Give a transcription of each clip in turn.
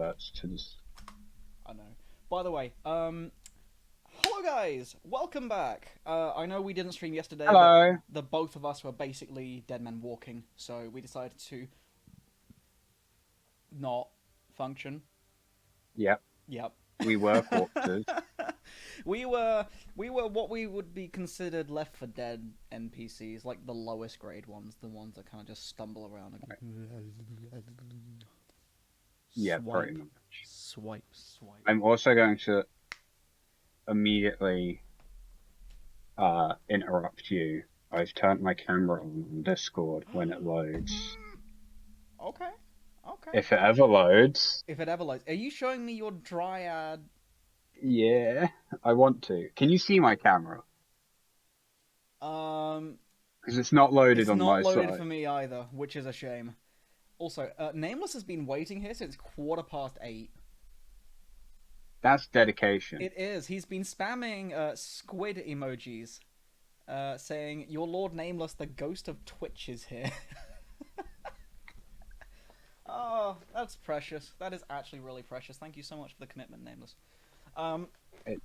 experts to this. I know. By the way, hello guys, welcome back. I know we didn't stream yesterday, but Hello. the both of us were basically dead men walking, so we decided to not function. Yep, Yep. we were corpses. we were we were what we would be considered Left for Dead NPCs, like the lowest grade ones, the ones that kind of just stumble around and Yeah, pretty swipe, much. swipe, swipe. I'm also going to immediately interrupt you. I've turned my camera on Discord when it loads. Okay, okay. If it ever loads, If it ever loads, are you showing me your dryad? yeah, I want to. Can you see my camera? Um, Because it's not loaded it's on not my loaded side. for me either, which is a shame. Also, Nameless has been waiting here since 8:15. That's dedication. It is. He's been spamming squid emojis, saying, "Your Lord Nameless, the ghost of Twitch, is here." Oh, that's precious. That is actually really precious. Thank you so much for the commitment, Nameless. Um, It's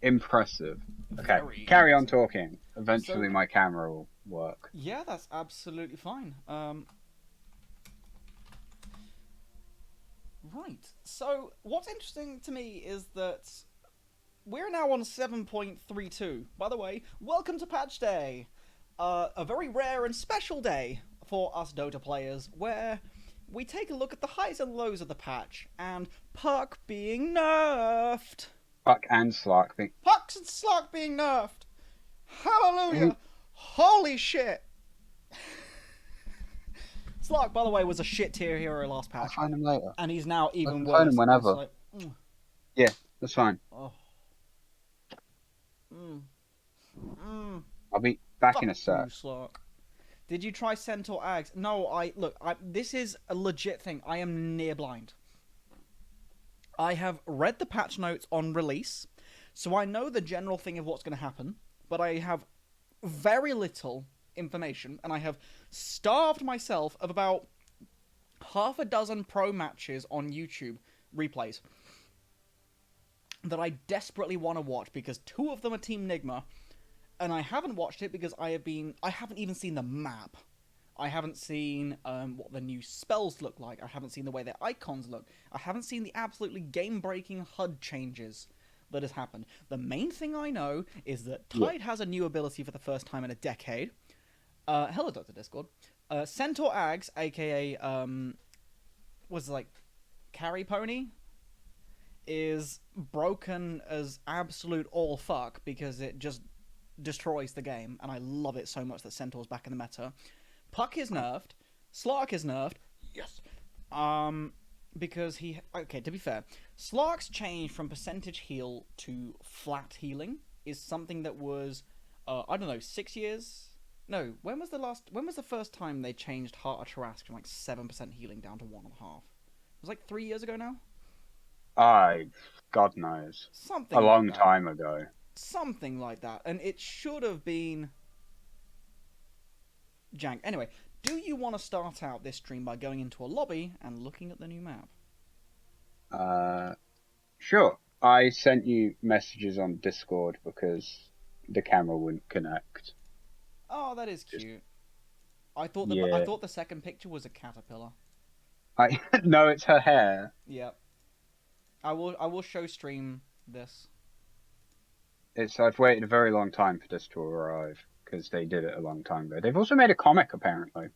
impressive. Okay, very carry on impressive. talking. So, Eventually my camera will work. yeah, that's absolutely fine. Right. So, what's interesting to me is that we're now on 7.32. By the way, welcome to Patch Day. A very rare and special day for us Dota players where we take a look at the highs and lows of the patch and Puck being nerfed. Fuck and Slark think Pucks and Slug being nerfed. Hallelujah. Holy shit. Slark, by the way, was a shit tier hero last I'll patch, find him later. and he's now I even can find him worse. And it's whenever. like, Yeah, that's fine. oh, mm, mm, I'll be back in fuck a you, sec. Slark. Did you try Centaur Ags? No, this is a legit thing. I am near blind. I have read the patch notes on release, so I know the general thing of what's going to happen, but I have very little information, and I have starved myself of about half a dozen pro matches on YouTube replays that I desperately want to watch because two of them are Team Nigma, and I haven't watched it because I haven't even seen the map. I haven't seen what the new spells look like. I haven't seen the way their icons look. I haven't seen the absolutely game-breaking HUD changes that has happened. The main thing I know is that Yeah. Tide has a new ability for the first time in a decade. Hello, Dr. Discord. Centaur Ags, aka was like Carry Pony, is broken as absolute all fuck because it just destroys the game, and I love it so much that Centaur's back in the meta. Puck is nerfed, Slark is nerfed. Yes. Because he okay. To be fair, Slark's change from percentage heal to flat healing is something that was, I don't know, 6 years. No, when was the last? When was the first time they changed Heart of Tarrasque from like 7% healing down to 1.5? It was like 3 years ago now. I, God knows. A Something like long that. time ago. Something like that, and it should have been jank. Anyway, do you want to start out this stream by going into a lobby and looking at the new map? Uh, sure. I sent you messages on Discord because the camera wouldn't connect. Oh, that is Just, cute. I yeah. thought the second picture was a caterpillar. I no, it's her hair. Yep. I will show stream this. I've waited a very long time for this to arrive because they did it a long time ago. They've also made a comic apparently,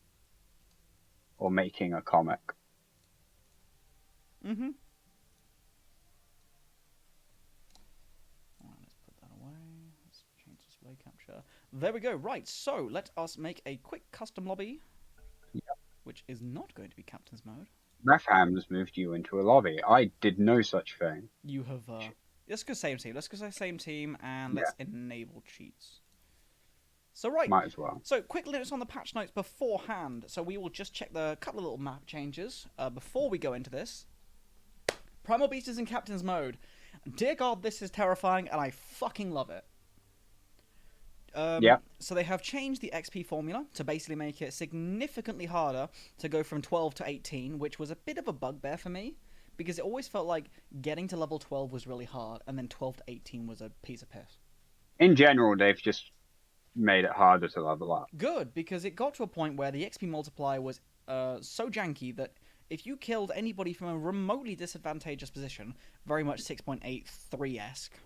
or making a comic. Mm-hmm. Alright, let's put that away. Let's change display capture. There we go. Right, so let us make a quick custom lobby, Yeah. which is not going to be captain's mode. Raphaham has moved you into a lobby. I did no such thing. You have let's go same team. Let's go same team and Yeah, let's enable cheats. So right, might as well. so quick links on the patch notes beforehand. So we will just check the couple of little map changes before we go into this. Primal Beast is in Captain's mode. Dear God, this is terrifying, and I fucking love it. Yeah. So they have changed the XP formula to basically make it significantly harder to go from 12 to 18, which was a bit of a bugbear for me because it always felt like getting to level 12 was really hard, and then 12 to 18 was a piece of piss. In general, they've just made it harder to level up. Good, because it got to a point where the XP multiplier was so janky that if you killed anybody from a remotely disadvantageous position, very much 6.83 esque,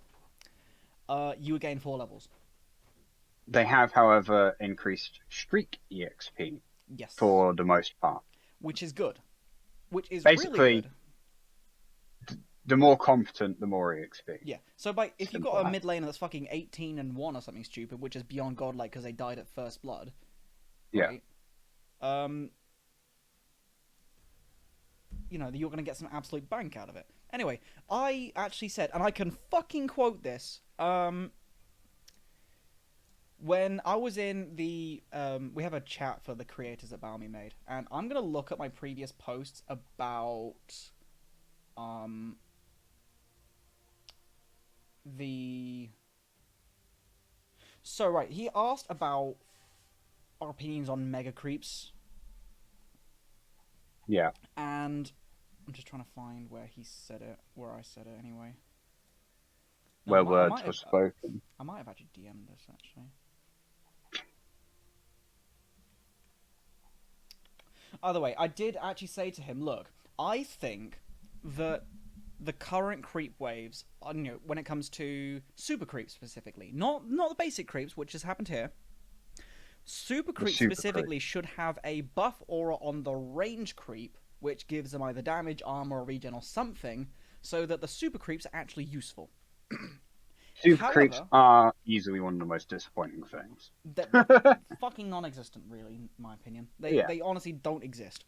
you would gain 4 levels. They have, however, increased streak EXP Yes, for the most part. which is good. Which is really Basically, good. the more competent, the more EXP. Yeah. So if you've Simple got a as. mid laner that's fucking 18-1 or something stupid, which is beyond godlike because they died at first blood, Yeah. right? You're going to get some absolute bank out of it. Anyway, I actually said, and I can fucking quote this. When I was in the, we have a chat for the creators that Balmy made, and I'm going to look at my previous posts about, the. So, right, he asked about our opinions on mega creeps, Yeah. and I'm just trying to find where he said it, where I said it anyway. No, Where words were spoken. I might have actually DM'd this actually. Either way, I did actually say to him, look, I think that the current creep waves, when it comes to super creeps specifically, not the basic creeps, which has happened here. Super The creep super specifically creep. should have a buff aura on the range creep, which gives them either damage, armor, or regen, or something, so that the super creeps are actually useful. Super creeps However, are easily one of the most disappointing things. they're fucking non-existent, really, in my opinion. They Yeah. they honestly don't exist.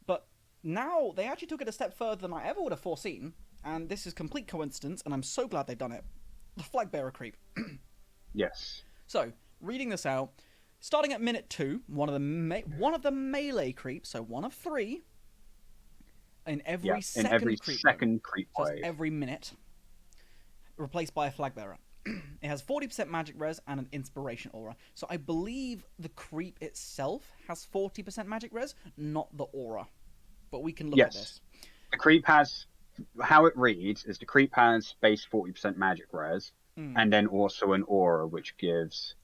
But now they actually took it a step further than I ever would have foreseen, and this is complete coincidence, and I'm so glad they've done it. The flag bearer creep. Yes. So, reading this out, starting at minute 2, one of the melee creeps, so one of 3, in Yeah. every In second every creep wave. second creep So that's wave. every minute, replaced by a flag bearer. It has 40% magic res and an inspiration aura. So I believe the creep itself has 40% magic res, not the aura. But we can look at Yes. this. The creep has, how it reads is the creep has base 40% magic res, Mm, and then also an aura which gives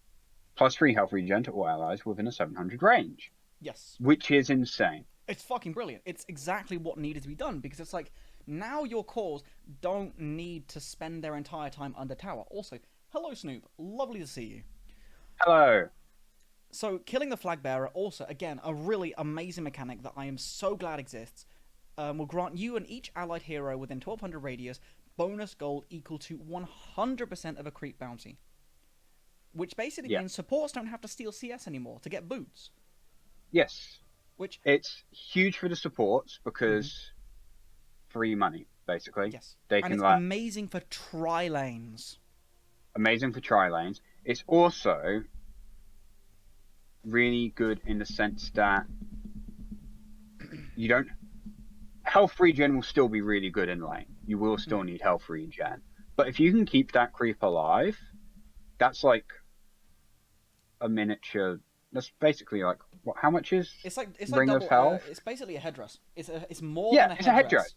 +3 health regen to all allies within a 700 range, yes. which is insane. It's fucking brilliant. It's exactly what needed to be done because it's like now your cores don't need to spend their entire time under tower. Also, hello Snoop, lovely to see you. Hello. So killing the flag bearer, also again a really amazing mechanic that I am so glad exists. Will grant you and each allied hero within 1200 radius bonus gold equal to 100% of a creep bounty, which basically Yeah. means supports don't have to steal CS anymore to get boots. Yes. Which, It's huge for the supports mhm, because free money, basically. yes, They and can it's like amazing for tri lanes. amazing for tri lanes. It's also really good in the sense that you don't health regen will still be really good in lane. You will still Mm. need health regen. But if you can keep that creep alive, that's like a miniature. That's basically like what? How much is It's like Ring of double. Health? It's basically a headdress. It's more Yeah, than a it's a headdress. headdress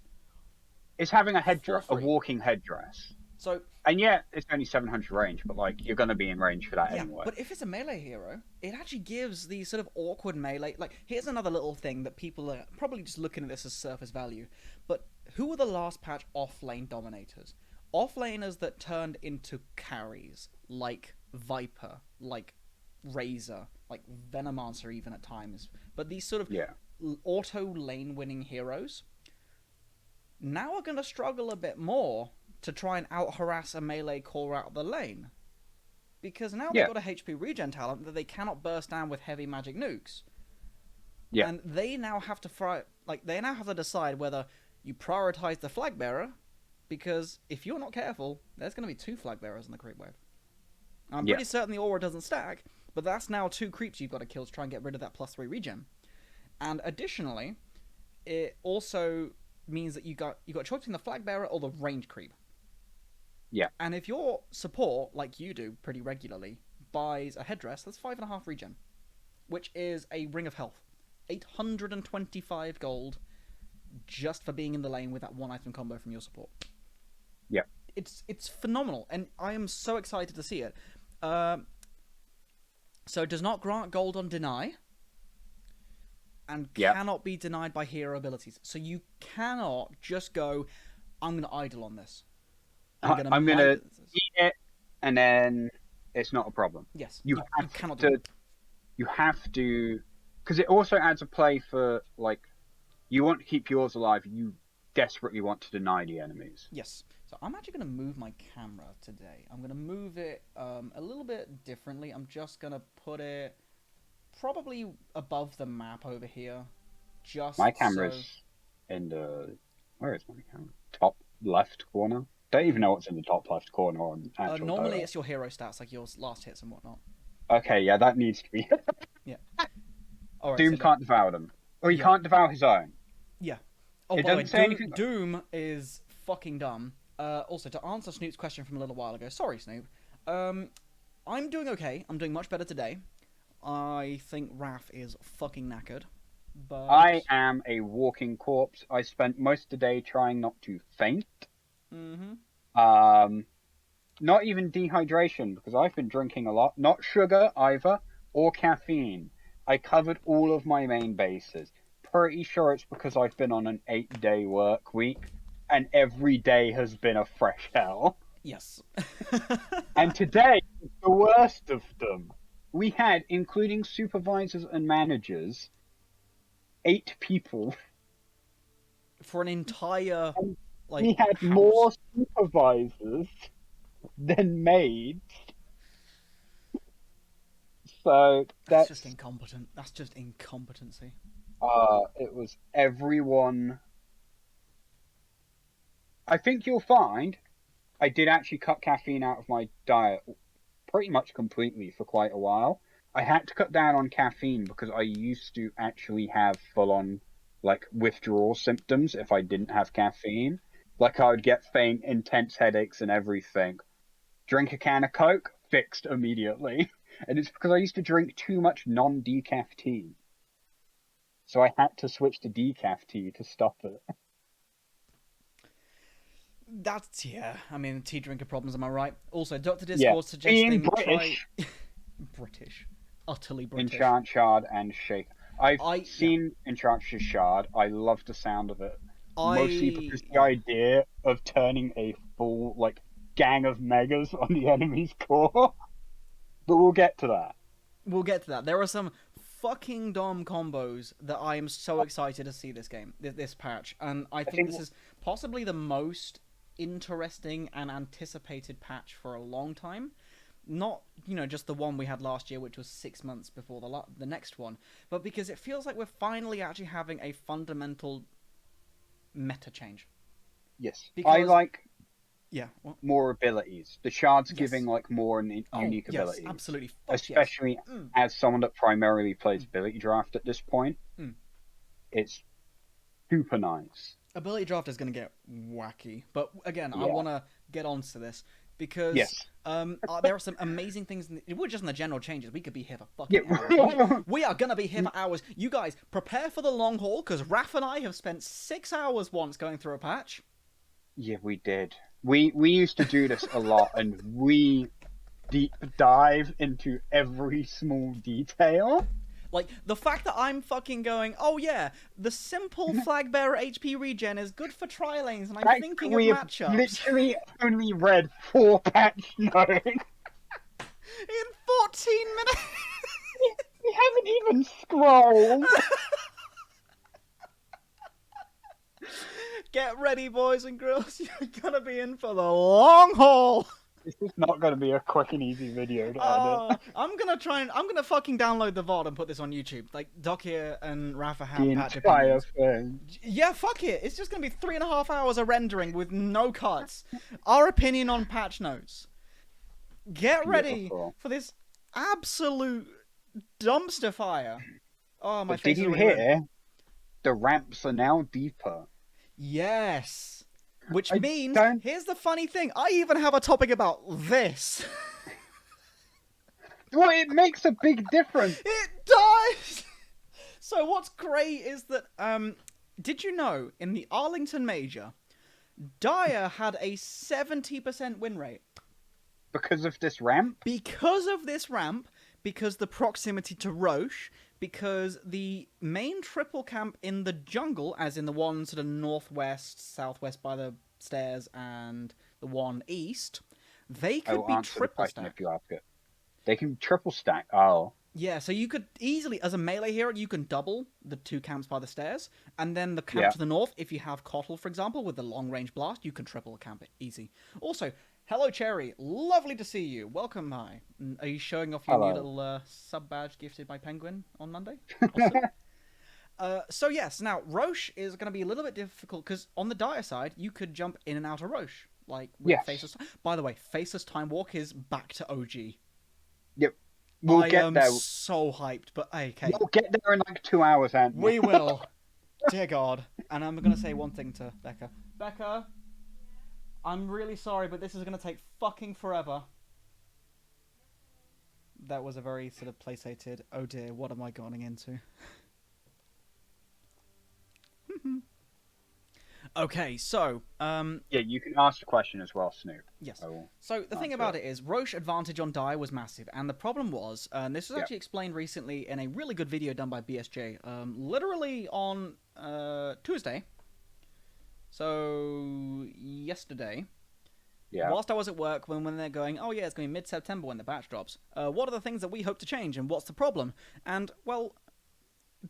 It's having a for headdress, a free. walking headdress. So And yeah, it's only 700 range, but like you're gonna be in range for that yeah, anyway. but if it's a melee hero, it actually gives these sort of awkward melee. Like, here's another little thing that people are probably just looking at this as surface value. But who were the last patch off lane dominators? Off laners that turned into carries, like Viper, like Razor, like Venomancer, even at times. But these sort of Yeah, auto lane winning heroes now are going to struggle a bit more to try and out harass a melee core out of the lane because now they yeah, got a HP regen talent that they cannot burst down with heavy magic nukes, yeah, and they now have to they now have to decide whether you prioritize the flag bearer, because if you're not careful, there's going to be 2 flag bearers in the creep wave. I'm yeah, pretty certain the aura doesn't stack, but that's now 2 creeps you've got to kill to try and get rid of that +3 regen. And additionally, it also means that you got choice between the flag bearer or the range creep. yeah, And if your support, like you do pretty regularly, buys a headdress, that's 5.5 regen, which is a ring of health, 825 gold, just for being in the lane with that one item combo from your support. Yeah. It's phenomenal, and I am so excited to see it. So it does not grant gold on deny, and Yep. cannot be denied by hero abilities. So you cannot just go, I'm going to idle on this. I'm gonna eat it, and then it's not a problem. Yes, You you have cannot do to. that. You have to, because it also adds a play for like you want to keep yours alive. You desperately want to deny the enemies. Yes. So I'm actually going to move my camera today. I'm going to move it a little bit differently. I'm just going to put it probably above the map over here. Just My so... camera's in the where is my camera? Top left corner. Don't even know what's in the top left corner on actual normally Dota. it's your hero stats, like your last hits and whatnot. Okay, yeah, that needs to be. Yeah. All right. Doom So can't devour them, or he yeah. can't devour his own. Yeah. Oh, It by the way, doesn't say anything. Doom is fucking dumb. Also, to answer Snoop's question from a little while ago, sorry, Snoop. I'm doing okay. I'm doing much better today. I think Raph is fucking knackered. But I am a walking corpse. I spent most of the day trying not to faint. Not even dehydration, because I've been drinking a lot. Not sugar either, or caffeine. I covered all of my main bases. Pretty sure it's because I've been on an 8-day work week, and every day has been a fresh hell. yes. And today is the worst of them. We had, including supervisors and managers, 8 people. For an entire like We had house. more supervisors than maids. So That's just incompetent. That's just incompetency. it was everyone. I think you'll find I did actually cut caffeine out of my diet pretty much completely for quite a while. I had to cut down on caffeine because I used to actually have full on like withdrawal symptoms if I didn't have caffeine. Like I would get faint, intense headaches and everything. Drink a can of Coke, fixed immediately. And it's because I used to drink too much non-decaf tea. So I had to switch to decaf tea to stop it. That's yeah. I mean, tea drinker problems. Am I right? Also, Doctor Yeah, Discord suggesting being British, British, utterly British. Enchant Shard and Shake. I've seen Enchant Shard. I love the sound of it. Mostly because the idea of turning a full like gang of megas on the enemy's core. But we'll get to that. We'll get to that. There are some fucking dumb combos that I am so excited to see this game, this patch, and I think this is possibly the most interesting and anticipated patch for a long time. Not, just the one we had last year, which was 6 months before the next one, but because it feels like we're finally actually having a fundamental meta change. Yes, because I like more abilities. The Shard's giving like more unique abilities. Absolutely. Especially as someone that primarily plays ability draft at this point. It's super nice. Ability draft is going to get wacky, but again, I want to get onto this because there are some amazing things. We're just in the general changes. We could be here for fucking hours. We are going to be here for hours. You guys, prepare for the long haul because Raph and I have spent 6 hours once going through a patch. Yeah, we did. We used to do this a lot, and we deep dive into every small detail. Like, the fact that I'm fucking going, oh yeah, the simple flag bearer HP regen is good for tri-lanes, and I'm thinking of matchups. We literally only read 4 patch notes. In 14 minutes! We haven't even scrolled. Get ready, boys and girls. You're gonna be in for the long haul. This is not going to be a quick and easy video to edit. I'm gonna fucking download the VOD and put this on YouTube. Like, Doc here and Raphaham the patch entire opinions. thing. Yeah, fuck it. It's just gonna be 3.5 hours of rendering with no cuts. Our opinion on patch notes. Get ready for this absolute dumpster fire. Oh, my face. Did you hear? The ramps are now deeper. Yes. Which means, here's the funny thing, I even have a topic about this. Well, it makes a big difference. It does! So what's great is that Did you know in the Arlington Major, Dyer had a 70% win rate? Because of this ramp? Because of this ramp, because the proximity to Roche, because the main triple camp in the jungle, as in the one to the northwest, southwest by the stairs, and the one east, they I could will be answer the triple question if stacked. you ask it. They can triple stack. Oh. Yeah, so you could easily, as a melee hero, you can double the two camps by the stairs, and then the camp Yeah. to the north, if you have Kotl, for example, with the long range blast, you can triple a camp easy. Also, hello Cherry, lovely to see you. Welcome, hi. Are you showing off your new Hello. little sub badge gifted by Penguin on Monday? Awesome. So yes, now Roche is going to be a little bit difficult because on the dire side, you could jump in and out of Roche, like with Yes. Faceless. By the way, Faceless Time Walk is back to OG. Yep. We'll I get am there. so hyped, but okay, We'll get there in like 2 hours, Anthony. we will. Dear God. And I'm going to say one thing to Becca. Becca, I'm really sorry, but this is going to take fucking forever. That was a very sort of placated, oh dear, what am I going into? Okay, so, Yeah, you can ask the question as well, Snoop. yes. I will So the thing answer about it is, Roche advantage on die was massive, and the problem was, and this was Yeah. actually explained recently in a really good video done by BSJ, literally on Tuesday. So yesterday, Yeah. whilst I was at work, when they're going, oh yeah, it's going to be mid-September when the batch drops. What are the things that we hope to change, and what's the problem? And well,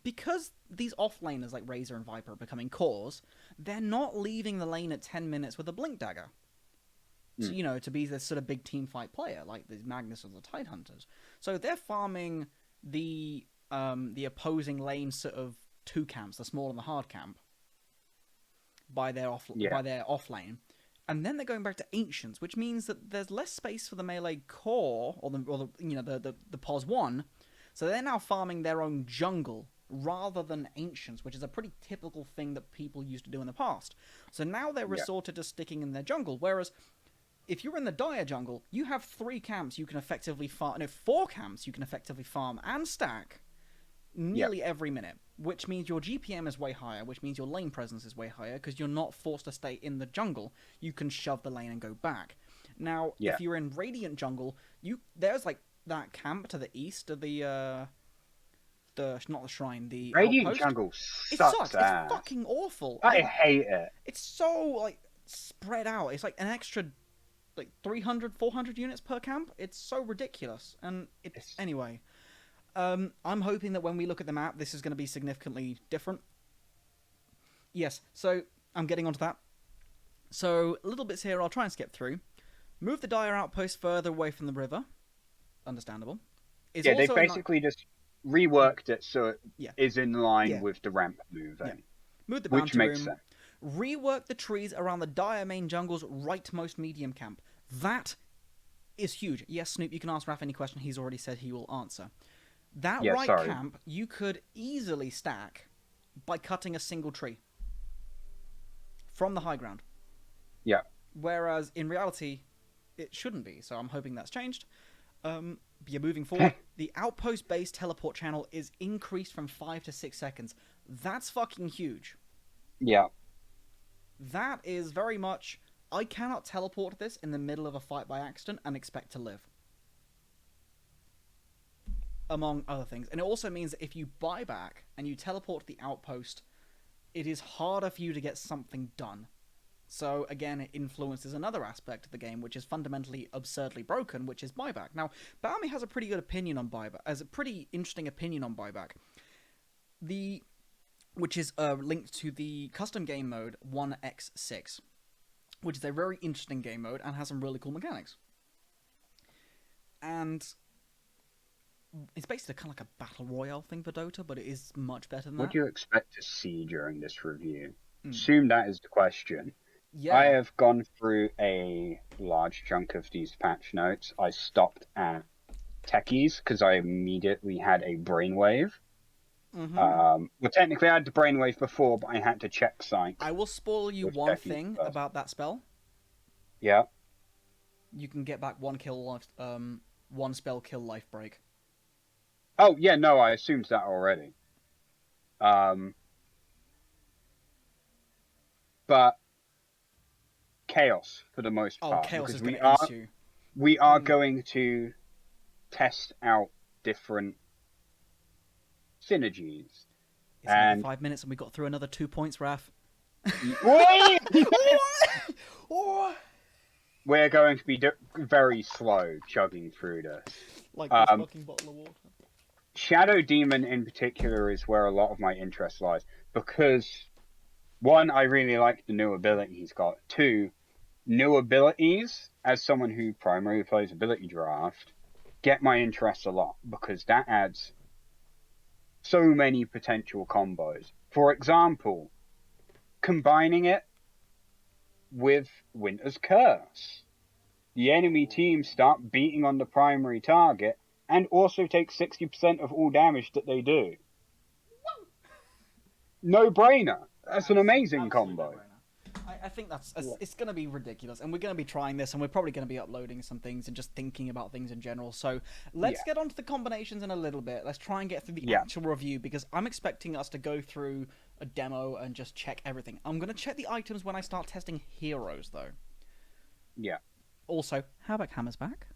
because these off-laners like Razor and Viper are becoming cores, they're not leaving the lane at 10 minutes with a Blink Dagger. So, you know, to be this sort of big team fight player, like the Magnus or the Tidehunters. So they're farming the opposing lane sort of two camps, the small and the hard camp, by their off lane. And then they're going back to Ancients, which means that there's less space for the melee core, or the POS 1. So they're now farming their own jungle rather than Ancients, which is a pretty typical thing that people used to do in the past. So now they're resorted to sticking in their jungle, whereas if you're in the dire jungle, you have 3 camps you can effectively farm, no, 4 camps you can effectively farm and stack nearly every minute, which means your GPM is way higher, which means your lane presence is way higher, because you're not forced to stay in the jungle. You can shove the lane and go back. Now, if you're in Radiant jungle, there's like that camp to the east of the not the shrine, the Radiant outpost. jungle It sucks sucks. ass. It's fucking awful. I hate it. It's so like spread out. It's like an extra like 300, 400 units per camp. It's so ridiculous. And anyway, I'm hoping that when we look at the map, this is going to be significantly different. Yes, so I'm getting onto that. So little bits here I'll try and skip through. Move the dire outpost further away from the river. Understandable. They basically just reworked it so it is in line with the ramp moving. Yeah. Move the which bounty makes room. sense. Rework the trees around the dire main jungle's rightmost medium camp. That is huge. Yes, Snoop, you can ask Raph any question. He's already said he will answer. That camp you could easily stack by cutting a single tree from the high ground. Yeah. Whereas in reality, it shouldn't be. So I'm hoping that's changed. Moving forward, the outpost-based teleport channel is increased from 5 to 6 seconds. That's fucking huge. Yeah. That is very much, I cannot teleport this in the middle of a fight by accident and expect to live. Among other things. And it also means that if you buy back and you teleport to the outpost, it is harder for you to get something done. So, again, it influences another aspect of the game, which is fundamentally absurdly broken, which is buyback. Now, Baumi has a pretty good opinion on buyback, has a pretty interesting opinion on buyback. Which is linked to the custom game mode 1x6, which is a very interesting game mode and has some really cool mechanics. And it's basically kind of like a battle royale thing for Dota, but it is much better than that. What do you expect to see during this review? Assume that is the question. Yeah. I have gone through a large chunk of these patch notes. I stopped at techies because I immediately had a brainwave. Mm-hmm. Well, technically I had the brainwave before, but I had to check psych. I will spoil you one thing about that spell. Yeah. You can get back one spell kill life break. Oh yeah, no, I assumed that already. but chaos for the most Oh, part, chaos because is going to ensue. we are going to test out different synergies. It's nearly And 5 minutes and we got through another 2 points, Raph. wait, Oh, we're going to be very slow chugging through this. like this fucking bottle of water. Shadow Demon in particular is where a lot of my interest lies, because one, I really like the new ability he's got. Two, new abilities, as someone who primarily plays ability draft, get my interest a lot, because that adds so many potential combos. For example, combining it with Winter's Curse. The enemy team start beating on the primary target and also take 60% of all damage that they do. No brainer. That's an amazing combo. I think it's going to be ridiculous, and we're going to be trying this, and we're probably going to be uploading some things and just thinking about things in general. So let's get on to the combinations in a little bit. Let's try and get through the actual review, because I'm expecting us to go through a demo and just check everything. I'm going to check the items when I start testing heroes, though. Yeah. Also, Hammer's back.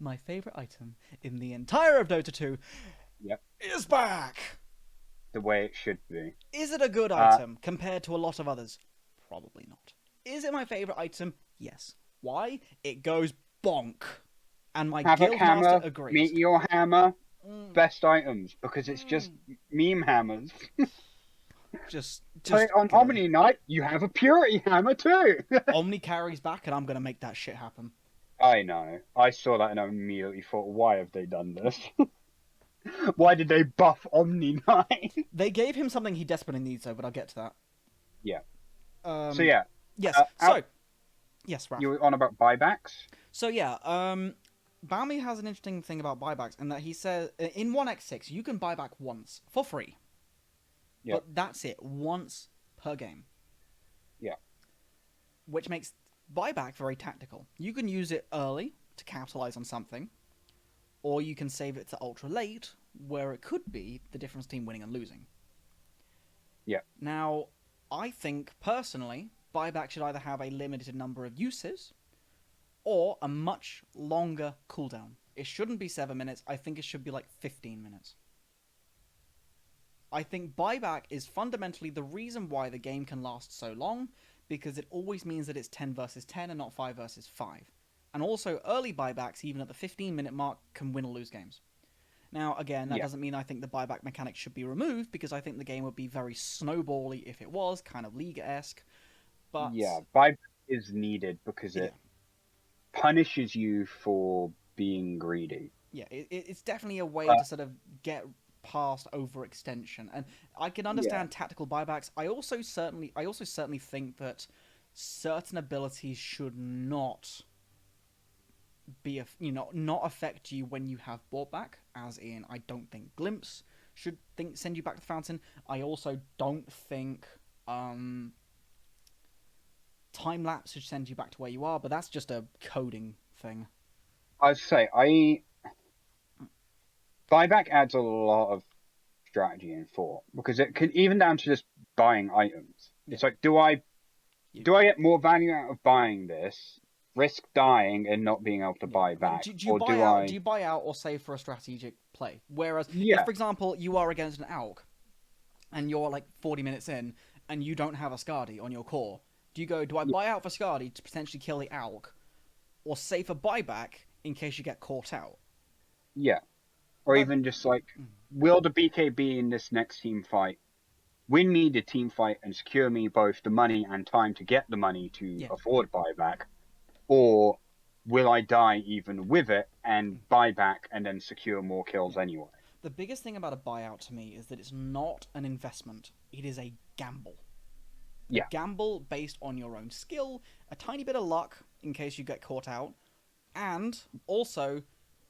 My favorite item in the entire of Dota 2 is back. The way it should be. Is it a good item compared to a lot of others? Probably not. Is it my favorite item? Yes. Why? It goes bonk. And my guildmaster agrees. Meteor Hammer, best items, because it's just meme hammers. just on Omni Knight, you have a Purity Hammer too. Omni carries back, and I'm going to make that shit happen. I know. I saw that and I immediately thought, why have they done this? Why did they buff Omni Knight? They gave him something he desperately needs, though, but I'll get to that. Yeah. Yes. Yes, Raph. You were on about buybacks? So, yeah, Bami has an interesting thing about buybacks, in that he says, in 1x6, you can buy back once, for free. Yeah. But that's it, once per game. Yeah. Which makes buyback very tactical. You can use it early to capitalize on something, or you can save it to ultra late, where it could be the difference between winning and losing. Yeah. Now, I think, personally, buyback should either have a limited number of uses, or a much longer cooldown. It shouldn't be 7 minutes, I think it should be like 15 minutes. I think buyback is fundamentally the reason why the game can last so long, because it always means that it's 10 versus 10 and not 5 versus 5. And also, early buybacks, even at the 15-minute mark, can win or lose games. Now, again, that doesn't mean I think the buyback mechanic should be removed, because I think the game would be very snowbally if it was, kind of League-esque. But yeah, buyback is needed because it punishes you for being greedy. Yeah, it's definitely a way to sort of get past overextension, and I can understand tactical buybacks. I also certainly think that certain abilities should not be not affect you when you have bought back. As in, I don't think Glimpse should send you back to the fountain. I also don't think time lapse should send you back to where you are. But that's just a coding thing. I'd say buyback adds a lot of strategy and thought, because it can, even down to just buying items. It's like, do I get more value out of buying this, risk dying and not being able to buy back? Do you buy out or save for a strategic play? Whereas, if, for example, you are against an AUG and you're like 40 minutes in and you don't have a Skadi on your core, do I buy out for Skadi to potentially kill the AUG, or save a buyback in case you get caught out? Yeah. Or even just like, will the BKB in this next team fight win me the team fight and secure me both the money and time to get the money to afford buyback? Or will I die even with it and buy back and then secure more kills anyway? The biggest thing about a buyout to me is that it's not an investment. It is a gamble. A gamble based on your own skill, a tiny bit of luck in case you get caught out, and also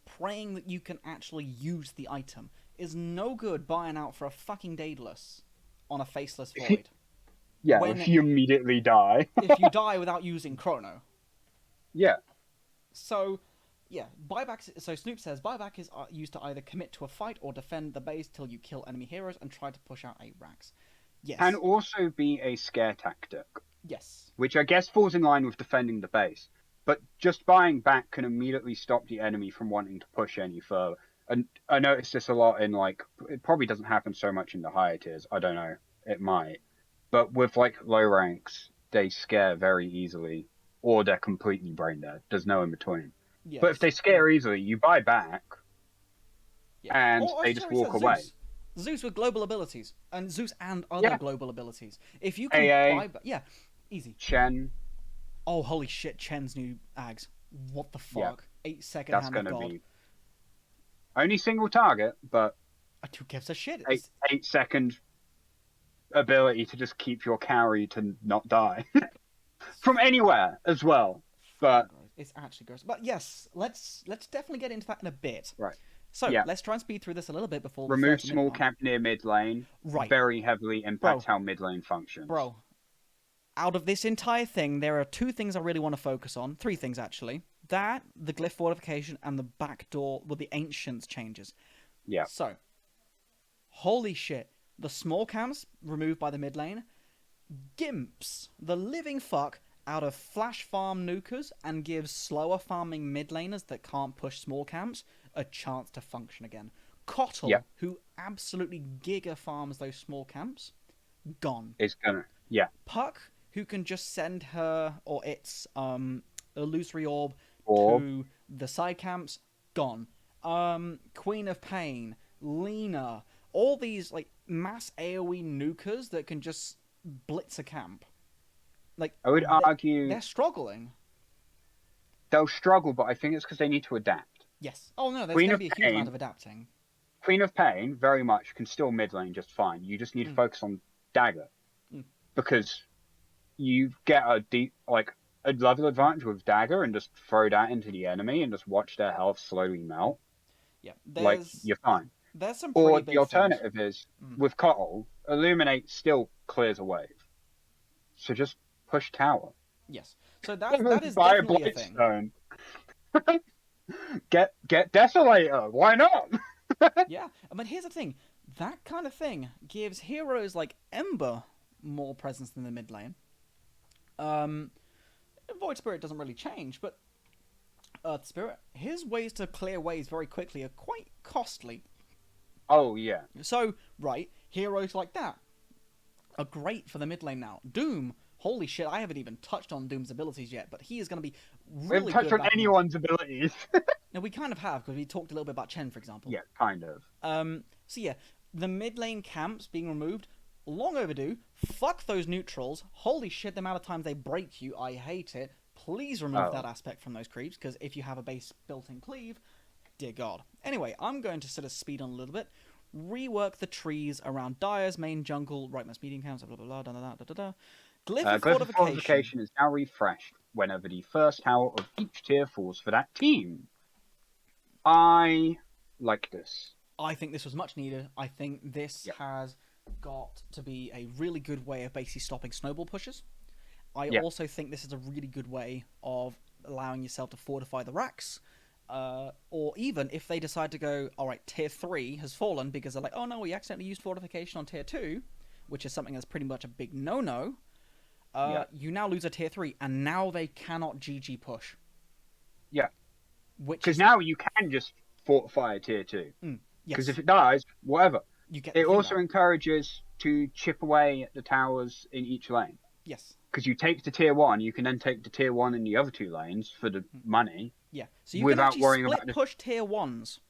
praying that you can actually use the item. Is no good buying out for a fucking Daedalus on a faceless void. If you immediately die. If you die without using Chrono. Yeah. So, buybacks. So Snoop says buyback is used to either commit to a fight or defend the base till you kill enemy heroes and try to push out a Rax. Yes. Can also be a scare tactic. Yes. which I guess falls in line with defending the base. But just buying back can immediately stop the enemy from wanting to push any further. And I noticed this a lot in like it probably doesn't happen so much in the higher tiers. I don't know. It might. But with like low ranks, they scare very easily, or they're completely brain dead. There's no in between. But if Yes. they scare easily, you buy back Yeah. and Or as they just Cherry walk said, away. Zeus. Zeus with global abilities, and Zeus and other Yeah. global abilities. If you can AA, buy, yeah, easy. Chen, Oh, holy shit! Chen's new Ags. What the yeah, fuck? 8-second that's Hand of gonna God. be only single target, but Who gives a shit? eight 8 second ability to just keep your carry to not die It's from anywhere as well. fucking But gross. It's actually gross. But yes, let's definitely get into that in a bit. right, So yeah, let's try and speed through this a little bit before the remove 30-minute small mark. camp near mid lane. Right, Very heavily impacts bro, how mid lane functions. bro. Out of this entire thing, there are two things I really want to focus on. Three things actually. That, the glyph fortification, and the backdoor with the ancients changes. Yeah, So, holy shit. The small camps removed by the mid lane. Gimps the living fuck out of flash farm nukers and gives slower farming mid laners that can't push small camps a chance to function again. yeah, Kotl, who absolutely giga farms those small camps, gone. it's gonna, yeah, Puck, who can just send her or its illusory orb orb. to the side camps, gone. Queen of Pain, Lena, all these like mass AoE nukers that can just blitz a camp. Like I would argue they're struggling. they'll struggle, but I think it's because they need to adapt. Yes. Oh no, there's Queen going to of be a huge amount Pain, of adapting. Queen of Pain, very much can still mid lane just fine. You just need to Mm, focus on dagger mm. because you get a deep like a level advantage with dagger and just throw that into the enemy and just watch their health slowly melt. Yeah, Like you're fine. there's some pretty Or the big things. alternative is Mm. with Cottle, Illuminate still clears a wave. So just push tower. Yes. So that is Buy a definitely a thing. Blightstone. Get Desolator. Why not? Yeah, but here's the thing: that kind of thing gives heroes like Ember more presence in the mid lane. Um, Void Spirit doesn't really change, but Earth Spirit, his ways to clear waves very quickly are quite costly. Oh yeah. So, right, heroes like that are great for the mid lane now. Doom, holy shit, I haven't even touched on Doom's abilities yet, but he is going to be We haven't really touched good on back. anyone's abilities. Now we kind of have because we talked a little bit about Chen, for example. Yeah, kind of. So yeah, the mid lane camps being removed, long overdue. Fuck those neutrals. Holy shit, the amount of times they break you, I hate it. Please remove that aspect from those creeps, because if you have a base built-in cleave, dear god. Anyway, I'm going to sort of speed on a little bit. Rework the trees around Dire's main jungle, rightmost medium counts, blah blah blah, da da da da da. Glyph of Glyph of fortification. Fortification is now refreshed whenever the first tower of each tier falls for that team. I like this. I think this was much needed. I think this has got to be a really good way of basically stopping snowball pushes. I also think this is a really good way of allowing yourself to fortify the racks. Or even if they decide to go, all right, tier 3 has fallen because they're like, oh no, we accidentally used fortification on tier 2, which is something that's pretty much a big no-no. You now lose a tier 3, and now they cannot GG push. Yeah. Because now you can just fortify a tier 2. Because yes, if it dies, whatever. you get It the thing also back. encourages to chip away at the towers in each lane. Yes. Because you take to tier 1, you can then take to tier 1 in the other 2 lanes for the money. Yeah. So you can without actually worrying split about push tier 1s.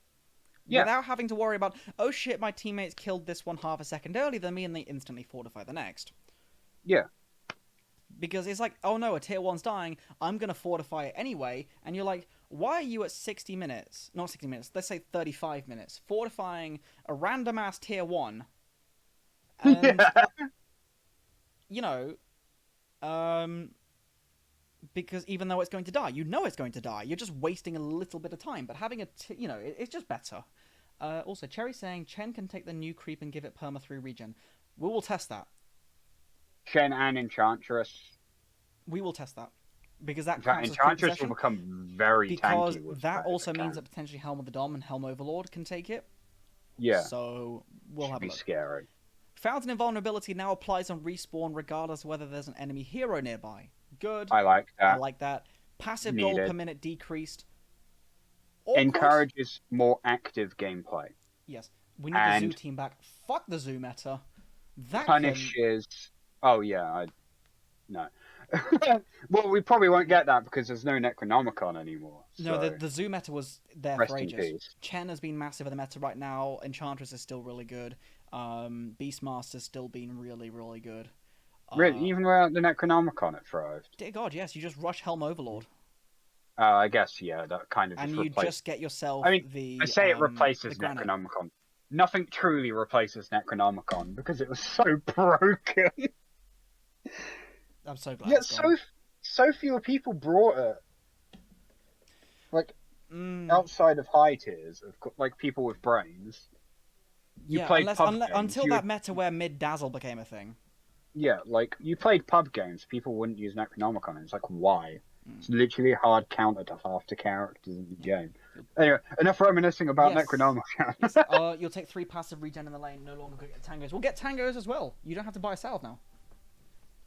Yeah. Without having to worry about, oh shit, my teammates killed this one half a second earlier than me, and they instantly fortify the next. Yeah. Because it's like, oh no, a tier 1's dying, I'm going to fortify it anyway. And you're like, why are you at 60 minutes? Not 60 minutes, let's say 35 minutes. Fortifying a random ass tier 1. And, you know, because even though it's going to die, you know it's going to die. You're just wasting a little bit of time. But having it's just better. Also, Cherry saying Chen can take the new creep and give it perma 3 regen. We will test that. Shen and Enchantress. We will test that. Because that In fact, counts as creep Enchantress possession. will become very Because tanky with that also it means can. that potentially Helm of the Dom and Helm Overlord can take it. Yeah. So we'll Should have a be look. scary. Fountain Invulnerability now applies on respawn regardless of whether there's an enemy hero nearby. Good. I like I that. like that. Passive gold per Needed. minute decreased. Awkward. Encourages more active gameplay. Yes. We need the zoo And team back. Fuck the zoo meta. That punishes. Oh yeah, no. Well, we probably won't get that because there's no Necronomicon anymore. No, So the zoo meta was there rest for in ages. peace. Chen has been massive in the meta right now. Enchantress is still really good. Beastmaster's still been really, really good. Really, even without the Necronomicon, it thrived. Dear God, yes, you just rush Helm Overlord. I guess, yeah, that kind of And just you replaced. just get yourself I mean, the I say it replaces granite. Necronomicon. Nothing truly replaces Necronomicon because it was so broken. I'm so glad Yet it's gone. so few people brought it. Like outside of high tiers, like people with brains. You played pub games, until that meta where mid dazzle became a thing. Yeah, like you played pub games, people wouldn't use Necronomicon. It's like why? It's literally a hard counter to half the characters in the game. Anyway, enough reminiscing about Necronomicon. Yes. You'll take 3 passive regen in the lane. No longer get tangos. We'll get tangos as well. You don't have to buy a salve now.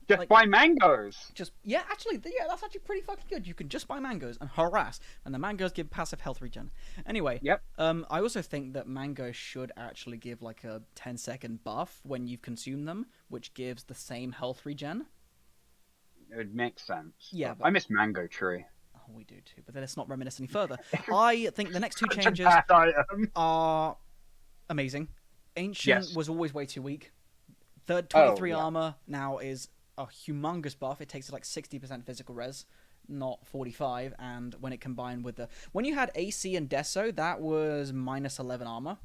Just buy mangoes. Actually, that's actually pretty fucking good. You can just buy mangoes and harass, and the mangoes give passive health regen. Anyway, yep. I also think that mangoes should actually give like a 10-second buff when you've consumed them, which gives the same health regen. It would make sense. Yeah, I miss Mango Tree. Oh, we do too, but let's not reminisce any further. I think the next 2 changes are amazing. Ancient was always way too weak. 23 armor now is a humongous buff. It takes like 60% physical res, not 45. And when it combined with when you had AC and Deso, that was minus 11 armor,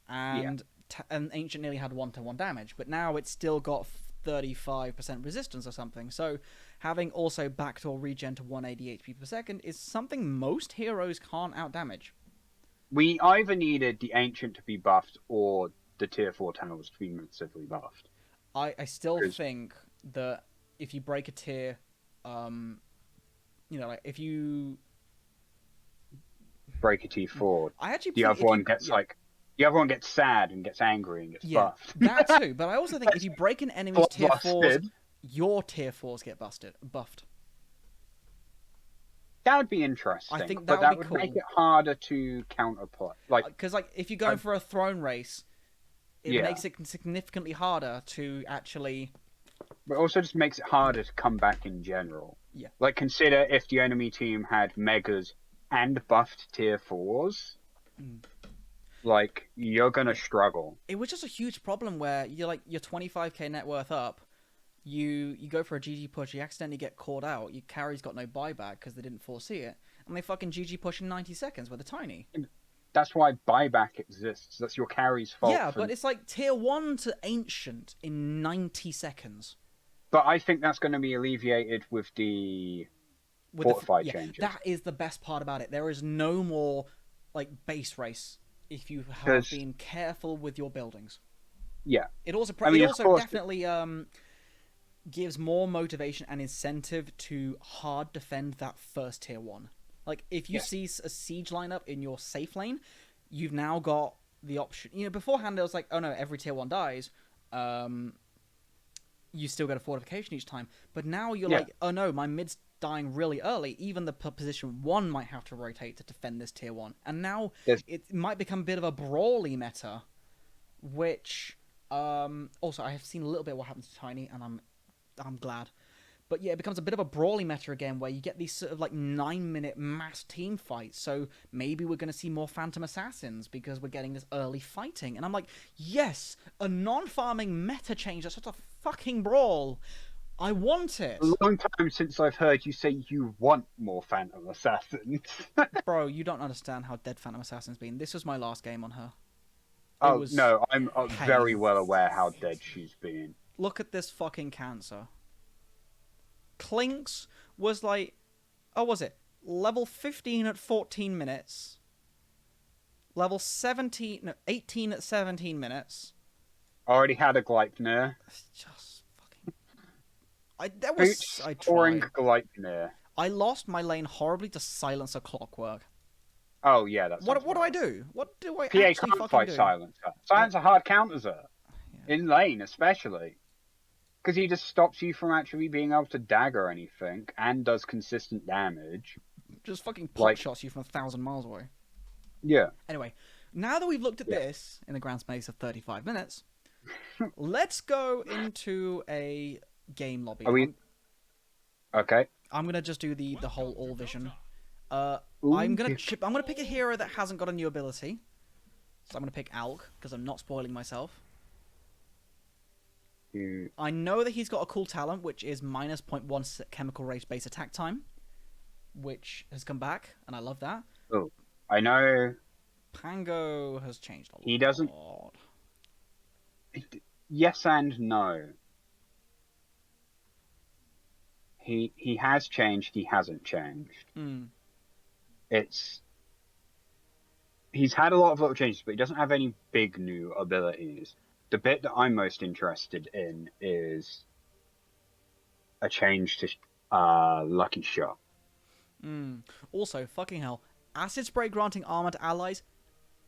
and and Ancient nearly had 1-to-1 damage. But now it's still got 35% resistance or something. So having also backdoor regen to 180 HP per second is something most heroes can't outdamage. We either needed the Ancient to be buffed or the tier 4 tunnels to be massively buffed. I still think that if you break a tier, like if you break a tier 4, I actually the other one gets the other one gets sad and gets angry and gets buffed. That too. But I also think if you break an enemy's tier 4s, your tier 4s get buffed. That would be interesting. I think that would make it harder to counterplay. Because if you're going for a throne race, it makes it significantly harder to actually. But it also just makes it harder to come back in general. Yeah. Like consider if the enemy team had megas and buffed tier 4s. Like you're gonna struggle. It was just a huge problem where you're 25k net worth up. You go for a GG push, you accidentally get caught out. Your carry's got no buyback because they didn't foresee it, and they fucking GG push in 90 seconds with a tiny. That's why buyback exists. That's your carry's fault. Yeah, but it's like tier 1 to Ancient in 90 seconds. But I think that's going to be alleviated with the fortified changes. That is the best part about it. There is no more base race if you have been careful with your buildings. Yeah. It also definitely gives more motivation and incentive to hard defend that first tier 1. Like if you see a siege lineup in your safe lane, you've now got the option. Beforehand it was like, oh no, every tier 1 dies. You still get a fortification each time. But now you're like, oh no, my mid's dying really early. Even the position 1 might have to rotate to defend this tier 1. And now it might become a bit of a brawly meta, which also I have seen a little bit of what happens to Tiny, and I'm glad. But yeah, it becomes a bit of a brawly meta again, where you get these sort of 9-minute mass team fights. So maybe we're going to see more Phantom Assassins because we're getting this early fighting. And I'm like, yes, a non-farming meta change. That's such a fucking brawl. I want it. A long time since I've heard you say you want more Phantom Assassins. Bro, you don't understand how dead Phantom Assassin's been. This was my last game on her. No, I'm very well aware how dead she's been. Look at this fucking cancer. Clinks was level 15 at 14 minutes. Level 18 at 17 minutes. Already had a Gleipnir. Just fucking... I tried. Gleipnir. I lost my lane horribly to Silencer Clockwork. Oh yeah, that's... What do I do? What do I PA actually can't fucking fight do? Silencer. Silencer hard counters her. Yeah, In lane, especially. Because he just stops you from actually being able to dagger anything and does consistent damage. Just fucking pot Like, shots you from 1,000 miles away. yeah. Anyway, now that we've looked at Yeah. this in the grand space of 35 minutes, let's go into a game lobby. Are we... Okay. I'm gonna just do the whole all vision. Ooh, I'm gonna pick a hero that hasn't got a new ability. So I'm gonna pick Alk because I'm not spoiling myself. I know that he's got a cool talent, which is minus 0.1 chemical race base attack time, which has come back, and I love that. Oh, I know. Pango has changed a lot. He doesn't. Yes and no. He has changed. He hasn't changed. He's had a lot of little changes, but he doesn't have any big new abilities. The bit that I'm most interested in is a change to Lucky Shot. Also, fucking hell, acid spray granting armor to allies,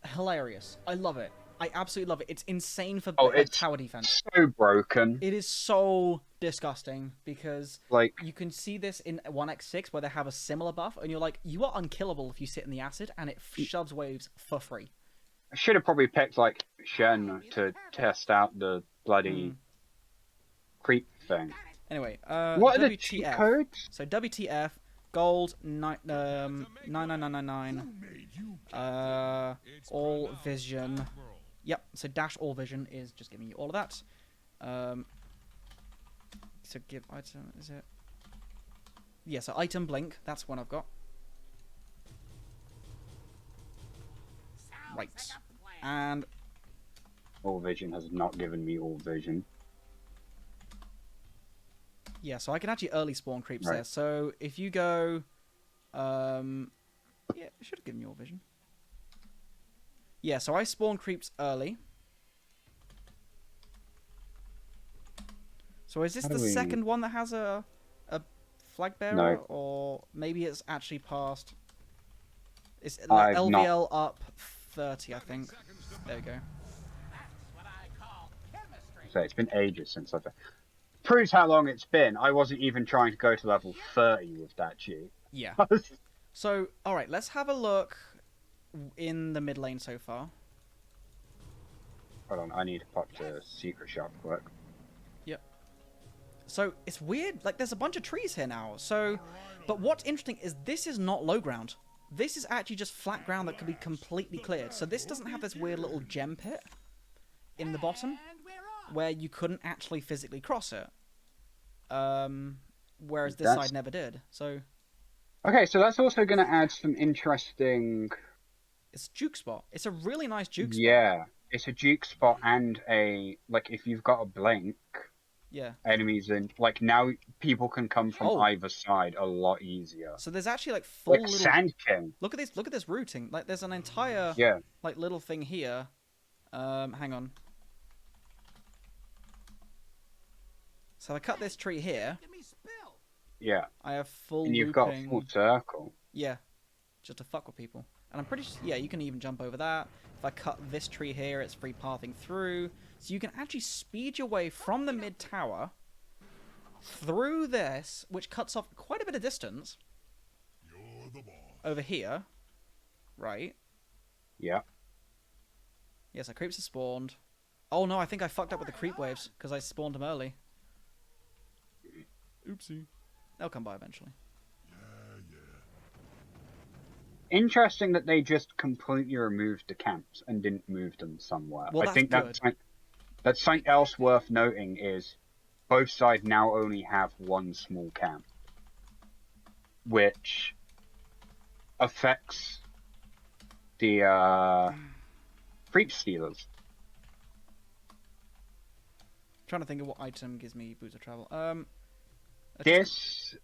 hilarious. I love it. I absolutely love it. It's insane for It's tower defense. So broken. It is so disgusting because like you can see this in 1x6 where they have a similar buff, and you're like, you are unkillable if you sit in the acid, and it shoves waves for free. I should have probably picked like Shen to test out the bloody creep thing. Anyway, what are the cheat codes? So WTF, gold 99999. All vision. Yep. So dash all vision is just giving you all of that. So give item, is it? Yeah. So item blink. That's one I've got. Right. And all vision has not given me all vision. Yeah, so I can actually early spawn creeps there. So if you go, yeah, it should have given you all vision. Yeah, so I spawn creeps early. So is this the second one that has a flag bearer, no. or maybe it's actually past? It's like LVL up 30, I think. There we go. So it's been ages since I've. Proves how long it's been. I wasn't even trying to go to level 30 with that cheat. Yeah. So, alright, let's have a look in the mid lane so far. Hold on, I need to pop the secret shop quick. Yep. So, it's weird. Like, there's a bunch of trees here now. So, but what's interesting is this is not low ground. This is actually just flat ground that could be completely cleared. So this doesn't have this weird little gem pit in the bottom where you couldn't actually physically cross it. Whereas this side never did. So okay, so that's also going to add some interesting... It's a juke spot. It's a really nice juke spot. Yeah, it's a juke spot and a... Like, if you've got a blink... Yeah. Enemies in... Like, now people can come from either side a lot easier. So there's actually, like, full like little... Sand King. Look at this routing. Like, there's an entire... Yeah. Like, little thing here. Hang on. So I cut this tree here. Yeah. I have full and you've looping... got a full circle. Yeah. Just to fuck with people. And I'm pretty sure... Yeah, you can even jump over that. If I cut this tree here, it's free pathing through. So you can actually speed your way from the mid tower through this, which cuts off quite a bit of distance. Over here. Right. Yeah. Yes, our creeps are spawned. Oh no, I think I fucked up with the creep waves because I spawned them early. Oopsie. They'll come by eventually. Interesting that they just completely removed the camps and didn't move them somewhere. Well, I think that's something else worth noting is both sides now only have one small camp, which affects the creep stealers. Trying to think of what item gives me boots of travel. This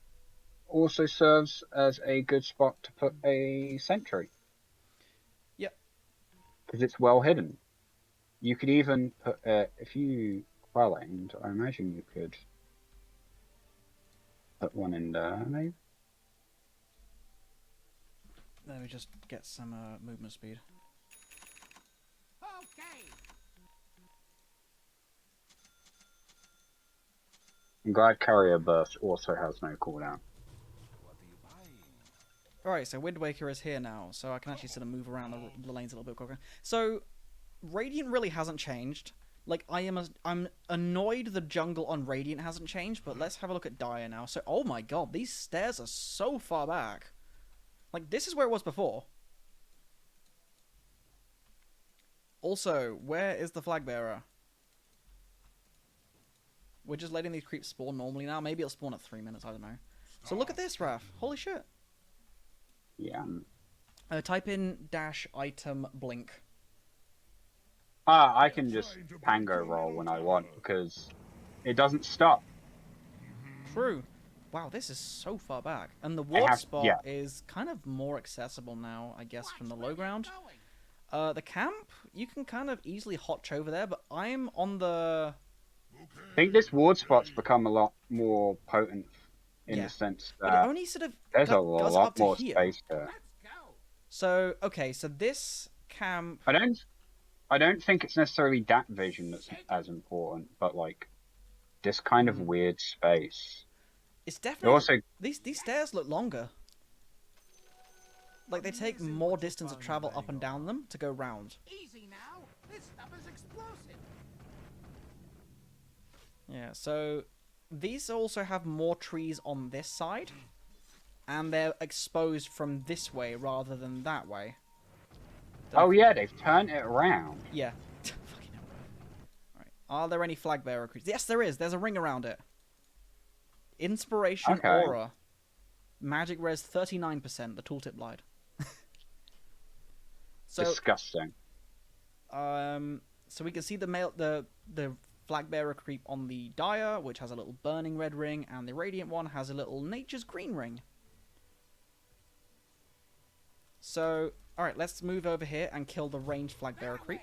also serves as a good spot to put a sentry. Yep. Because it's well hidden. You could even put, if you well-aimed, I imagine you could put one in there, maybe? Let me just get some movement speed. I'm glad Carrier Burst also has no cooldown. Alright, so Wind Waker is here now, so I can actually sort of move around the lanes a little bit quicker. So, Radiant really hasn't changed. Like, I'm annoyed the jungle on Radiant hasn't changed, but let's have a look at Dire now. So, oh my god, these stairs are so far back. Like, this is where it was before. Also, where is the flag bearer? We're just letting these creeps spawn normally now. Maybe it'll spawn at 3 minutes, I don't know. So look at this, Raph. Holy shit. Yeah. Type in -item blink. I can just pango roll when I want because it doesn't stop. True. Wow, this is so far back. And the ward spot yeah. is kind of more accessible now, I guess, from the low ground. The camp, you can kind of easily hotch over there, but I'm on the... I think this ward spot's become a lot more potent in the sense that but it only sort of there's a goes lot up to more here. space there. So, okay, so this camp... I don't think it's necessarily that vision that's as important, but like this kind of weird space. It's definitely... Also, these stairs look longer. Like, they take more distance of travel up and down them to go round. Easy now. This stuff is explosive. Yeah, so these also have more trees on this side, and they're exposed from this way rather than that way. Oh yeah, they've turned it around. Yeah. Fucking hell. Alright. Are there any flag bearer creatures? Yes, there is. There's a ring around it. Inspiration Aura. Magic res 39%. The tooltip lied. So, disgusting. So we can see the flag bearer creep on the Dire, which has a little burning red ring, and the Radiant one has a little nature's green ring. So, alright, let's move over here and kill the ranged flag bearer creep.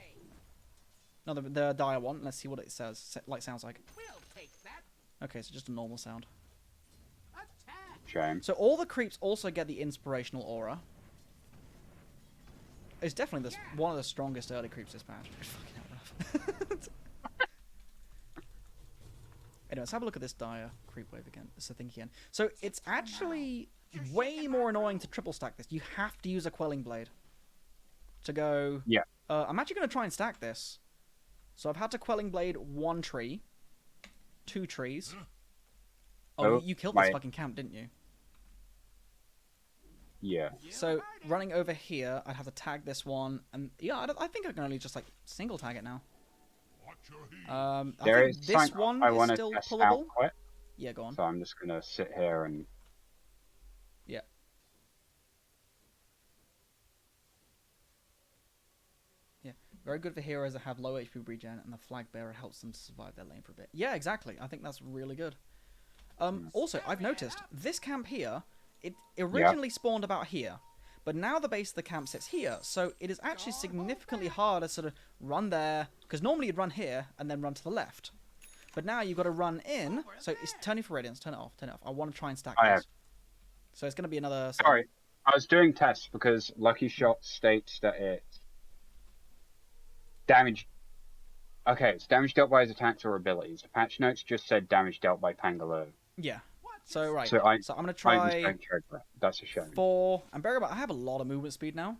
No, the Dire one. Let's see what it sounds like. We'll take that. Okay, so just a normal sound. Attack. Shame. So all the creeps also get the inspirational aura. It's definitely one of the strongest early creeps this patch. Fucking hell. Anyway, let's have a look at this Dire creep wave again. This thing again. So it's actually way more annoying to triple stack this. You have to use a quelling blade to go. Yeah. I'm actually going to try and stack this. So I've had to quelling blade 1 tree, 2 trees. Oh, you killed this fucking camp, didn't you? Yeah. So running over here, I'd have to tag this one, and yeah, I think I can only just like single tag it now. I think this one is still pullable. Yeah, go on. So I'm just gonna sit here and. Yeah. Yeah, very good for heroes that have low HP regen, and the flag bearer helps them to survive their lane for a bit. Yeah, exactly. I think that's really good. Also, I've noticed this camp here. It originally spawned about here, but now the base of the camp sits here, so it is actually significantly harder to sort of run there, because normally you'd run here and then run to the left. But now you've got to run in, so it's turning for radiance, turn it off, I want to try and stack this. So it's going to be another... Sorry, I was doing tests because Lucky Shot states that it's damage... Okay, it's damage dealt by his attacks or abilities. The patch notes just said damage dealt by Pangalo. Yeah. So, right. So I'm going to try... That's a shame. 4... And bear in mind, I have a lot of movement speed now.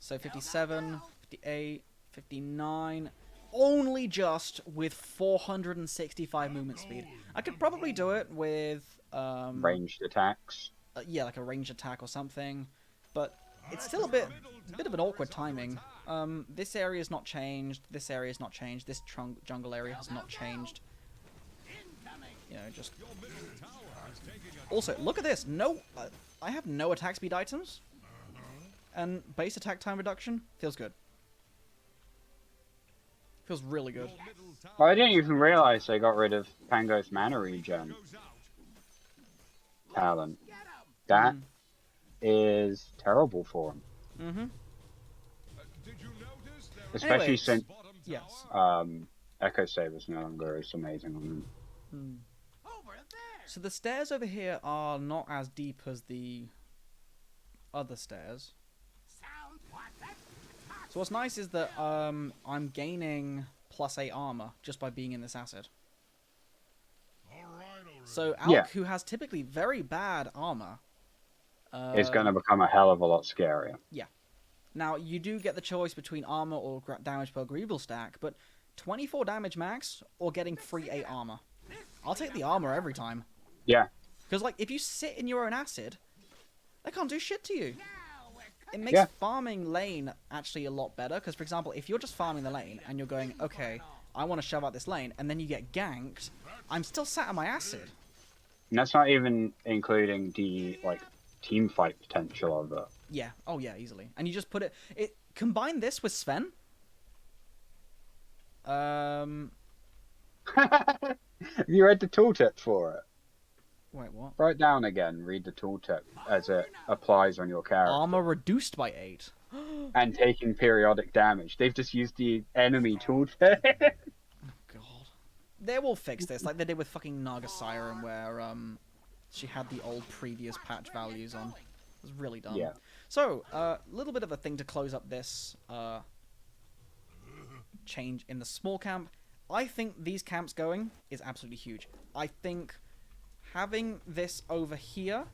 So 57, 58, 59... Only just with 465 movement speed. I could probably do it with... ranged attacks. Yeah, like a ranged attack or something. But it's still a bit of an awkward timing. This area is not changed. This area is not changed. This jungle area has not changed. You know, just... Also, look at this. No, I have no attack speed items. And base attack time reduction feels good. Feels really good. Well, I didn't even realize they got rid of Pango's mana regen talent. That is terrible for him. Mm-hmm. Especially since yes. Echo Saber's no longer as amazing on them. So the stairs over here are not as deep as the other stairs. So what's nice is that I'm gaining +8 armor just by being in this acid. So Alk, Yeah. who has typically very bad armor, It's going to become a hell of a lot scarier. yeah. Now you do get the choice between armor or damage per Greeble stack, but 24 damage max or getting free 8 armor. I'll take the armor every time. Yeah. Because like if you sit in your own acid, they can't do shit to you. Now we're It makes Yeah. farming lane actually a lot better, because for example, if you're just farming the lane and you're going, okay, I want to shove out this lane, and then you get ganked, I'm still sat on my acid. And that's not even including the, like, team fight potential of it. Yeah, oh yeah, easily. And you just put it combine this with Sven. Have you read the tooltip for it? Wait, what? Write down again, read the tooltip as it applies on your character. Armor reduced by 8. And taking periodic damage. They've just used the enemy tooltip. God. They will fix this, like they did with fucking Naga Siren, where she had the old previous patch values on. It was really dumb. Yeah. So, a little bit of a thing to close up this change in the small camp. I think these camps going is absolutely huge. I think having this over here,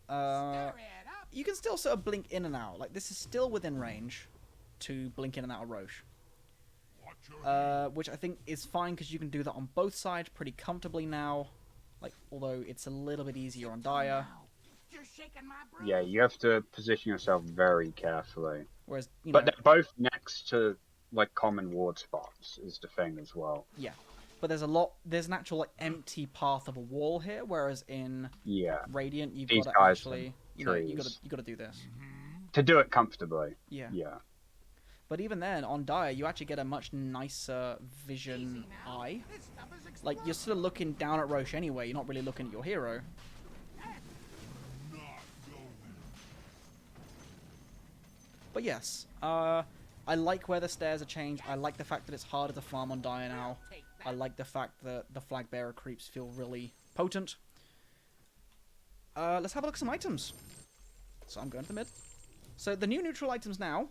Stir it up. you can still sort of blink in and out. Like, this is still within range to blink in and out of Roche. Which I think is fine, because you can do that on both sides pretty comfortably now. Like, although it's a little bit easier on Dire. You're shaking my broom. Yeah, you have to position yourself very carefully. Whereas, you know, But they're both next to, like, common ward spots, is the thing as well. yeah. But there's an actual, like, empty path of a wall here, whereas in Yeah. Radiant, you've These got to guys actually, and you know, you trees. got to do this. To do it comfortably. Yeah. Yeah. But even then, on Dire, you actually get a much nicer vision eye. This stuff is Like, you're sort of looking down at Roche anyway, you're not really looking at your hero. But yes, I like where the stairs are changed. I like the fact that it's harder to farm on Dire now. I like the fact that the flag bearer creeps feel really potent. Let's have a look at some items. So I'm going to the mid. So the new neutral items now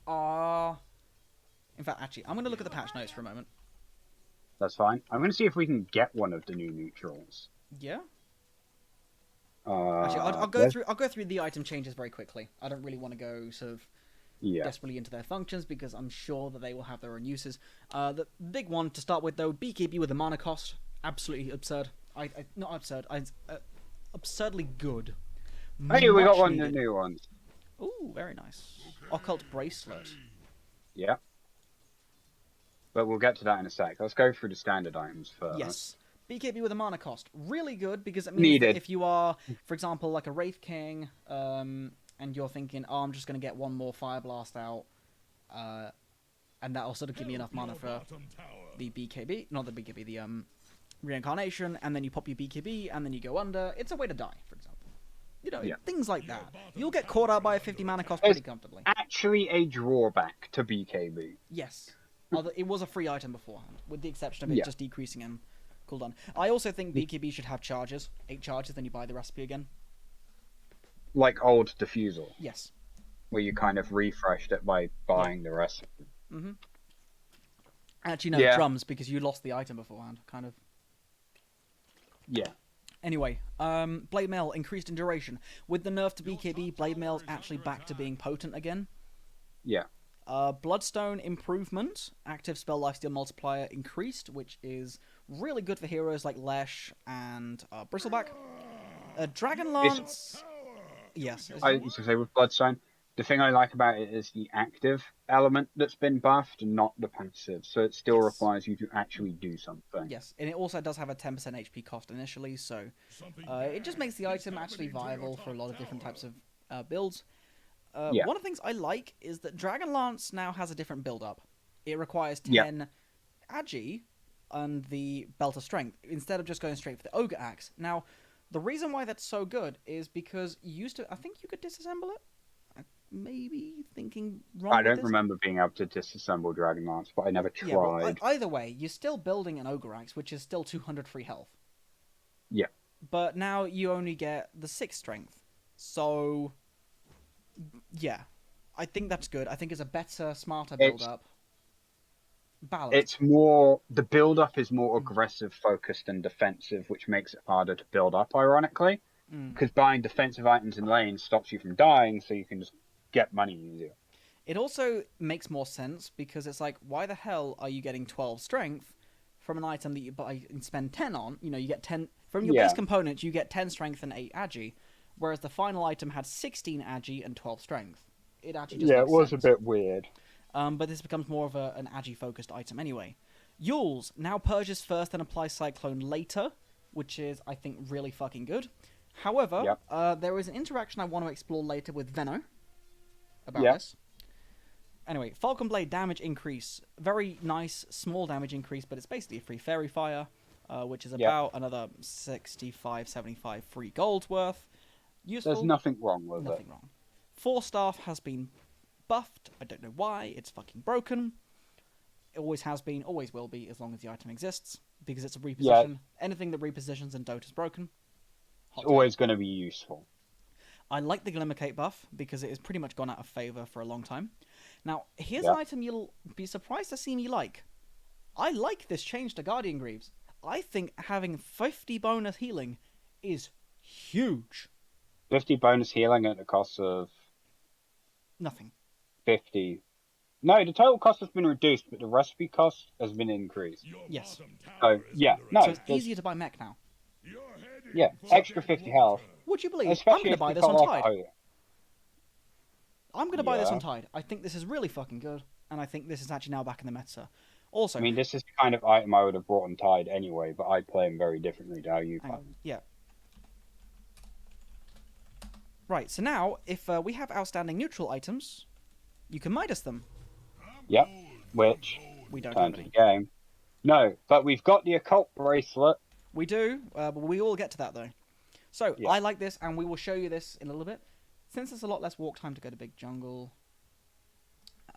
are... In fact, actually, I'm going to look at the patch notes for a moment. That's fine. I'm going to see if we can get one of the new neutrals. Yeah. Actually, I'll go where's- through. I'll go through the item changes very quickly. I don't really want to go sort of Yeah. desperately into their functions, because I'm sure that they will have their own uses. The big one to start with, though, BKB with the mana cost, absolutely absurd. Not absurd. Absurdly good. Hey, we got Much one of the needed. new ones. Ooh, very nice. Occult bracelet. Yeah. But we'll get to that in a sec. Let's go through the standard items first. Yes. BKB with a mana cost. Really good, because it means Needed. that if you are, for example, like a Wraith King, and you're thinking, oh, I'm just going to get one more Fire Blast out, and that'll sort of give me enough mana for the BKB, not the BKB, the Reincarnation, and then you pop your BKB, and then you go under. It's a way to die, for example. You know, Yeah. things like that. You'll get caught out by a 50 mana cost pretty comfortably. Actually a drawback to BKB. Yes. Although it was a free item beforehand, with the exception of it Yeah. just decreasing in cooldown. I also think BKB should have charges. 8 charges, then you buy the recipe again. Like old Diffusal, Yes. where you kind of refreshed it by buying the recipe. Mm-hmm. Actually, no, Yeah. drums, because you lost the item beforehand, kind of. Yeah. Anyway, Blade Mail increased in duration. With the nerf to BKB, Blade Mail's actually back to being potent again. Yeah. Bloodstone improvement, active spell lifesteal multiplier increased, which is really good for heroes like Lesh and Bristleback. Dragon Lance. Yes. I used to say with Bloodstone, the thing I like about it is the active element that's been buffed and not the passive. So it still Yes. requires you to actually do something. Yes, and it also does have a 10% HP cost initially, so it just makes the item actually viable for a lot of different types of builds. Yeah. One of the things I like is that Dragonlance now has a different build-up. It requires 10 Yeah. Agi and the Belt of Strength, instead of just going straight for the Ogre Axe. Now, the reason why that's so good is because you used to... I think you could disassemble it? Maybe thinking wrong I with don't this? remember being able to disassemble Dragonlance, but I never tried. Yeah, well, either way, you're still building an Ogre Axe, which is still 200 free health. Yeah. But now you only get the 6 strength. So, yeah. I think that's good. I think it's a better, smarter build-up. balanced. It's more, the build up is more aggressive focused than defensive, which makes it harder to build up, ironically. Because buying defensive items in lanes stops you from dying, so you can just get money easier. It also makes more sense because it's like, why the hell are you getting 12 strength from an item that you buy and spend 10 on? You know, you get 10 from your base components, you get 10 strength and 8 agi, whereas the final item had 16 agi and 12 strength. It actually just makes it was sense. a bit weird. But this becomes more of an agi focused item anyway. Yules now purges first and applies Cyclone later, which is, I think, really fucking good. However, there is an interaction I want to explore later with Venno about this. Anyway, Falcon Blade damage increase. Very nice, small damage increase, but it's basically a free Fairy Fire, which is about another 65, 75 free gold worth. Useful. There's nothing wrong with it. Nothing wrong. Force Staff has been buffed. I don't know why. It's fucking broken. It always has been, always will be, as long as the item exists, because it's a reposition. Anything that repositions in Dota is broken. It's always going to be useful. I like the Glimmer Cape buff, because it has pretty much gone out of favour for a long time. Now, here's an item you'll be surprised to see me like. I like this change to Guardian Greaves. I think having 50 bonus healing is huge. 50 bonus healing at the cost of... Nothing. 50. No, the total cost has been reduced, but the recipe cost has been increased. Yes. So, no. So it's easier to buy mech now. Yeah, extra 50 health. Would you believe? Especially I'm going to buy if this you on cut Tide. off- I'm going to buy this on Tide. I think this is really fucking good, and I think this is actually now back in the meta. Also, I mean, this is the kind of item I would have brought on Tide anyway, but I play him very differently to how you play him. Yeah. Right, so now, if we have outstanding neutral items, you can Midas them. Yep, which We don't turns have the any. game. No, but we've got the occult bracelet. We do, but we will get to that, though. So, I like this, and we will show you this in a little bit. Since there's a lot less walk time to go to Big Jungle...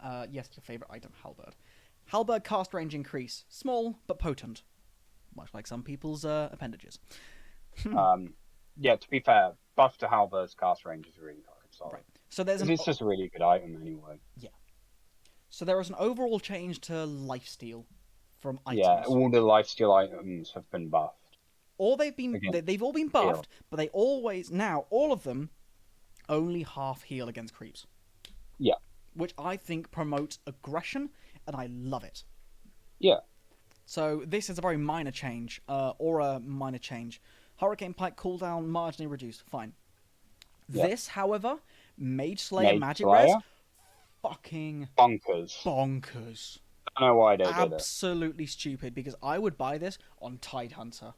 yes, your favourite item, Halberd. Halberd cast range increase. Small, but potent. Much like some people's appendages. Yeah, to be fair, buff to Halber's cast range is really fucking solid. Right. So there's It's just a really good item anyway. Yeah. So there is an overall change to lifesteal from items. Yeah, all the lifesteal items have been buffed. Or they've all been buffed, but they always now all of them only half heal against creeps. Yeah. Which I think promotes aggression, and I love it. Yeah. So this is a very minor change, or a minor change. Hurricane Pike cooldown marginally reduced. Fine. Yeah. This, however, Mage Slayer magic res, fucking bonkers. I don't know why they did it. Absolutely stupid, because I would buy this on Tidehunter.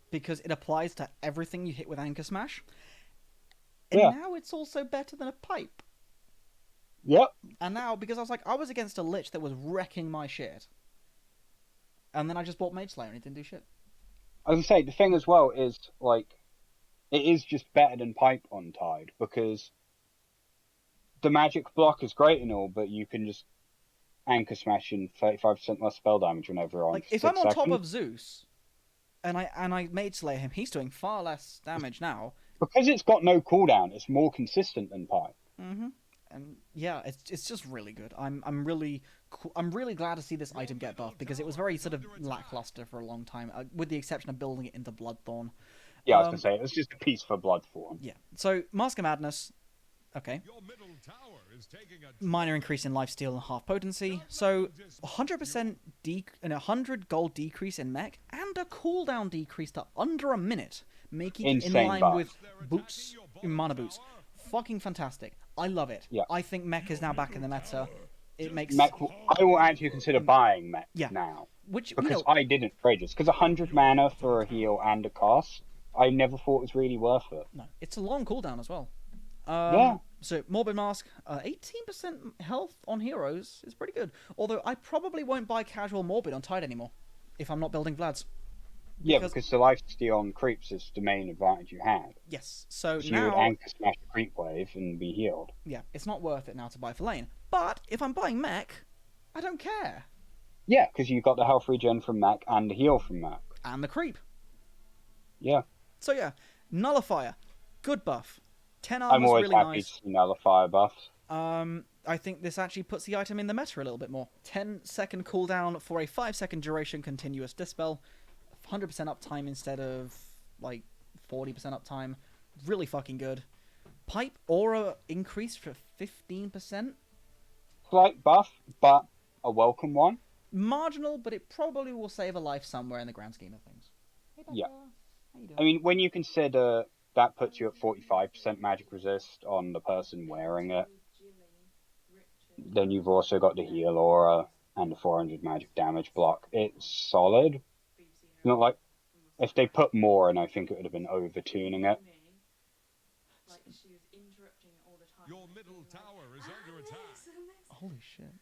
Because it applies to everything you hit with Anchor Smash. And now it's also better than a pipe. Yep. And now, because I was against a Lich that was wrecking my shit. And then I just bought Mage Slayer and it didn't do shit. I was gonna say, the thing as well is, like, it is just better than pipe on Tide, because the magic block is great and all, but you can just Anchor Smash in 35% less spell damage whenever on. Like, if I'm on top of Zeus, and I Mage Slayer him, he's doing far less damage now. Because it's got no cooldown, it's more consistent than pipe. Mm-hmm. And yeah, it's just really good. I'm really glad to see this item get buffed, because it was very sort of lackluster for a long time, with the exception of building it into Bloodthorn. Yeah, I was gonna say, it was just a piece for Bloodthorn. Yeah. So Mask of Madness, okay. Minor increase in lifesteal and half potency. So 100% 100 gold decrease in mech, and a cooldown decrease to under a minute, making it in line buff. with boots, mana boots. Fucking fantastic. I love it. Yeah. I think mech is now back in the meta. It makes Mech, I will actually consider buying mech now. Which, because I didn't for ages. Because 100 mana for a heal and a cast, I never thought was really worth it. No, it's a long cooldown as well. Yeah. So Morbid Mask, 18% health on heroes is pretty good. Although I probably won't buy casual Morbid on Tide anymore if I'm not building Vlads. Yeah, because the lifesteal on creeps is the main advantage you had. Yes, so now... now... you would Anchor Smash a creep wave and be healed. Yeah, it's not worth it now to buy for lane. But if I'm buying mech, I don't care. Yeah, because you got the health regen from mech and the heal from mech. And the creep. Yeah. So yeah, Nullifier, good buff. 10 armor's I'm always really happy nice. to see Nullifier buffs. I think this actually puts the item in the meta a little bit more. 10-second cooldown for a 5-second duration continuous dispel. 100% uptime instead of, like, 40% uptime. Really fucking good. Pipe aura increase for 15%. Slight buff, but a welcome one. Marginal, but it probably will save a life somewhere in the grand scheme of things. Hey, Becca. Yeah. How you doing? I mean, when you consider that puts you at 45% magic resist on the person wearing it, then you've also got the heal aura and the 400 magic damage block. It's solid. Not like if they put more in, I think it would have been over-tuning it. Your middle tower is under attack. Holy shit.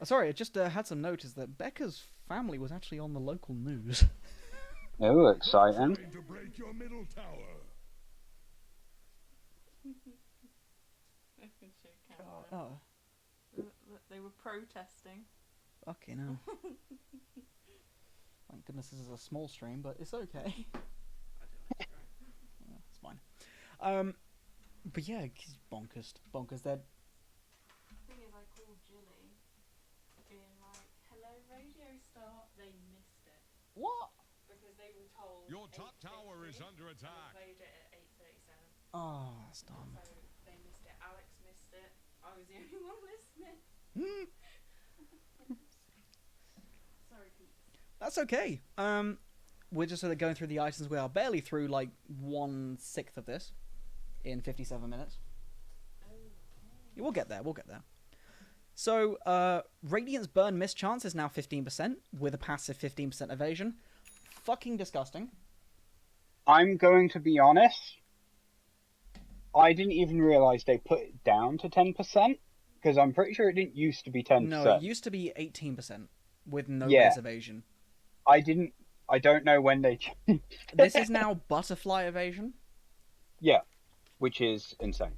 Sorry, I just had some notice that Becca's family was actually on the local news. Oh, exciting. Trying to break your middle tower. Oh, They were protesting. fucking hell. Thank goodness this is a small stream, but it's okay. It's fine. But yeah, he's bonkers. They're... The thing is, I called Jilly, being like, "Hello, radio star." They missed it What? because they were told Your top 8:50, tower is under and attack. they played it at 8:37, Oh, that's dumb. so they missed it. Alex missed it. I was the only one listening. Sorry, Pete. That's okay. We're just sort of going through the items. We are barely through like 1/6 of this in 57 minutes. We'll get there. So, Radiant's burn miss chance is now 15% with a passive 15% evasion. Fucking disgusting. I'm going to be honest. I didn't even realize they put it down to 10%, because I'm pretty sure it didn't used to be 10%. No, it used to be 18% with no Yeah. base evasion. I don't know when they changed. This is now butterfly evasion. Yeah, which is insane.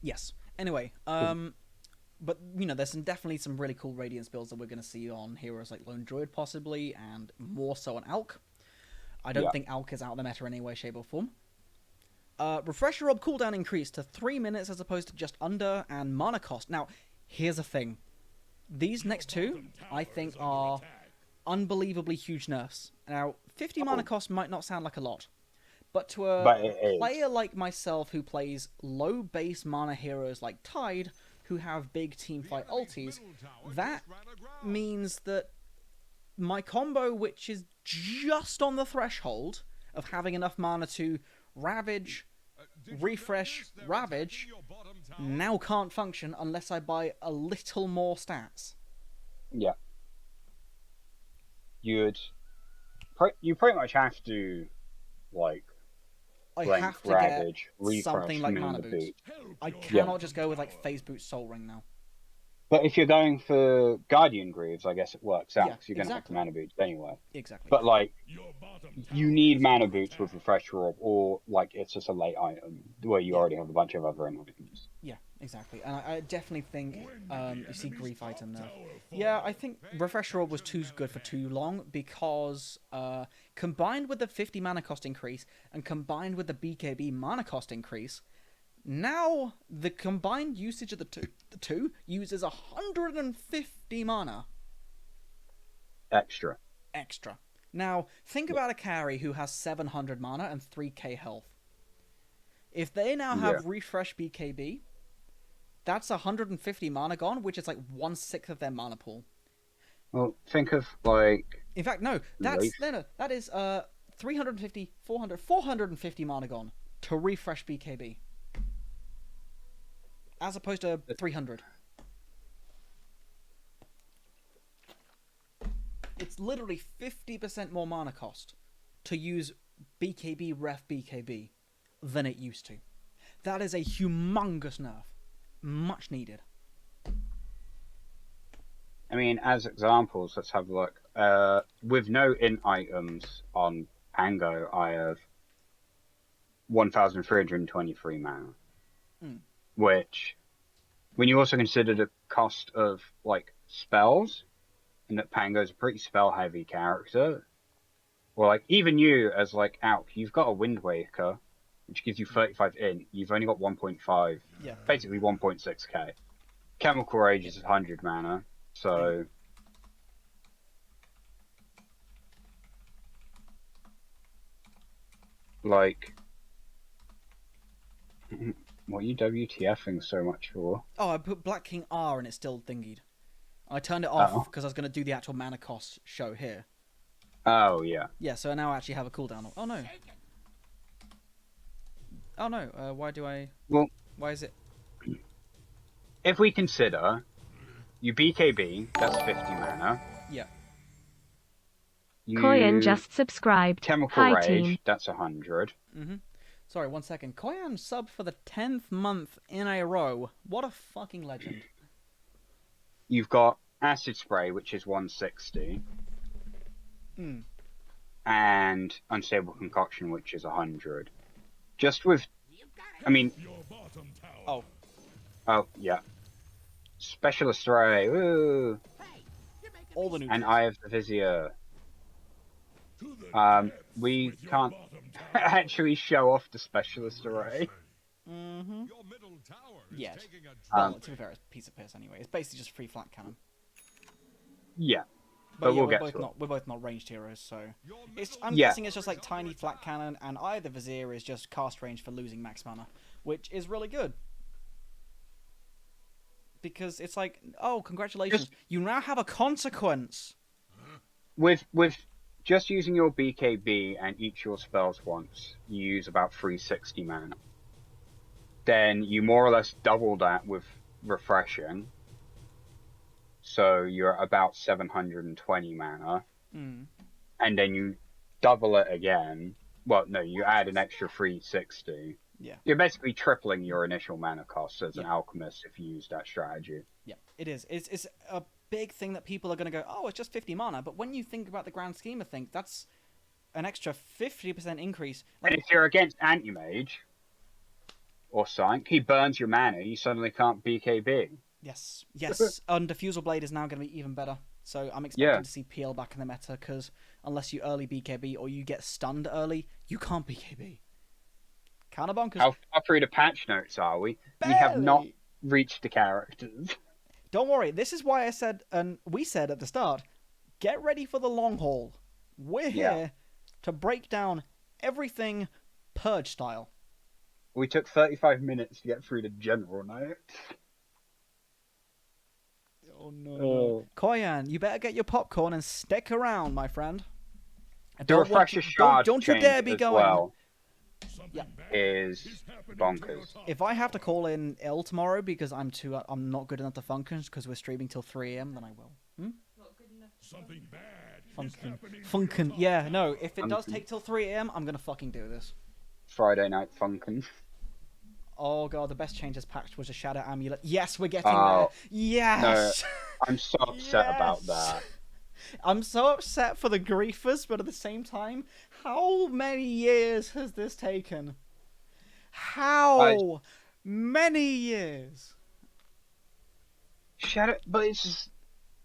Yes. Anyway, but you know, there's definitely some really cool Radiance builds that we're going to see on heroes like Lone Druid possibly, and more so on Alk. I don't think Alk is out of the meta in any way, shape, or form. Refresher Orb cooldown increased to 3 minutes as opposed to just under, and mana cost. Now, here's the thing. These next two, I think, are unbelievably huge nerfs. Now, 50 mana cost might not sound like a lot, but to a player like myself who plays low base mana heroes like Tide, who have big teamfight ultis, that means that my combo, which is just on the threshold of having enough mana to Ravage, refresh, Ravage, now can't function unless I buy a little more stats. Yeah. You pretty much have to, like, I Blank, have to Ravage, get refresh, something like Mana Mana Boost. Boot. I cannot just go with like Phase Boot Soul Ring now. But if you're going for Guardian Greaves, I guess it works out, Yeah, because you're going to have exactly. Mana Boots anyway. Exactly. But, like, Your bottom you tower need is Mana under Boots with attack. Refresher Orb, or, like, it's just a late item, where you already have a bunch of other items. Yeah, exactly. And I definitely think you see Enemy's Grief top item now. tower Yeah, falls. I think Refresher Orb was too good for too long because combined with the 50 mana cost increase and combined with the BKB mana cost increase, now the combined usage of the two uses 150 mana Extra. extra. Now, think about a carry who has 700 mana and 3k health. If they now have refresh BKB, that's 150 mana gone, which is like 1/6 of their mana pool. Well, think of, like... In fact, no, that's Life. no, that is 350, 400, 450 mana gone to refresh BKB, as opposed to 300. It's literally 50% more mana cost to use BKB ref BKB than it used to. That is a humongous nerf, much needed. I mean, as examples, let's have a look. With no int items on Pango, I have 1,323 mana. Which, when you also consider the cost of, like, spells, and that Pango's a pretty spell-heavy character, or, like, even you, as, like, Alk, you've got a Wind Waker, which gives you 35 int, you've only got 1.5, Yeah. basically 1.6k. Chemical Rage is 100 mana, so like, what are you WTFing so much for? Oh, I put Black King R and it still thingied. I turned it Oh. off because I was going to do the actual mana cost show here. Oh yeah. Yeah, so now I actually have a cooldown. Oh no. Oh no. Why do I? Well, Why is it? if we consider you BKB, that's 50 mana. Yeah. You Koyan just subscribed. Chemical Hi, Rage, team. that's 100. Sorry, 1 second. Koyan sub for the 10th month in a row. What a fucking legend. You've got Acid Spray, which is 160. And Unstable Concoction, which is 100. Just with, I mean, Your bottom tower. Oh. oh yeah, Specialist Ray, woo, All the new. and Eye of the Vizier. To the We with your can't bottom tower. actually show off the Specialist Array. Mm-hmm. Your middle tower is Yeah. taking a Well, to be fair, it's a piece of piss anyway. It's basically just free flat cannon. Yeah, But, but yeah, we'll get to it. we're both not ranged heroes, so it's. I'm Yeah. guessing it's just like tiny flat cannon, and Eye of the Vizier is just cast range for losing max mana, which is really good. Because it's like, oh, congratulations, you now have a consequence. With just using your BKB and each your spells once, you use about 360 mana. Then you more or less double that with Refreshing. So you're about 720 mana. And then you double it again. Well, no, you add an extra 360. Yeah. You're basically tripling your initial mana cost as an alchemist if you use that strategy. Yeah, it is. It's a big thing that people are going to go, oh, it's just 50 mana. But when you think about the grand scheme of things, that's an extra 50% increase. Like, And if you're against Anti-Mage or Psych, he burns your mana, you suddenly can't BKB. yes. Diffusal Blade is now going to be even better. So I'm expecting to see PL back in the meta, because unless you early BKB or you get stunned early, you can't BKB. Kinda bonkers. How far through the patch notes are we? We have not Barely. reached the characters. Don't worry, this is why I said, and we said at the start, get ready for the long haul. We're here to break down everything Purge style. We took 35 minutes to get through the general notes. Oh no. Koyan, you better get your popcorn and stick around, my friend. The Refresher Shard don't you change dare be as going. well Yeah. is bonkers. If I have to call in ill tomorrow because I'm not good enough to function because we're streaming till 3 a.m, then I will. Not good enough. something bad is Funkin. happening. to Funkin. your Yeah, top no, tower. if it does take till 3 a.m, I'm gonna fucking do this. Friday Night Funkin'. Oh god, the best changes packed was a Shadow Amulet. Yes, we're getting Oh, there. Yes! I'm so upset about Yes! that. I'm so upset for the griefers, but at the same time, how many years has this taken? How many years? But it's just,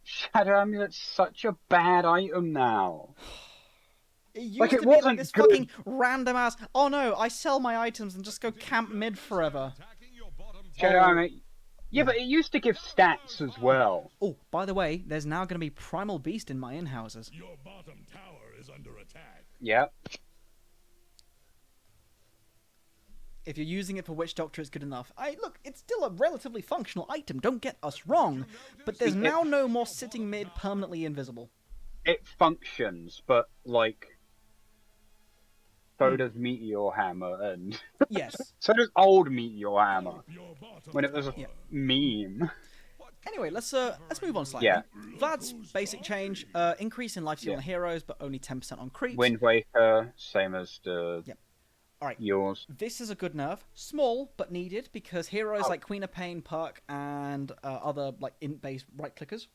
Shadow Amulet's such a bad item now. It used Like, it to be like wasn't this good. fucking random ass. Oh no, I sell my items and just go camp mid forever. Attacking your bottom Shadow tower. Amulet. Yeah, but it used to give stats as well. Oh, by the way, there's now going to be Primal Beast in my in-houses. Your bottom tower is under attack. Yep. If you're using it for Witch Doctor, it's good enough. Look, it's still a relatively functional item, don't get us wrong, but there's now no more sitting mid permanently invisible. It functions, but like, so does Meteor Hammer, and Yes. so does old Meteor Hammer Your bottom when it was a Yeah. meme. Anyway, let's move on slightly. Yeah. Vlad's basic change, increase in life steal on heroes, but only 10% on creeps. Wind Waker, same as the Yep. Alright. yours. This is a good nerf. Small, but needed, because heroes like Queen of Pain, Perk, and other like int-based right-clickers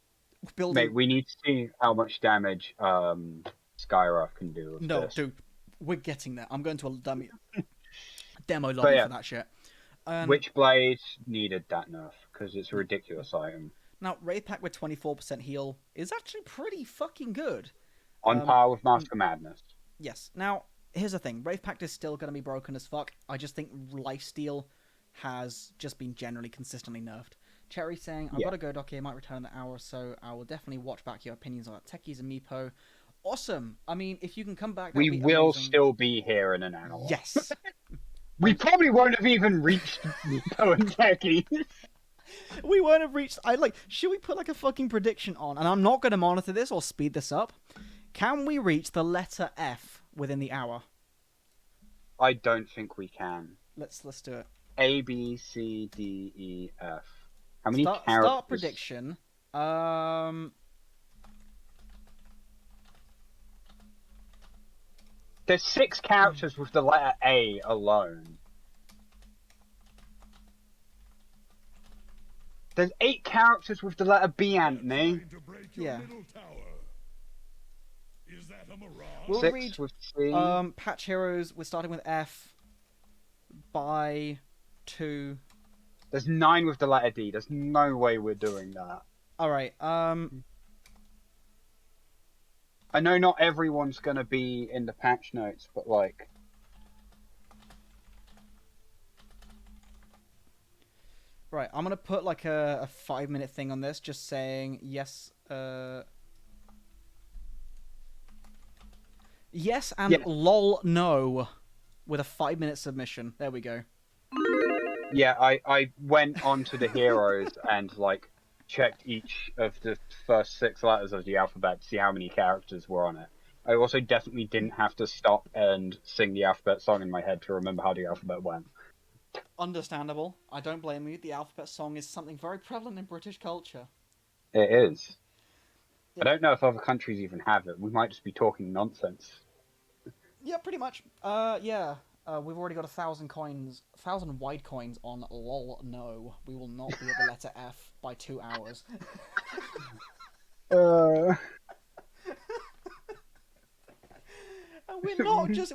build. Mate, we need to see how much damage Skyra can do with No, this. dude, we're getting there. I'm going to a demo lobby But yeah. for that shit. Witchblade needed that nerf because it's a ridiculous item. Now, Wraith Pack with 24% heal is actually pretty fucking good. On par with Mask of Madness. Yes. Now, here's the thing. Wraith Pact is still going to be broken as fuck. I just think Lifesteal has just been generally consistently nerfed. Cherry saying, I've Yeah. got to go, Docky. I might return in an hour or so. I will definitely watch back your opinions on that Techies and Meepo. Awesome. I mean, if you can come back, that'd We be will amazing. still be here in an hour. Yes. We probably won't have even reached Meepo and Techie. We won't have reached. Should we put like a fucking prediction on? And I'm not going to monitor this or speed this up. Can we reach the letter F within the hour? I don't think we can. Let's do it. A, B, C, D, E, F. How many characters? Start prediction. There's 6 characters with the letter A alone. There's 8 characters with the letter B, Anthony. Trying to break your Yeah. middle tower. Is that a mirage? We'll 6 read with C. patch heroes. We're starting with F by 2. There's 9 with the letter D. There's no way we're doing that. All right. I know not everyone's gonna be in the patch notes, but like... Right. I'm gonna put like a 5-minute thing on this, just saying yes. Yes and Yeah. lol no, with a 5-minute submission. There we go. Yeah, I went onto the heroes and like checked each of the first 6 letters of the alphabet to see how many characters were on it. I also definitely didn't have to stop and sing the alphabet song in my head to remember how the alphabet went. Understandable. I don't blame you. The alphabet song is something very prevalent in British culture. It is. I don't know if other countries even have it. We might just be talking nonsense. Yeah, pretty much. Yeah. We've already got 1,000 coins, 1,000 white coins on lol no. We will not be at the letter F by 2 hours. And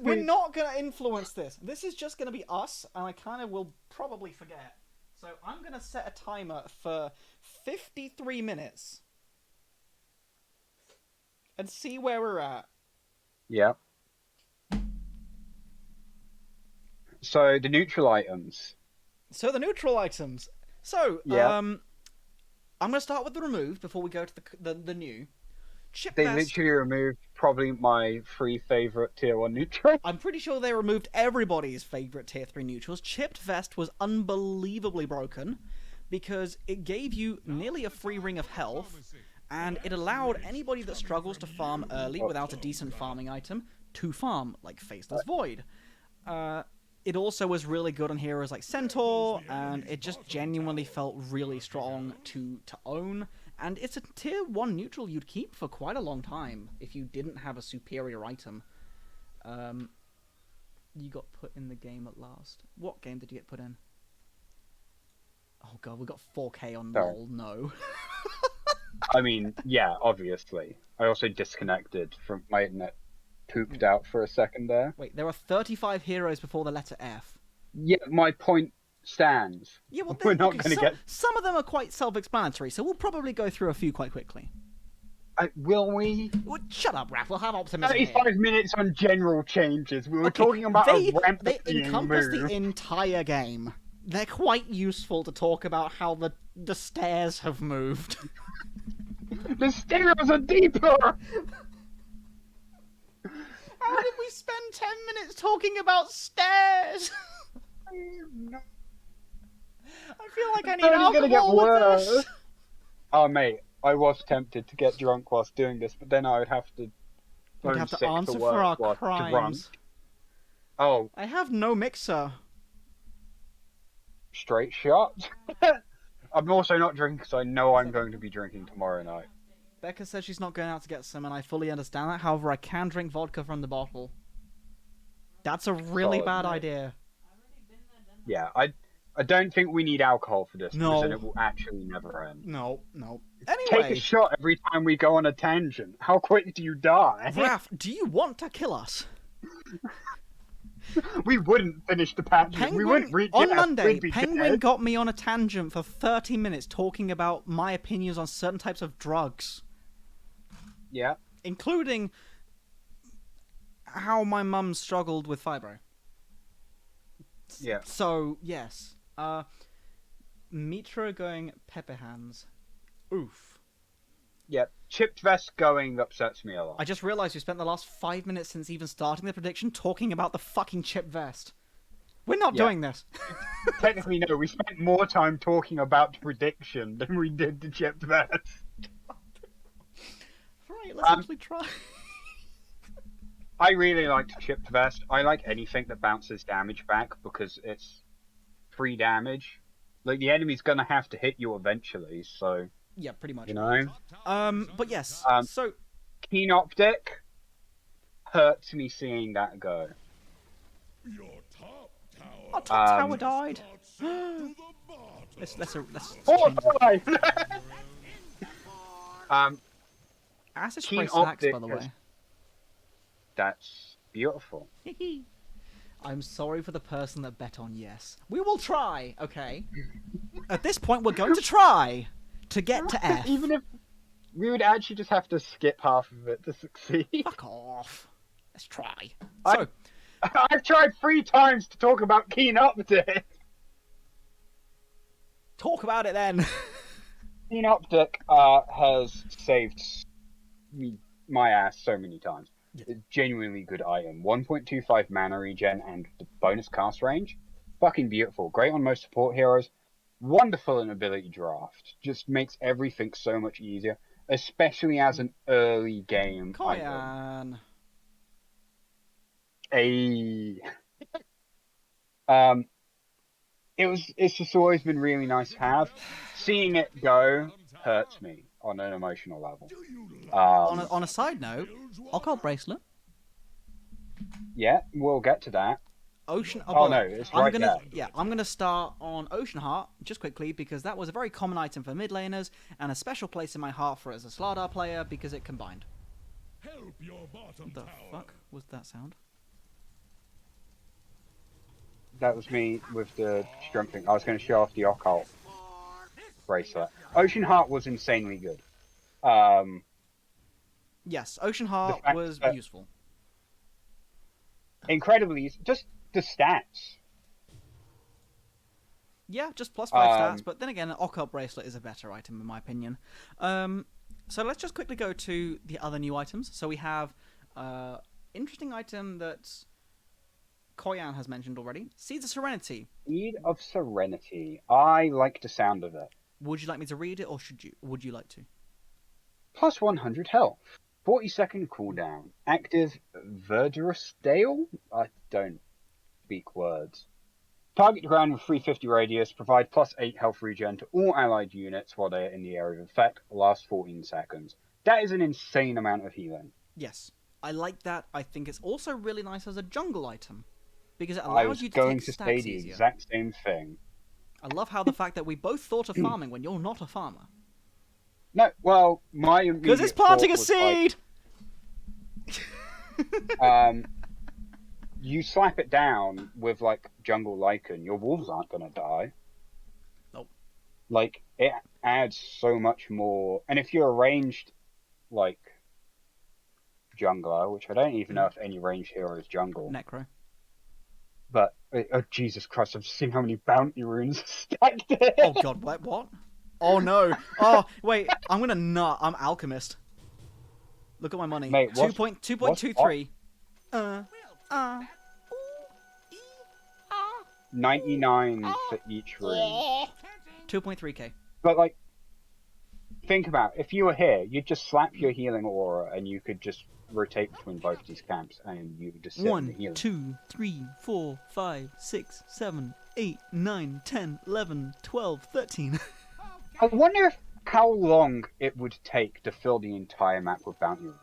we're not gonna influence this. This is just gonna be us, and I kind of will probably forget. So I'm gonna set a timer for 53 minutes. And see where we're at. Yeah. So the neutral items. So the neutral items. So, Yeah. I'm going to start with the removed before we go to the new. Chip They Vest. literally removed probably my 3 favourite tier 1 neutral. I'm pretty sure they removed everybody's favourite tier 3 neutrals. Chipped Vest was unbelievably broken because it gave you nearly a free ring of health, and it allowed anybody that struggles to farm early without a decent farming item to farm, like Faceless Void. It also was really good on heroes like Centaur, and it just genuinely felt really strong to own. And it's a tier 1 neutral you'd keep for quite a long time if you didn't have a superior item. You got put in the game at last. What game did you get put in? Oh god, we got 4K on Sorry. LOL, no. I mean, yeah, obviously. I also disconnected from my internet. Pooped out for a second there. Wait, there are 35 heroes before the letter F. Yeah, my point stands. Yeah, well, We're not going to get... Some of them are quite self-explanatory, so we'll probably go through a few quite quickly. Will we? Well, shut up, Raph. We'll have optimism 35 here. minutes on general changes. We were Okay, talking about a ramp they being encompass moved. the entire game. They're quite useful to talk about how the stairs have moved. The stairs are deeper! How did we spend 10 minutes talking about stairs? I feel like I need It's only gonna get alcohol with worse. this. Oh, mate, I was tempted to get drunk whilst doing this, but then I would have to... We'd phone have to sick answer work for our whilst crimes. drunk. Oh, I have no mixer. straight shot? I'm also not drinking because I know I'm going to be drinking tomorrow night. Becca says she's not going out to get some, and I fully understand that. However, I can drink vodka from the bottle. That's a really Solid, bad mate. idea. Yeah, I don't think we need alcohol for this, No. because then it will actually never end. No. Take Anyway, a shot every time we go on a tangent. How quick do you die? Raph, do you want to kill us? We wouldn't finish the patch. We wouldn't reach on it, Monday, we'd be Penguin dead. got me on a tangent for 30 minutes talking about my opinions on certain types of drugs, Yeah. including how my mum struggled with fibro. Yeah. So, yes. Mitra going pepper hands. Oof. Yep. Chipped vest going upsets me a lot. I just realised we spent the last 5 minutes since even starting the prediction talking about the fucking chip vest. We're not Yeah. doing this. Technically, no. We spent more time talking about the prediction than we did the chipped vest. Right, let's actually try. I really liked chipped vest. I like anything that bounces damage back because it's free damage. Like, the enemy's gonna have to hit you eventually, so, Yeah, pretty much. you know. But yes, so... Keen Optic hurts me seeing that go. Your top tower Our top tower Um, died. to the bottom. let's Oh, change it. um, Acid Keen spray snacks, Optic by the has- way. that's beautiful. I'm sorry for the person that bet on yes. We will try, okay? At this point, we're going to try to get to F. Even if we would actually just have to skip half of it to succeed. Fuck off. Let's try. I- So, I've tried 3 times to talk about Keen Optic. talk about it then. Keen Optic has saved my ass so many times. Yeah. It's a genuinely good item. 1.25 mana regen and the bonus cast range. Fucking beautiful. Great on most support heroes. Wonderful in ability draft. Just makes everything so much easier. Especially as an early game item. Koyan. It's just always been really nice to have. Seeing it go hurts me on an emotional level. On a side note, occult bracelet. Yeah, we'll get to that. Ocean. Oh, no, it's right there. Yeah, I'm gonna start on Ocean Heart just quickly because that was a very common item for mid laners and a special place in my heart for as a Slardar player because it combined. Help your bottom The tower. fuck was that sound? That was me with the strength thing. I was going to show off the occult bracelet. Ocean Heart was insanely good. Yes, Ocean Heart fact was that- useful. Incredibly, just the stats. Yeah, just +5 stats, Um, but then again, an occult bracelet is a better item in my opinion. So let's just quickly go to the other new items. So we have interesting item that Koyan has mentioned already. Seeds of Serenity. Seed of Serenity. I like the sound of it. Would you like me to read it, or would you like to? Plus 100 health. 40-second cooldown. Active Verdurous Dale? I don't speak words. Target the ground with 350 radius. Provide plus 8 health regen to all allied units while they are in the area of effect. Last 14 seconds. That is an insane amount of healing. Yes, I like that. I think it's also really nice as a jungle item because it I allows was you to going take to stacks say the easier. exact same thing. I love how the fact that we both thought of farming when you're not a farmer. No, well, my Because it's immediate planting a thought was, like, seed! you slap it down with like jungle lichen, your wolves aren't gonna die. Nope. Like it adds so much more, and if you're a ranged like jungler, which I don't even know if any ranged hero is jungle, Necro. but oh Jesus Christ, I've seen how many bounty runes are stacked there. Oh god, what? Oh no. Oh, wait, I'm gonna nut. I'm Alchemist. Look at my money. Mate, what's- 2.23. 99 for each rune. 2.3k. But like, think about it. If you were here, you'd just slap your healing aura, and you could just rotate between both these camps, and you would just sit in the 1, healing. 2, 3, 4, 5, 6, 7, 8, 9, 10, 11, 12, 13. I wonder how long it would take to fill the entire map with bounty runes.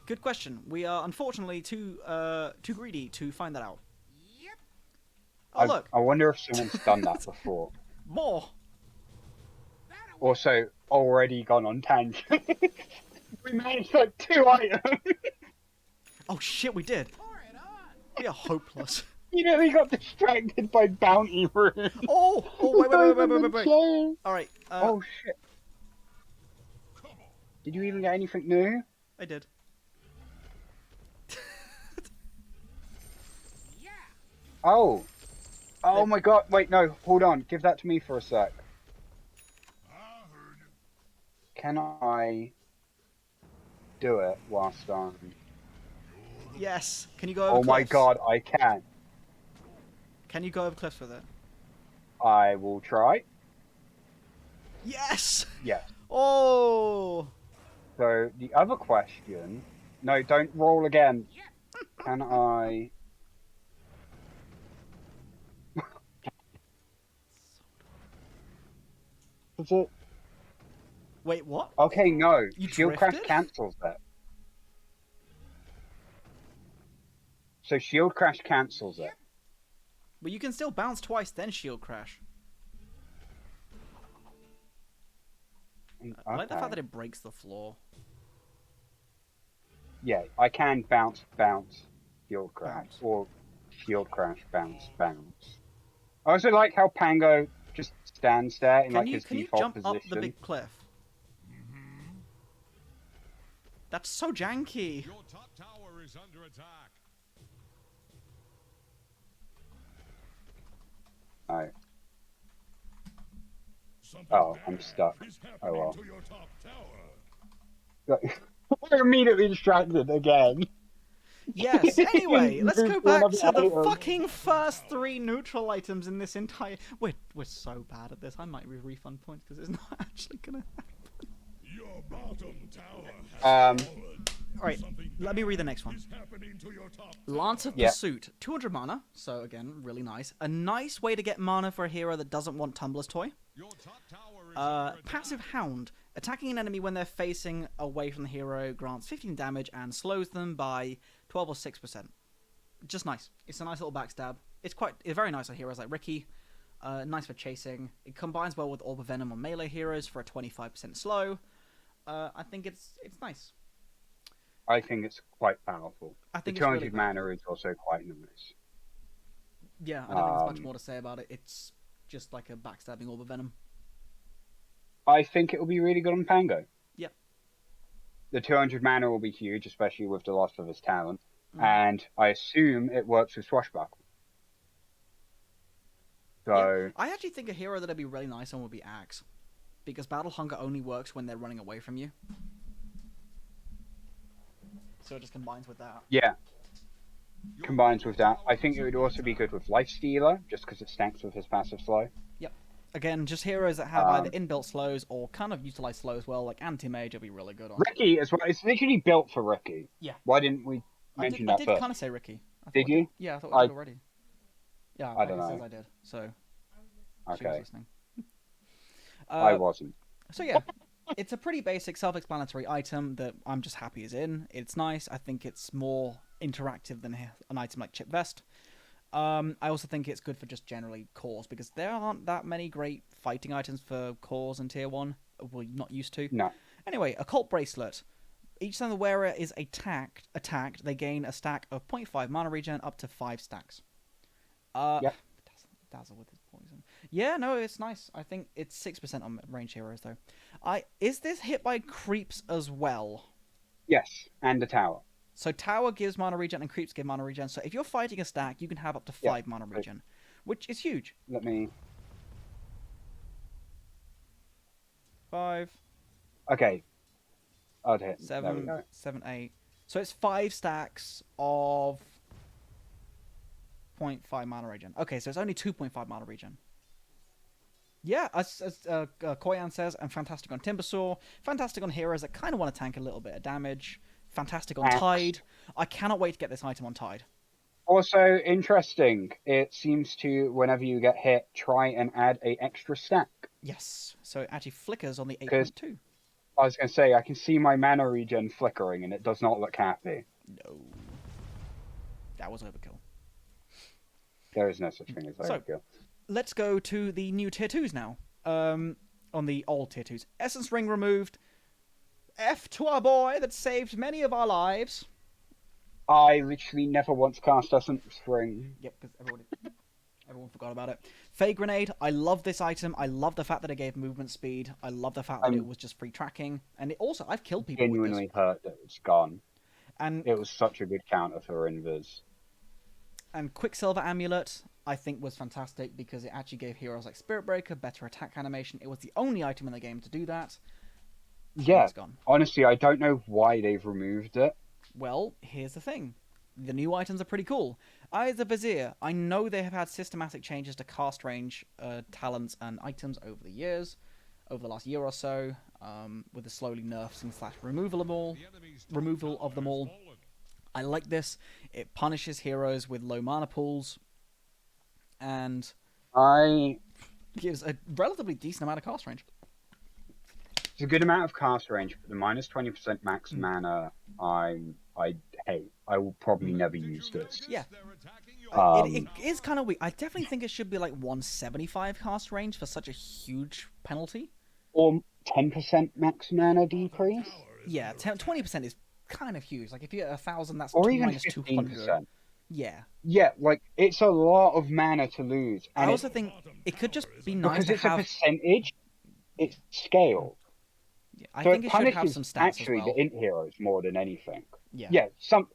Good question. We are unfortunately too greedy to find that out. Oh look, I wonder if someone's done that before. more. Also, already gone on tangent. We managed like 2 items. Oh shit, we did. We are hopeless. You know, he got distracted by bounty runes. Oh, wait. All right. Oh shit. Did you even get anything new? I did. Oh. Oh my god, wait, no, hold on. Give that to me for a sec. Can I do it whilst I'm... Yes. Can you go over Oh my cliffs? god, I can. Can you go over cliffs with it? I will try. Yes. Yes. Oh. So, the other question... No, don't roll again. Can I... Is it... Wait, what? Okay, no. You Shield Crash drifted? cancels it. So Shield Crash cancels it. But you can still bounce twice, then shield crash. I like the fact that it breaks the floor. Yeah, I can bounce, Shield Crash. Bounce. Or Shield Crash, bounce. I also like how Pango just stands there in like his Can you default jump position. up the big cliff? That's so janky. Your top tower is under attack. Oh. Something Oh, I'm bad stuck. is Oh happening well. to your top tower. I'm immediately distracted again. Yes, anyway, let's go Moved back another to the item. fucking first 3 neutral items in this entire... We're so bad at this. I might refund points because it's not actually gonna happen. Your bottom tower has fallen. Alright, Something let me read the next one. is happening to your top Lance of Yeah. Pursuit. 200 mana, so again, really nice. A nice way to get mana for a hero that doesn't want Tumblr's Toy. Your top tower is under Passive Hound. Attacking an enemy when they're facing away from the hero grants 15 damage and slows them by 12 or 6%. Just nice. It's a nice little backstab. It's very nice on heroes like Ricky. Nice for chasing. It combines well with Orb of Venom on melee heroes for a 25% slow. I think it's nice. I think it's quite powerful. I think the it's really 200 mana is also quite nice. Yeah, I don't think there's much more to say about it. It's just like a backstabbing Orb of Venom. I think it will be really good on Pango. Yep. The 200 mana will be huge, especially with the loss of his talent. And I assume it works with Swashbuckle. So, Yeah. I actually think a hero that'd be really nice on would be Axe. Because Battle Hunger only works when they're running away from you. So it just combines with that. yeah. Combines with that. I think it would also be good with Lifestealer, just because it stacks with his passive slow. Yep. Again, just heroes that have either inbuilt slows or kind of utilize slow as well, like Anti-Mage would be really good on. Ricky as well. It's literally built for Ricky. Yeah. Why didn't we mention I that did first? kind of say Ricky. I Did thought you? Yeah, I thought I did already. Yeah, I don't it says know. I did, so she was Okay. listening. I wasn't. So yeah, it's a pretty basic, self-explanatory item that I'm just happy is in. It's nice. I think it's more interactive than an item like Chip Vest. I also think it's good for just generally cores, because there aren't that many great fighting items for cores in Tier 1. We're not used to. No. Anyway, Occult Bracelet. Each time the wearer is attacked, they gain a stack of 0.5 mana regen up to 5 stacks. Yep. Dazzle with his poison. Yeah, no, it's nice. I think it's 6% on range heroes, though. Is this hit by creeps as well? Yes, and the tower. So tower gives mana regen and creeps give mana regen. So if you're fighting a stack, you can have up to 5 mana regen, which is huge. Let me... 5, Okay. I'd hit. 7, 7, 8. So it's 5 stacks of 0.5 mana regen. Okay, so it's only 2.5 mana regen. Yeah, as Koyan says, and fantastic on Timbersaw, fantastic on heroes that kind of want to tank a little bit of damage, fantastic on Tide. I cannot wait to get this item on Tide. Also, interesting, it seems to, whenever you get hit, try and add a extra stack. Yes, so it actually flickers on the 'Cause 8.2. I was going to say, I can see my mana regen flickering, and it does not look happy. No. That was overkill. There is no such thing as So- overkill. Let's go to the new tier 2s now. On the old tier 2s. Essence Ring removed. F to our boy that saved many of our lives. I literally never once cast Essence Ring. Yep, because everyone forgot about it. Fey Grenade. I love this item. I love the fact that it gave movement speed. I love the fact that it was just free tracking. And it also, I've killed people with Genuinely this. hurt that it's gone. And It was such a good counter for Invis. Quicksilver Amulet. I think was fantastic because it actually gave heroes like Spirit Breaker better attack animation. It was the only item in the game to do that. Yeah, It's gone. honestly, I don't know why they've removed it. Well, here's the thing. The new items are pretty cool. Eye of the Vizier. I know they have had systematic changes to cast range, talents, and items over the years, over the last year or so, with the slowly nerfs and / removal of them all. I like this. It punishes heroes with low mana pools, and gives a relatively decent amount of cast range. It's a good amount of cast range, but the minus 20% max mana, I hate. I will probably never use this. Yeah. It is kind of weak. I definitely think it should be like 175 cast range for such a huge penalty. Or 10% max mana decrease. Yeah, 20% is kind of huge. Like if you get 1,000, that's or even minus 200. 15%. Yeah. Yeah, like it's a lot of mana to lose. And I also think it could just be nice because to it's have. a percentage, it's scale. Yeah, I So think it should have punishes some stats actually as well. the int heroes more than anything. Yeah. Yeah,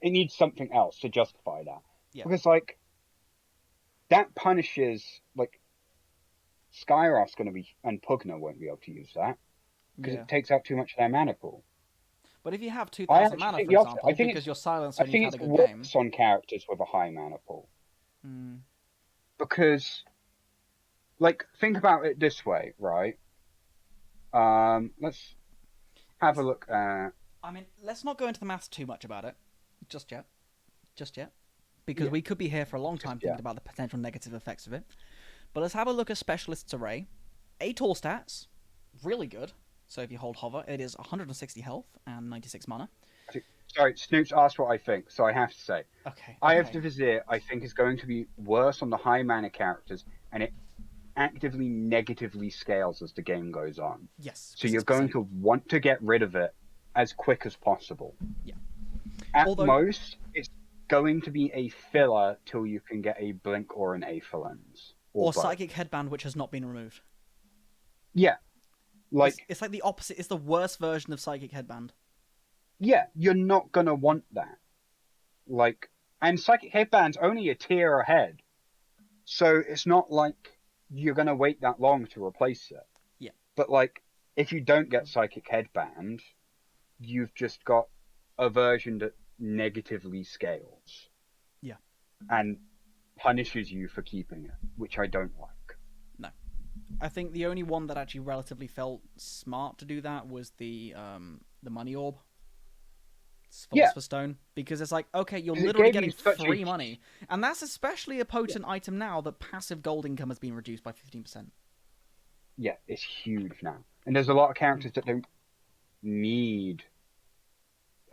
it needs something else to justify that. Yeah. Because like that punishes like Skyroth's going to be, and Pugna won't be able to use that because Yeah. it takes out too much of their mana pool. But if you have I 2,000 actually mana, think for the opposite. example, I think because you're silenced I when think you've it's had a good game. worse on characters with a high mana pool because, like, think about it this way, right? Let's have a look at. I mean, let's not go into the maths too much about it, just yet, because Yeah. we could be here for a long time thinking yet. about the potential negative effects of it. But let's have a look at Specialist's Array. 8 all stats, really good. So if you hold hover, it is 160 health and 96 mana. Sorry, Snoops asked what I think, so I have to say. Okay. Eye of the Vizier, I think, is going to be worse on the high mana characters, and it actively negatively scales as the game goes on. Yes. So you're going to want to get rid of it as quick as possible. Yeah. At most, it's going to be a filler till you can get a Blink or an Aether Lens. Or both. Psychic Headband, which has not been removed. Yeah. Like, it's like the opposite. It's the worst version of Psychic Headband. yeah, you're not going to want that. Like, and Psychic Headband's only a tier ahead. So it's not like you're going to wait that long to replace it. Yeah. But, like, if you don't get Psychic Headband, you've just got a version that negatively scales. Yeah. And punishes you for keeping it, which I don't like. No. I think the only one that actually relatively felt smart to do that was the Money Orb. Philosopher's Stone, because it's like, okay, you're literally getting free money, and that's especially a potent item now that passive gold income has been reduced by 15%. Yeah, it's huge now, and there's a lot of characters that don't need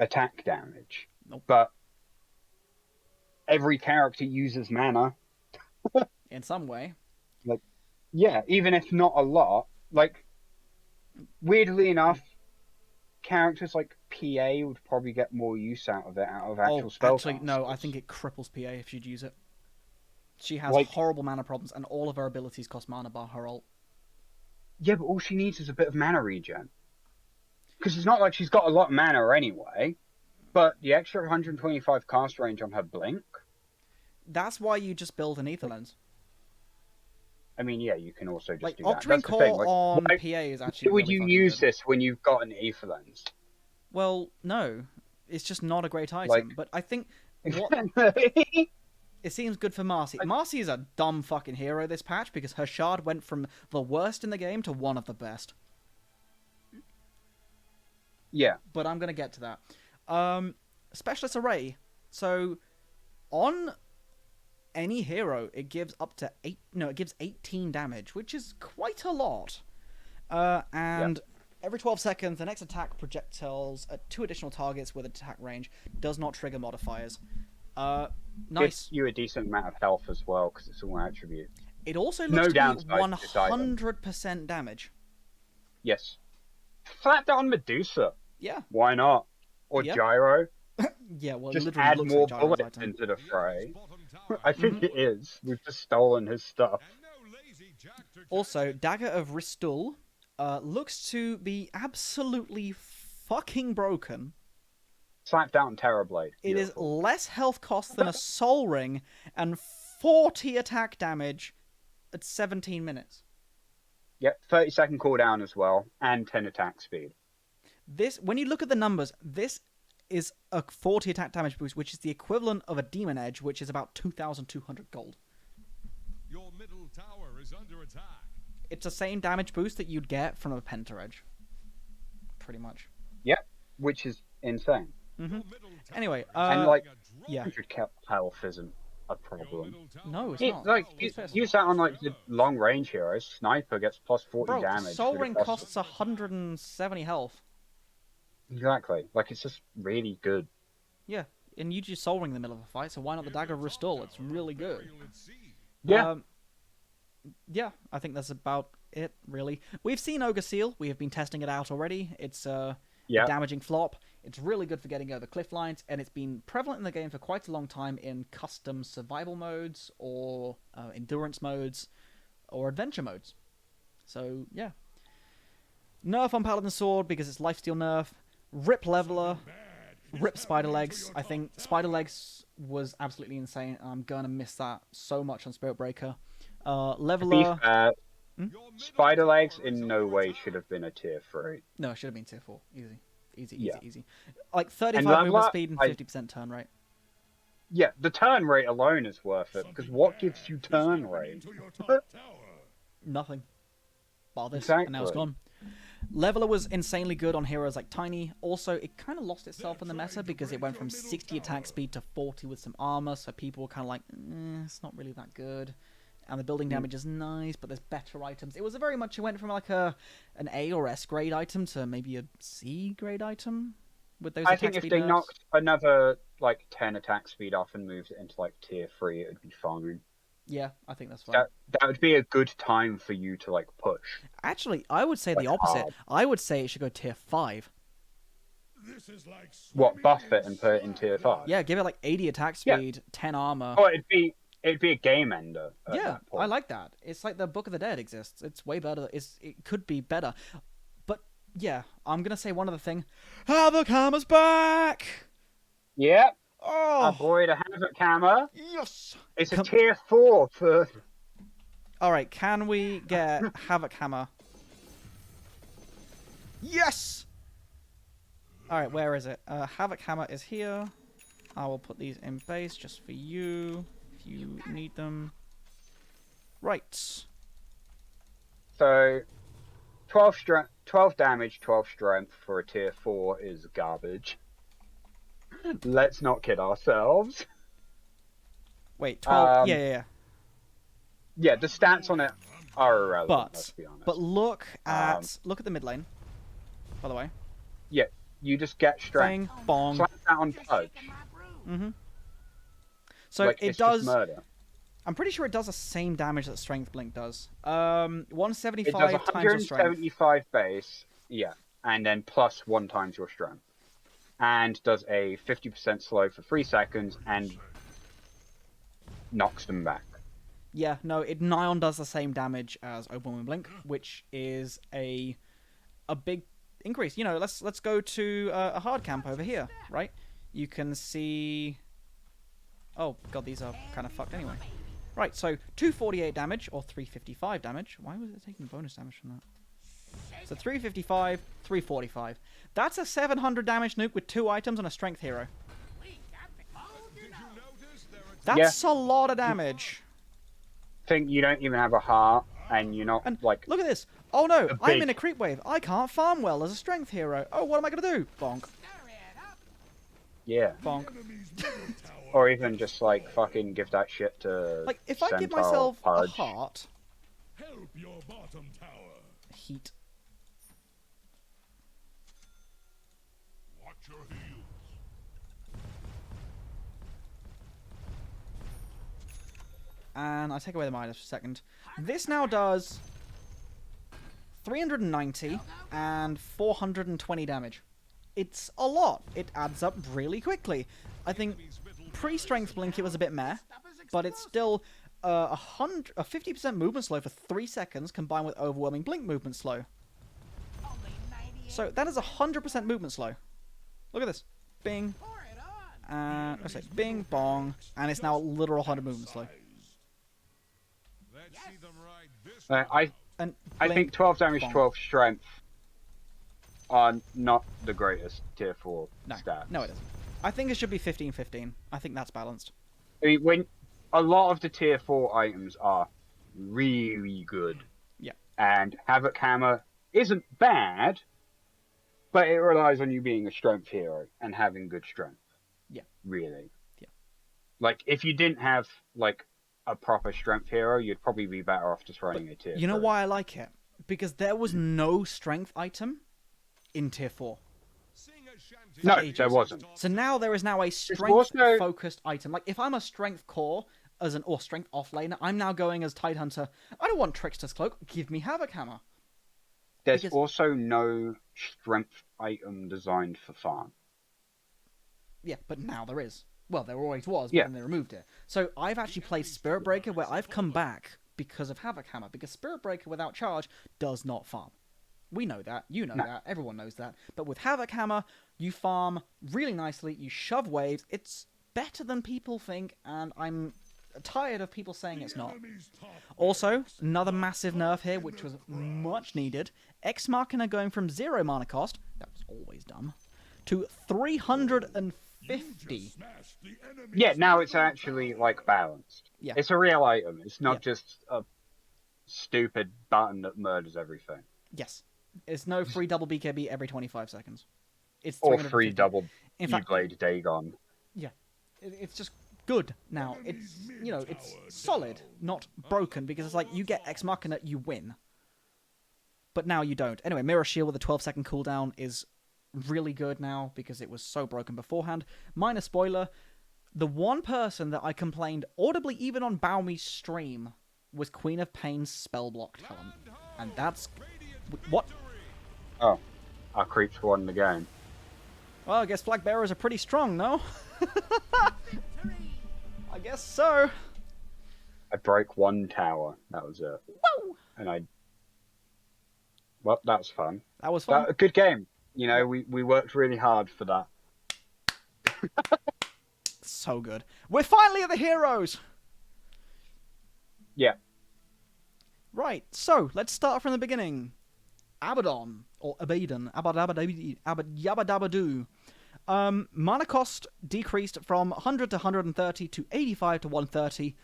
attack damage, but every character uses mana in some way. Like, yeah, even if not a lot. Like, weirdly enough, characters like PA would probably get more use out of it, out of actual spell. Actually, no, I think it cripples PA if she'd use it. She has Like, horrible mana problems, and all of her abilities cost mana bar her ult. Yeah, but all she needs is a bit of mana regen. Because it's not like she's got a lot of mana anyway, but the extra 125 cast range on her Blink. That's why you just build an Aether Lens. I mean, yeah, you can also just like, do that. Octarine Core like, on why, PA is actually would really you fucking use good. this when you've got an Aether Lens? Well, no. It's just not a great item. Like... But I think what... it seems good for Marcy. Marcy is a dumb fucking hero this patch because her shard went from the worst in the game to one of the best. Yeah. But I'm going to get to that. Specialist Array. So, on any hero, it gives up to 18 damage, which is quite a lot. And every 12 seconds, the next attack projectiles at 2 additional targets with attack range does not trigger modifiers. Nice. Gives you a decent amount of health as well, because it's all attribute. It also looks to be 100% damage. Yes. Slap that on Medusa. Yeah. Why not? Or Gyro. Yeah, well, just literally add looks more like bullets item. into the fray. I think it is. We've just stolen his stuff. Also, Dagger of Ristul looks to be absolutely fucking broken. Slap down Terrorblade. It is less health cost than a Soul Ring and 40 attack damage at 17 minutes. Yep, 30-second cooldown as well, and 10 attack speed. This, when you look at the numbers, this is a 40 attack damage boost, which is the equivalent of a Demon Edge, which is about 2,200 gold. Your middle tower is under attack. It's the same damage boost that you'd get from a Penta Edge. Pretty much. Yep, which is insane. Anyway, And like, yeah. 100 health isn't a problem. No, it's It's not. like, It's pissed. use that on like the long range heroes. Sniper gets plus 40 Bro, damage. Soul with a Ring plus- costs 170 health. Exactly. Like, it's just really good. Yeah, and you just Soul Ring in the middle of a fight, so why not the Dagger of Restore? It's really good. Yeah. Yeah, I think that's about it, really. We've seen Ogre Seal. We have been testing it out already. It's a damaging flop. It's really good for getting over cliff lines, and it's been prevalent in the game for quite a long time in custom survival modes, or endurance modes, or adventure modes. So, yeah. Nerf on Paladin Sword because it's lifesteal nerf. Rip Leveler. Rip Spider Legs. I think Spider Legs was absolutely insane, and I'm going to miss that so much on Spirit Breaker. Leveler... To be fair, Spider Legs in no way should have been a tier 3. No, it should have been tier 4. Easy. Yeah. Easy. Like 35 And movement speed and 50% turn rate. Yeah, the turn rate alone is worth it, because what gives you turn rate? Nothing. Bar this, and now it's Exactly. gone. Leveler was insanely good on heroes like Tiny. Also, it kind of lost itself in the meta because it went from 60 attack speed to 40 with some armor, so people were kind of like, it's not really that good. And the building damage is nice, but there's better items. It was a very much, it went from like an A or S grade item to maybe a C grade item with those I attack think if speed they nerfs. knocked another like 10 attack speed off and moved it into like tier 3, it would be fine. Yeah, I think that's fine. That would be a good time for you to like push. Actually, I would say the Like opposite. hard. I would say it should go tier 5. What, buff it and put it in tier 5? Yeah, give it like 80 attack Yeah. speed, 10 armor. Oh, it'd be a game ender. At Yeah, that point. I like that. It's like the Book of the Dead exists. It's way better. It could be better. But yeah, I'm gonna say one other thing. Raphaham back! Yep. Oh, Boy, the Havoc Hammer. yes! It's a Come- tier 4 for. Alright, can we get Havoc Hammer? Yes! Alright, where is it? Havoc Hammer is here. I will put these in base just for you, if you need them. Right. So, 12 damage, 12 strength for a tier 4 is garbage. Let's not kid ourselves. Wait, 12. Um, Yeah. Yeah, the stats on it are irrelevant, let's be honest. But look at the mid lane. By the way, Yeah, you just get strength. bang, bong. Slap that on Pudge. So Like, it it's just does. murder. I'm pretty sure it does the same damage that Strength Blink does. It does 175 times your strength. 175 base, yeah, and then plus 1 times your strength. And does a 50% slow for 3 seconds and knocks them back. Yeah, no, Nion does the same damage as Overwhelming Blink, which is a big increase. You know, let's go to a hard camp over here, right? You can see. Oh god, these are kind of fucked anyway. Right, so 248 damage or 355 damage. Why was it taking bonus damage from that? So 355, 345. That's a 700 damage nuke with 2 items and a strength hero. That's a lot of damage. Think you don't even have a heart, and you're not And like. look at this. Oh no, a I'm big- in a creep wave. I can't farm well as a strength hero. Oh, what am I gonna do? Bonk, Yeah. bonk. Or even just like fucking give that shit to. Like, if I give Centaur, myself a Pudge. heart, Help your bottom tower. heat. Watch your heels. And I take away the minus for a second. This now does 390 and 420 damage. It's a lot. It adds up really quickly. I think pre-strength blink it was a bit meh, but it's still a 50% movement slow for 3 seconds combined with overwhelming blink movement slow. So that is 100% movement slow. Look at this. Bing. Let's say bing, bong, and it's now a literal 100 movement slow. Let's see them ride this I And I think blink, 12 damage, bonk. 12 strength are not the greatest tier 4 No, stats. no, it isn't. I think it should be 15-15. I think that's balanced. I mean, when a lot of the tier 4 items are really good. Yeah. And Havoc Hammer isn't bad, but it relies on you being a strength hero and having good strength. Yeah. Really. Yeah. Like, if you didn't have, like, a proper strength hero, you'd probably be better off just running a tier You know 3. why I like it? Because there was no strength item in tier 4. Sing a shanty. No, ages. there wasn't. So now there is now a also- strength-focused item. Like, if I'm a strength core or strength offlaner, I'm now going as Tidehunter. I don't want Trickster's Cloak. Give me Havoc Hammer. There's because- also no strength item designed for farm. Yeah, but now there is. Well, there always was, but Yeah. then they removed it. So I've actually played Spirit Breaker where I've come back because of Havoc Hammer. Because Spirit Breaker without charge does not farm. We know that. You know No. that. Everyone knows that. But with Havoc Hammer, you farm really nicely. You shove waves. It's better than people think, and I'm tired of people saying it's not. Also, another massive nerf here, which was much needed. Ex Machina going from 0 mana cost, that was always dumb, to 350. Yeah, now it's actually, like, balanced. Yeah. It's a real item. It's not Yeah. just a stupid button that murders everything. Yes. It's no free double BKB every 25 seconds. It's Or 350. free double In fact, E-Blade Dagon. yeah. It's just good now. It's, you know, it's solid, not broken, because it's like you get Ex Machina, you win. But now you don't. Anyway, Mirror Shield with a 12-second cooldown is really good now because it was so broken beforehand. Minor spoiler, the one person that I complained audibly even on Baumi's stream was Queen of Pain's Spellblock talent. And that's... What? Oh, our creeps won the game. Well, I guess Flag Bearers are pretty strong, no? I guess so. I broke one tower. That was it. Woo! And I... Well, that was fun. That was fun. A good game. You know, we worked really hard for that. So good. We're finally at the heroes! Yeah. Right, so let's start from the beginning. Abaddon, or Abaddon, Yabadabadoo. Mana cost decreased from 100 to 130 to 85 to 130.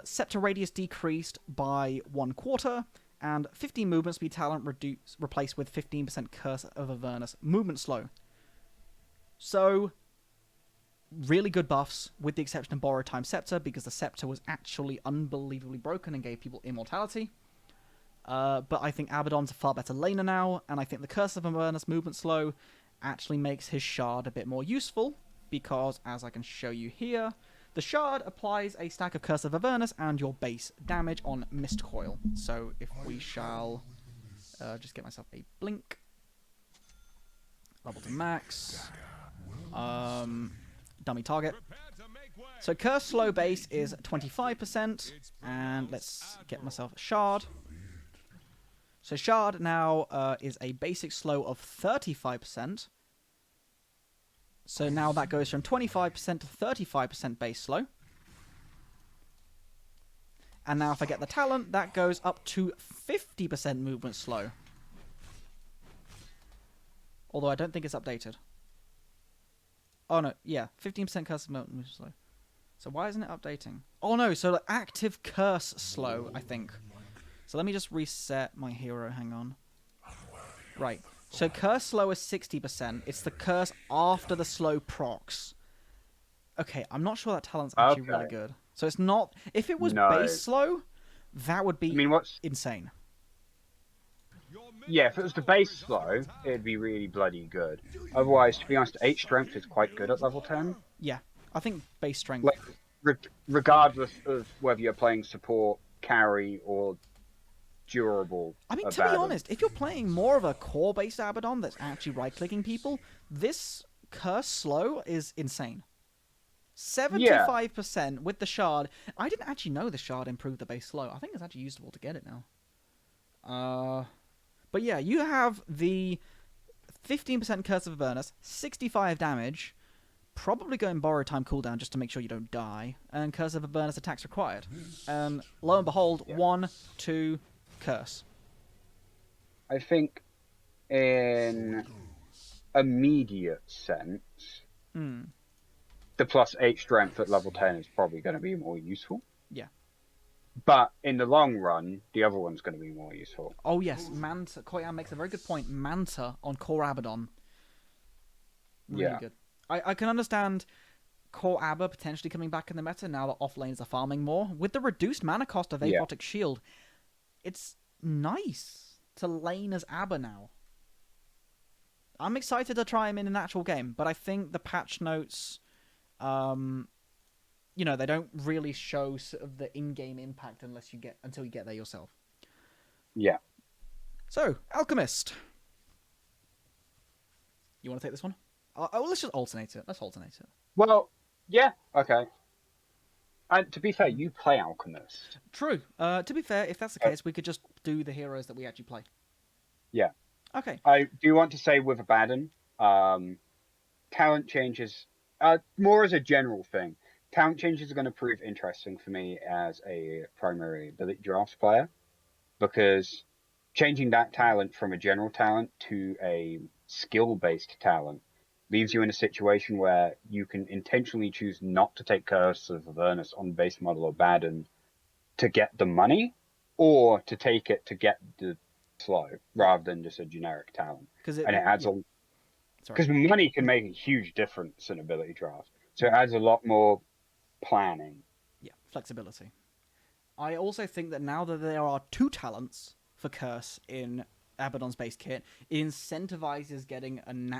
Scepter radius decreased by 1/4, and 15 movement speed talent replaced with 15% Curse of Avernus movement slow. So, really good buffs, with the exception of Borrowed Time Scepter, because the Scepter was actually unbelievably broken and gave people immortality. But I think Abaddon's a far better laner now, and I think the Curse of Avernus movement slow actually makes his Shard a bit more useful, because, as I can show you here, the Shard applies a stack of Curse of Avernus and your base damage on Mist Coil. So if we shall just get myself a blink, level to max, dummy target. So Curse slow base is 25%, and let's get myself a Shard. So Shard now is a basic slow of 35%. So now that goes from 25% to 35% base slow. And now if I get the talent, that goes up to 50% movement slow. Although I don't think it's updated. Oh no, yeah, 15% curse movement slow. So why isn't it updating? Oh no, so the active curse slow, I think. So let me just reset my hero, hang on. Right. So curse slow is 60%. It's the curse after the slow procs. Okay, I'm not sure that talent's actually really good. So it's not... If it was base slow, that would be insane. Yeah, if it was the base slow, it'd be really bloody good. Otherwise, to be honest, 8 strength is quite good at level 10. Yeah, I think base strength... Like, regardless of whether you're playing support, carry, or durable. I mean, to be honest, if you're playing more of a core-based Abaddon that's actually right-clicking people, this curse slow is insane. 75% with the Shard. I didn't actually know the Shard improved the base slow. I think it's actually usable to get it now. But yeah, you have the 15% Curse of Avernus, 65 damage, probably go in borrow time cooldown just to make sure you don't die, and Curse of Avernus attacks required. And lo and behold, Yeah. 1, 2, Curse. I think in immediate sense, the +8 strength at level 10 is probably going to be more useful. Yeah. But in the long run, the other one's going to be more useful. Oh yes, Manta. Koyan makes a very good point. Manta on Core Abaddon. Really Yeah. good. I can understand Core Abba potentially coming back in the meta now that off lanes are farming more. With the reduced mana cost of Yeah. Aphotic Shield, it's nice to lane as Abba now. I'm excited to try him in an actual game, but I think the patch notes, you know, they don't really show sort of the in-game impact until you get there yourself. Yeah. So, Alchemist. You want to take this one? Let's just alternate it. Let's alternate it. Well, yeah, okay. And to be fair, you play Alchemist. True. To be fair, if that's the case, we could just do the heroes that we actually play. Yeah. Okay. I do want to say with Abaddon, talent changes, more as a general thing, talent changes are going to prove interesting for me as a primary ability drafts player, because changing that talent from a general talent to a skill-based talent leaves you in a situation where you can intentionally choose not to take Curse of Avernus on base model Abaddon to get the money, or to take it to get the slow, rather than just a generic talent. Because And it adds on, because money can make a huge difference in ability draft, so it adds a lot more planning. Yeah, flexibility. I also think that now that there are 2 talents for Curse in Abaddon's base kit, it incentivizes getting an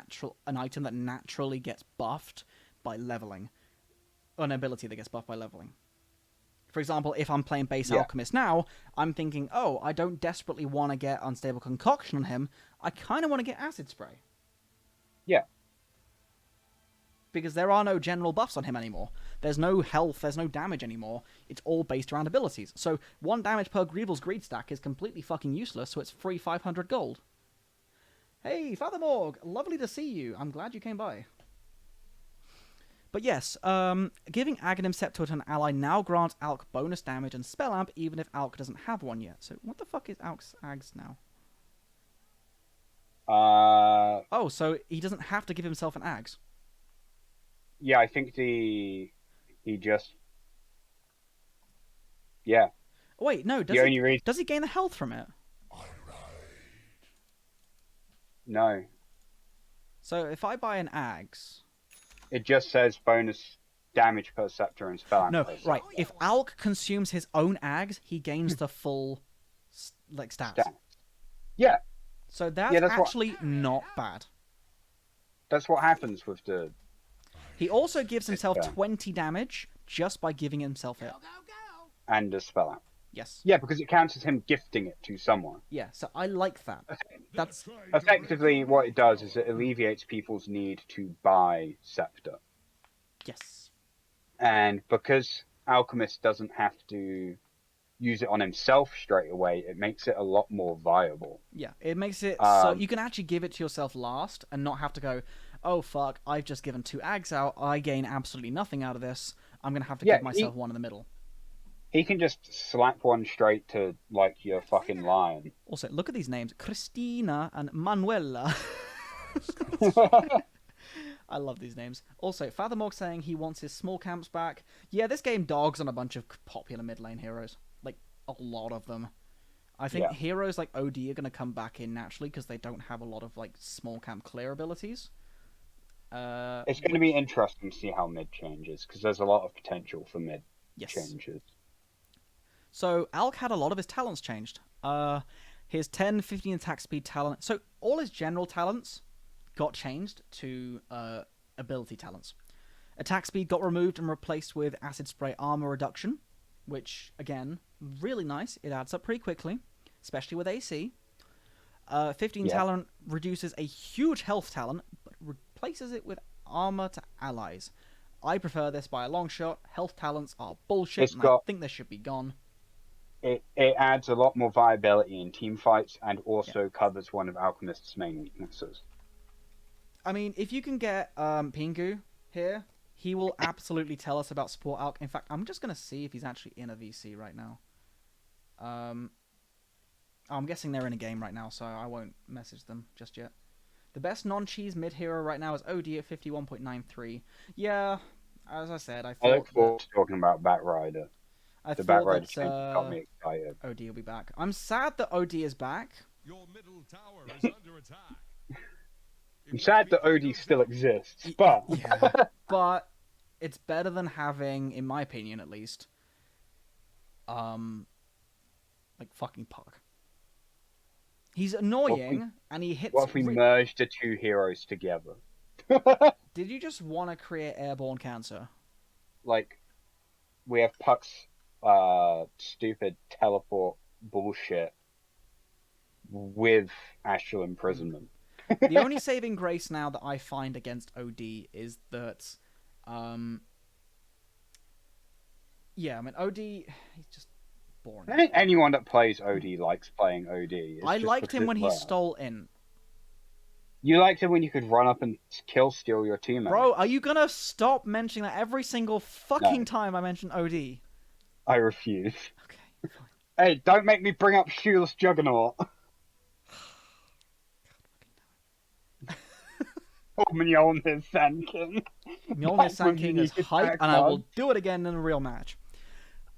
item that naturally gets buffed by leveling. An ability that gets buffed by leveling. For example, if I'm playing base Alchemist now, I'm thinking, oh, I don't desperately want to get Unstable Concoction on him. I kind of want to get Acid Spray. Yeah. Because there are no general buffs on him anymore. There's no health, there's no damage anymore. It's all based around abilities. So 1 damage per Greevil's Greed stack is completely fucking useless, so it's free 500 gold. Hey, Father Morg, lovely to see you. I'm glad you came by. But yes, giving Aghanim Scepter to an ally now grants Alk bonus damage and spell amp even if Alk doesn't have one yet. So what the fuck is Alk's Ags now? Oh, so he doesn't have to give himself an Ags. Yeah, I think he just... Yeah. Wait, no, does he gain the health from it? No. So if I buy an Ags... It just says bonus damage per scepter and spell. No, right. If Alk consumes his own Ags, he gains the full stats. Yeah. So that's actually not bad. That's what happens with the... He also gives himself 20 damage just by giving himself it. And a spell out. Yes. Yeah, because it counts as him gifting it to someone. Yeah, so I like that. That's effectively what it does is it alleviates people's need to buy Scepter. Yes. And because Alchemist doesn't have to use it on himself straight away, it makes it a lot more viable. Yeah, it makes it so you can actually give it to yourself last and not have to go, oh fuck, I've just given 2 Ags out, I gain absolutely nothing out of this, I'm going to have to give myself one in the middle. He can just slap one straight to, like, your fucking lion. Also, look at these names. Christina and Manuela. I love these names. Also, Father Morg saying he wants his small camps back. Yeah, this game dogs on a bunch of popular mid lane heroes. Like, a lot of them. I think heroes like OD are going to come back in naturally because they don't have a lot of, like, small camp clear abilities. It's going to be interesting to see how mid changes, because there's a lot of potential for mid changes. So, Alk had a lot of his talents changed. His 10, 15 attack speed talent... So, all his general talents got changed to ability talents. Attack speed got removed and replaced with Acid Spray armor reduction, which, again, really nice. It adds up pretty quickly, especially with AC. 15 talent reduces a huge health talent, but replaces it with armor to allies. I prefer this by a long shot. Health talents are bullshit, I think they should be gone. It adds a lot more viability in team fights and also covers one of Alchemist's main weaknesses. I mean, if you can get Pingu, here, he will absolutely tell us about support alch. In fact, I'm just gonna see if he's actually in a VC right now. I'm guessing they're in a game right now, so I won't message them just yet. The best non-cheese mid-hero right now is OD at 51.93. Yeah, as I said, I I look thought forward to talking about Batrider. I The thought Batrider that change got me excited. OD will be back. I'm sad that OD is back. Your middle tower is under attack. I'm sad that OD still exists, but Yeah, but it's better than having, in my opinion at least, like fucking Puck. He's annoying, and he hits... what if we merged the two heroes together? Did you just want to create airborne cancer? Like, we have Puck's stupid teleport bullshit with astral imprisonment. The only saving grace now that I find against OD is that, yeah, I mean, OD, he's just boring. I think anyone that plays OD likes playing OD. It's I just liked him because when it's he rare. stole in. You liked it when you could run up and steal your teammate. Bro, are you gonna stop mentioning that every single fucking time I mention OD? I refuse. Okay, fine. Hey, don't make me bring up Shoeless Juggernaut. Oh, Mjolnir Sand King. Mjolnir Sand King is hype, and I will do it again in a real match.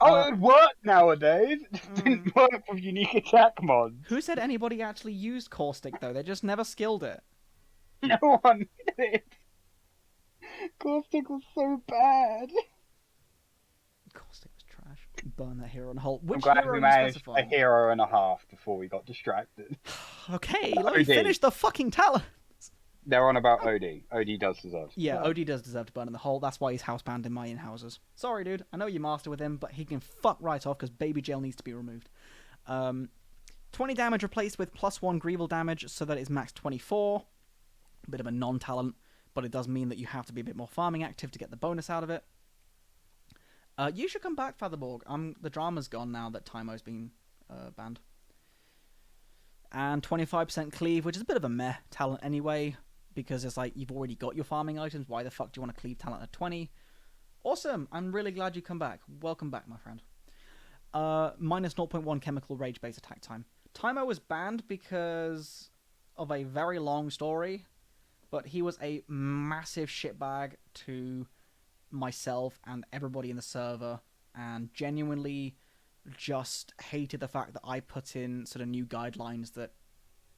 Oh, it worked nowadays. It just didn't work with unique attack mods. Who said anybody actually used Caustic, though? They just never skilled it. No one did. Caustic was so bad. Caustic was trash. Burn that hero in a hole. Which I'm glad hero we are you managed a specifying? hero and a half before we got distracted. Okay, let me OD. finish the fucking talent. They're on about OD. OD does deserve. Yeah, OD does deserve to burn in the hole. That's why he's housebound in my in-houses. Sorry, dude. I know you master with him, but he can fuck right off because baby jail needs to be removed. 20 damage replaced with +1 Greeble damage so that it's max 24. A bit of a non-talent, but it does mean that you have to be a bit more farming active to get the bonus out of it. You should come back, Fatherborg. The drama's gone now that Tymo's been banned. And 25% cleave, which is a bit of a meh talent anyway, because it's like you've already got your farming items. Why the fuck do you want to cleave talent at 20? Awesome. I'm really glad you come back. Welcome back, my friend. Minus 0.1 chemical rage base attack time. Tymo was banned because of a very long story, but he was a massive shitbag to myself and everybody in the server, and genuinely just hated the fact that I put in sort of new guidelines that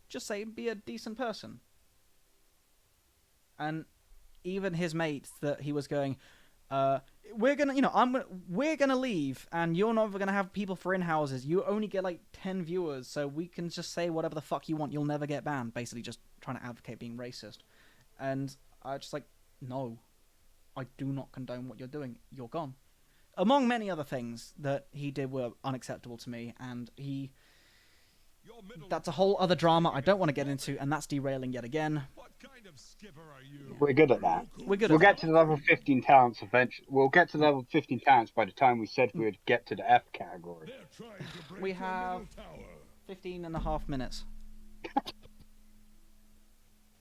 just say be a decent person. And even his mates that he was going, we're gonna leave, and you're not gonna have people for in-houses. You only get like 10 viewers, so we can just say whatever the fuck you want. You'll never get banned. Basically, just trying to advocate being racist. And I just like, no, I do not condone what you're doing. You're gone. Among many other things that he did were unacceptable to me, and that's a whole other drama I don't want to get into, and that's derailing yet again. What kind of skipper are you? We're good at that. We're good We'll at get that. to the level 15 talents eventually. We'll get to level 15 talents by the time we said we would get to the F category. They're trying to break We your have middle tower. 15 and a half minutes.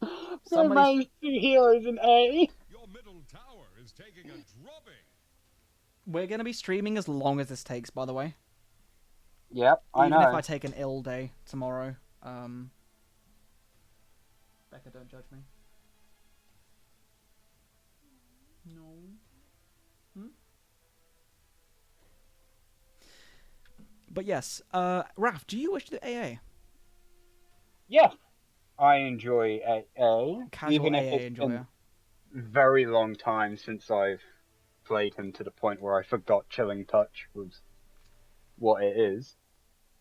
So Somebody's- managed 2 heroes in A. Your middle tower is taking a drubbing. We're going to be streaming as long as this takes, by the way. Yep, I Even know. if I take an ill day tomorrow. Becca, don't judge me. No. But yes, Raph, do you wish to do AA? Yeah, I enjoy AA. Casual even if AA it's been enjoyer. very long time since I've played him to the point where I forgot Chilling Touch was what it is.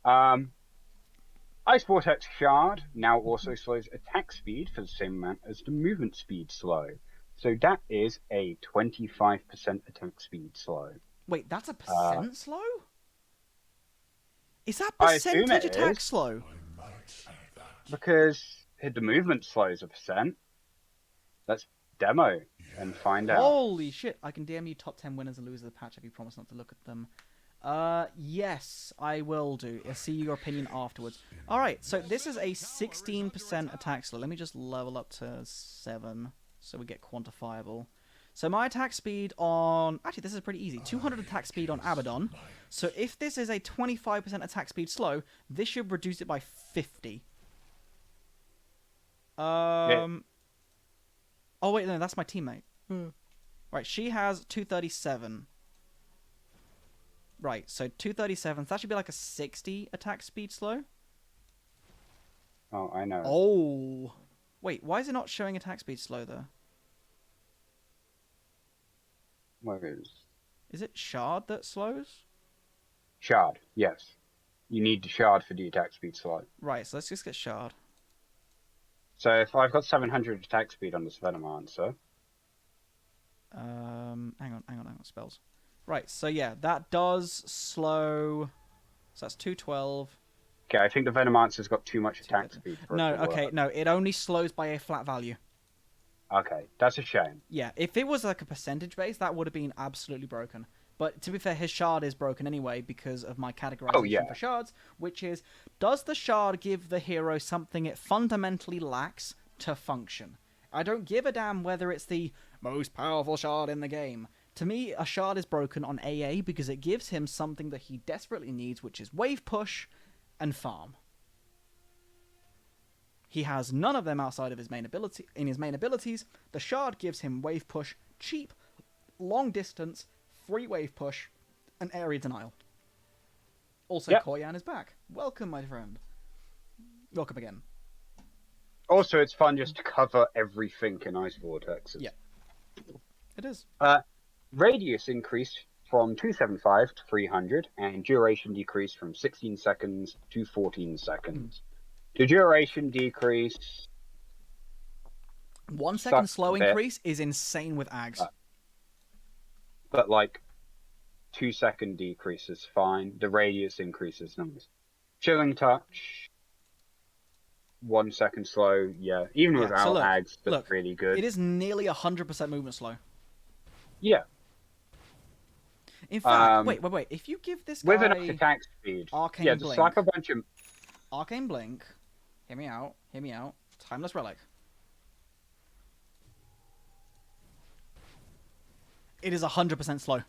Ice Vortex Shard now also slows attack speed for the same amount as the movement speed slow. So that is a 25% attack speed slow. Wait, that's a percent slow? Is that I assume percentage it attack is. slow? Because the movement slows a percent. Let's demo and find out. Holy shit, I can DM you top 10 winners and losers of the patch if you promise not to look at them. Yes, I will do. I'll see your opinion afterwards. Alright, so this is a 16% attack slow. Let me just level up to 7 so we get quantifiable. So my attack speed on... Actually, this is pretty easy. 200 attack speed on Abaddon. So if this is a 25% attack speed slow, this should reduce it by 50. Oh, wait, no, that's my teammate. Right, she has 237. Right, so 237. So that should be like a 60 attack speed slow. Oh, I know. Oh. Wait, why is it not showing attack speed slow, though? Where is... Is it Shard that slows? Shard, yes. You need the shard for the attack speed slot. Right, so let's just get Shard. So if I've got 700 attack speed on this Venomancer... Hang on, spells. Right, so yeah, that does slow... So that's 212. Okay, I think the Venomancer's got too much attack speed for No, it to okay, work. no, it only slows by a flat value. Okay, that's a shame. Yeah, if it was like a percentage base, that would have been absolutely broken. But to be fair, his shard is broken anyway because of my categorization for shards, which is, does the shard give the hero something it fundamentally lacks to function? I don't give a damn whether it's the most powerful shard in the game. To me, a shard is broken on AA because it gives him something that he desperately needs, which is wave push and farm. He has none of them outside of his main ability. In his main abilities, the shard gives him wave push, cheap, long distance, free wave push, and area denial. Also, Koyan is back. Welcome, my friend. Welcome again. Also, it's fun just to cover everything in Ice Vortexes. Yeah. It is. Radius increased from 275 to 300, and duration decreased from 16 seconds to 14 seconds. The duration decrease... 1 second slow a bit. increase is insane with Ags. But, like, 2 second decrease is fine. The radius increase is nice. Chilling touch... 1 second slow, yeah. Even Yeah, without so Ags, that's look, really good. It is nearly 100% movement slow. Yeah. In fact, wait. If you give this guy... With enough attack speed. Arcane yeah, just Blink. slap a bunch of... Arcane Blink. Hear me out. Timeless Relic. It is 100% slow.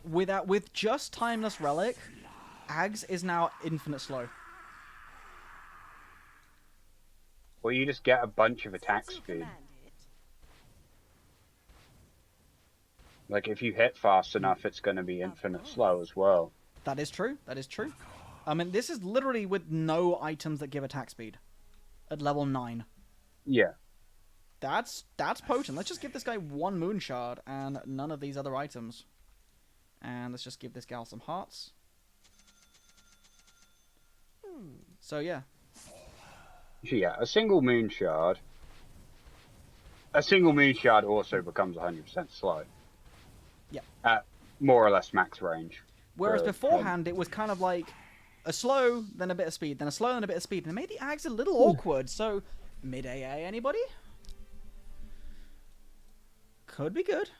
With just Timeless Relic, Ags is now infinite slow. Well, you just get a bunch of attack speed. Like, if you hit fast enough, it's going to be infinite slow as well. That is true. I mean, this is literally with no items that give attack speed. At level 9. Yeah. That's potent. Let's just give this guy 1 Moon Shard and none of these other items. And let's just give this gal some hearts. So, yeah. So, yeah, a single Moon Shard... A single Moon Shard also becomes 100% slow. Yeah. At more or less max range. Whereas beforehand, it was kind of like a slow, then a bit of speed, then a slow, then a bit of speed. And it made the Ags a little awkward. So, mid-AA, anybody? Could be good.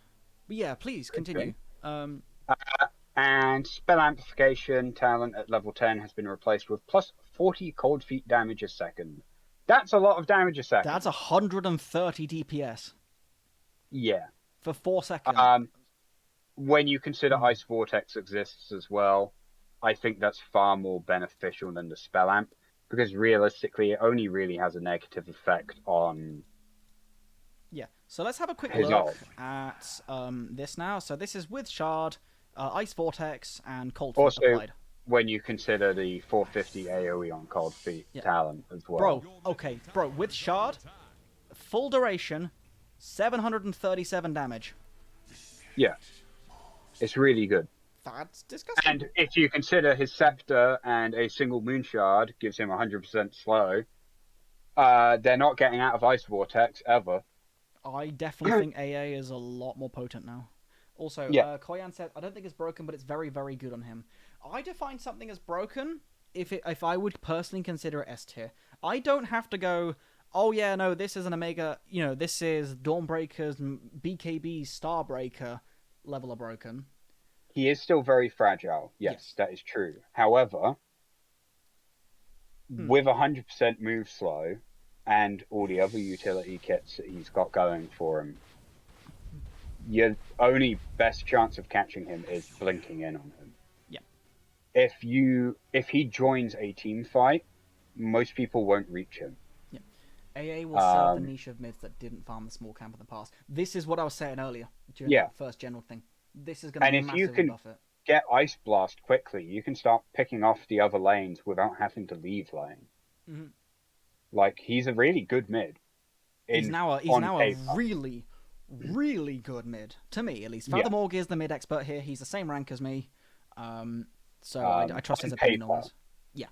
But yeah, please, continue. And Spell Amplification talent at level 10 has been replaced with plus 40 cold feet damage a second. That's a lot of damage a second. That's 130 DPS. Yeah. For 4 seconds. When you consider Ice Vortex exists as well, I think that's far more beneficial than the Spell Amp, because realistically it only really has a negative effect on... Yeah, so let's have a quick his look ult. at this now. So this is with Shard, Ice Vortex, and Cold Also, Feet applied. when you consider the 450 AoE on Cold Feet talent as well. Bro, with Shard, full duration, 737 damage. Yeah. It's really good. That's disgusting. And if you consider his Scepter and a single Moon Shard gives him 100% slow, they're not getting out of Ice Vortex ever. I definitely think AA is a lot more potent now. Also, Koyan said, I don't think it's broken, but it's very, very good on him. I define something as broken if I would personally consider it S tier. I don't have to go, oh yeah, no, this is an Omega, this is Dawnbreaker's BKB Starbreaker level of broken. He is still very fragile. Yes, that is true. However, with 100% move slow, and all the other utility kits that he's got going for him, your only best chance of catching him is blinking in on him. Yeah. If he joins a team fight, most people won't reach him. Yeah. AA will serve the niche of mids that didn't farm the small camp in the past. This is what I was saying earlier during that first general thing. This is going to massively buff it. Get Ice Blast quickly, you can start picking off the other lanes without having to leave lane. Mm-hmm. Like, he's a really good mid. He's now a really, really good mid, to me at least. Father Morg is the mid expert here. He's the same rank as me. So I trust his opinion on this. Yeah.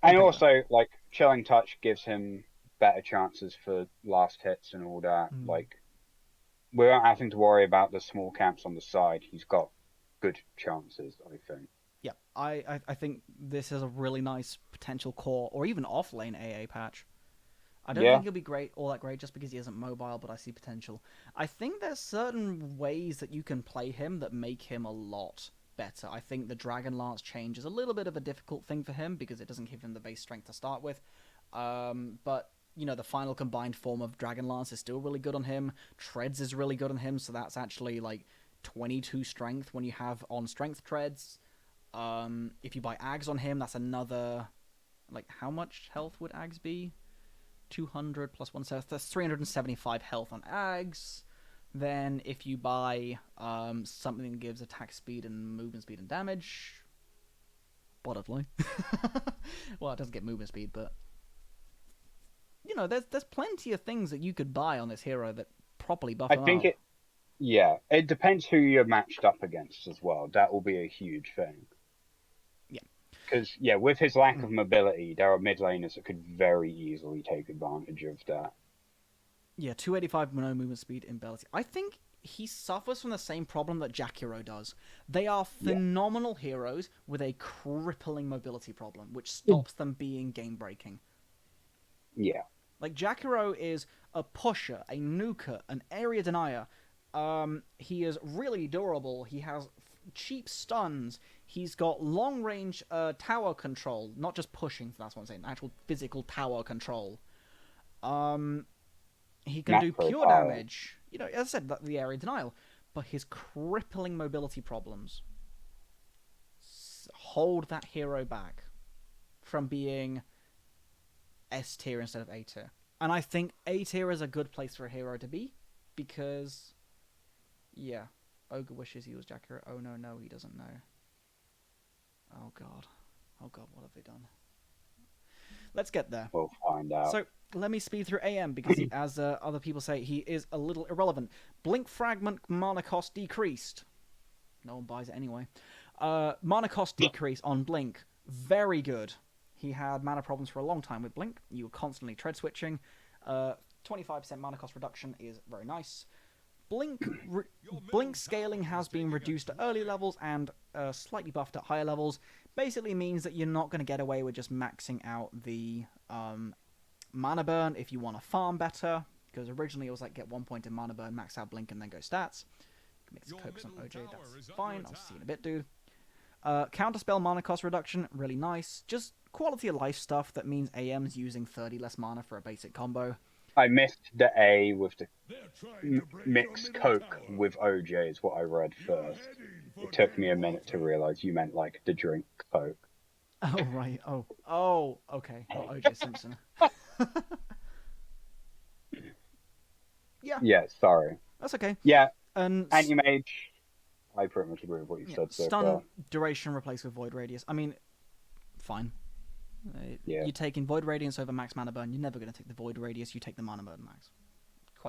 And also, like, Chilling Touch gives him better chances for last hits and all that. Like, without having to worry about the small camps on the side, he's got good chances, I think. Yeah, I think this is a really nice potential core or even off-lane AA patch. I don't think he'll be all that great just because he isn't mobile, but I see potential. I think there's certain ways that you can play him that make him a lot better. I think the Dragon Lance change is a little bit of a difficult thing for him because it doesn't give him the base strength to start with. But, you know, the final combined form of Dragon Lance is still really good on him. Treads is really good on him, so that's actually, like, 22 strength when you have on strength treads. If you buy Ags on him, that's another... Like, how much health would Ags be? 200 plus 1 health. That's 375 health on Ags. Then if you buy something that gives attack speed and movement speed and damage... Butterfly. Well, it doesn't get movement speed, but... You know, there's plenty of things that you could buy on this hero that properly buff him up. It depends who you're matched up against as well. That will be a huge thing. Yeah. Because, with his lack of mobility, there are mid laners that could very easily take advantage of that. Yeah, 285 no movement speed in ability. I think he suffers from the same problem that Jakiro does. They are phenomenal heroes with a crippling mobility problem, which stops them being game-breaking. Yeah. Like, Jakiro is a pusher, a nuker, an area denier. He is really durable. He has cheap stuns. He's got long-range tower control. Not just pushing, that's what I'm saying. Actual physical tower control. He can do pure damage. You know, as I said, the area denial. But his crippling mobility problems hold that hero back from being S tier instead of A tier. And I think A tier is a good place for a hero to be, because, Ogre wishes he was Jakiro. Oh no, he doesn't know. Oh god, what have they done? Let's get there. We'll find out. So, let me speed through AM, because as other people say, he is a little irrelevant. Blink Fragment mana cost decreased. No one buys it anyway. Mana cost decrease on Blink. Very good. He had mana problems for a long time with Blink. You were constantly tread switching. 25% mana cost reduction is very nice. Blink scaling has been reduced at early levels and slightly buffed at higher levels. Basically means that you're not going to get away with just maxing out the mana burn if you want to farm better. Because originally it was like get 1 point in mana burn, max out Blink, and then go stats. Mix Coke some OJ, that's fine. I'll see you in a bit, dude. Counterspell mana cost reduction, really nice. Just quality of life stuff that means AM's using 30 less mana for a basic combo. I missed the A with the mix Coke with OJ is what I read first. It took me a minute to realize you meant like the drink Coke. Oh, right. Oh, okay. Not OJ Simpson. Yeah, sorry. That's okay. Yeah, and Anti-Mage, I pretty much agree with what you said so stun far. duration replaced with Void Radius. I mean, fine. You're taking Void Radiance over max mana burn. You're never going to take the Void Radius. You take the mana burn max.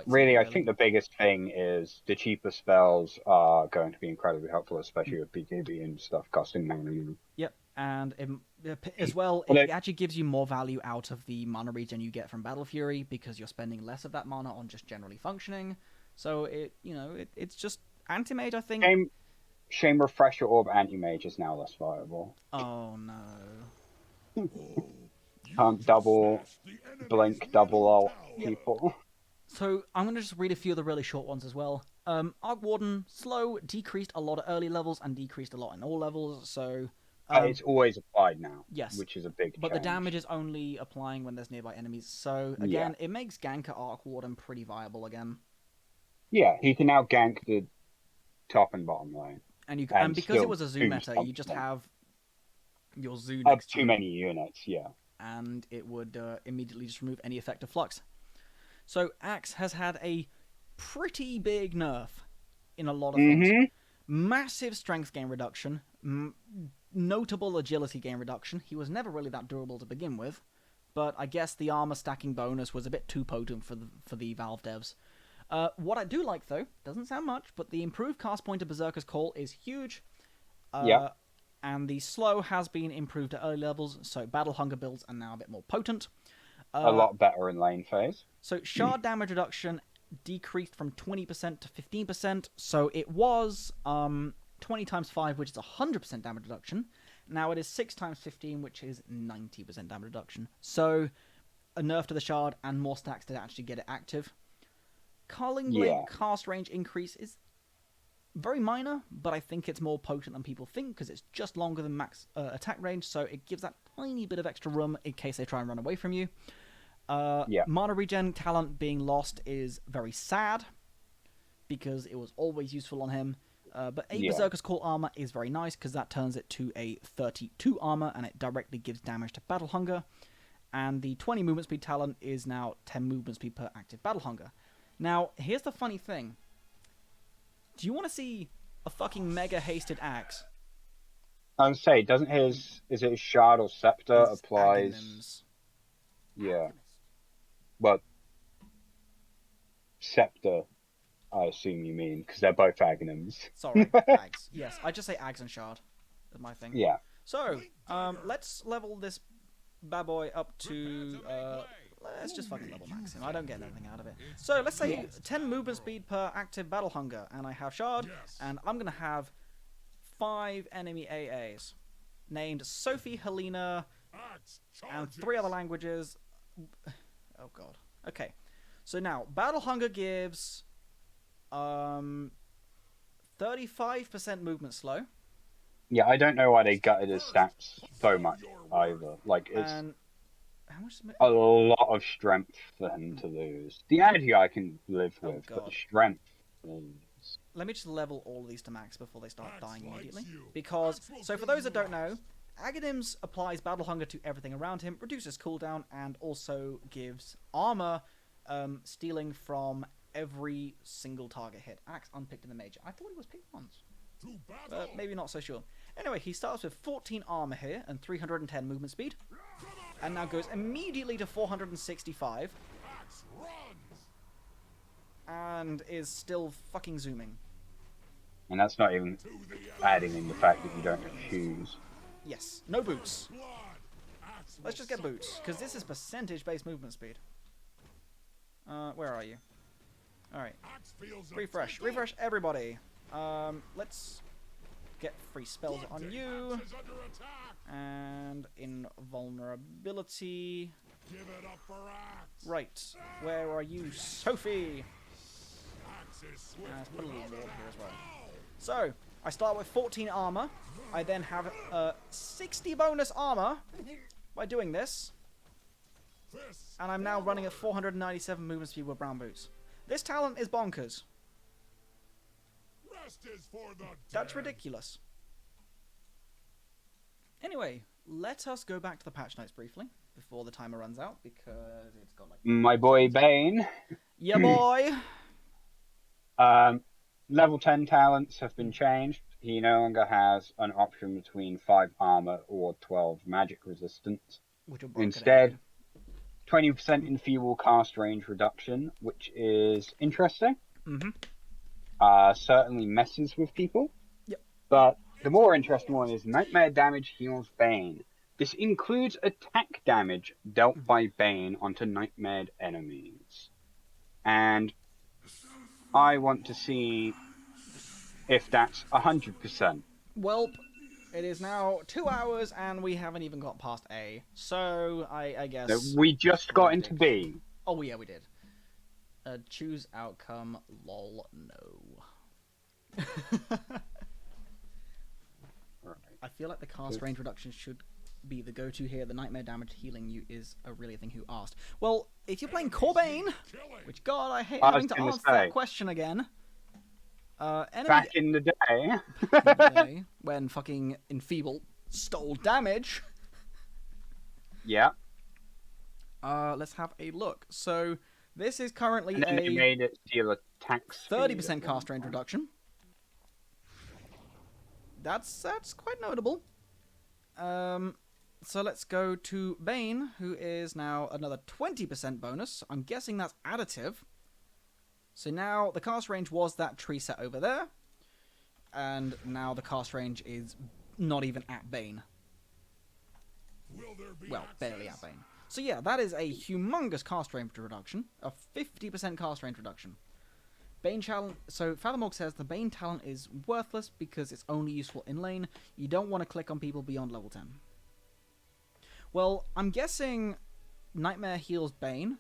Really, I think the biggest thing is the cheaper spells are going to be incredibly helpful, especially with BKB and stuff costing mana. Yep, and as well, it actually gives you more value out of the mana regen you get from Battle Fury because you're spending less of that mana on just generally functioning. So it's just Anti-Mage, I think. Shame Refresher Orb Anti-Mage is now less viable. Oh no. Can't double blink, double ult people. So I'm going to just read a few of the really short ones as well. Arc Warden, slow, decreased a lot at early levels and decreased a lot in all levels, so It's always applied now. Yes, which is a big but change. the damage is only applying when there's nearby enemies. So again, it makes Ganker Arc Warden pretty viable again. Yeah, he can now gank the top and bottom lane. And because it was a zoo meta, you just have your zoo next to too many units, yeah. And it would immediately just remove any effect of Flux. So Axe has had a pretty big nerf in a lot of things. Massive strength gain reduction, notable agility gain reduction. He was never really that durable to begin with, but I guess the armor stacking bonus was a bit too potent for the Valve devs. What I do like, though, doesn't sound much, but the improved cast point of Berserker's Call is huge. And the slow has been improved at early levels, so Battle Hunger builds are now a bit more potent. A lot better in lane phase. So shard damage reduction decreased from 20% to 15%, so it was 20 times 5, which is 100% damage reduction. Now it is 6 times 15, which is 90% damage reduction. So a nerf to the shard and more stacks to actually get it active. Culling Blade cast range increase is very minor, but I think it's more potent than people think because it's just longer than max attack range, so it gives that tiny bit of extra room in case they try and run away from you. Mana regen talent being lost is very sad because it was always useful on him. But Berserker's Call armor is very nice because that turns it to a 32 armor and it directly gives damage to Battle Hunger. And the 20 movement speed talent is now 10 movement speed per active Battle Hunger. Now, here's the funny thing. Do you want to see a fucking mega hasted axe? I would say, doesn't is it his shard or scepter applies? Aghanims. Yeah. Well, scepter, I assume you mean, because they're both Aghanims. Sorry, Ags. Yes, I just say Ags and Shard. That's my thing. Yeah. So, let's level this bad boy up to, let's just fucking level max him. I don't get anything out of it. So, let's say 10 movement speed per active Battle Hunger, and I have Shard, and I'm going to have 5 enemy AAs, named Sophie, Helena, and 3 other languages. Oh god. Okay. So now, Battle Hunger gives 35% movement slow. Yeah, I don't know why they gutted his stats so much either. Like, it's how much a lot of strength for him to lose. The energy I can live with, but the strength is... Let me just level all of these to max before they start dying immediately. Because, so for those that don't know, Aghanims applies Battle Hunger to everything around him, reduces cooldown, and also gives armor stealing from every single target hit. Axe unpicked in the major. I thought he was picked once, but maybe not so sure. Anyway, he starts with 14 armor here and 310 movement speed, and now goes immediately to 465, and is still fucking zooming. And that's not even adding in the fact that you don't have shoes. Yes, no boots. Let's just get boots, because this is percentage-based movement speed. Where are you? Alright. Refresh. Refresh everybody. Let's get free spells on you. And invulnerability. Right. Where are you, Sophie? Let's put a little ward here as well. So, I start with 14 armor. I then have 60 bonus armor by doing this. And I'm now running at 497 movement speed with brown boots. This talent is bonkers. That's ridiculous. Anyway, let us go back to the patch notes briefly before the timer runs out, because it's got like... My boy Bane. Yeah, boy! Level 10 talents have been changed. He no longer has an option between 5 armor or 12 magic resistance. Instead, 20% enfeeble cast range reduction, which is interesting. Certainly messes with people. Yep. But the more interesting one is Nightmare damage heals Bane. This includes attack damage dealt by Bane onto Nightmare enemies. And I want to see if that's 100%. Welp, it is now 2 hours and we haven't even got past A. So, I guess... No, we just got into B. Oh, yeah, we did. Choose outcome, lol, no. Right. I feel like the cast range reduction should be the go-to here. The nightmare damage healing you is a really thing who asked. Well, if you're playing Corbane, which God, I hate having to answer that question again. Enemy Back in the day. back in the day, when fucking Enfeeble stole damage. Yeah. Let's have a look. So this is currently And then they a made it deal attack speed 30% at cast one range point. reduction. That's quite notable. So let's go to Bane, who is now another 20% bonus. I'm guessing that's additive. So now the cast range was that tree set over there, and now the cast range is not even at Bane. Well, barely at Bane. So yeah, that is a humongous cast range reduction, a 50% cast range reduction. Bane talent. So Fathomog says the Bane talent is worthless because it's only useful in lane. You don't want to click on people beyond level 10. Well, I'm guessing Nightmare heals Bane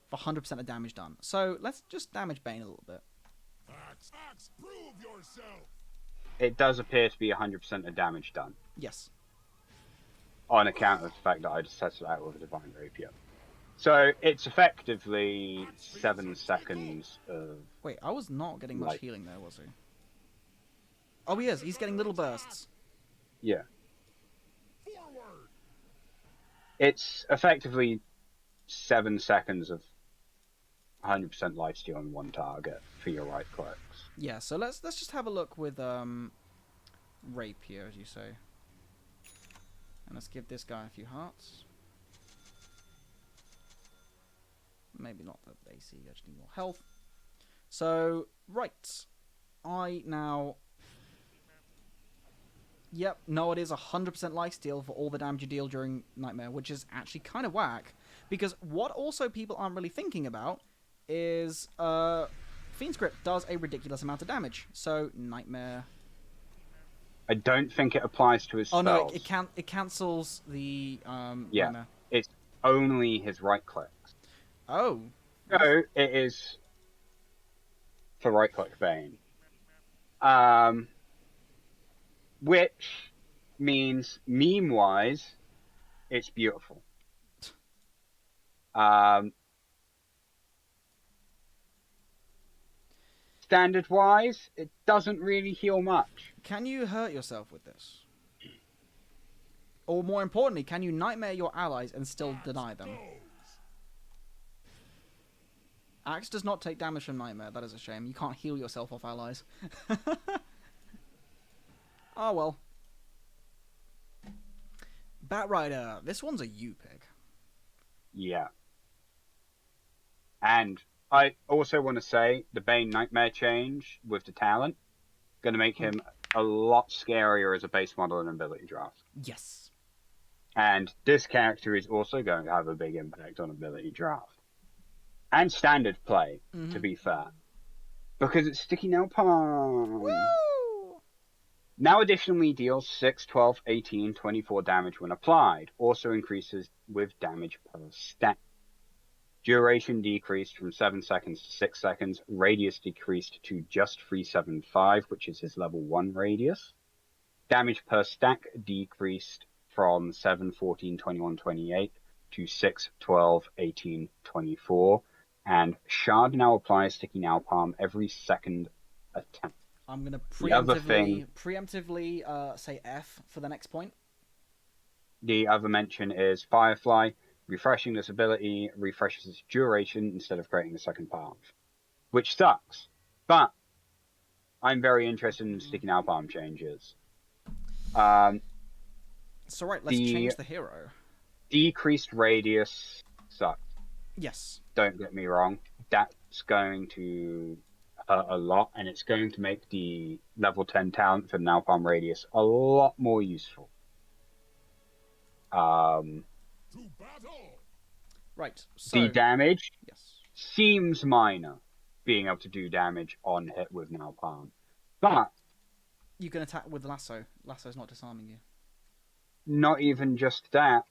for 100% of damage done. So let's just damage Bane a little bit. Axe, prove yourself. It does appear to be 100% of damage done. Yes. On account of the fact that I just tested it out with a Divine Rapier. So it's effectively 7 seconds of... Wait, I was not getting much Like- healing there, was he? Oh, he is. He's getting little bursts. Yeah. Forward. It's effectively 7 seconds of 100% lifesteal on one target for your right clicks. Yeah, so let's just have a look with Rapier, as you say. And let's give this guy a few hearts. Maybe not the AC, I just need more health. So, right. I now... Yep, no, it is 100% lifesteal for all the damage you deal during Nightmare, which is actually kind of whack. Because what also people aren't really thinking about is Fiend's Grip does a ridiculous amount of damage. So, Nightmare... I don't think it applies to his Oh spells. no, it cancels the Yeah. Nightmare. It's only his right clicks. Oh. So it is for right click Bane. Which means meme wise, it's beautiful. Standard wise, it doesn't really heal much. Can you hurt yourself with this? Or more importantly, can you nightmare your allies and still deny them? Axe does not take damage from nightmare. That is a shame. You can't heal yourself off allies. Oh well. Batrider. This one's a U pick. Yeah. And I also want to say the Bane Nightmare change with the talent going to make him a lot scarier as a base model and ability draft. Yes. And this character is also going to have a big impact on ability draft. And standard play, to be fair. Because it's Sticky Nail Palm. Woo! Now additionally deals 6, 12, 18, 24 damage when applied. Also increases with damage per stack. Duration decreased from 7 seconds to 6 seconds. Radius decreased to just 375, which is his level 1 radius. Damage per stack decreased from 7, 14, 21, 28 to 6, 12, 18, 24. And Shard now applies Sticky Nail Palm every second attack. I'm going to other thing- preemptively say F for the next point. The other mention is Firefly. Refreshing this ability refreshes its duration instead of creating a second path. Which sucks. But I'm very interested in Sticky Nail Palm changes. So right, let's change the hero. Decreased radius sucks. Yes. Don't get me wrong. That's going to hurt a lot, and it's going to make the level 10 talent for Nail Palm Radius a lot more useful. To battle. Right. So The damage yes. seems minor, being able to do damage on hit with Nail Palm. But You can attack with lasso. Lasso's not disarming you. not even just that.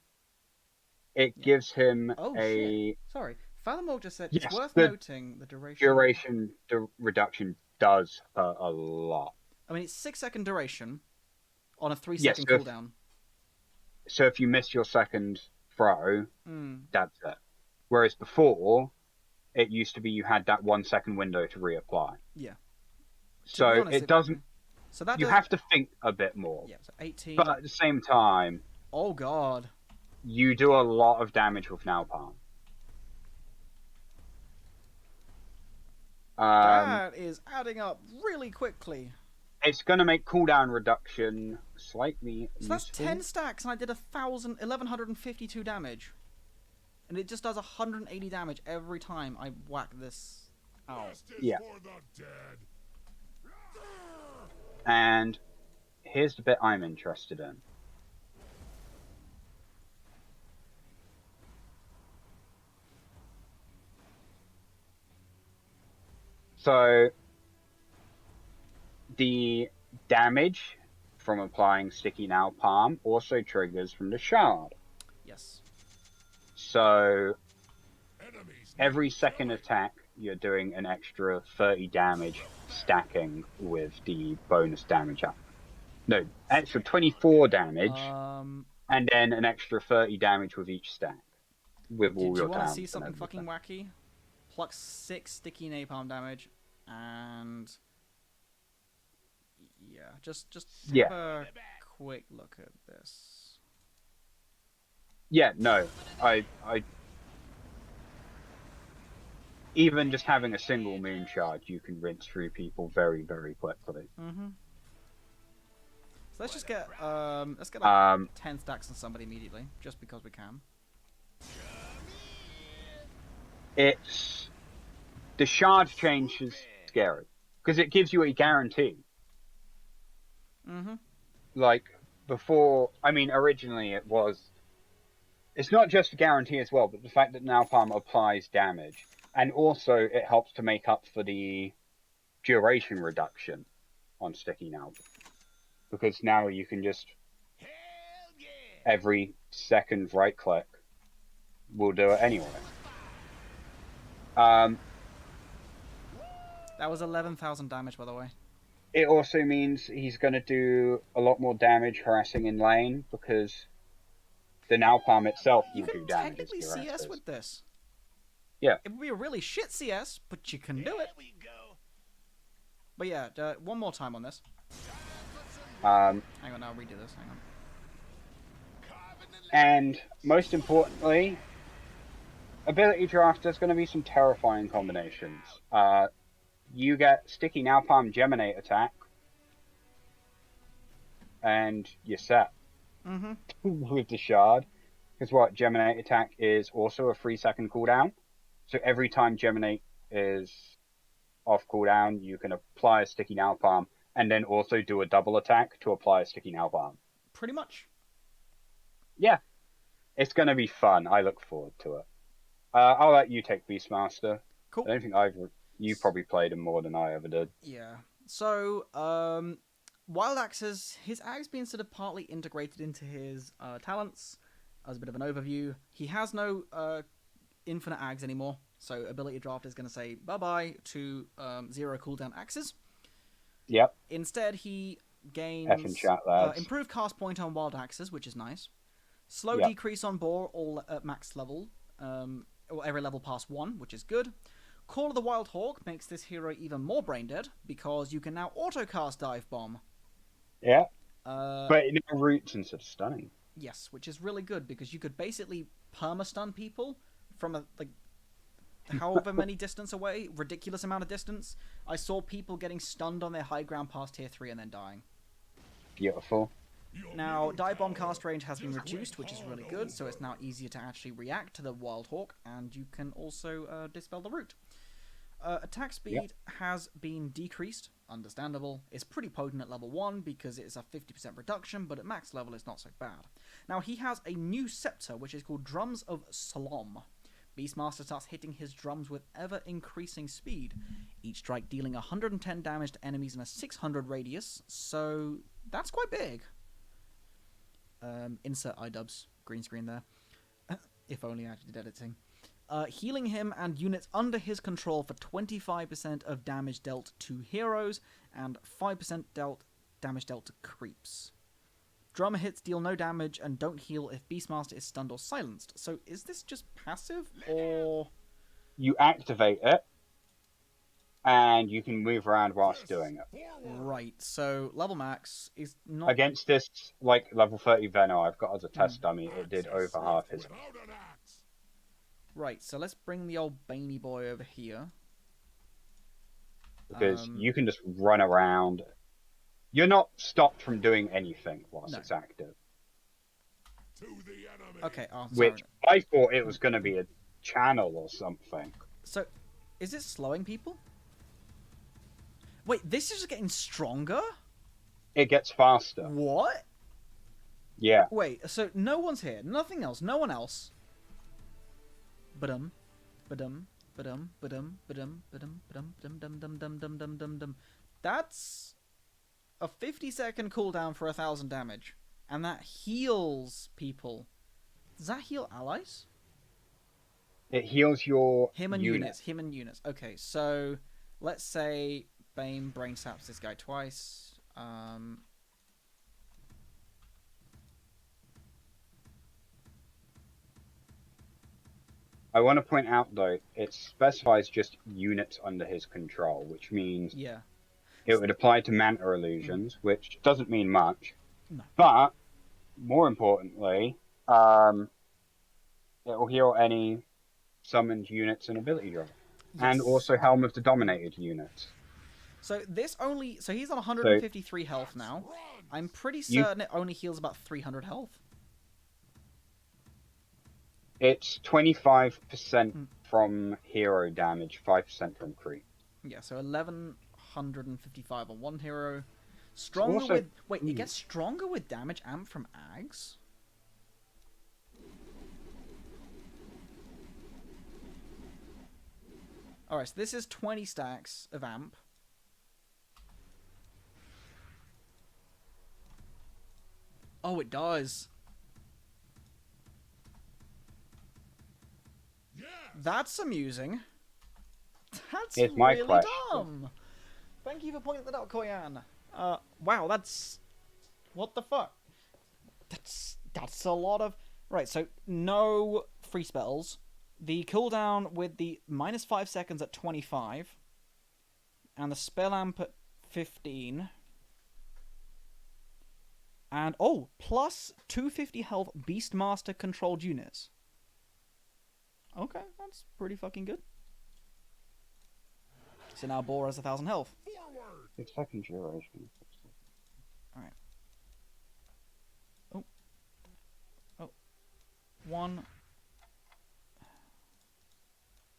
It gives him Oh a shit. Sorry. Fathomog just said Yes, it's worth the noting the duration. duration reduction does hurt a lot. I mean, it's 6-second duration on a 3 Yeah, second so if- cooldown. So if you miss your second throw, Mm. that's it. Whereas before, it used to be you had that 1 second window to reapply. Yeah. To So be honest, it doesn't. So that You does. have to think a bit more. Yeah. So 18. But at the same time, Oh god. you do a lot of damage with Napalm. That is adding up really quickly. It's going to make cooldown reduction slightly So that's useful. 10 stacks, and I did 1152 damage. And it just does 180 damage every time I whack this out. Justice Yeah. for the dead. And here's the bit I'm interested in. So, the damage from applying Sticky Napalm also triggers from the shard. Yes. So, Enemies every need second killing. attack, you're doing an extra 30 damage stacking with the bonus damage up. No, extra 24 damage, and then an extra 30 damage with each stack. With Do all you your want to talents see and something everything. fucking wacky? Pluck 6 sticky napalm damage, and yeah, just Yeah. have a quick look at this. Yeah, no, I even just having a single moon shard, you can rinse through people very, very quickly. Mm-hmm. So let's just get like 10 stacks on somebody immediately, just because we can. It's the shard change is scary because it gives you a guarantee. Mm-hmm. Like before, I mean, originally it was. It's not just a guarantee as well, but the fact that Napalm applies damage, and also it helps to make up for the duration reduction on Sticky Napalm, because now you can just every second right click will do it anyway. That was 11,000 damage, by the way. It also means he's going to do a lot more damage harassing in lane because the Napalm itself You will can do damage as technically CS harasses. with this. Yeah. It would be a really shit CS, but you can do it. But yeah, one more time on this. Hang on, I'll redo this. Hang on. And most importantly, ability draft, there's going to be some terrifying combinations. You get Sticky Napalm Geminate attack, and you're set Mm-hmm. with the shard. Because what, Geminate attack is also a 3-second cooldown. So every time Geminate is off cooldown, you can apply a Sticky Napalm, and then also do a double attack to apply a Sticky Napalm. Pretty much. Yeah. It's going to be fun. I look forward to it. I'll let you take Beastmaster. Cool. I don't think you probably played him more than I ever did. Yeah. So, Wild Axes, his ag's been sort of partly integrated into his talents. As a bit of an overview, he has no infinite ags anymore. So ability draft is going to say bye-bye to 0 cooldown axes. Yep. Instead, he gains Effing chat, lads. improved cast point on wild axes, which is nice. Slow Yep. decrease on boar, all at max level, or every level past 1, which is good. Call of the Wild Hawk makes this hero even more brain dead because you can now auto-cast Dive Bomb. Yeah. But it never roots instead of stunning. Yes, which is really good because you could basically perma-stun people from however many distance away, ridiculous amount of distance. I saw people getting stunned on their high ground past tier 3 and then dying. Beautiful. Now, Dive Bomb cast range has been reduced, which is really good, so it's now easier to actually react to the Wild Hawk, and you can also dispel the root. Attack speed has been decreased, understandable. It's pretty potent at level 1 because it's a 50% reduction, but at max level it's not so bad. Now, he has a new scepter, which is called Drums of Slom. Beastmaster starts hitting his drums with ever-increasing speed, each strike dealing 110 damage to enemies in a 600 radius, so that's quite big. Insert iDubbbz green screen there. If only I did editing. Healing him and units under his control for 25% of damage dealt to heroes and 5% damage dealt to creeps. Drum hits deal no damage and don't heal if Beastmaster is stunned or silenced. So is this just passive or... You activate it, and you can move around whilst doing it. Right, so level max is not... Against this, like, level 30 Venom I've got as a test dummy, it did over half his... Without an axe. Right, so let's bring the old Baney boy over here. Because you can just run around. You're not stopped from doing anything whilst it's active. To the enemy. Okay, oh, sorry. Which I thought it was going to be a channel or something. So, is it slowing people? Wait, this is just getting stronger? It gets faster. What? Yeah. Wait, so no one's here. Nothing else. No one else. Ba-dum. Ba-dum. Ba-dum. Ba-dum. Ba-dum. Ba-dum. Ba-dum. Dum-dum-dum-dum-dum-dum-dum-dum. That's a 50-second cooldown for 1,000 damage. And that heals people. Does that heal allies? It heals your Him and unit. units. Him and units. Okay, so let's say Bane brain saps this guy twice. I want to point out, though, it specifies just units under his control, which means Yeah. it would apply to Manta illusions, which doesn't mean much. No. But, more importantly, it will heal any summoned units and ability drop. And Yes. also Helm of the Dominated units. So this only... So he's on 153 health now. I'm pretty certain it only heals about 300 health. It's 25% from hero damage, 5% from creep. Yeah, so 1155 on one hero. Stronger also- with... Wait, it gets stronger with damage amp from Ags? Alright, so this is 20 stacks of amp. Oh, it does. Yes. That's amusing. That's Here's my really question. dumb. Thank you for pointing that out, Koyan. Wow, that's... What the fuck? That's a lot of... Right, so no free spells. The cooldown with the minus 5 seconds at 25. And the spell amp at 15. And, oh, plus 250 health Beastmaster controlled units. Okay, that's pretty fucking good. So now Boar has 1,000 health. Forward. 6 second duration. Alright. Oh. Oh. One.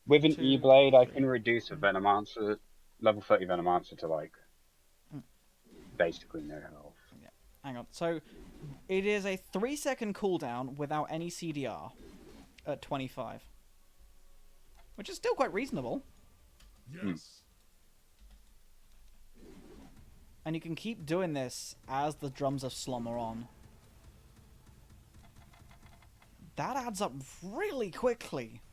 With an 2, E-Blade, I 3. can reduce a Venomancer, level 30 Venomancer to, like, basically no health. Hang on. So, it is a 3-second cooldown without any CDR at 25. Which is still quite reasonable. Yes. And you can keep doing this as the drums of Slum are on. That adds up really quickly.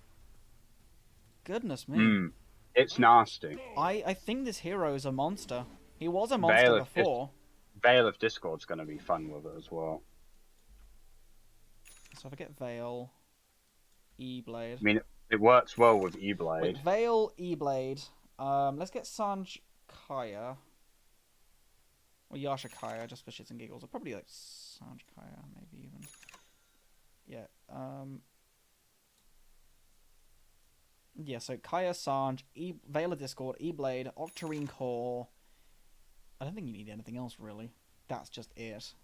Goodness me. It's nasty. I think this hero is a monster. He was a monster Veil of before. Veil of Discord's going to be fun with it as well. So if I get Veil, E-Blade. I mean, it works well with E-Blade. Wait, Veil, E-Blade. Let's get Sanj Kaya. Or Yasha Kaya, just for shits and giggles. Or probably like Sanj Kaya, maybe even. Yeah, yeah, so Kaya, Sanj, Veil of Discord, E-Blade, Octarine Core. I don't think you need anything else, really. That's just it.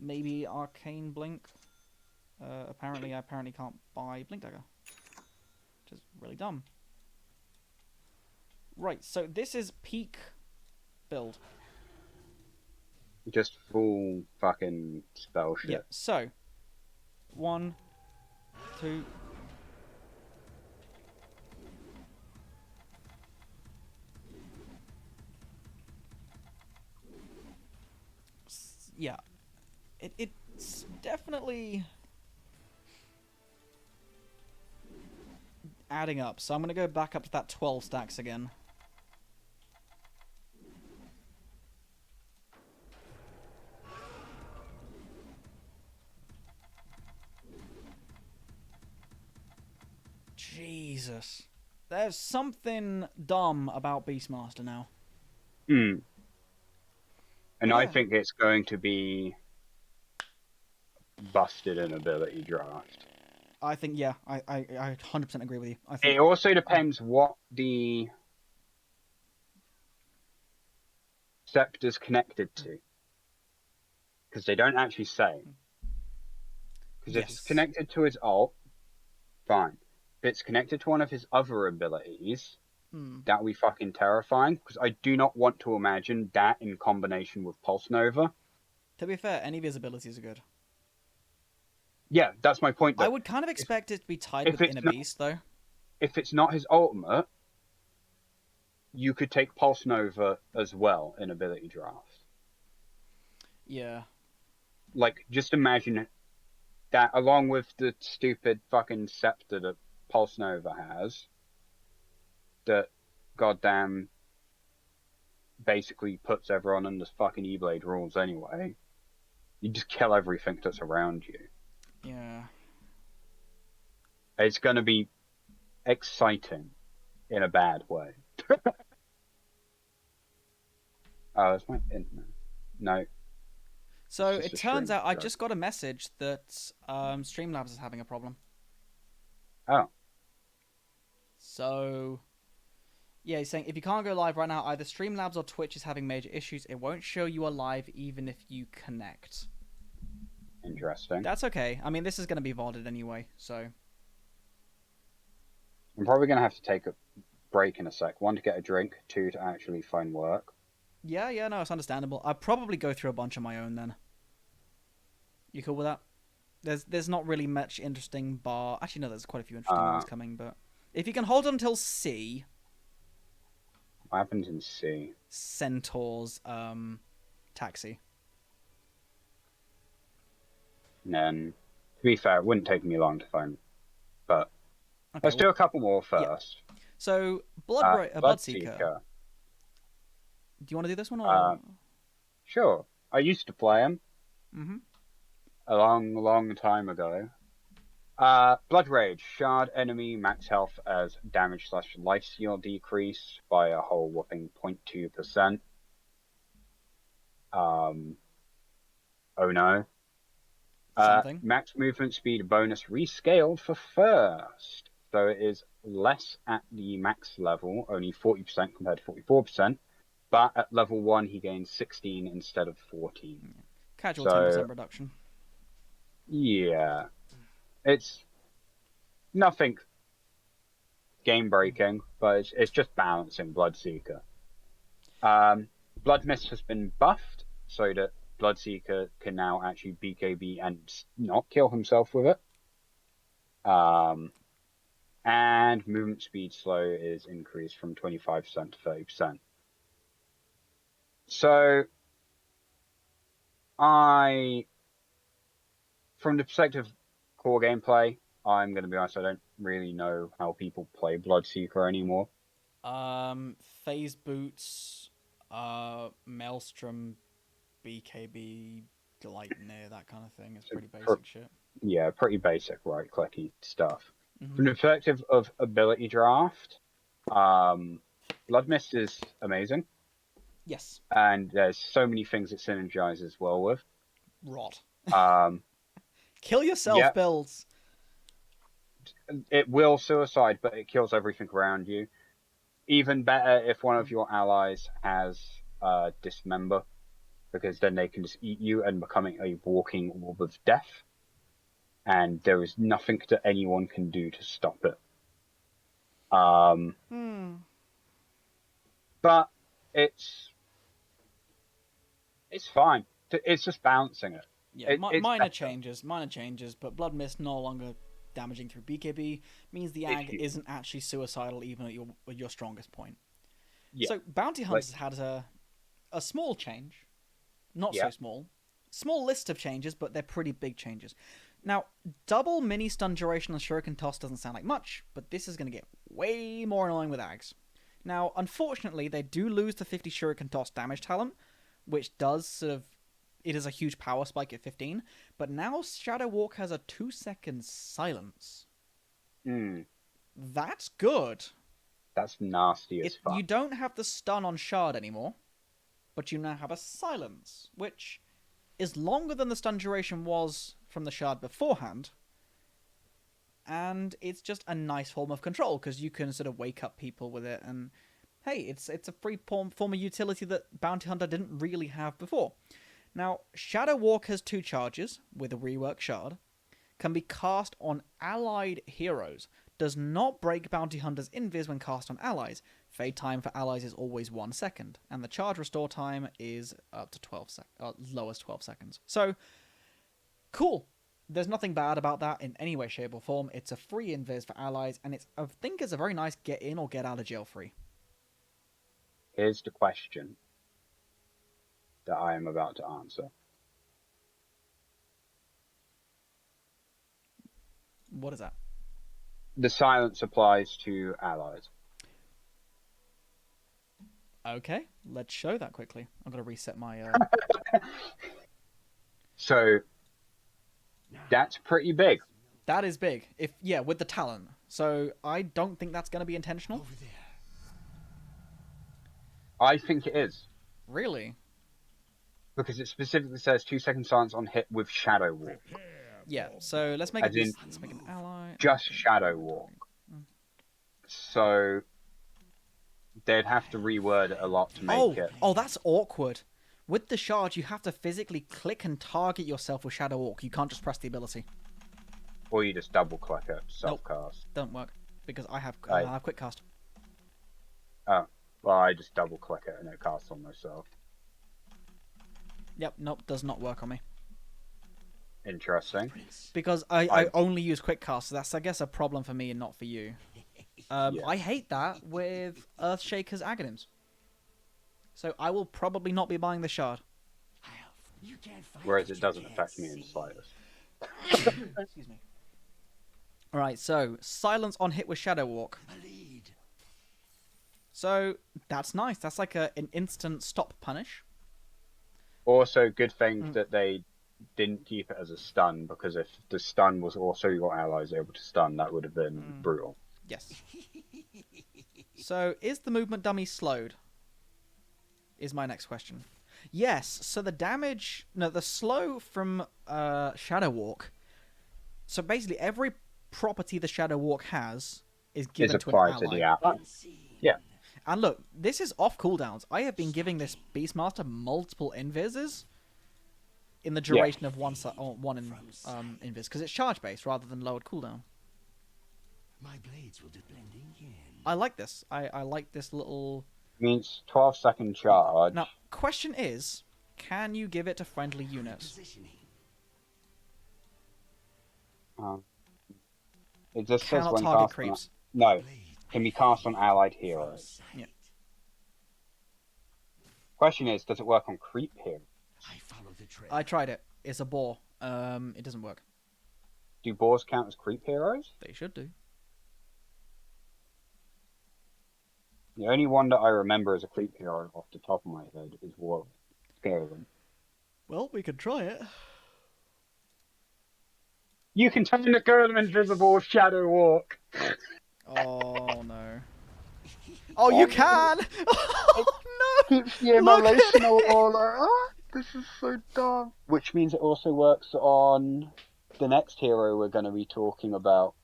Maybe Arcane Blink. Apparently, I can't buy Blink Dagger. Which is really dumb. Right, so this is peak build. Just full fucking spell shit. Yeah, so 1, 2. Yeah, it's definitely adding up. So I'm gonna go back up to that 12 stacks again. Jesus. There's something dumb about Beastmaster now. And I Yeah. think it's going to be busted in ability draft. I think, yeah, I 100% agree with you. I think It also depends what the scepter's connected to. Because they don't actually say. Because if it's Yes. connected to his ult, fine. If it's connected to one of his other abilities, that would be fucking terrifying. Because I do not want to imagine that in combination with Pulse Nova. To be fair, any of his abilities are good. Yeah, that's my point. Though. I would kind of expect it to be tied if with it's Inner not- Beast, though. If it's not his ultimate, you could take Pulse Nova as well in ability draft. Yeah. Like, just imagine that along with the stupid fucking scepter that Pulse Nova has, that goddamn basically puts everyone under fucking E-Blade rules anyway. You just kill everything that's around you. Yeah. It's gonna be exciting in a bad way. Oh, that's my internet. No. So It's just it a turns stream, out I sorry. just got a message that Streamlabs is having a problem. Oh. So, yeah, he's saying if you can't go live right now, either Streamlabs or Twitch is having major issues. It won't show you are live even if you connect. Interesting. That's okay. I mean, this is going to be VODed anyway, so... I'm probably gonna have to take a break in a sec. One, to get a drink. Two, to actually find work. Yeah, no, it's understandable. I'll probably go through a bunch of my own then. You cool with that? There's not really much interesting bar... Actually, no, there's quite a few interesting ones coming, but... If you can hold on until C... What happens in C? Centaur's, taxi. And then, to be fair, it wouldn't take me long to find. But Okay, let's do a couple more first. So, Bloodseeker. Bloodseeker. Do you want to do this one, or...? Sure. I used to play him. Mm-hmm. A long time ago. Blood Rage. Shard enemy max health as damage / life steal decrease by a whole whopping 0.2%. Oh no. Something. Max movement speed bonus rescaled for first. So it is less at the max level, only 40% compared to 44%. But at level 1, he gains 16 instead of 14. Casual so, 10% reduction. Yeah. It's nothing game-breaking, but it's just balancing Bloodseeker. Blood Mist has been buffed, so that Bloodseeker can now actually BKB and not kill himself with it. And movement speed slow is increased from 25% to 30%. So, from the perspective of core gameplay, I'm going to be honest, I don't really know how people play Bloodseeker anymore. Phase boots, Maelstrom, BKB, Gleipnir, that kind of thing. It's pretty basic shit. Yeah, pretty basic right-clicky stuff. Mm-hmm. From the perspective of ability draft, Blood Mist is amazing. Yes. And there's so many things it synergizes well with. Rot. Um, Kill yourself, yeah. builds. It will suicide, but it kills everything around you. Even better if one of your allies has Dismember, because then they can just eat you and becoming a walking orb of death. And there is nothing that anyone can do to stop it. But it's fine. It's just balancing it. Yeah, It's minor better. changes, but Blood Mist no longer damaging through BKB means the ag isn't actually suicidal even at your strongest point. Yeah. So Bounty Hunters had a small change, not so small list of changes, but they're pretty big changes. Now, double mini stun duration on Shuriken Toss doesn't sound like much, but this is going to get way more annoying with Ags. Now, unfortunately, they do lose the 50 Shuriken Toss damage talent, which does it is a huge power spike at 15, but now Shadow Walk has a 2-second silence. That's good. That's nasty as fuck. You don't have the stun on Shard anymore, but you now have a silence, which is longer than the stun duration was from the Shard beforehand. And it's just a nice form of control, because you can sort of wake up people with it, and hey, it's a free form of utility that Bounty Hunter didn't really have before. Now, Shadow Walk has 2 charges, with a rework Shard, can be cast on allied heroes, does not break Bounty Hunter's invis when cast on allies. Fade time for allies is always 1 second, and the charge restore time is up to 12 seconds, lowest 12 seconds. So, cool. There's nothing bad about that in any way, shape, or form. It's a free invis for allies, and I think it's a very nice get in or get out of jail free. Here's the question that I am about to answer. What is that? The silence applies to allies. Okay, let's show that quickly. I'm going to reset my... So, that's pretty big. That is big. With the talent. So, I don't think that's going to be intentional. Over there. I think it is. Really? Because it specifically says 2 second silence on hit with Shadow Walk. Yeah, so let's make As it... in, Let's make an ally. just Shadow Walk. So, they'd have to reword it a lot to make it. Oh, that's awkward. With the shard, you have to physically click and target yourself with Shadow Walk. You can't just press the ability. Or you just double click it, self-cast. Don't work, because I have quick cast. Oh, well, I just double click it and it casts on myself. Yep, nope, does not work on me. Interesting. Because I only use quick cast, so that's, I guess, a problem for me and not for you. Yeah. I hate that with Earthshaker's Aghanim's. So I will probably not be buying the shard. You can't fight Whereas what it you doesn't can't affect me in the see. slightest. Excuse me. Alright, so silence on hit with Shadow Walk. A lead. So that's nice. That's like an instant stop punish. Also, good thing that they didn't keep it as a stun, because if the stun was also your allies able to stun, that would have been brutal. Yes. So is the movement dummy slowed? Is my next question. Yes, so the slow from Shadow Walk, so basically every property the Shadow Walk has is given Is to an applied ally. to the ally. Yeah. And look, this is off cooldowns. I have been giving this Beastmaster multiple invises in the duration of one invis, because it's charge based rather than lowered cooldown. My blades will do blending in. I like this. I like this little... Means 12-second charge. Now, question is, can you give it to friendly units? Positioning. It just says Cannot when target cast creeps. No, can be cast on allied heroes. Yeah. Question is, does it work on creep heroes? I follow the trail. I tried it. It's a bore. It doesn't work. Do boars count as creep heroes? They should do. The only one that I remember as a creep hero off the top of my head is War Scareland. Well, we could try it. You can turn the girl invisible with Shadow Walk. Oh, no. Oh, you can! Oh, no! Keeps the immolation all like, this is so dumb. Which means it also works on the next hero we're going to be talking about.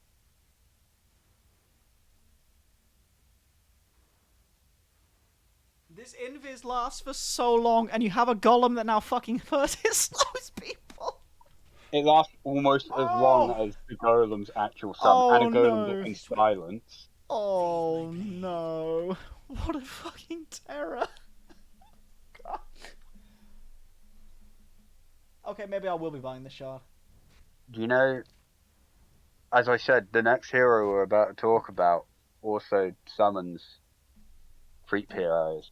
This invis lasts for so long, and you have a golem that now fucking it slows people. It lasts almost as long as the golem's actual sum, and a golem that can silence. Oh no! What a fucking terror! God. Okay, maybe I will be buying the shard. You know, as I said, the next hero we're about to talk about also summons creep heroes.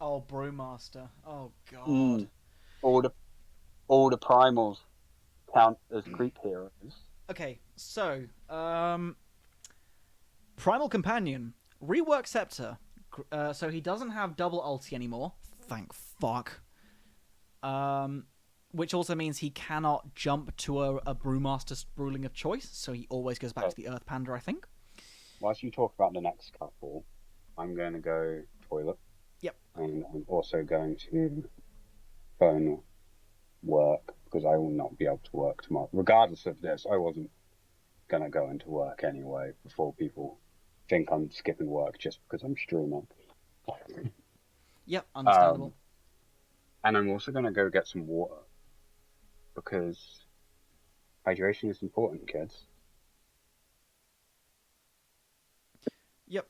Oh, Brewmaster. Oh god. All the primals count as creep heroes. Okay, so Primal Companion, rework Scepter. So he doesn't have double ulti anymore. Thank fuck. which also means he cannot jump to a Brewmaster ruling of choice, so he always goes back to the Earth Panda, I think. Whilst you talk about the next couple, I'm going to go toilet. Yep. And I'm also going to phone work, because I will not be able to work tomorrow. Regardless of this, I wasn't going to go into work anyway before people think I'm skipping work just because I'm streaming. Yep, understandable. And I'm also going to go get some water, because hydration is important, kids. Yep.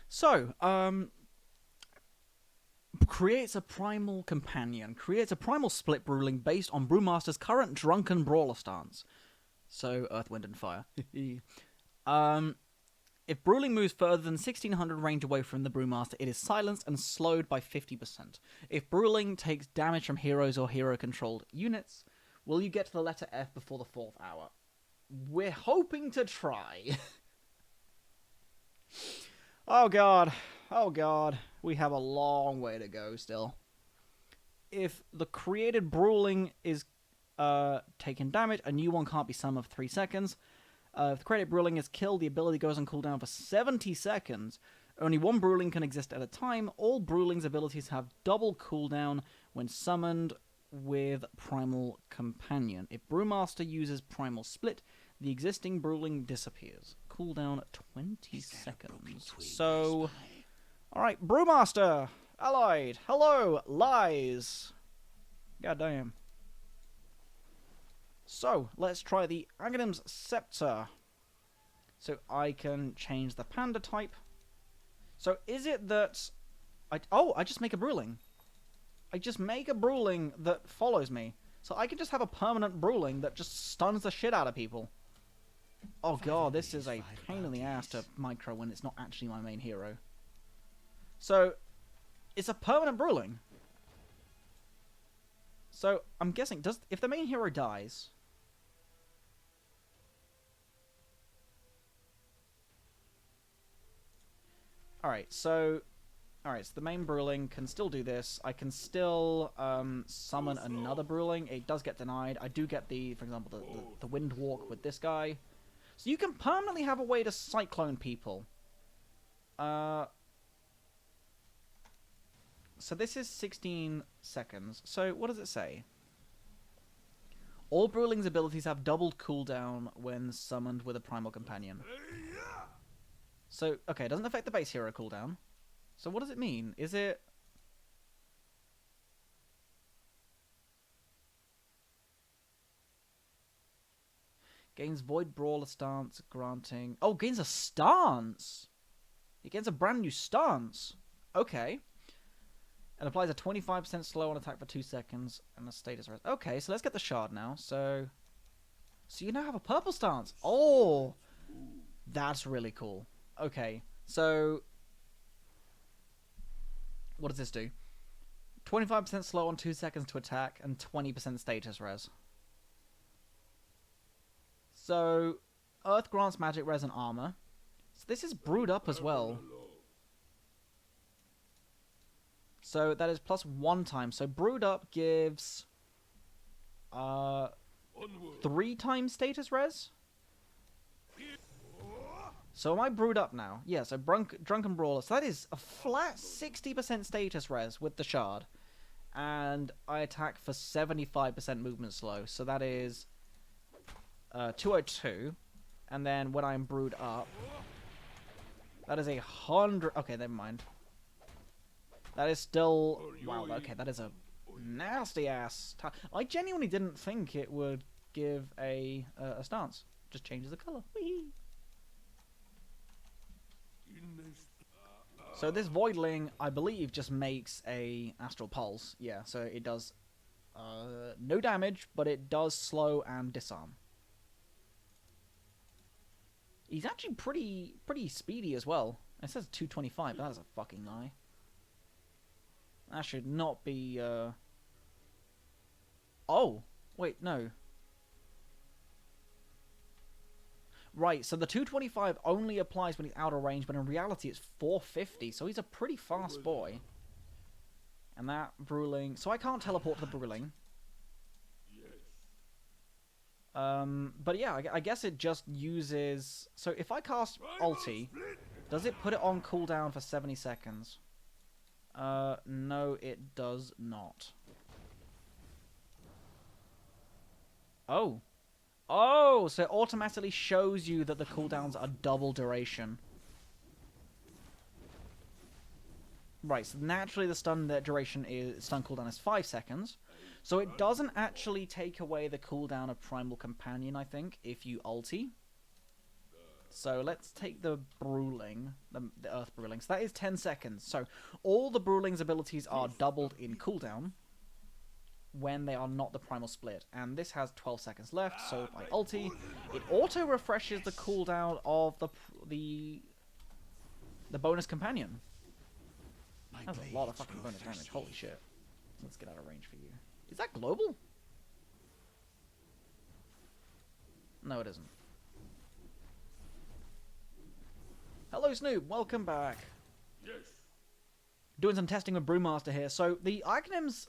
So, creates a primal companion. Creates a primal split ruling based on Brewmaster's current drunken brawler stance. So, Earth, Wind, and Fire. If Bruling moves further than 1600 range away from the Brewmaster, it is silenced and slowed by 50%. If Bruling takes damage from heroes or hero-controlled units, will you get to the letter F before the 4th hour? We're hoping to try. Oh god. Oh god. We have a long way to go still. If the created Bruling is taking damage, a new one can't be summoned for 3 seconds. If the created Bruling is killed, the ability goes on cooldown for 70 seconds. Only one Bruling can exist at a time. All Bruling's abilities have double cooldown when summoned with Primal Companion. If Brewmaster uses Primal Split, the existing Bruling disappears. Cooldown 20 seconds. So, alright, Brewmaster! Allied! Hello! Lies! Goddamn. So, let's try the Aghanim's Scepter. So I can change the panda type. So is it that... I just make a Bruling. I just make a Bruling that follows me. So I can just have a permanent Bruling that just stuns the shit out of people. Oh god, this is a pain in the ass to micro when it's not actually my main hero. So, it's a permanent Bruling. So, I'm guessing, if the main hero dies... Alright, so the main Bruling can still do this. I can still summon another Bruling. It does get denied. I do get for example, the Wind Walk with this guy. So you can permanently have a way to Cyclone people. So this is 16 seconds. So what does it say? All Bruling's abilities have doubled cooldown when summoned with a Primal Companion. So, okay, it doesn't affect the base hero cooldown. So what does it mean? Is it... Gains Void Brawler stance, granting... Oh, gains a stance! It gains a brand new stance. Okay. And applies a 25% slow on attack for 2 seconds, and a status rest. Okay, so let's get the shard now. So you now have a purple stance. Oh! That's really cool. Okay, so... What does this do? 25% slow on 2 seconds to attack, and 20% status res. So, Earth grants magic res and armor. So this is brewed up as well. So that is plus 1 time. So brewed up gives 3 times status res. So am I brewed up now? Yeah, so Drunken Brawler. So that is a flat 60% status res with the shard. And I attack for 75% movement slow. So that is 202. And then when I'm brewed up, that is 100... Okay, never mind. That is still... Wow, okay, that is a nasty-ass... I genuinely didn't think it would give a stance. Just changes the colour. Whee! So this Voidling, I believe, just makes a Astral Pulse. Yeah, so it does no damage, but it does slow and disarm. He's actually pretty speedy as well. It says 225, but that is a fucking lie. That should not be, Oh! Wait, no. Right, so the 225 only applies when he's out of range, but in reality it's 450, so he's a pretty fast boy. And that Bruling... So I can't teleport to the Bruling. But yeah, I guess it just uses... So if I cast ulti, does it put it on cooldown for 70 seconds? No, it does not. Oh. Oh, so it automatically shows you that the cooldowns are double duration. Right, so naturally the stun cooldown is 5 seconds. So it doesn't actually take away the cooldown of Primal Companion, I think, if you ulti. So let's take the Bruling, the Earth Bruling. So that is 10 seconds. So all the Bruling's abilities are doubled in cooldown when they are not the Primal Split. And this has 12 seconds left, so if I ulti, it auto-refreshes the cooldown of the bonus companion. That's a lot of fucking bonus damage, holy shit. Let's get out of range for you. Is that global? No, it isn't. Hello, Snoop. Welcome back. Yes. Doing some testing with Brewmaster here. So, the Arcanims,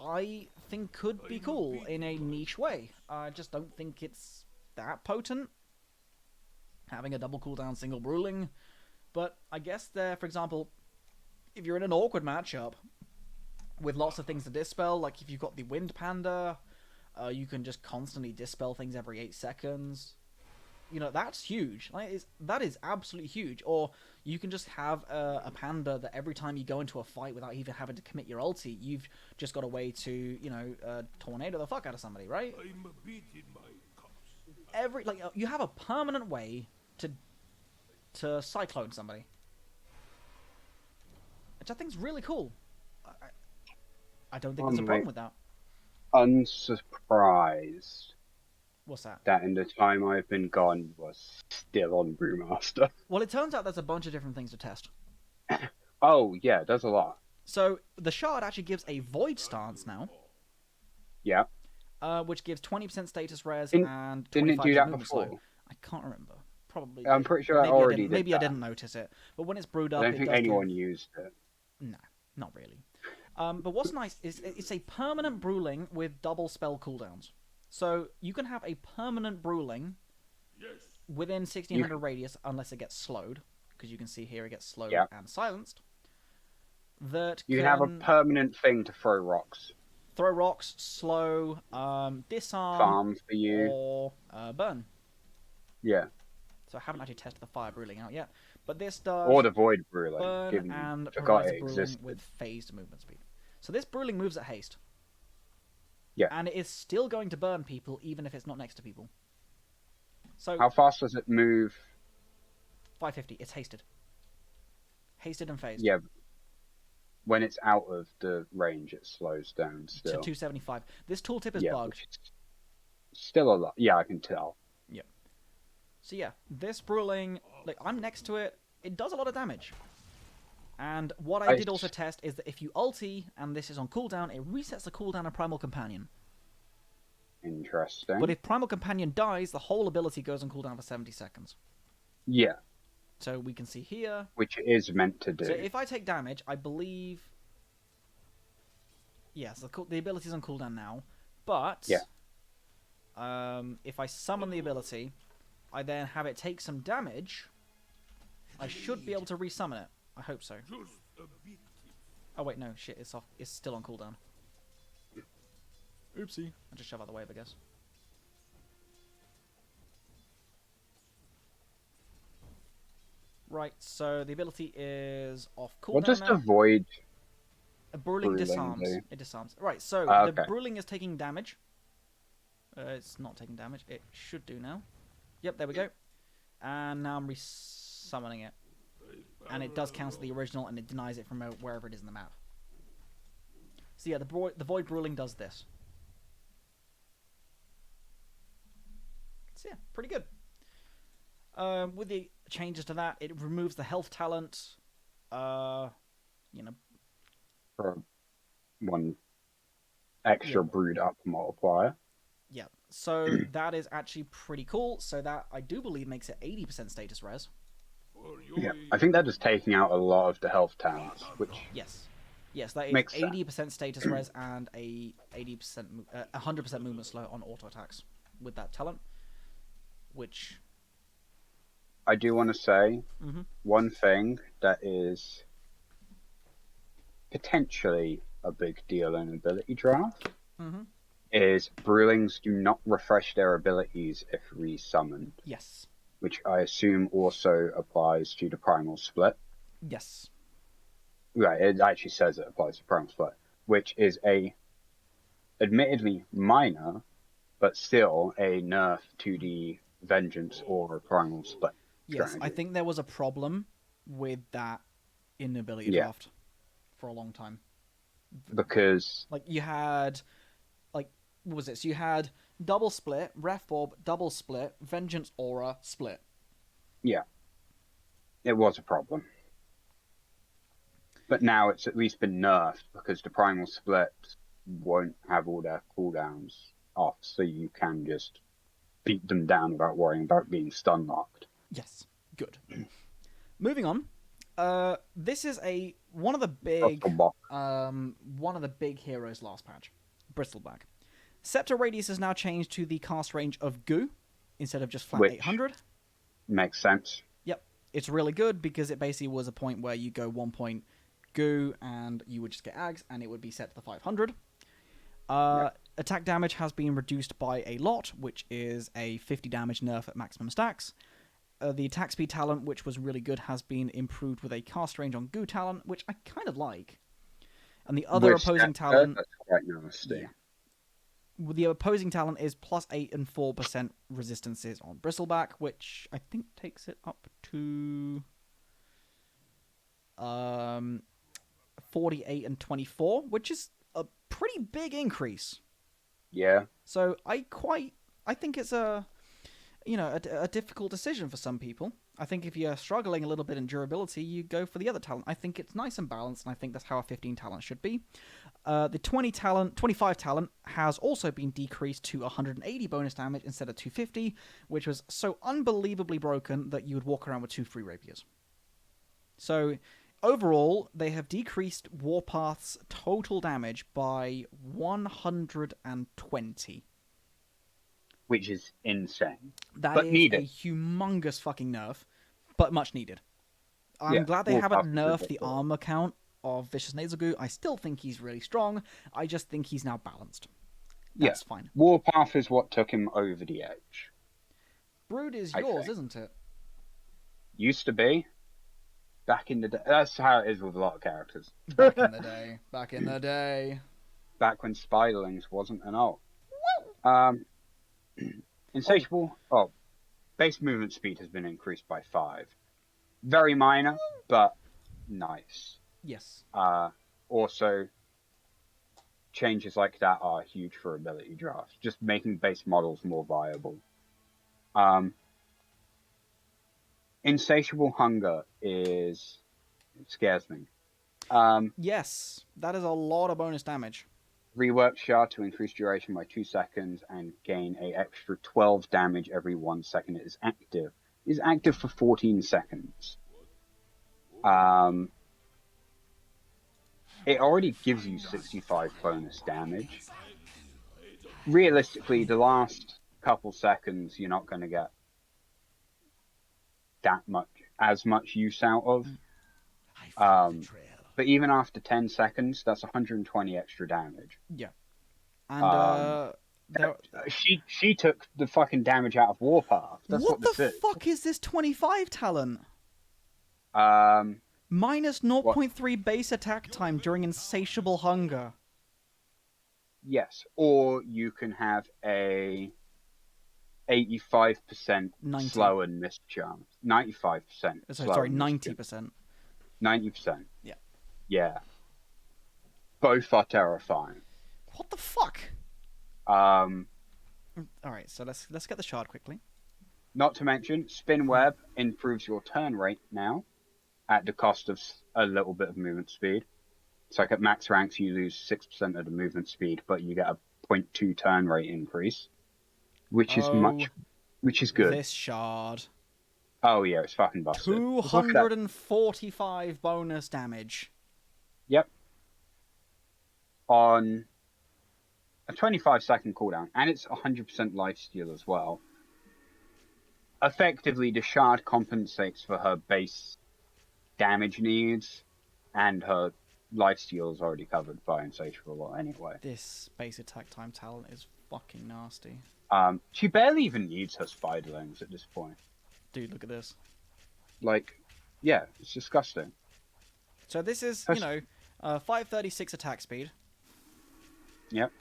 I think, could be cool in a niche way. I just don't think it's that potent. Having a double cooldown single Bruling. But I guess there, for example, if you're in an awkward matchup with lots of things to dispel, like if you've got the Wind Panda, you can just constantly dispel things every 8 seconds. You know, that's huge. That is absolutely huge. Or you can just have a panda that every time you go into a fight without even having to commit your ulti, you've just got a way to, you know, tornado the fuck out of somebody, right? I'm a bit in my cups. You have a permanent way to cyclone somebody, which I think is really cool. I don't think there's a problem with that. Unsurprised What's that? that in the time I've been gone was still on Brewmaster. Well, it turns out there's a bunch of different things to test. Oh, yeah, there's a lot. So, the shard actually gives a void stance now. Yeah. Which gives 20% status res Didn't- and 25% Didn't it do that movement before? slow. I can't remember. Probably. I'm did. pretty sure I Maybe already didn't. did Maybe I that. didn't notice it. But when it's brewed I up, don't it think does anyone give... used it. No, not really. But what's nice is it's a permanent Bruling with double spell cooldowns. So you can have a permanent Bruling within 1600 radius unless it gets slowed, because you can see here it gets slowed and silenced. That You can have a permanent thing to throw rocks. throw rocks, slow, disarm, Farm for you. or burn. Yeah. So I haven't actually tested the fire Bruling out yet, but this does Or the Void Bruling. burn Given and you forgot provides it the Bruling existed. with phased movement speed. So this Bruling moves at haste. Yeah. And it is still going to burn people even if it's not next to people. So How fast does it move? 550, it's hasted. Hasted and phased. Yeah. When it's out of the range, it slows down To still. 275. This tooltip is Yeah, bugged. which is still a lot. Yeah, I can tell. Yep. So yeah, this Bruling, like I'm next to it, it does a lot of damage. And what I did also test is that if you ulti and this is on cooldown, it resets the cooldown of Primal Companion. Interesting. But if Primal Companion dies, the whole ability goes on cooldown for 70 seconds. Yeah, So we can see here. which it is meant to do. So if I take damage, I believe... Yes, the ability's on cooldown now. But... Yeah. If I summon the ability, I then have it take some damage, I should be able to resummon it. I hope so. Oh wait, no, shit, it's off. It's still on cooldown. Oopsie. I'll just shove out the way, I guess. Right, so the ability is off cooldown What does now. the Void... A Bruling Bruling disarms. do? It disarms. Right, so Ah, the okay. Bruling is taking damage. It's not taking damage. It should do now. Yep, there we go. And now I'm resummoning it. And it does cancel the original, and it denies it from wherever it is in the map. So yeah, the Void Bruling does this. So yeah, pretty good. With the changes to that, it removes the health talent. You know, For one extra brewed up multiplier. yeah. So that is actually pretty cool. So that, I do believe, makes it 80% status res. Yeah, I think that is taking out a lot of the health talents, which Yes. Yes, that is Makes sense. 80% status res and a 100% movement slow on auto attacks with that talent, which I do want to say Mhm. one thing that is potentially a big deal in ability draft Mhm. is Brewlings do not refresh their abilities if resummoned, yes, which I assume also applies to the Primal Split. yes, Right, it actually says it applies to Primal Split, which is a admittedly minor, but still a nerf to the Vengeance or Primal Split yes. I strategy. think there was a problem with that in ability Yeah. draft for a long time. Because Like you had, like what was it? So you had double split, ref orb, double split, vengeance aura, split. yeah, it was a problem. But now it's at least been nerfed because the Primal Splits won't have all their cooldowns off, so you can just beat them down without worrying about being stun locked. Yes, good. Moving on. This is one of the big heroes last patch, Bristleback. Scepter radius has now changed to the cast range of goo instead of just flat Which 800. makes sense. Yep, it's really good because it basically was a point where you go 1 point goo and you would just get ags and it would be set to the 500. Attack damage has been reduced by a lot, which is a 50 damage nerf at maximum stacks. The attack speed talent, which was really good, has been improved with a cast range on goo talent, which I kind of like. And the other With opposing Scepter, talent, that's quite nasty. yeah. The opposing talent is +8 and 4% resistances on Bristleback, which I think takes it up to 48 and 24, which is a pretty big increase. Yeah. So I think it's a difficult decision for some people. I think if you're struggling a little bit in durability, you go for the other talent. I think it's nice and balanced, and I think that's how a 15 talent should be. The 25 talent has also been decreased to 180 bonus damage instead of 250, which was so unbelievably broken that you would walk around with 2 free rapiers. So overall, they have decreased Warpath's total damage by 120. Which is insane. That But is needed. a humongous fucking nerf, but much needed. I'm Yeah, glad they Warpath haven't is nerfed the ridiculous. armor count of Vicious Nasal Goo. I still think he's really strong. I just think he's now balanced. That's fine. Warpath is what took him over the edge. Brood is I yours, think. isn't it? Used to be. Back in the day. That's how it is with a lot of characters. Back in the day. Back in the day. Back when Spiderlings wasn't an alt. Insatiable. Oh, base movement speed has been increased by 5. Very minor, but nice. Yes. Also, changes like that are huge for ability drafts. Just making base models more viable. Insatiable hunger it scares me. Yes, that is a lot of bonus damage. Rework shard to increase duration by 2 seconds and gain a extra 12 damage every 1 second it is active. It is active for 14 seconds. It already gives you 65 bonus damage. Realistically, the last couple seconds you're not going to get as much use out of. I followed the trail. But even after 10 seconds, that's 120 extra damage. Yeah. And She took the fucking damage out of Warpath. That's what what the this fuck is this 25 talent? is. Minus 0.3 base attack time during Insatiable Hunger. Yes, or you can have a 85% 90. slow and miss chance. 95% Sorry, 90%. 90%. Yeah. Yeah. Both are terrifying. What the fuck? Um, Alright, so let's get the shard quickly. Not to mention, Spin Web improves your turn rate now at the cost of a little bit of movement speed. It's like at max ranks you lose 6% of the movement speed, but you get a 0.2 turn rate increase, which is good. This shard. Oh yeah, it's fucking busted. 245 bonus damage. Yep. on a 25-second cooldown, and it's 100% lifesteal as well. Effectively, the shard compensates for her base damage needs, and her lifesteal is already covered by Insatiable anyway. This base attack time talent is fucking nasty. She barely even needs her spiderlings at this point. Dude, look at this. Like, yeah, it's disgusting. So this is, 536 attack speed. Yep. Her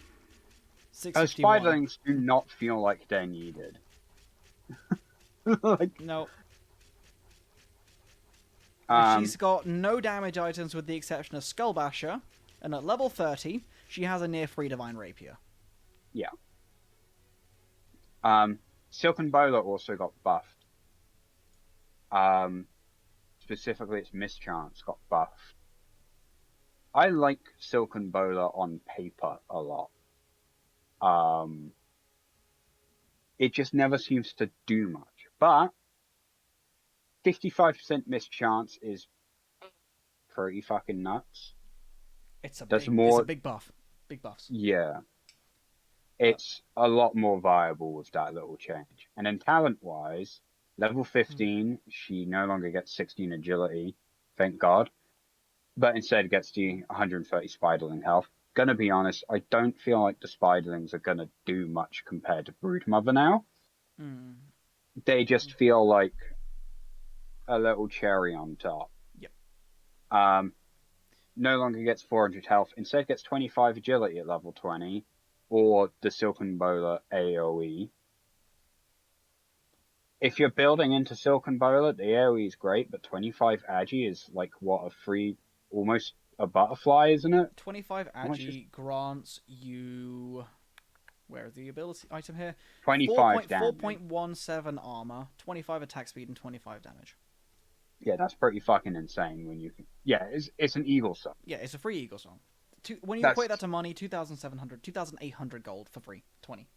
651. spiderlings do not feel like they're needed. Like, No. um, She's got no damage items with the exception of Skullbasher, and at level 30, she has a near free Divine Rapier. yeah. Silken Bowler also got buffed. Specifically, its Mischance got buffed. I like Silken Bowler on paper a lot. It just never seems to do much. But 55% Mischance is pretty fucking nuts. It's a There's big, more- it's a big buff. Big buffs. Yeah. It's a lot more viable with that little change. And then talent-wise, level 15, she no longer gets 16 agility, thank God. But instead gets the 130 spiderling health. Gonna be honest, I don't feel like the spiderlings are gonna do much compared to Broodmother now. Mm. They just feel like a little cherry on top. Yep. No longer gets 400 health, instead gets 25 agility at level 20, or the Silken Bowler AoE. If you're building into Silken Bowler, the AoE is great, but 25 agi is like, what, a free, almost a butterfly, isn't it? 25 much agi grants you... Where is the ability item here? 25 damage. 4.17 armor, 25 attack speed, and 25 damage. Yeah, that's pretty fucking insane when you can... Yeah, it's an eagle song. Yeah, it's a free Eagle Song. When you That's- equate that to money, 2,700, 2,800 gold for free, 20.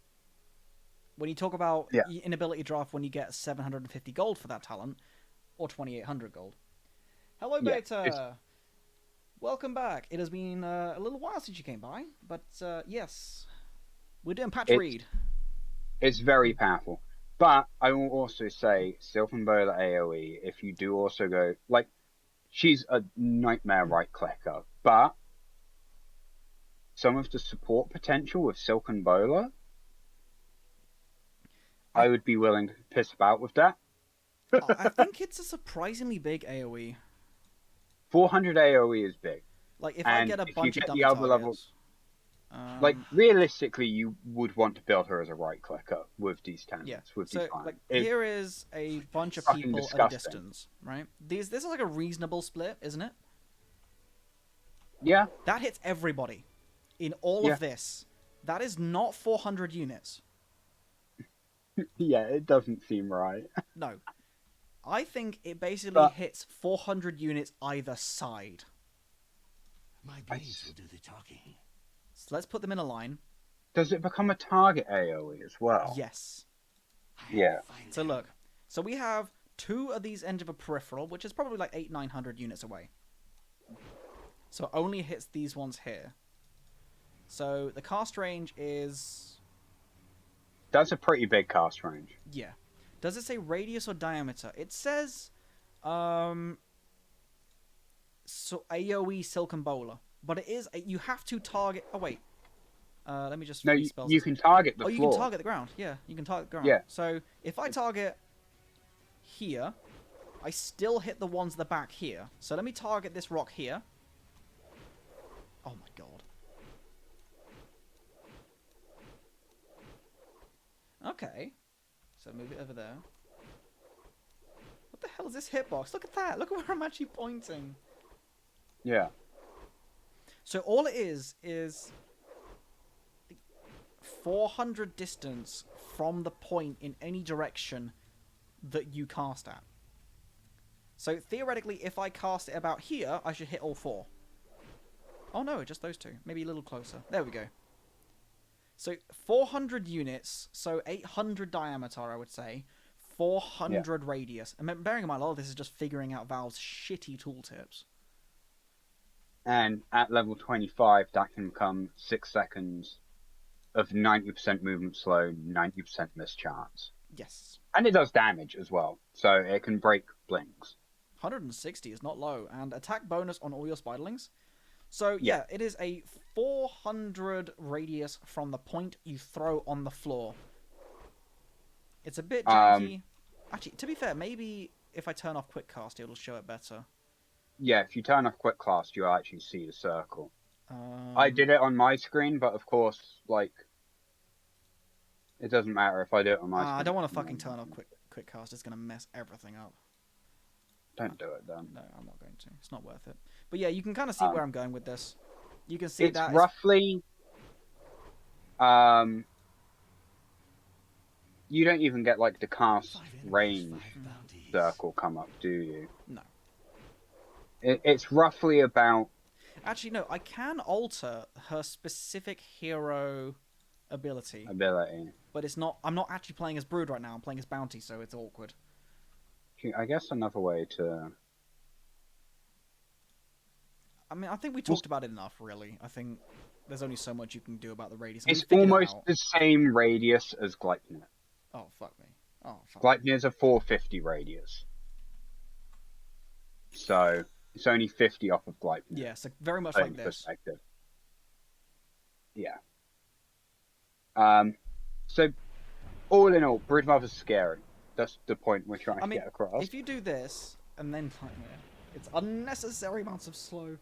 When you talk about Yeah. inability draft, when you get 750 gold for that talent, or 2,800 gold. Hello, Yeah, Beta! Welcome back. It has been a little while since you came by, but yes, we're doing patch read. It's very powerful. But I will also say, Silken Bowler AoE, if you do also go... Like, she's a nightmare right-clicker, but some of the support potential with Silken Bowler, I would be willing to piss about with that. I think it's a surprisingly big AoE. 400 AoE is big. Like, if I And get a if you bunch of get double the other level- targets... Like, realistically, you would want to build her as a right-clicker with these talents, Yeah. with So, these lines. like, here is a bunch of fucking people at a disgusting. distance, right? This is like a reasonable split, isn't it? Yeah, That hits everybody in all Yeah. of this. That is not 400 units. yeah, it doesn't seem right. No. I think it basically But- hits 400 units either side. My blades will do the talking. So let's put them in a line. Does it become a target AoE as well? Yes. Yeah. So look. So we have 2 of these ends of a peripheral, which is probably like 800-900 units away. So it only hits these ones here. So the cast range is... That's a pretty big cast range. Yeah. Does it say radius or diameter? It says... So AoE Silken Bowler. But it is... You have to target... Oh, wait. Let me just... No, respell you this. can target the Oh, you floor. can target the ground. Yeah, you can target the ground. Yeah. So if I target here, I still hit the ones at the back here. So let me target this rock here. Oh my god. Okay. So move it over there. What the hell is this hitbox? Look at that. Look at where I'm actually pointing. Yeah. So all it is 400 distance from the point in any direction that you cast at. So theoretically, if I cast it about here, I should hit all 4. Oh no, just those 2. Maybe a little closer. There we go. So 400 units, so 800 diameter, I would say. 400 radius. And bearing in mind, a lot of this is just figuring out Valve's shitty tooltips. And at level 25, that can become 6 seconds of 90% movement slow, 90% miss chance. Yes. And it does damage as well, so it can break blinks. 160 is not low, and attack bonus on all your spiderlings. So Yeah. yeah, it is a 400 radius from the point you throw on the floor. It's a bit janky. Actually, to be fair, maybe if I turn off quick cast, it'll show it better. Yeah, if you turn off quick cast, you'll actually see the circle. Um, I did it on my screen, but of course, like, it doesn't matter if I do it on my screen. I don't want to fucking turn off quick cast. It's gonna mess everything up. Don't do it then. No, I'm not going to. It's not worth it. But yeah, you can kind of see where I'm going with this. You can see It's that roughly. You don't even get like the cast 5 enemies, range 5 bounties. circle come up, do you? No. It's roughly about. Actually, no. I can alter her specific hero ability, but it's not. I'm not actually playing as Brood right now. I'm playing as Bounty, so it's awkward. I guess another way to. I mean, I think we talked about it enough. Really, I think there's only so much you can do about the radius. It's almost the same radius as Gleipnir. Oh fuck me. Oh fuck. Gleipnir's a 450 radius, so it's only 50 off of Gleipnir. Yeah, so very much like this. Perspective. Yeah. So, all in all, Grin Brothers is scary. That's the point we're trying to get across. If you do this and then it's unnecessary amounts of slow.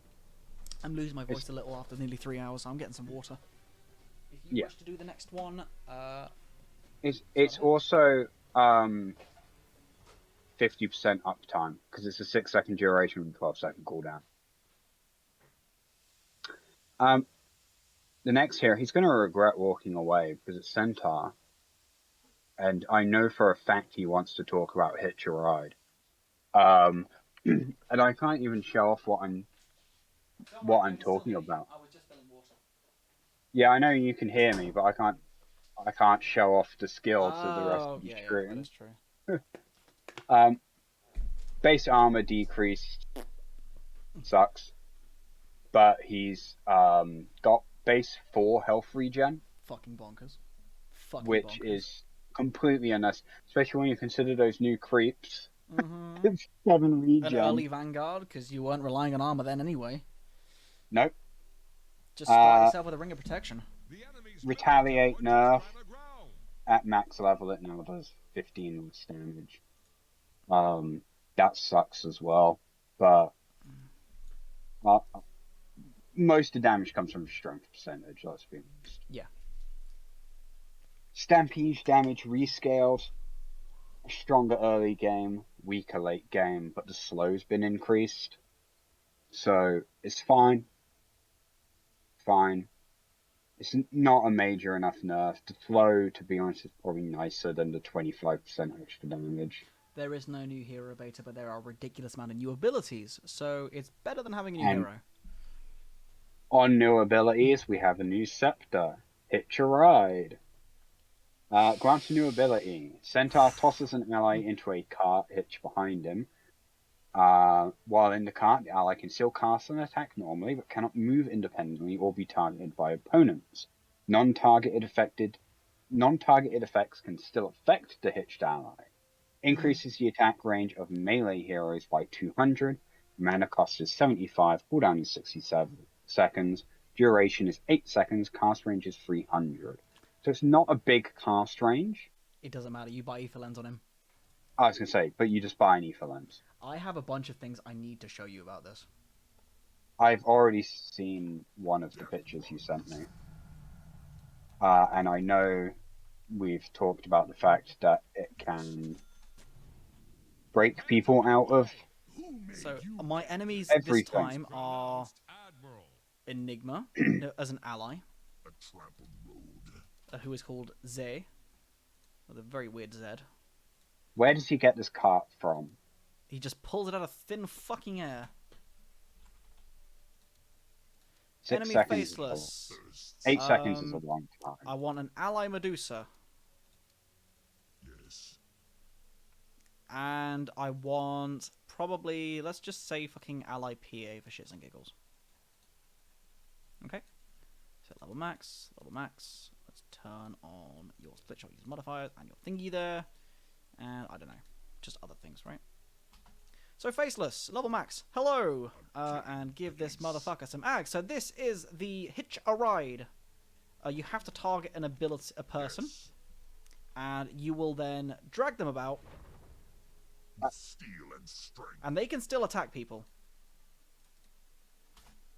I'm losing my voice a little after nearly 3 hours. So I'm getting some water. If you wish to do the next one, it's also 50% uptime because it's a 6-second duration and 12-second cooldown. The next here, he's going to regret walking away because it's Centaur. And I know for a fact he wants to talk about Hitch a Ride. And I can't even show off what I'm talking about. I was just filling water. Yeah, I know you can hear me, but I can't show off the skill to the rest of the stream. Yeah, that's true. Base armor decreased. Sucks. But he's got base 4 health regen. Fucking bonkers. Which is completely unnecessary, especially when you consider those new creeps. It's 7 regen. An early vanguard, because you weren't relying on armor then anyway. Nope. Just start yourself with a ring of protection. Retaliate nerf. At max level, it now does 15 less damage. That sucks as well, but most of the damage comes from strength percentage, let's be honest. Yeah. Stampede damage rescaled. Stronger early game, weaker late game, but the slow's been increased. So it's fine. Fine. It's not a major enough nerf. The slow, to be honest, is probably nicer than the 25% extra damage. There is no new hero beta, but there are a ridiculous amount of new abilities, so it's better than having a new hero. On new abilities, we have a new Scepter, Hitch a Ride. Grants a new ability. Centaur tosses an ally into a cart hitch behind him. While in the cart, the ally can still cast an attack normally, but cannot move independently or be targeted by opponents. Non-targeted effects can still affect the hitched ally. Increases the attack range of melee heroes by 200. Mana cost is 75. Cooldown is 67 seconds. Duration is 8 seconds. Cast range is 300. So it's not a big cast range. It doesn't matter. You buy ether lens on him. I was going to say, but you just buy an ether lens. I have a bunch of things I need to show you about this. I've already seen one of the pictures you sent me. And I know we've talked about the fact that it can break people out of... So my enemies everything. This time are Enigma as an ally, who is called Zay, with a very weird Z. Where does he get this cart from? He just pulls it out of thin fucking air. 6 Enemy seconds faceless. 8 seconds is a long time. I want an ally Medusa. Yes. And I want probably, let's just say fucking ally PA for shits and giggles. Level max, level max. Let's turn on your split shot use modifiers and your thingy there. And I don't know, just other things, right? So Faceless, level max, hello! And give this motherfucker some ags. So this is the Hitch a Ride. You have to target an ability, a person, and you will then drag them about. Steel and strength. And they can still attack people.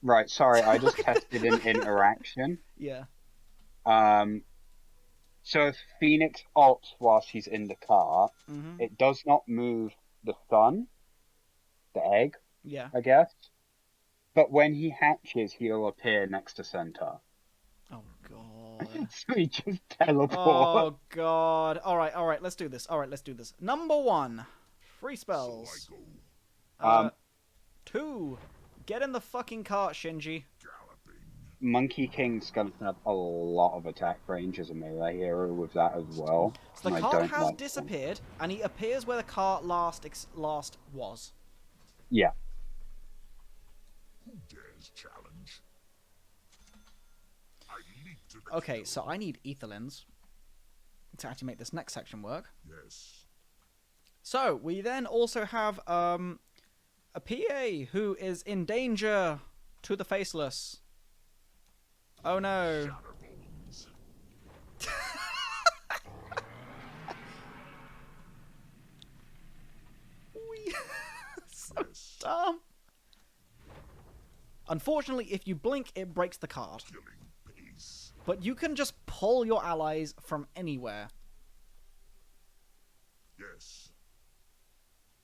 Right, sorry, I just tested an interaction. Yeah. So if Phoenix ults whilst he's in the car, Mm-hmm. it does not move the sun, the egg, Yeah. I guess. But when he hatches, he'll appear next to Centaur. Oh god. So he just teleports. Oh god. Alright, let's do this. Number 1. Free spells. So I go 2. Get in the fucking cart, Shinji. galloping. Monkey King's gonna have a lot of attack range as a melee hero with that as well. So the and I cart don't has like disappeared, and he appears where the cart last was. Yeah. Who dares challenge? I leap to the Okay, kill. so I need etherlins to actually make this next section work. Yes. So we then also have a PA who is in danger to the Faceless. Oh no. Shatterbones. So Yes. dumb. Unfortunately, if you blink, it breaks the card. Killing pace. But you can just pull your allies from anywhere. Yes.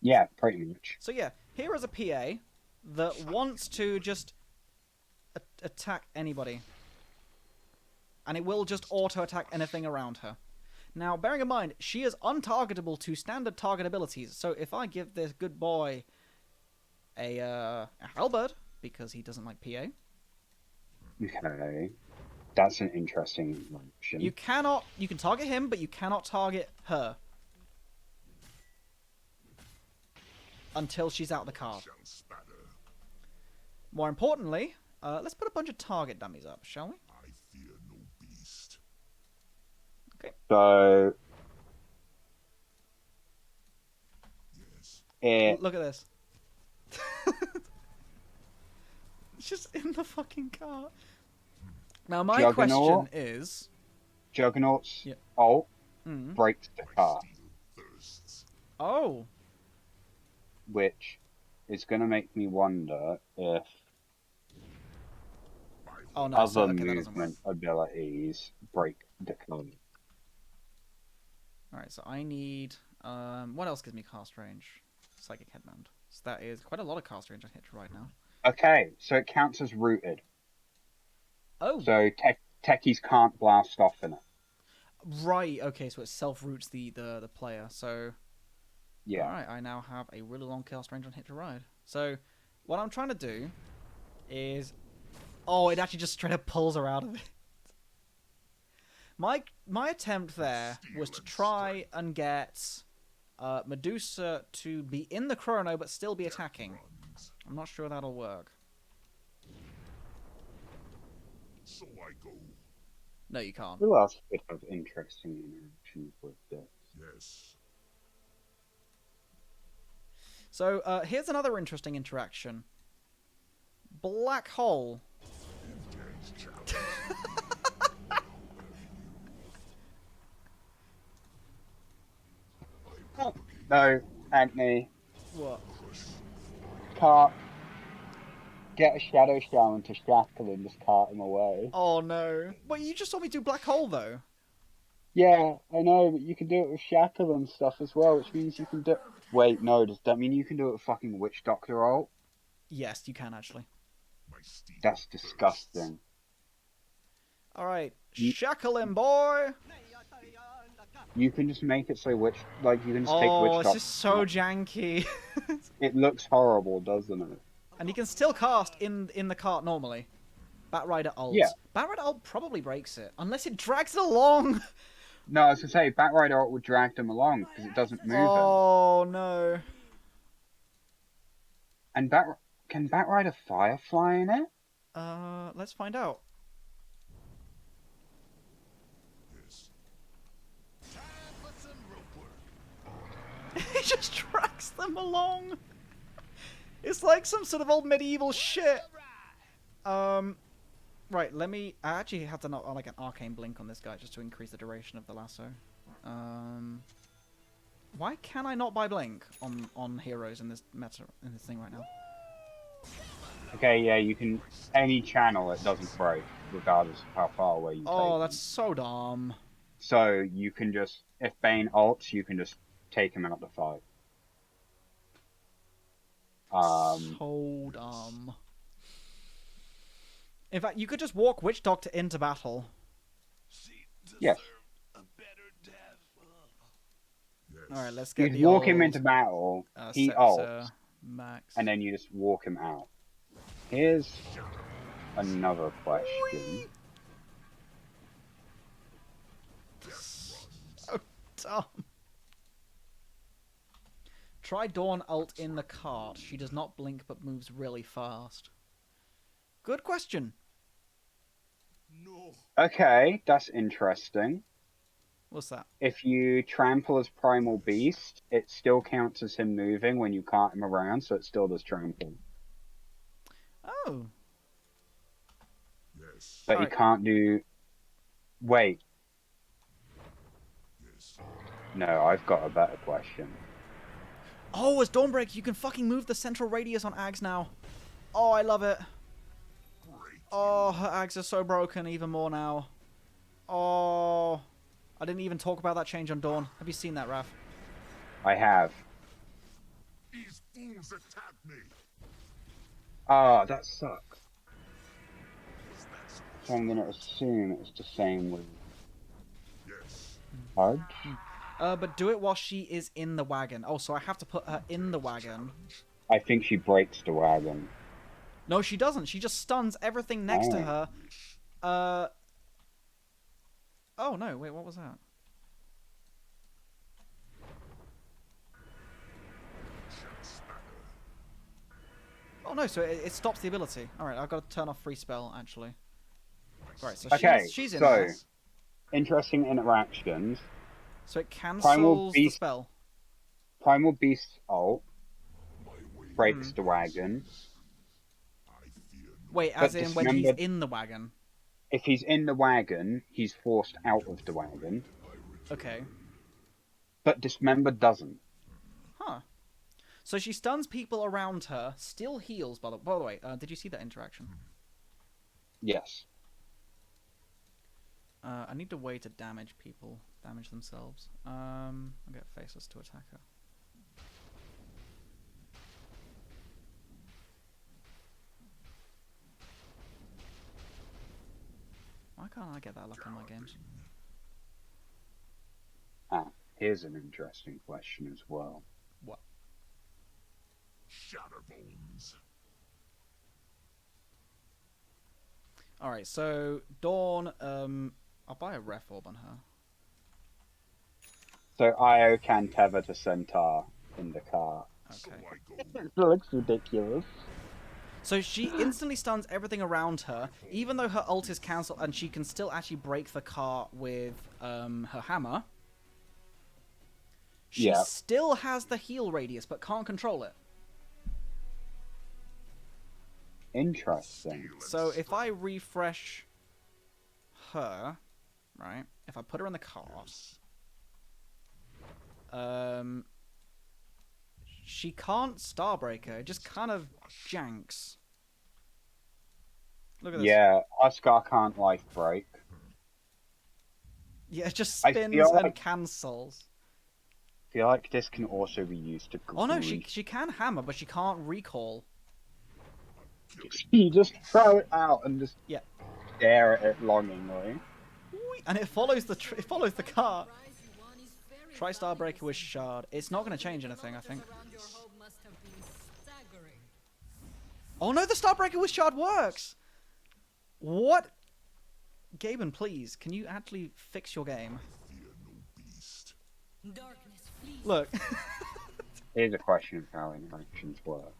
Yeah, pretty much. So yeah, here is a PA that wants to just attack anybody. And it will just auto-attack anything around her. Now, bearing in mind, she is untargetable to standard target abilities. So if I give this good boy a halberd, because he doesn't like PA, Okay. That's an interesting option. you can target him, but you cannot target her. Until she's out of the card. Shall spatter. More importantly, let's put a bunch of target dummies up, shall we? I fear no beast. So Yes. it Look at this. It's just in the fucking car. Now, my Juggernaut? question is... Juggernaut's Yeah. ult Mm. breaks the car, Steel thirsts. Oh. which is gonna make me wonder if My Oh, no. other So, okay, that doesn't work. movement abilities break the car. Alright, so I need... what else gives me cast range? Psychic Headband. So that is quite a lot of cast range I hit right now. Okay, so it counts as rooted. Oh! So techies can't blast off in it. Right, okay, so it self-roots the player, so... Yeah. Alright, I now have a really long cast range on Hit to Ride. So, what I'm trying to do is... Oh, it actually just straight up pulls her out of it. My attempt there was to try and get Medusa to be in the chrono but still be attacking. runs. I'm not sure that'll work. So I go. No, you can't. Who else could have interesting interactions with this? Yes. So, here's another interesting interaction. Black Hole. Who dares challenge? No, Anthony, What? can't get a shadow shaman to shackle and just cart him away. Oh no. Wait, you just saw me do Black Hole though. Yeah, I know, but you can do it with shackle and stuff as well, which means you can do. Wait, no, does that mean you can do it with fucking Witch Doctor ult? Yes, you can actually. My steel That's thirsts. disgusting. Alright, You- shackle him, boy! You can just make it so Witch, like you can just take Oh, Witch it's Doctor. just so janky. It looks horrible, doesn't it? And you can still cast in the cart normally. Batrider ult. Yeah. Batrider ult probably breaks it. Unless it drags it along. No, I was gonna say Batrider ult would drag them along because it doesn't move them. Oh, no. And can Batrider Firefly in it? Let's find out. He just drags them along. It's like some sort of old medieval shit. Right, let me... I actually have to not like an arcane blink on this guy just to increase the duration of the lasso. Why can I not buy blink on heroes in this thing right now? Okay, yeah, you can... Any channel it doesn't break, regardless of how far away you take Oh, that's them. so dumb. So you can just... If Bane ults, you can just take him out to 5. So dumb. In fact, you could just walk Witch Doctor into battle. Yes. Alright, let's You get just the walk old... him into battle, he Scepter, ults, Max. and then you just walk him out. Here's another question. So dumb. Try Dawn ult in the cart. She does not blink but moves really fast. Good question. No. Okay, that's interesting. What's that? If you trample as Primal Beast, it still counts as him moving when you cart him around, so it still does trample. Oh. Yes. But you Alright. can't do... Wait. Yes. No, I've got a better question. Oh, as Dawnbreak, you can fucking move the central radius on Ags now. Oh, I love it. Great. Oh, her Ags are so broken even more now. Oh. I didn't even talk about that change on Dawn. Have you seen that, Raph? I have. These fools attacked me. Ah, that sucks. Was that supposed So I'm gonna assume it's the same with Yes. Hudge. But do it while she is in the wagon. Oh, so I have to put her in the wagon. I think she breaks the wagon. No, she doesn't. She just stuns everything next to Oh. her. Oh, no. Wait, what was that? Oh, no. So it stops the ability. All right, I've got to turn off free spell, actually. Right, so Okay, she's in so there. interesting interactions. So it Primal cancels the Beast. spell. Primal Beast's ult My way. breaks the wagon. I fear no. Wait, But as in when he's dismembered- in the wagon. If he's in the wagon, he's forced out of the wagon. Okay. But Dismembered doesn't. Huh. So she stuns people around her, still heals, by the way. Did you see that interaction? Yes. I need a way to damage people, damage themselves. I'll get Faceless to attack her. Why can't I get that luck in my games? Ah, here's an interesting question as well. What? Shatterbones. Alright, so Dawn, I'll buy a ref orb on her. So Io can tether to Centaur in the car. So Okay. I go. It looks ridiculous. So she instantly stuns everything around her, even though her ult is cancelled, and she can still actually break the car with her hammer. She Yeah. still has the heal radius, but can't control it. Interesting. So if I refresh her, right? If I put her in the cart, she can't Starbreaker. It just kind of janks. Look at this. Yeah, Oscar can't life break. Yeah, it just I spins feel and like- cancels. I feel like this can also be used to Oh no, grief. she can hammer, but she can't recall. You just throw it out and just Yeah. stare at it longingly. And it follows the it follows the cart. Try Starbreaker with Shard. It's not going to change anything, I think. Oh no, the Starbreaker with Shard works! What? Gaben, please, can you actually fix your game? Look. Here's a question of how interactions work.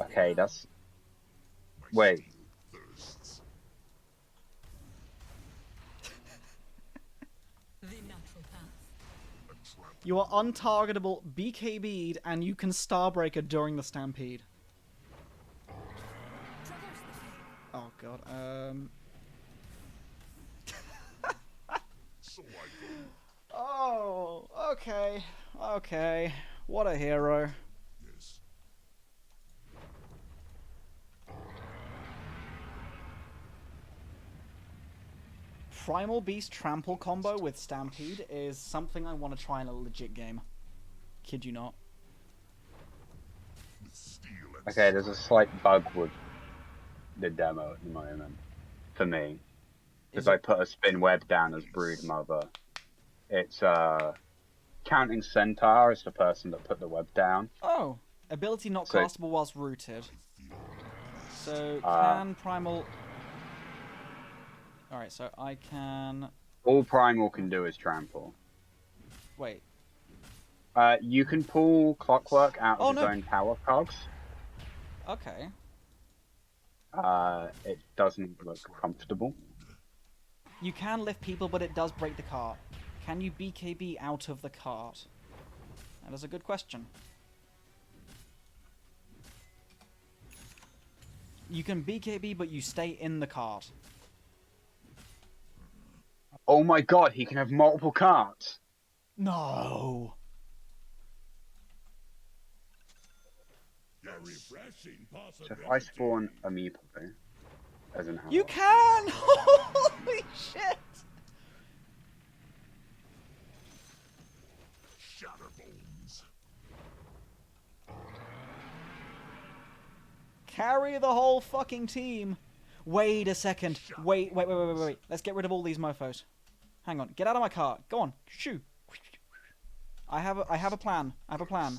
Okay, that's... Wait. Thirsts. The natural path. You are untargetable, BKB'd, and you can Starbreaker during the Stampede. Oh god, So I go. Oh, okay. Okay. What a hero. Yes. Primal Beast Trample combo with Stampede is something I want to try in a legit game. Kid you not. With steel and Okay, there's a slight bug with the demo at the moment for me because Is I it? put a spin web down as Brood Mother. It's counting Centaur as the person that put the web down. Oh. Ability not So- castable whilst rooted. So, Uh, can Primal... Alright, so I can... All Primal can do is trample. Wait. You can pull Clockwork out of Oh, his no. own power cogs. Okay. It doesn't look comfortable. You can lift people, but it does break the cart. Can you BKB out of the cart? That is a good question. You can BKB, but you stay in the cart. Oh my god, he can have multiple carts! No! a refreshing So possibility. if I spawn a Meeple as an ally, You can! Holy shit! Shatterbones. Carry the whole fucking team! Wait a second. Wait. Let's get rid of all these mofos. Hang on. Get out of my car. Go on. Shoo. I have a plan. I have a plan.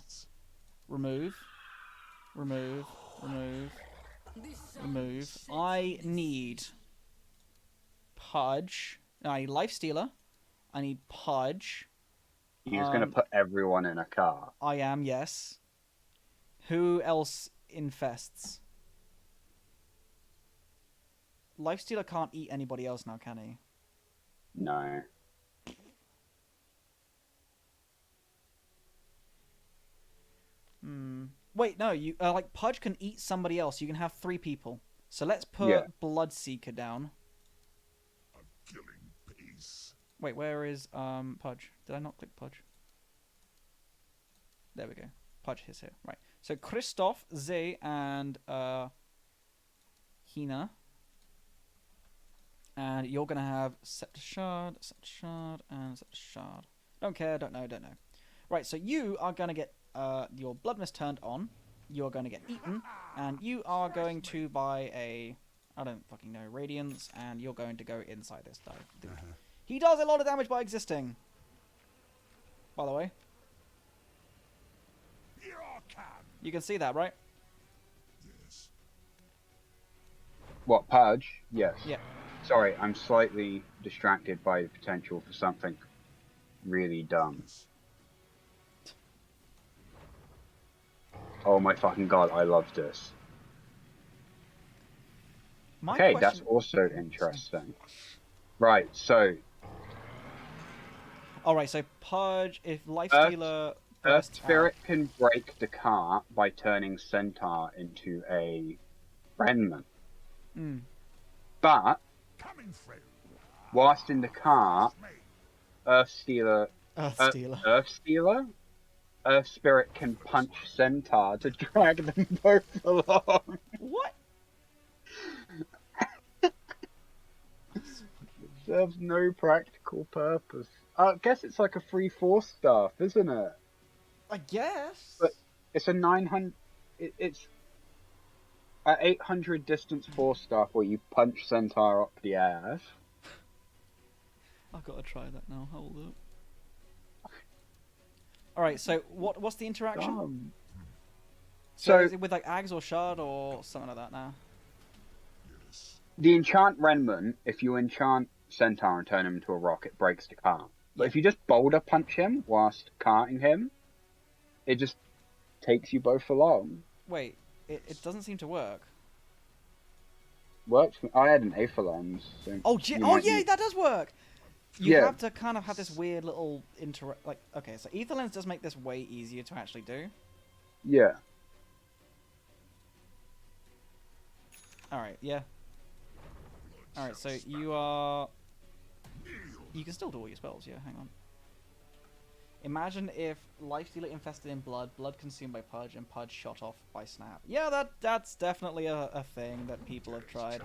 Remove. Remove. Remove. Remove. I need Pudge. I need Life Stealer. I need Pudge. he's gonna put everyone in a car. I am, yes. Who else infests? Lifestealer can't eat anybody else now, can he? No. Wait, no. You like Pudge can eat somebody else. You can have 3 people. So let's put Yeah. Bloodseeker down. A killing pace. Wait, where is Pudge? Did I not click Pudge? There we go. Pudge is here. Right. So Christoph, Zay, and Hina. And you're gonna have Scepter Shard, and Scepter Shard. Don't care, don't know. Right, so you are gonna get your Blood Mist turned on. You are gonna get eaten, and you are going to buy a, I don't fucking know, Radiance, and you're going to go inside this dude. He does a lot of damage by existing. By the way, Here I come. you can see that, right? Yes. What, Purge? Yes. Yeah. Sorry, I'm slightly distracted by the potential for something really dumb. Oh my fucking god, I love this. My Okay, question... that's also interesting. Right, so Alright, so Pudge, if Lifestealer... Earth bursts Spirit can break the cart by turning Centaur into a Renman. Mm. But, Coming through. whilst in the cart, Earth Stealer... Earthstealer. Earth Spirit can punch Centaur to drag them both along. What? Serves no practical purpose. I guess it's like a free force staff, isn't it? I guess. But it's a 900... It's a 800 distance force staff where you punch Centaur up the ass. I've got to try that now. Hold up. Alright, so what's the interaction? Dumb. So So, is it with like Ags or Shard or something like that now? Yes. the enchant Renman, if you enchant Centaur and turn him into a rock, it breaks the cart. But Yeah. if you just boulder punch him whilst carting him, it just takes you both along. Wait, it doesn't seem to work. Works. I had an Aether lens. So Oh, you oh might yeah, need- that does work! You Yeah. have to kind of have this weird little like, okay, so Ether Lens does make this way easier to actually do. Yeah. Alright, yeah. Alright, so you are... You can still do all your spells, yeah, hang on. Imagine if Lifestealer infested in blood, blood consumed by Pudge, and Pudge shot off by Snap. Yeah, that's definitely a thing that people have tried.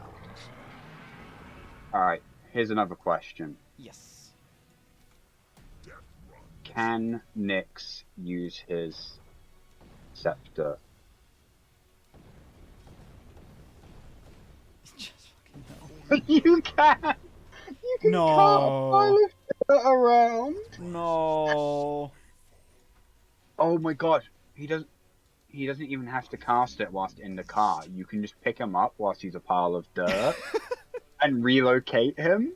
Alright, here's another question. Yes. Can Nyx use his scepter? Just fucking no. You can! You can No. cart a pile of dirt around! No. Oh my god, he doesn't even have to cast it whilst in the car. You can just pick him up whilst he's a pile of dirt and relocate him.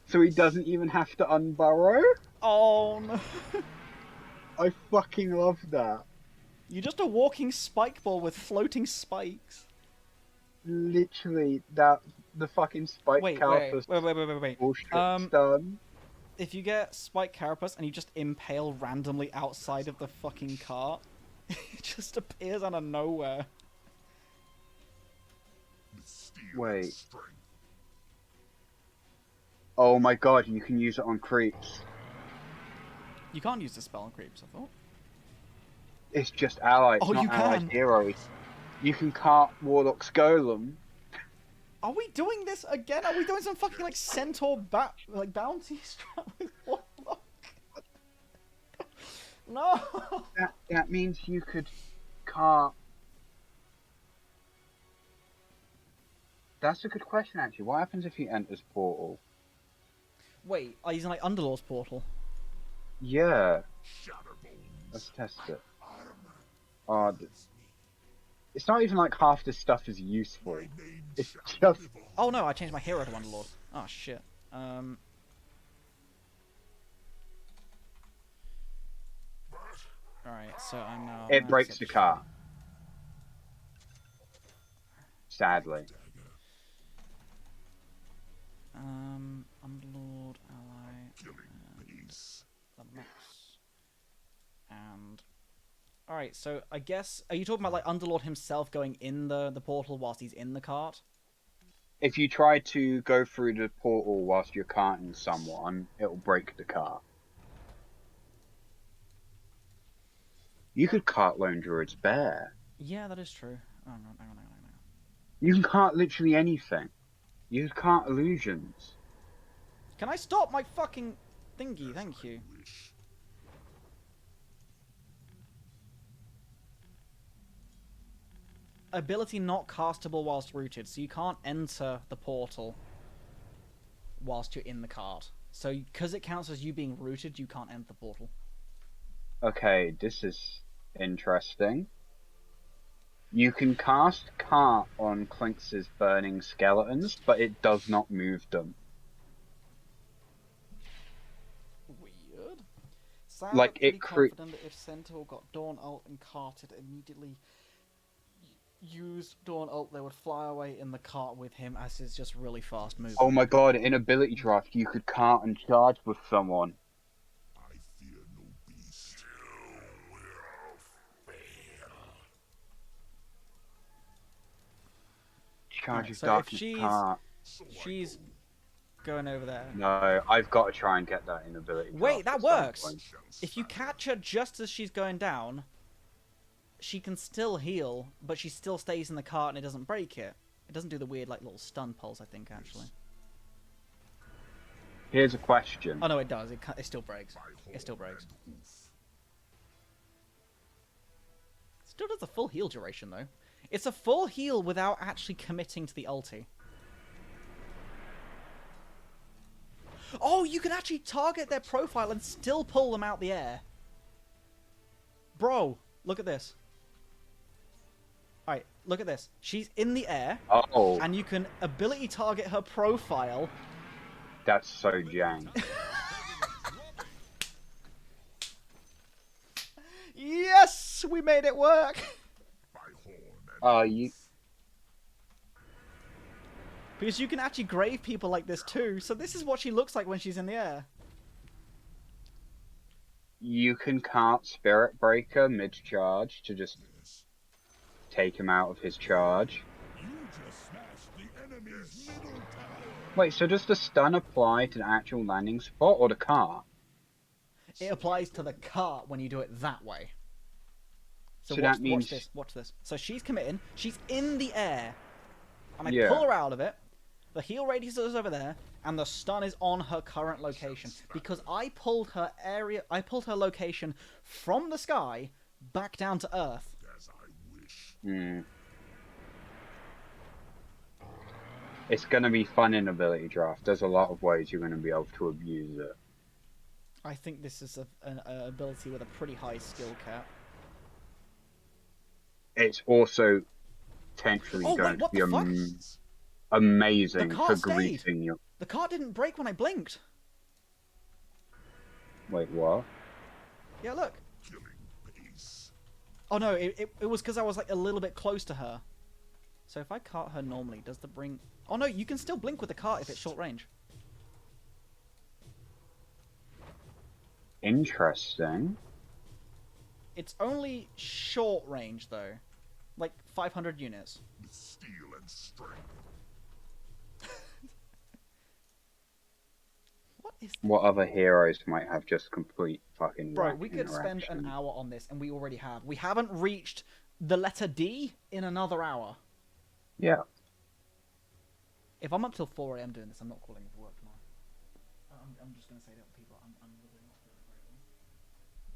So he doesn't even have to unburrow. Oh no. I fucking love that. You're just a walking spike ball with floating spikes. Literally, that the fucking spike Wait. bullshit's Um, done. If you get Spike Carapace and you just impale randomly outside of the fucking cart, it just appears out of nowhere. Wait. Oh my god, you can use it on creeps. You can't use the spell on creeps, I thought. It's just allies, Oh, not you allied can. heroes. You can cart Warlock's Golem. Are we doing this again? Are we doing some fucking like centaur bounty strap with Warlock? No. That means you could cart. That's a good question, actually. What happens if he enters Portal? Wait, are you using like Underlord's portal? Yeah. Let's test it. It's not even like half this stuff is useful. It's just... Oh no, I changed my hero to Underlord. Oh shit. Alright, so I'm now... It breaks the car. Sadly. Underlord, ally, and the max. And... Alright, so I guess... Are you talking about like Underlord himself going in the portal whilst he's in the cart? If you try to go through the portal whilst you're carting someone, it'll break the car. You could cart Lone Druid's bear. Yeah, that is true. Oh, hang on. You can cart literally anything. You can cart illusions. Can I stop my fucking thingy? Thank you. Ability not castable whilst rooted, so you can't enter the portal whilst you're in the cart. So, because it counts as you being rooted, you can't enter the portal. Okay, this is interesting. You can cast Cart on Clinx's burning skeletons, but it does not move them. Weird. Sound Like, pretty it confident that if Centaur got Dawn Ult and carted, immediately used Dawn Ult, they would fly away in the cart with him as it's just really fast moving. Oh my god, in ability draft, you could cart and charge with someone. I fear no beast. You will fail. Charge Right, of so if darkness she's- cart. She's going over there. No, I've got to try and get that in ability draft. Wait, that at some works! point. If you catch her just as she's going down, she can still heal, but she still stays in the cart and it doesn't break it. It doesn't do the weird, like, little stun pulse, I think, actually. Here's a question. Oh, no, it does. It still breaks. It still breaks. Still does a full heal duration, though. It's a full heal without actually committing to the ulti. Oh, you can actually target their profile and still pull them out the air. Bro, look at this. Alright, look at this. She's in the air, Oh, and you can ability target her profile. that's so jank. Yes! We made it work! My horn and You... Because you can actually grave people like this too, so this is what she looks like when she's in the air. You can cart Spirit Breaker mid-charge to just take him out of his charge. You just smashed the enemy's middle tower. Wait, so does the stun apply to the actual landing spot or the cart? It applies to the cart when you do it that way. So, So watch, that means... watch this, watch this. So she's committing, she's in the air, and I Yeah. pull her out of it, the heal radius is over there, and the stun is on her current location. Because I pulled her location from the sky back down to Earth. As I wish. Hmm. It's going to be fun in ability draft. There's a lot of ways you're going to be able to abuse it. I think this is an ability with a pretty high skill cap. It's also potentially Oh, going wait, what to be the fuck? amazing The for cart stayed. greasing you. The cart didn't break when I blinked. Wait, what? Yeah, look. Killing pace. Oh no, it was because I was like a little bit close to her. So if I cart her normally, does the bring... Oh no, you can still blink with the cart if it's short range. Interesting. It's only short range though. Like 500 units. With steel and strength. What is... What other heroes might have just complete fucking Bro, whack we could spend an interaction? hour on this, and we already have. We haven't reached the letter D in another hour. Yeah. If I'm up till 4 AM doing this, I'm not calling it for work tomorrow. I'm just going to say to people, I'm really not feeling very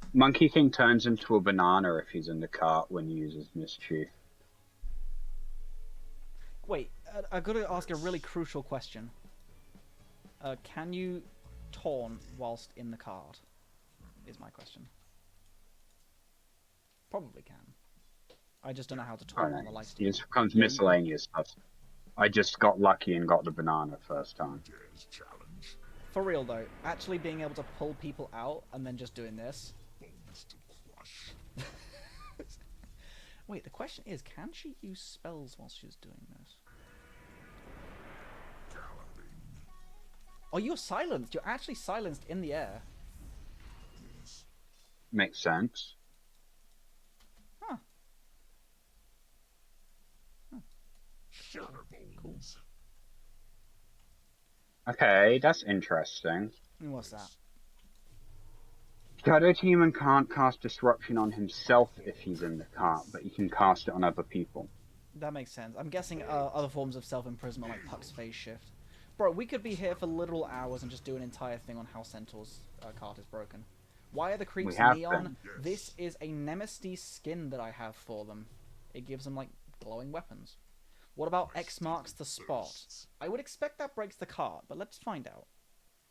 well. Monkey King turns into a banana if he's in the cart when he uses Mischief. Wait, I've got to ask a really crucial question. Can you taunt whilst in the cart? Is my question. Probably can. I just don't know how to taunt on the It lifesteal. just becomes miscellaneous stuff. I just got lucky and got the banana first time. Dares challenge. For real though, actually being able to pull people out and then just doing this. Bones to crush. Wait, the question is, can she use spells while she's doing this? Galloping. Oh, you're silenced. You're actually silenced in the air. Yes. Makes sense. Huh. Shatter bones. Okay, that's interesting. And what's that? Shadow Demon can't cast Disruption on himself if he's in the cart, but he can cast it on other people. That makes sense. I'm guessing other forms of self-imprisonment like Puck's phase shift. Bro, we could be here for literal hours and just do an entire thing on how Centaur's cart is broken. Why are the creeps have neon? been. Yes. This is a Nemesis skin that I have for them. It gives them, like, glowing weapons. What about X marks the spot? I would expect that breaks the cart, but let's find out.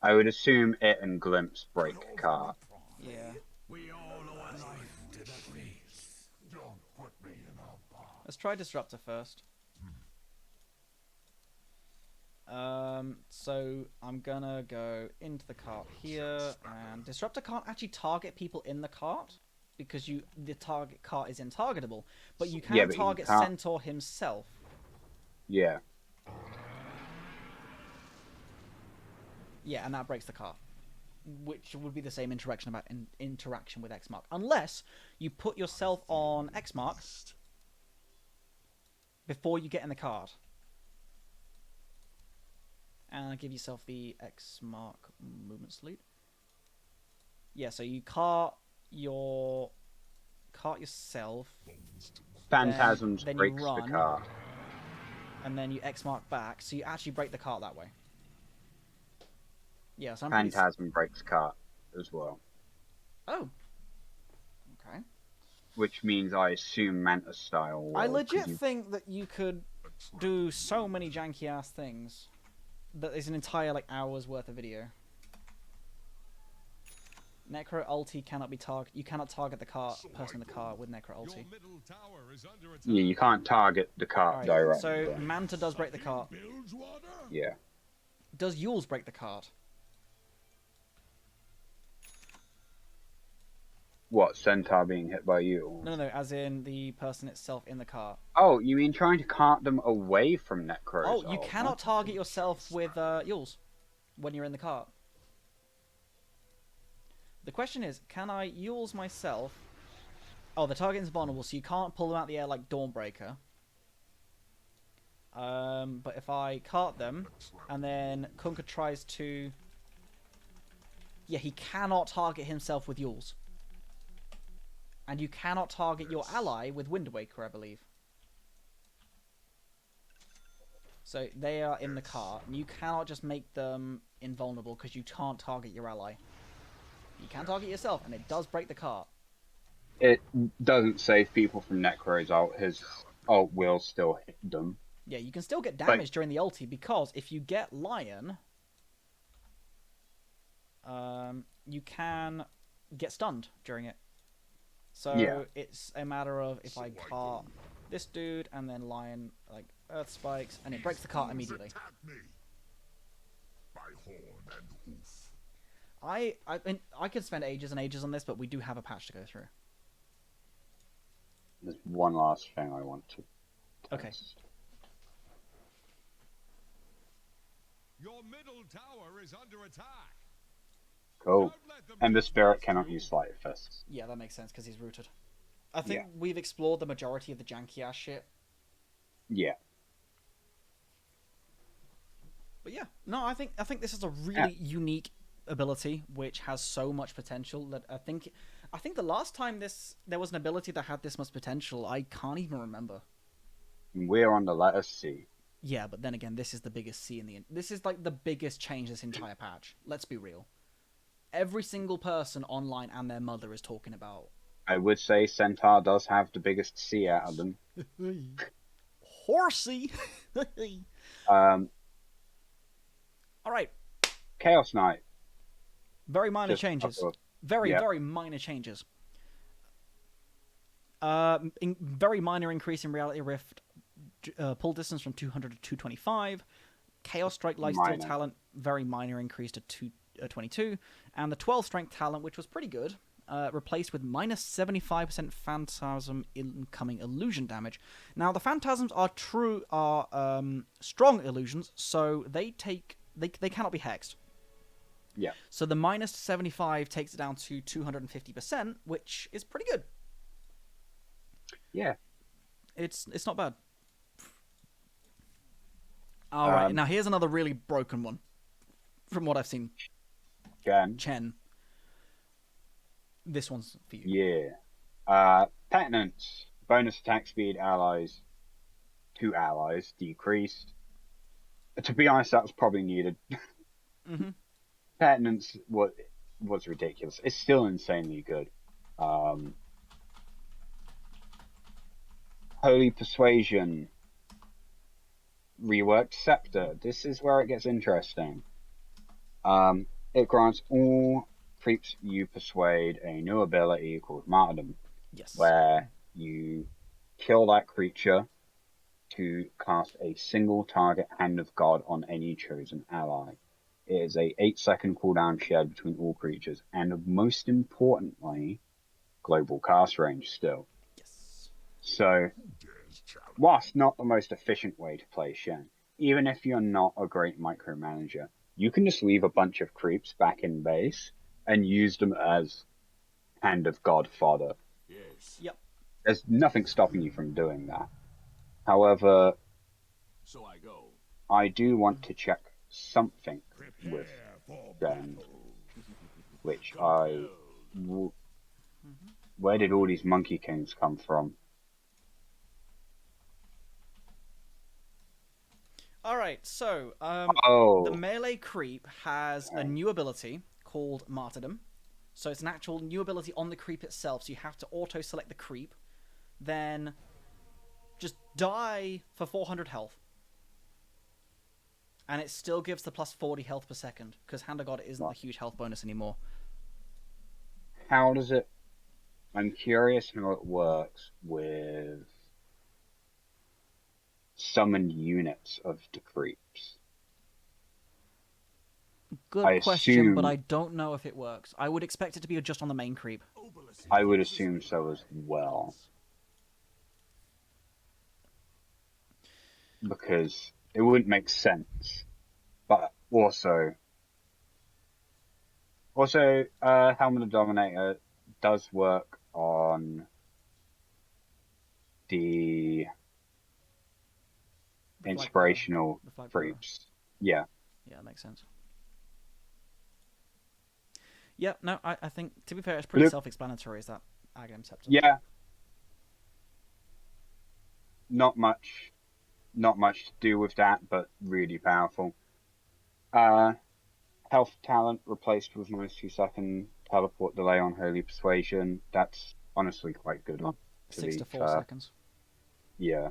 I would assume it and Glimpse break cart. Yeah. We all owe a life to the face. Don't put me in a box. Let's try Disruptor first. So I'm gonna go into the cart here, and Disruptor can't actually target people in the cart because the target cart is intargetable, but you can Yeah, but you target can't- Centaur himself. Yeah. Yeah, and that breaks the cart, which would be the same interaction interaction with X mark, unless you put yourself on X mark before you get in the cart. And give yourself the X mark movement salute. Yeah, so you cart yourself. Phantasms then you breaks the run. cart. And then you X mark back, so you actually break the cart that way. Yeah, so I'm pretty... Phantasm breaks cart as well. Oh. Okay. Which means I assume Manta style. I will, legit 'cause you- think that you could do so many janky ass things that is an entire like hour's worth of video. Necro ulti cannot be target. You cannot target the person in the car with Necro Your ulti. middle tower is under attack. Yeah, you can't target the cart Alright, directly. so Manta does break the cart. Bilge water? Yeah. Does Yule's break the cart? What, Centaur being hit by you? No, as in the person itself in the cart. Oh, you mean trying to cart them away from Necros? Oh, you cannot target yourself with Yules when you're in the cart. The question is, can I Yules myself? Oh, the target is vulnerable, so you can't pull them out of the air like Dawnbreaker. But if I cart them, and then Kunkka tries to... Yeah, he cannot target himself with Yules. And you cannot target your ally with Wind Waker, I believe. So they are in the cart, and you cannot just make them invulnerable because you can't target your ally. You can target yourself, and it does break the cart. It doesn't save people from Necros ult. His ult will still hit them. Yeah, you can still get damage during the ulti, because if you get Lion, you can get stunned during it. So Yeah. it's a matter of if I cart this dude and then Lion like Earth Spikes, and it breaks the cart immediately. Attack me by horn and hoof. I could spend ages and ages on this, but we do have a patch to go through. There's one last thing I want to test. Okay. Your middle tower is under attack. Cool. Don't let them And the get spirit past cannot you. use Sleight of Fists. Yeah, that makes sense because he's rooted. I think Yeah. we've explored the majority of the janky ass shit. Yeah. But yeah, no, I think this is a really unique ability which has so much potential that I think the last time there was an ability that had this much potential, I can't even remember. We're on the letter C. Yeah, but then again, this is the biggest C in the... This is like the biggest change this entire patch. Let's be real. Every single person online and their mother is talking about... I would say Centaur does have the biggest C out of them. Horsey! Alright, Chaos Knight. very minor Just changes. up- Very minor changes. Very minor increase in Reality Rift pull distance from 200 to 225. Chaos Strike Lifesteal Minor. talent, very minor increase to 222. And the 12 Strength talent, which was pretty good, replaced with minus 75% Phantasm incoming illusion damage. Now, the Phantasms are strong illusions, so they cannot be hexed. Yeah. So the minus 75 takes it down to 250%, which is pretty good. Yeah. It's not bad. All right, now here's another really broken one, from what I've seen. Chen. This one's for you. Yeah. Penance. Bonus attack speed allies. To allies decreased. To be honest, that was probably needed. Mm-hmm. Penance was ridiculous. It's still insanely good. Holy Persuasion. Reworked Scepter. This is where it gets interesting. It grants all creeps you persuade a new ability called Martyrdom, Yes. where you kill that creature to cast a single target Hand of God on any chosen ally. It is a 8-second cooldown shared between all creatures, and most importantly, global cast range still. Yes. So, whilst not the most efficient way to play Shen, even if you're not a great micromanager, you can just leave a bunch of creeps back in base and use them as Hand of God fodder. Yes. Yep. There's nothing stopping you from doing that. However, So I go. I do want to check something Prepare with for Shen, battle. which Compelled. where did all these Monkey Kings come from? All right, so Oh, the melee creep has a new ability called Martyrdom. So it's an actual new ability on the creep itself. So you have to auto-select the creep, then just die for 400 health. And it still gives the plus 40 health per second, because Hand of God isn't a huge health bonus anymore. how does it... I'm curious how it works with summoned units of the creeps. Good question, but I don't know if it works. I would expect it to be just on the main creep. I would assume so as well. Because it wouldn't make sense. But also, Helmet of Dominator does work on the inspirational creeps. Yeah. Yeah, that makes sense. Yeah, no, I think, to be fair, it's pretty self-explanatory, is that Aghanim Scepter. Yeah. Not much to do with that, but really powerful. Health talent replaced with minus 2-second teleport delay on Holy Persuasion. That's honestly quite good. 6 to 4 seconds. Yeah.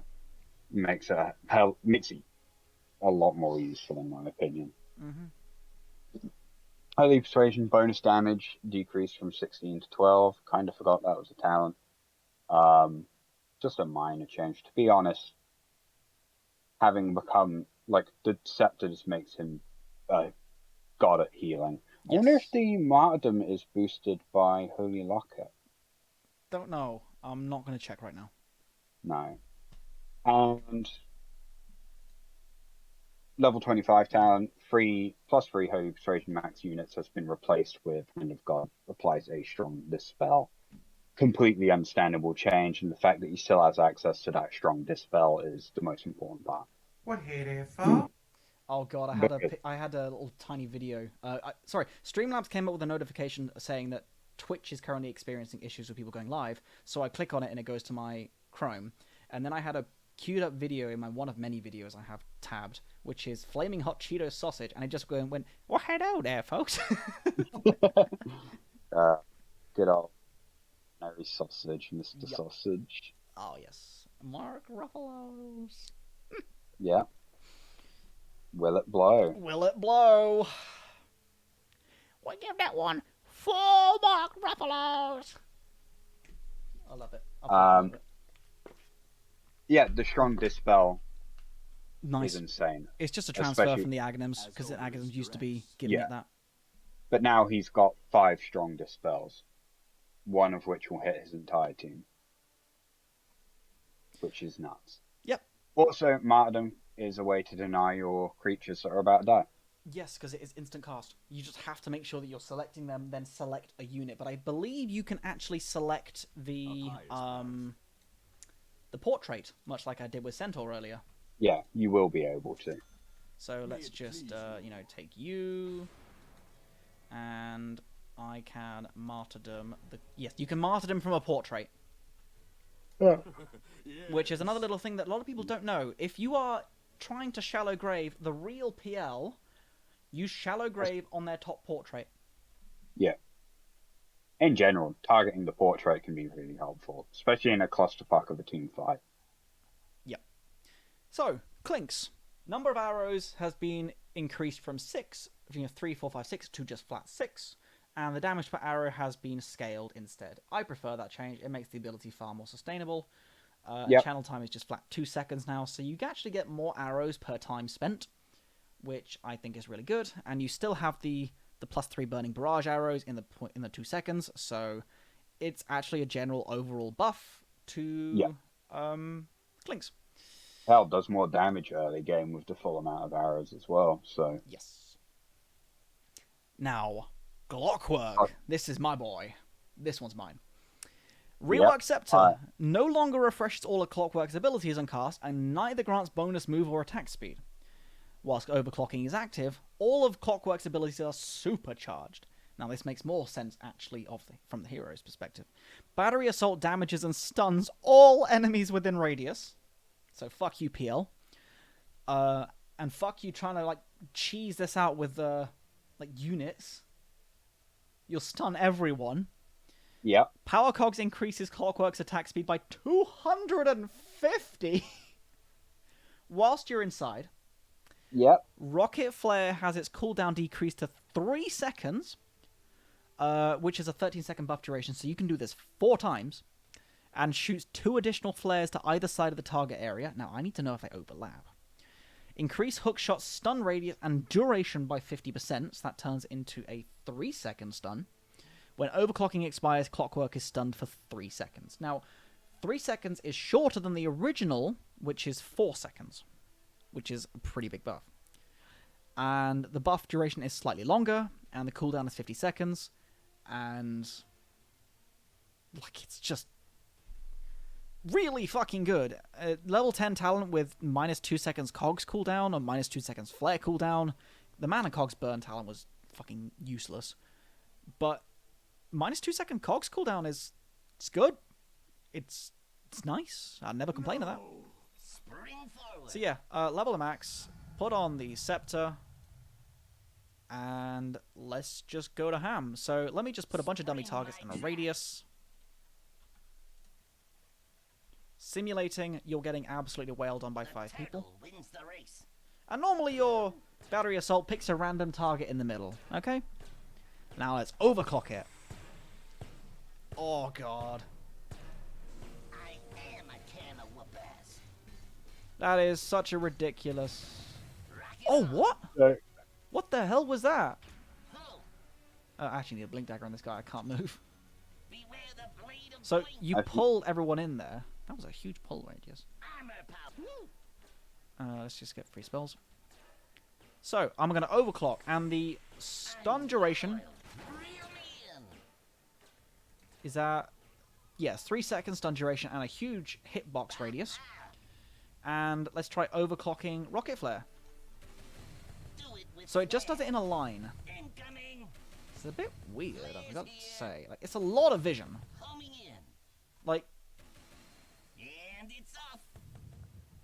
Makes it a lot more useful in my opinion. Mm-hmm. Holy Persuasion bonus damage decreased from 16 to 12. Kind of forgot that was a talent. Just a minor change. To be honest, having become, like, the Scepter just makes him god at healing. Yes. I wonder if the Martyrdom is boosted by Holy Locket. Don't know. I'm not going to check right now. No. And level 25 talent, +3 Holy Persuasion max units has been replaced with Hand of God applies a strong dispel. Completely understandable change, and the fact that he still has access to that strong dispel is the most important part. What hit it for? Oh god, I had a little tiny video. Sorry, Streamlabs came up with a notification saying that Twitch is currently experiencing issues with people going live. So I click on it and it goes to my Chrome, and then I had a queued up video in my one of many videos I have tabbed, which is Flaming Hot Cheeto Sausage, and I just went, well, hello there, folks. Good old Mary Sausage, Mr. Sausage. Oh yes, Mark Ruffalo's. Yeah. Will it blow? Will it blow? We'll give that one 4 Mark Ruffalo's. I love it. Yeah, the strong dispel nice. is insane. It's just a transfer from the Aghanims, because the Aghanims used to be giving it that. But now he's got 5 strong dispels, one of which will hit his entire team, which is nuts. Yep. Also, Martyrdom is a way to deny your creatures that are about to die. Yes, because it is instant cast. You just have to make sure that you're selecting them, then select a unit. But I believe you can actually select the portrait, much like I did with Centaur earlier. Yeah, you will be able to. So let's just, take you, and I can martyrdom the... Yes, you can martyrdom from a portrait. Yeah. Which is another little thing that a lot of people don't know. If you are trying to shallow grave the real PL, use shallow grave on their top portrait. Yeah. In general, targeting the portrait can be really helpful, especially in a clusterfuck of a team fight. Yep. So, Clinks. Number of arrows has been increased from 3, 4, 5, 6 to just flat 6, and the damage per arrow has been scaled instead. I prefer that change. It makes the ability far more sustainable. Channel time is just flat 2 seconds now, so you actually get more arrows per time spent, which I think is really good. And you still have the +3 burning barrage arrows in the 2 seconds, so it's actually a general overall buff to Clinks. Hell, does more damage early game with the full amount of arrows as well. So yes. Now, Clockwork. This is my boy. This one's mine. Rework Scepter no longer refreshes all of Clockwork's abilities on cast, and neither grants bonus move or attack speed. Whilst overclocking is active, all of Clockwork's abilities are supercharged. Now this makes more sense, actually, from the hero's perspective. Battery Assault damages and stuns all enemies within radius. So fuck you, PL. And fuck you trying to, cheese this out with, units. You'll stun everyone. Yep. Power Cogs increases Clockwork's attack speed by 250 whilst you're inside. Yep. Rocket Flare has its cooldown decreased to 3 seconds, which is a 13-second buff duration, so you can do this 4 times, and shoots 2 additional flares to either side of the target area. Now, I need to know if they overlap. Increase hookshot's stun radius and duration by 50%, so that turns into a 3-second stun. When overclocking expires, Clockwork is stunned for 3 seconds. Now, 3 seconds is shorter than the original, which is 4 seconds, which is a pretty big buff. And the buff duration is slightly longer, and the cooldown is 50 seconds, and like it's just really fucking good. Level 10 talent with -2 seconds cogs cooldown or -2 seconds flare cooldown. The mana cogs burn talent was fucking useless, but -2 second cogs cooldown it's good. It's nice. I'd never complain of that. So yeah, level to max. Put on the scepter. And let's just go to ham. So let me just put a bunch of dummy targets in a radius. Simulating, you're getting absolutely wailed on by 5 people. And normally your battery assault picks a random target in the middle. Okay? Now let's overclock it. Oh god. That is such a ridiculous... Oh, what? What the hell was that? I actually need a blink dagger on this guy. I can't move. So you pull everyone in there. That was a huge pull radius. Let's just get free spells. So I'm going to overclock, and the stun duration is at, yes, 3 seconds stun duration and a huge hitbox radius. And let's try overclocking rocket flare. So it just does it in a line. It's a bit weird, I've got to say. Like, it's a lot of vision. Like,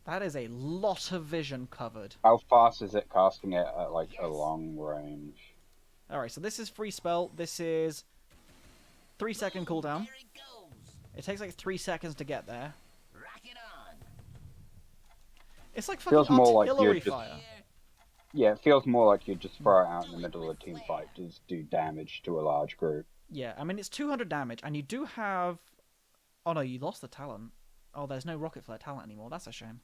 that is a lot of vision covered. How fast is it casting it at like a long range? Alright, so this is free spell. This is 3 second cooldown. It takes like 3 seconds to get there. It's like fucking artillery fire. Yeah, it feels more like you just throw it out in the middle of a team fight to do damage to a large group. Yeah, I mean, it's 200 damage, and you do have... Oh no, you lost the talent. Oh, there's no rocket flare talent anymore. That's a shame.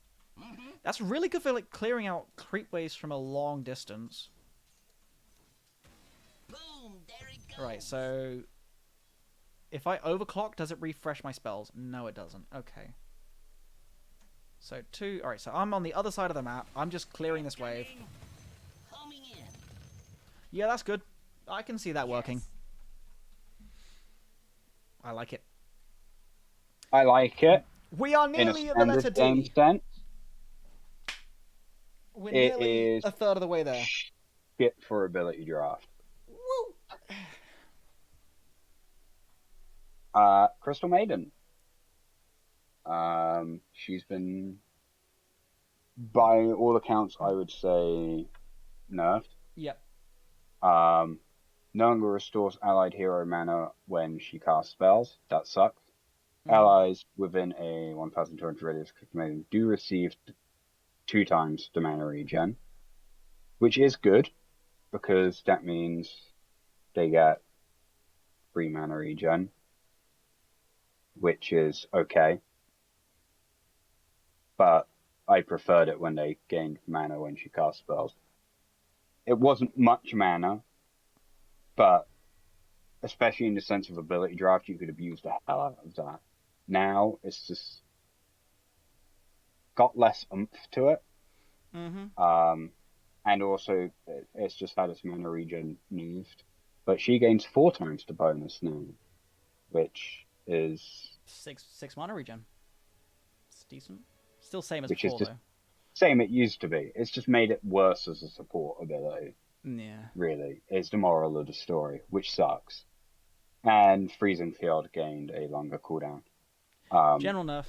That's really good for like clearing out creep waves from a long distance. Right, so... If I overclock, does it refresh my spells? No, it doesn't. Okay. So 2... Alright, so I'm on the other side of the map. I'm just clearing this wave. Yeah, that's good. I can see that working. I like it. I like it. We are nearly at the letter D. Sense, We're nearly is a third of the way there. shit for ability draft. Woo! Crystal Maiden. She's been, by all accounts, I would say, nerfed. Yep. No longer restores allied hero mana when she casts spells. That sucks. Allies within a 1,200 radius of Crystal Maiden do receive 2 times the mana regen, which is good because that means they get 3 mana regen, which is okay. But I preferred it when they gained mana when she cast spells. It wasn't much mana, but especially in the sense of ability draft, you could abuse the hell out of that. Now it's just got less oomph to it. And also it's just had its mana regen nerfed. But she gains 4 times the bonus now, which is 6 mana regen. It's decent. Still same as which before, is just though. Same it used to be. It's just made it worse as a support ability. Yeah. Really, is the moral of the story, which sucks. And Freezing Field gained a longer cooldown. General nerf.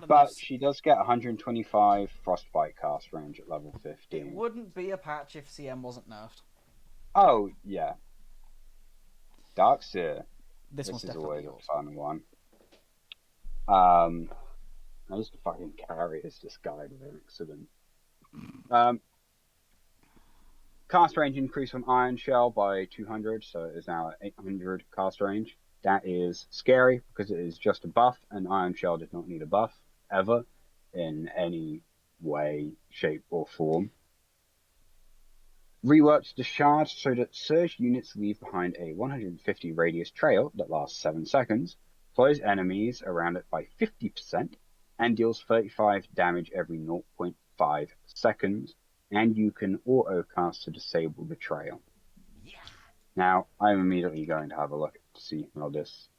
But she does get 125 Frostbite cast range at level 15. It wouldn't be a patch if CM wasn't nerfed. Oh, yeah. Darkseer. This one's is definitely always yours. a fun one. I used to fucking carry as this guy by accident. Cast range increased from Iron Shell by 200, so it is now at 800 cast range. That is scary because it is just a buff, and Iron Shell did not need a buff ever in any way, shape, or form. Reworked the shard so that surge units leave behind a 150 radius trail that lasts 7 seconds, slows enemies around it by 50%, and deals 35 damage every 0.5 seconds, and you can auto-cast to disable the trail. Now, I'm immediately going to have a look to see how this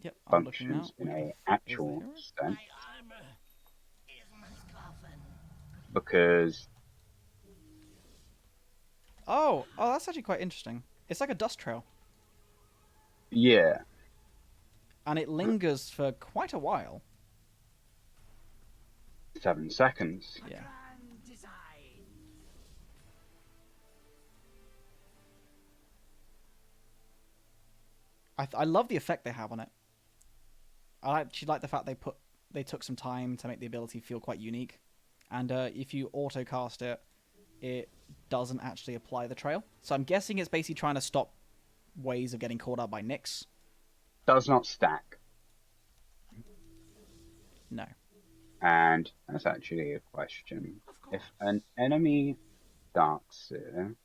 Yep, I'm looking now. functions in What the an f- actual is there? sense, because, Oh, that's actually quite interesting. It's like a dust trail, yeah, and it lingers for quite a while. 7 seconds. Yeah. I love the effect they have on it. I actually like the fact they took some time to make the ability feel quite unique, and if you auto cast it, it doesn't actually apply the trail. So I'm guessing it's basically trying to stop ways of getting caught up by nicks. Does not stack. No. And that's actually a question. If an enemy darks here,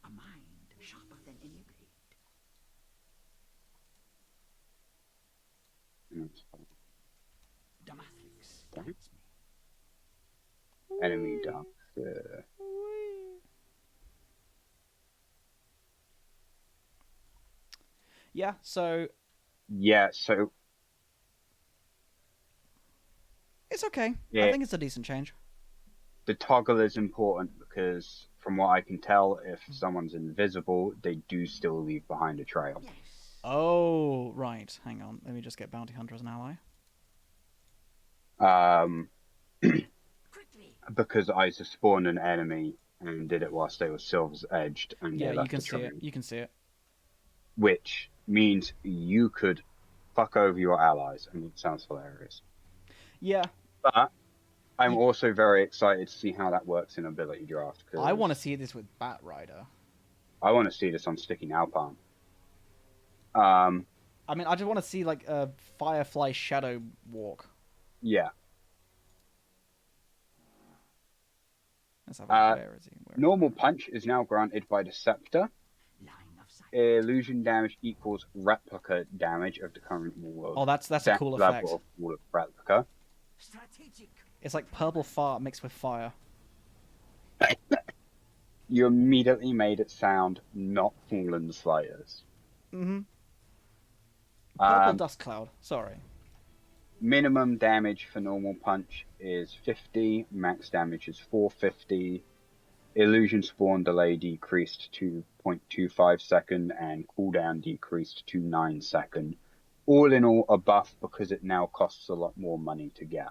A mind sharper than any blade. Damatrix guides me. enemy darks here. Yeah, so Yeah, so it's okay. I yeah, think it's a decent change. the toggle is important because from what I can tell, if someone's invisible, they do still leave behind a trail. Yes. Oh, right. Hang on. Let me just get Bounty Hunter as an ally. Quickly. Because I just spawned an enemy and did it whilst they were silver's edged and Yeah, they you left can the see trail. it. You can see it. Which means you could fuck over your allies. I mean, it sounds hilarious. Yeah. But I'm You- also very excited to see how that works in ability draft. Cause I want to see this with Bat Rider. I want to see this on Sticky Napalm. I mean, I just want to see like a Firefly Shadow Walk. Yeah. Let's have a look. Where is he? Normal punch is now granted by the scepter. Line of sight. Illusion damage equals replica damage of the current wall. Oh, that's a cool effect. Level of wall of replica. Strategic. It's like purple fart mixed with fire. You immediately made it sound not Fallen Slayers. Mm-hmm. Purple Um, dust cloud. Sorry. Minimum damage for normal punch is 50. Max damage is 450. Illusion spawn delay decreased to 0.25 second and cooldown decreased to 9 second. All in all, a buff because it now costs a lot more money to get.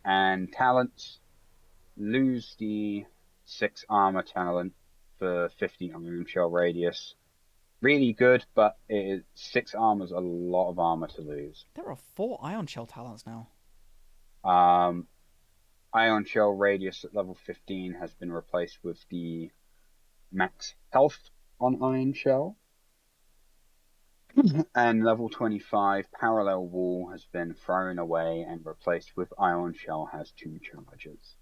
And talents, lose the 6 armor talent for 50 iron shell radius. Really good, but 6 armor's a lot of armor to lose. There are 4 Ion Shell talents now. Ion shell radius at level 15 has been replaced with the max health on iron shell. And level 25 parallel wall has been thrown away and replaced with ion shell has 2 charges.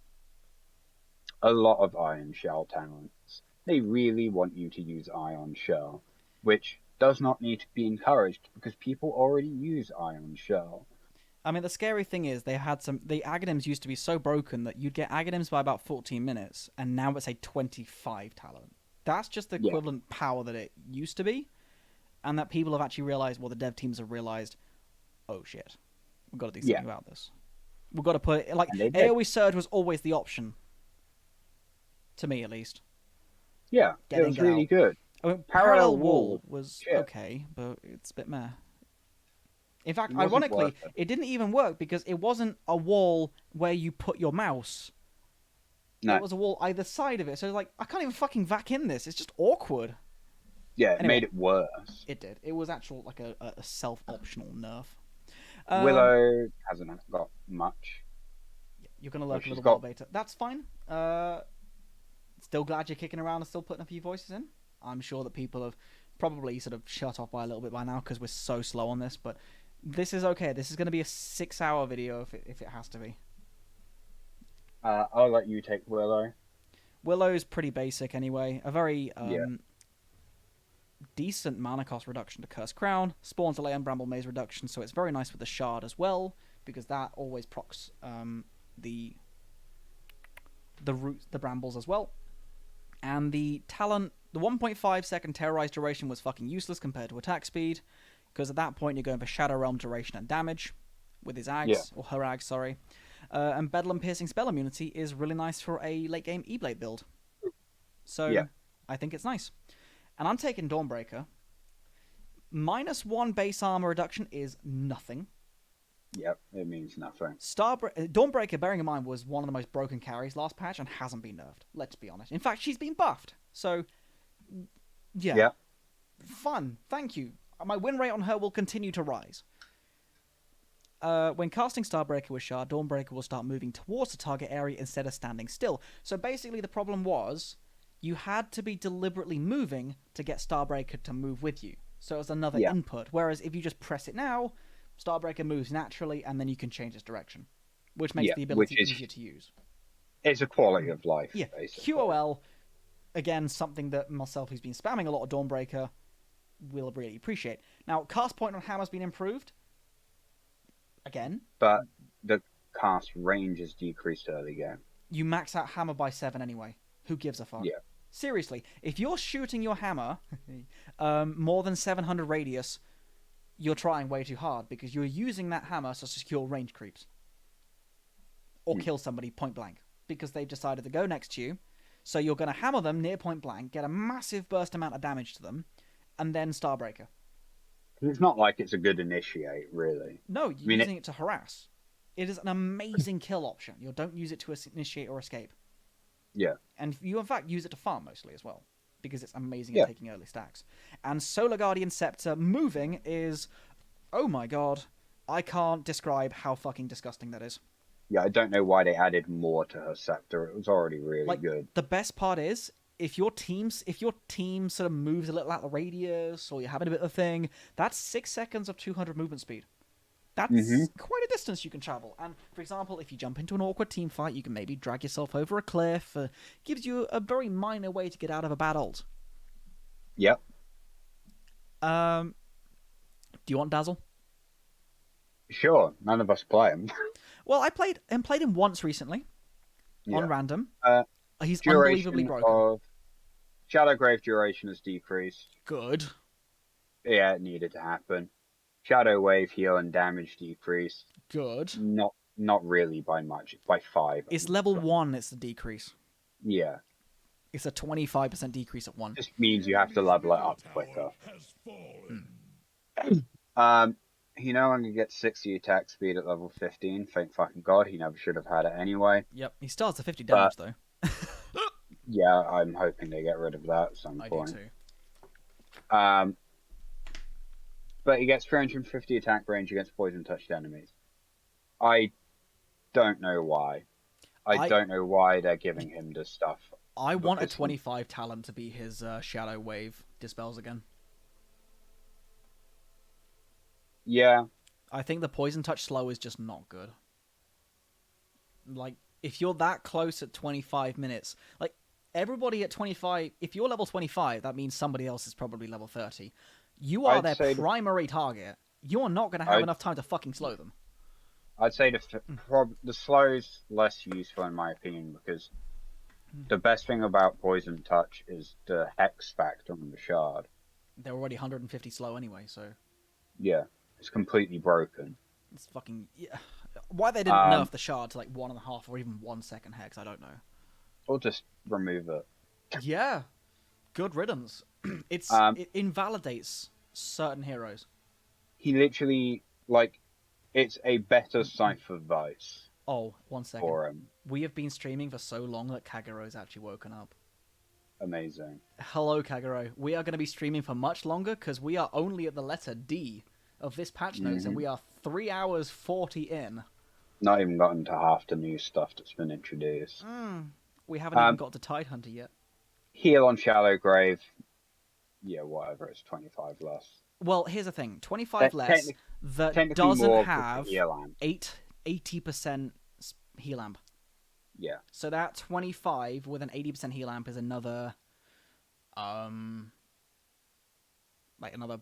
A lot of iron shell talents. They really want you to use ion shell, which does not need to be encouraged because people already use ion shell. I mean, the scary thing is the Aghanims used to be so broken that you'd get Aghanims by about 14 minutes, and now it's a 25 talent. That's just the equivalent power that it used to be, and that people have actually realized, well, the dev teams have realized, oh shit, we've got to do something about this. We've got to put it, like, AoE Surge was always the option. To me, at least. Yeah, it was really good. I mean, Parallel Wall was okay, but it's a bit meh. In fact, ironically, it didn't even work because it wasn't a wall where you put your mouse. No. It was a wall either side of it. So it's like, I can't even fucking vac in this. It's just awkward. Yeah, it made it worse. It did. It was actual like a self-optional nerf. Willow hasn't got much. You're going to lurk a little while later. That's fine. Still glad you're kicking around and still putting a few voices in. I'm sure that people have probably sort of shut off by a little bit by now because we're so slow on this, but This is okay. This is going to be a 6-hour video if it has to be. I'll let you take Willow. Willow's pretty basic anyway. A very Yeah. decent mana cost reduction to Curse Crown. Spawn delay and Bramble Maze reduction, so it's very nice with the Shard as well, because that always procs the roots, the Brambles as well. And the talent, the 1.5 second Terrorize duration was fucking useless compared to attack speed, because at that point you're going for Shadow Realm duration and damage with his Ags, or her Ags, sorry. And Bedlam Piercing Spell Immunity is really nice for a late game E-Blade build. So I think it's nice. And I'm taking Dawnbreaker. -1 base armor reduction is nothing. Yep, it means nothing. Dawnbreaker, bearing in mind, was one of the most broken carries last patch and hasn't been nerfed. Let's be honest. In fact, she's been buffed. So, yeah. Fun. Thank you. My win rate on her will continue to rise. When casting Starbreaker with Shard, Dawnbreaker will start moving towards the target area instead of standing still. So basically the problem was you had to be deliberately moving to get Starbreaker to move with you. So it was another input. Whereas if you just press it now, Starbreaker moves naturally and then you can change its direction, which makes the ability easier to use. It's a quality of life, Yeah, basically. QOL, again, something that myself, who's been spamming a lot of Dawnbreaker, will really appreciate. Now, cast point on Hammer's been improved. Again. But the cast range is decreased early game. You max out Hammer by 7 anyway. Who gives a fuck? Yeah. Seriously, if you're shooting your Hammer more than 700 radius, you're trying way too hard because you're using that Hammer to secure range creeps. Or kill somebody point blank because they've decided to go next to you. So you're going to hammer them near point blank, get a massive burst amount of damage to them, and then Starbreaker. It's not like it's a good initiate, really. No, you're using it to harass. It is an amazing kill option. You don't use it to initiate or escape. Yeah. And you, in fact, use it to farm mostly as well, because it's amazing at taking early stacks. And Solar Guardian Scepter moving is, oh my god, I can't describe how fucking disgusting that is. Yeah, I don't know why they added more to her scepter. It was already really good. The best part is, if your team sort of moves a little out the radius, or you're having a bit of a thing, that's 6 seconds of 200 movement speed. That's quite a distance you can travel. And, for example, if you jump into an awkward team fight, you can maybe drag yourself over a cliff. Gives you a very minor way to get out of a bad ult. Yep. Do you want Dazzle? Sure. None of us play him. Well, I played him once recently on random. He's Duration unbelievably broken. Shadowgrave duration has decreased. Good. Yeah, it needed to happen. Shadow Wave heal and damage decreased. Good. Not really by much. It's by 5. It's level 1. It's the decrease. Yeah. It's a 25% decrease at 1. Just means you have to level it up quicker. He no longer gets 60 attack speed at level 15. Thank fucking god, he never should have had it anyway. Yep, he starts at 50 damage though. Yeah, I'm hoping they get rid of that at some point. I do too. But he gets 350 attack range against poison touched enemies. I don't know why. I don't know why they're giving him this stuff. I want a 25 talent to be his Shadow Wave dispels again. Yeah. I think the poison touch slow is just not good. Like, if you're that close at 25 minutes, like, everybody at 25, if you're level 25, that means somebody else is probably level 30. You are their primary target. You are not going to have enough time to fucking slow them. I'd say the slow's less useful in my opinion because the best thing about poison touch is the hex factor on the shard. They're already 150 slow anyway, so... Yeah. It's completely broken. It's fucking... Yeah. Why they didn't nerf the shard to like 1.5 or even 1 second hex, I don't know. Or just remove it. Yeah. Good riddance. It invalidates certain heroes. He literally, like, it's a better Cypher Vice. Oh, 1 second. For him. We have been streaming for so long that Kagero's actually woken up. Amazing. Hello, Kagero. We are going to be streaming for much longer because we are only at the letter D of this patch notes, and we are 3 hours 40 in. Not even gotten to half the new stuff that's been introduced. We haven't even got to Tidehunter yet. Heal on Shallow Grave. Yeah, whatever, it's 25 less. Well, here's the thing: 25 less that technically doesn't more have for Earlamp. 80% heal amp. Yeah. So that 25 with an 80% heal amp is another, like another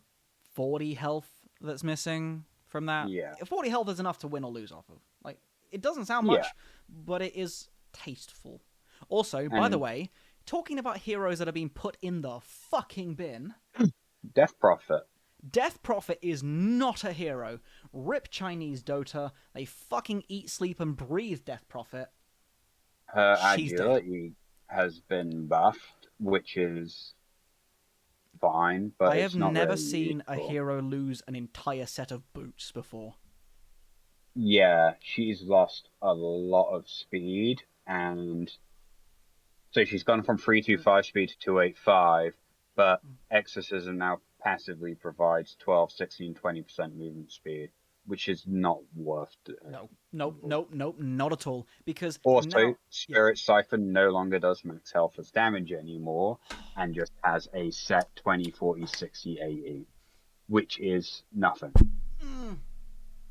40 health that's missing from that. Yeah. 40 health is enough to win or lose off of. Like, it doesn't sound Yeah. much, but it is tasteful. Also, by the And- way, talking about heroes that are being put in the fucking bin, Death Prophet. Death Prophet is not a hero. Rip Chinese Dota. They fucking eat, sleep, and breathe Death Prophet. Her She's dead. agility has been buffed, which is fine, but I it's have not never really seen a useful. hero lose an entire set of boots before. Yeah, she's lost a lot of speed, and so she's gone from 325 speed to 285, but Exorcism now passively provides 12, 16, 20% movement speed, which is not worth it. Nope, not at all. Because Also, now, Spirit Siphon no longer does max health as damage anymore, and just has a set 20, 40, 60, 80, which is nothing.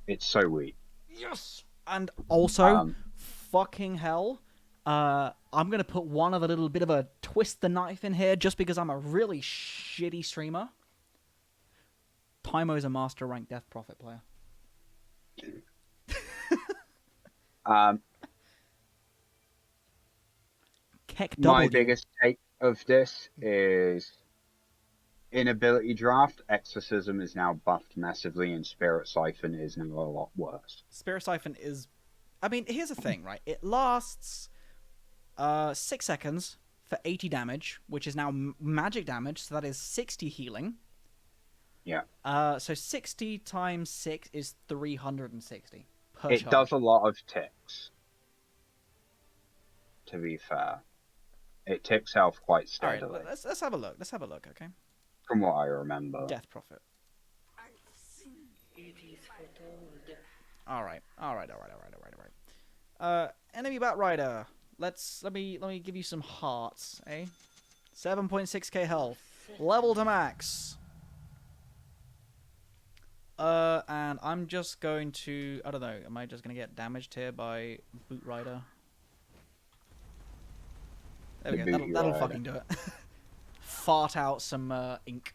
It's so weak. yes. And also, fucking hell, I'm gonna put one of a little bit of a twist the knife in here, just because I'm a really shitty streamer. Tymo's a master rank Death Prophet player. Keck My W. biggest take of this is in ability draft, Exorcism is now buffed massively, and Spirit Siphon is now a lot worse. Spirit Siphon is... I mean, here's the thing, right? It lasts 6 seconds for 80 damage, which is now magic damage, so that is 60 healing. Yeah. So 60 times 6 is 360 per It charge. does a lot of ticks, to be fair. It ticks health quite All right, steadily, let's have a look. Let's have a look, okay? from what I remember. Death Prophet. All right. Enemy Batrider. Let me give you some hearts, eh? 7.6k health, level to max. And I'm just going to, I don't know, am I just gonna get damaged here by Boot Rider? There we go. That'll fucking do it. Fart out some ink.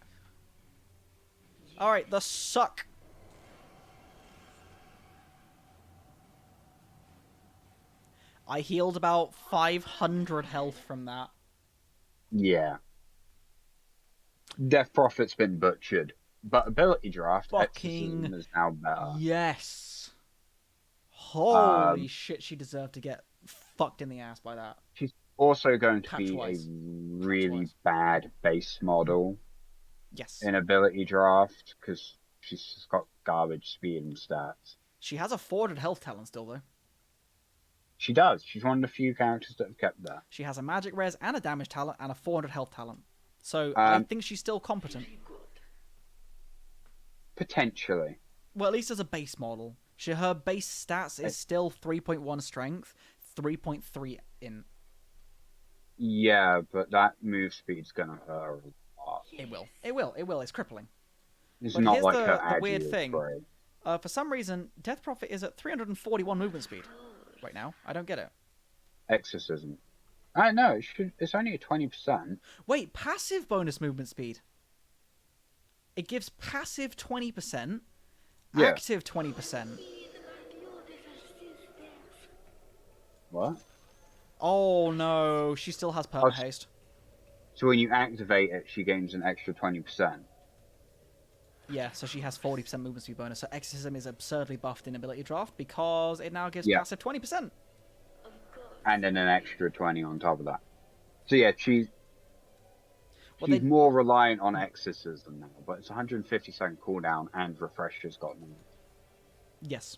All right, the suck. I healed about 500 health from that. Yeah. Death Prophet's been butchered, but ability draft, Fucking Exorcism is now better. yes. Holy shit, she deserved to get fucked in the ass by that. She's also going to be a Patch-wise. really bad base model Yes. in ability draft, because she's just got garbage speed and stats. She has a 400 health talent still, though. She does. She's one of the few characters that have kept that. She has a magic res and a damage talent and a 400 health talent. So I think she's still competent. Potentially. Well, at least as a base model. Her base stats is still 3.1 strength, 3.3 in. Yeah, but that move speed's gonna hurt her a lot. It will. It's crippling. It's But not here's like the her weird agi is thing. great. For some reason, Death Prophet is at 341 movement speed right now. I don't get it. Exorcism. I know, it's only at 20%. Wait, passive bonus movement speed. It gives passive 20%, Yeah. active 20%. What? Oh no, she still has perma haste. So when you activate it, she gains an extra 20%. Yeah, so she has 40% movement speed bonus. So Exorcism is absurdly buffed in ability draft because it now gives Yeah. passive 20%. And then an extra 20 on top of that. So yeah, she's Well, more reliant on Exorcism now, but it's 150-second cooldown and Refresher's got them. Yes.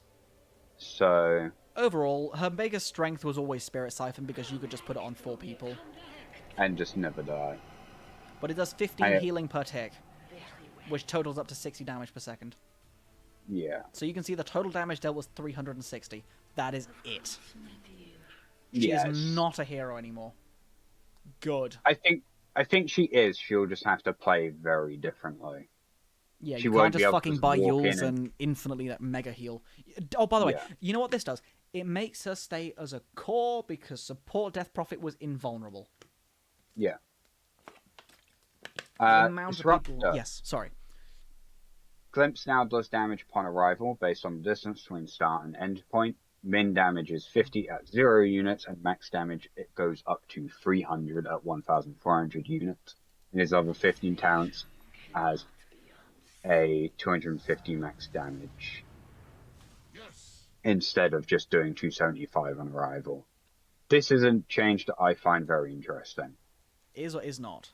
So Overall, her biggest strength was always Spirit Siphon because you could just put it on 4 people. and just never die. But it does 15 healing per tick, which totals up to 60 damage per second. Yeah. So you can see the total damage dealt was 360. That is it. She Yes. is not a hero anymore. Good. I think she is. She'll just have to play very differently. Yeah, She you won't can't be just able to fucking just buy walk Yules in and- and infinitely that mega heal. Oh, by the way, Yeah. you know what this does? It makes her stay as a core because support Death Prophet was invulnerable. Yeah. The amount of people. Disruptor. Yes, sorry. Glimpse now does damage upon arrival based on the distance between start and end point. Min damage is 50 at 0 units, and max damage it goes up to 300 at 1,400 units. And his other 15 talents has a 250 max damage instead of just doing 275 on arrival. This is a change that I find very interesting. Is or is not?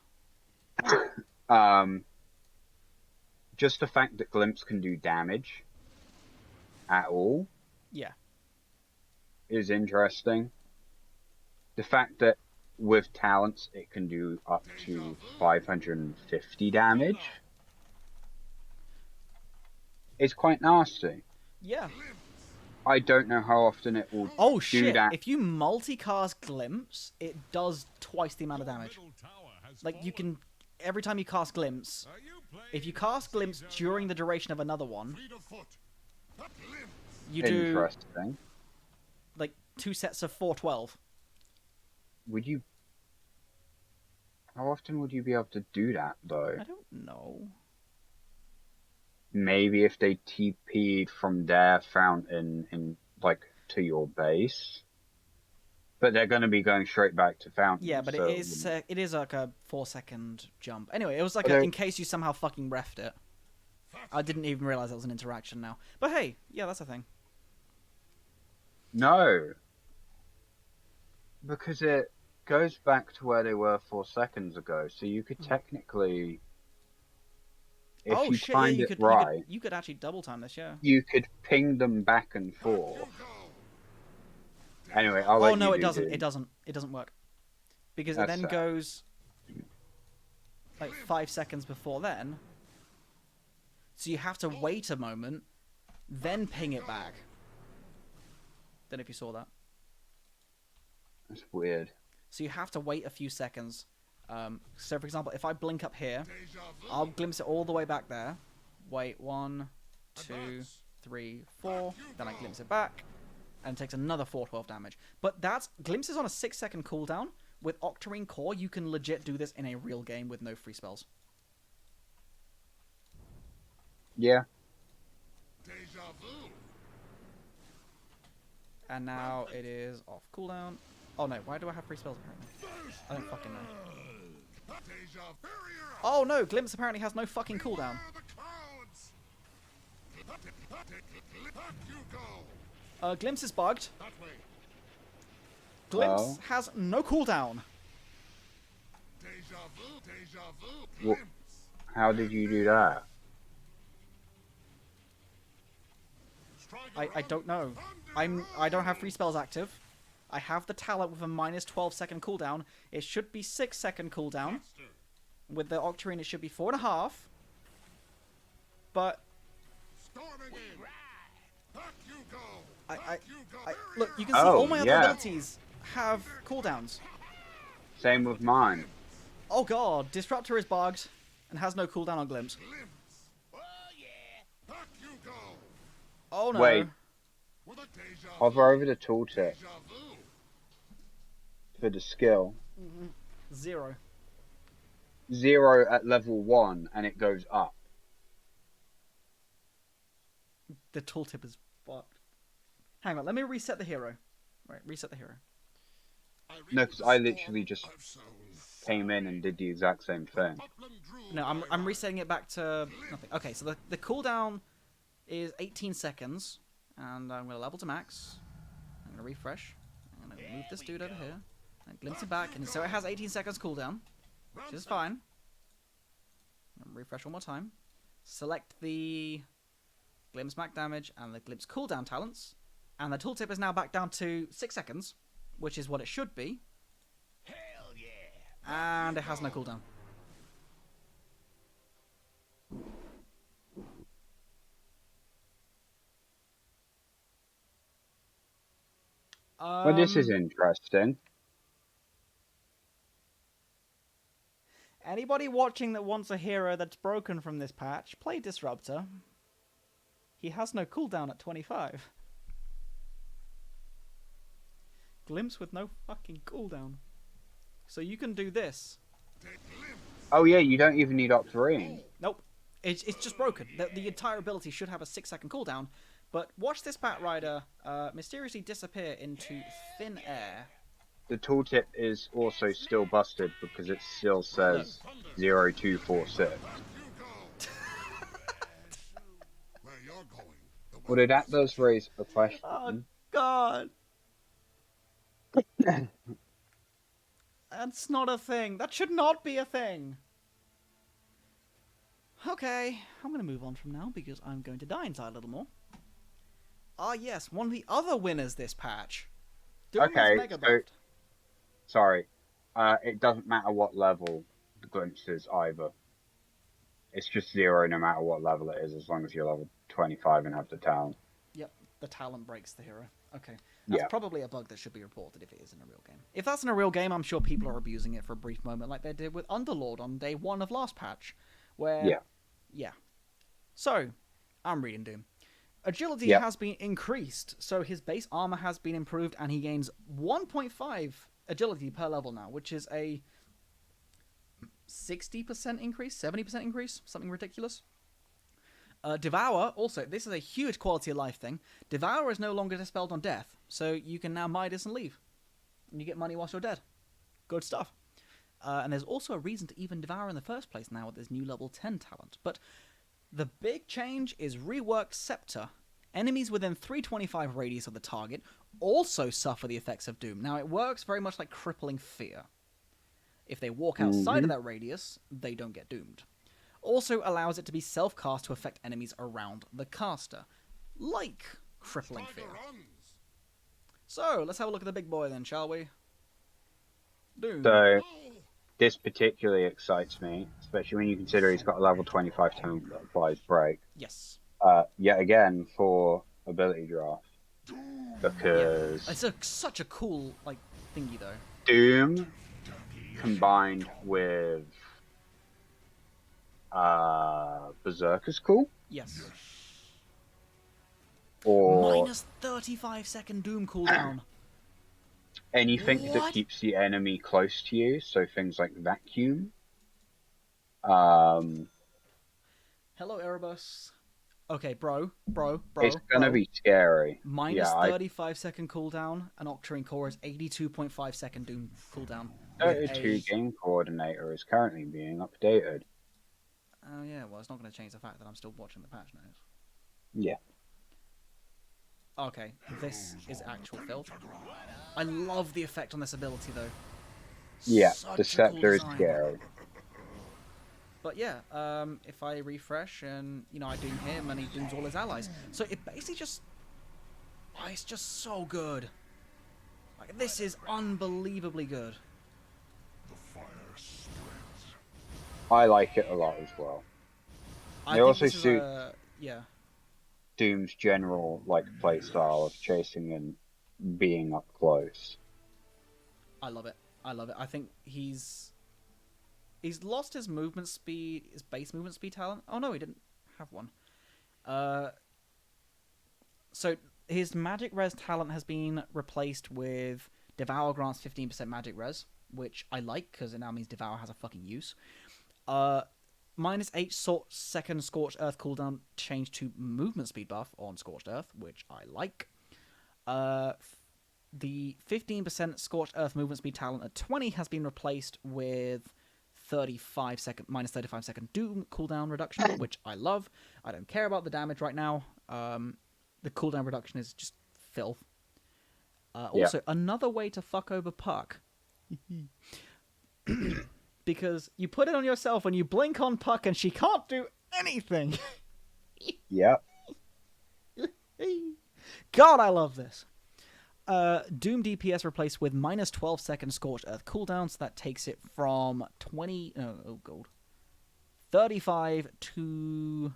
Just the fact that Glimpse can do damage at all Yeah. is interesting. The fact that with talents it can do up to 550 damage is quite nasty. Yeah. I don't know how often it will Oh do shit! that. If you multicast Glimpse, it does twice the amount of damage. Middle tower has Like you fallen. can, every time you cast Glimpse, Are you playing if you cast Glimpse during the duration of another one, Fleet of foot. Glimpse. you do Interesting. like 2 sets of 412. Would you? How often would you be able to do that though? I don't know. Maybe if they TP'd from their fountain in like to your base, but they're going to be going straight back to fountain. Yeah, but so it is like a 4-second jump. Anyway, it was like Okay. in case you somehow fucking refed it. I didn't even realize that was an interaction now. But hey, yeah, that's a thing. No, because it goes back to where they were 4 seconds ago. So you could technically, if oh you shit! Yeah, timed you it could, right, you could actually double time this. Yeah. you could ping them back and forth. Anyway, I'll let Oh no, you it do doesn't. the- It doesn't. It doesn't work because it That's then sad. goes like 5 seconds before then. So you have to wait a moment, then ping it back. Don't know if you saw that. That's weird. So you have to wait a few seconds. So for example, if I blink up here, I'll glimpse it all the way back there. Wait, 1, 2, 3, 4. Then I glimpse it back, and it takes another 412 damage. But that's glimpses on a 6-second cooldown. With Octarine Core, you can legit do this in a real game with no free spells. Yeah. Deja vu. And now it is off cooldown. Oh no, why do I have free spells apparently? I don't fucking know. Deja barrier. Oh no, Glimpse apparently has no fucking cooldown. Where are the clouds? Back you go. Glimpse is bugged. That way. Glimpse Oh. has no cooldown. Deja vu. Deja vu. Wha- Glimpse. How did you do that? I don't know. I don't have free spells active. I have the talent with a minus 12-second cooldown. It should be 6-second cooldown. With the Octarine, it should be 4.5. But Storming in. Back you go. I You go. look, you can see Oh, all my other yeah. abilities have cooldowns. Same with mine. Oh god, Disruptor is bugged and has no cooldown on Glimpse. Glimpse. Oh yeah. Back you go. Oh no. Wait. With a deja vu. Hover over the tooltip Deja vu. for the skill. 0. 0 at level 1, and it goes up. The tooltip is fucked. Hang on, let me reset the hero. Right, reset the hero. No, because I literally just came in and did the exact same thing. No, I'm resetting it back to nothing. Okay, so the cooldown is 18 seconds, and I'm gonna level to max. I'm gonna refresh. I'm gonna move this dude over here. And glimpse it back, and so it has 18 seconds cooldown, which is fine. Refresh one more time. Select the glimpse max damage and the glimpse cooldown talents, and the tooltip is now back down to 6 seconds, which is what it should be. Hell yeah. And it has no cooldown. Well, this is interesting. Anybody watching that wants a hero that's broken from this patch, play Disruptor. He has no cooldown at 25. Glimpse with no fucking cooldown. So you can do this. Oh yeah, you don't even need Octarine. Nope. It's just broken. The entire ability should have a 6-second cooldown. But watch this Bat Rider mysteriously disappear into thin air. The tooltip is also still busted because it still says 0246. Where you're going, the Well, that does raise a question. Oh, God. That's not a thing. That should not be a thing. Okay, I'm going to move on from now because I'm going to die inside a little more. Ah, yes, one of the other winners this patch. Doom Okay, is Mega Buffed. Sorry. It doesn't matter what level the glimpse is either. It's just 0 no matter what level it is, as long as you're level 25 and have the talent. Yep, the talent breaks the hero. Okay. That's probably a bug that should be reported if it is in a real game. If that's in a real game, I'm sure people are abusing it for a brief moment like they did with Underlord on day 1 of last patch. Where... Yeah. So, I'm reading Doom. Agility has been increased, so his base armor has been improved, and he gains 1.5 agility per level now, which is a 60% increase, 70% increase, something ridiculous. Devour, also, this is a huge quality of life thing. Devour is no longer dispelled on death, so you can now Midas and leave. And you get money whilst you're dead. Good stuff. And there's also a reason to even Devour in the first place now with this new level 10 talent. But the big change is reworked Scepter. Enemies within 325 radius of the target also suffer the effects of Doom. Now, it works very much like Crippling Fear. If they walk outside of that radius, they don't get doomed. Also allows it to be self-cast to affect enemies around the caster, like Crippling Fear. So, let's have a look at the big boy then, shall we? Doom. So, this particularly excites me, especially when you consider he's got a level 25 talent that applies break. Yes. Yet again, for ability draft. Because... It's such a cool, thingy, though. Doom, combined with... Berserker's cool? Yes. Or... Minus 35-second Doom cooldown. Anything that keeps the enemy close to you, so things like Vacuum. Hello, Erebus. Okay, bro. It's gonna be scary. Minus 35-second cooldown, and Octarine Core is 82.5-second Doom cooldown. Dota 2 Game Coordinator is currently being updated. Oh yeah, well, it's not going to change the fact that I'm still watching the patch notes. Yeah. Okay, this is actual filth. I love the effect on this ability, though. Yeah, Such the Scepter is design. scary. But yeah, if I refresh and, I doom him and he dooms all his allies. So it basically just... Oh, it's just so good. This is unbelievably good. I like it a lot as well. I They think also this is suit yeah. Doom's general playstyle of chasing and being up close. I love it. I think he's lost his movement speed, his base movement speed talent. Oh no, he didn't have one. So his magic res talent has been replaced with Devour grants 15% magic res, which I like because it now means Devour has a fucking use. Minus 8-second Scorched Earth cooldown changed to movement speed buff on Scorched Earth, which I like. The 15% Scorched Earth movement speed talent at 20 has been replaced with minus 35 second Doom cooldown reduction, which I love. I don't care about the damage right now. The cooldown reduction is just filth. Also, another way to fuck over Puck. Because you put it on yourself and you blink on Puck and she can't do anything. Yep. God, I love this. Doom DPS replaced with minus 12-second Scorched Earth cooldown, so that takes it from 35 to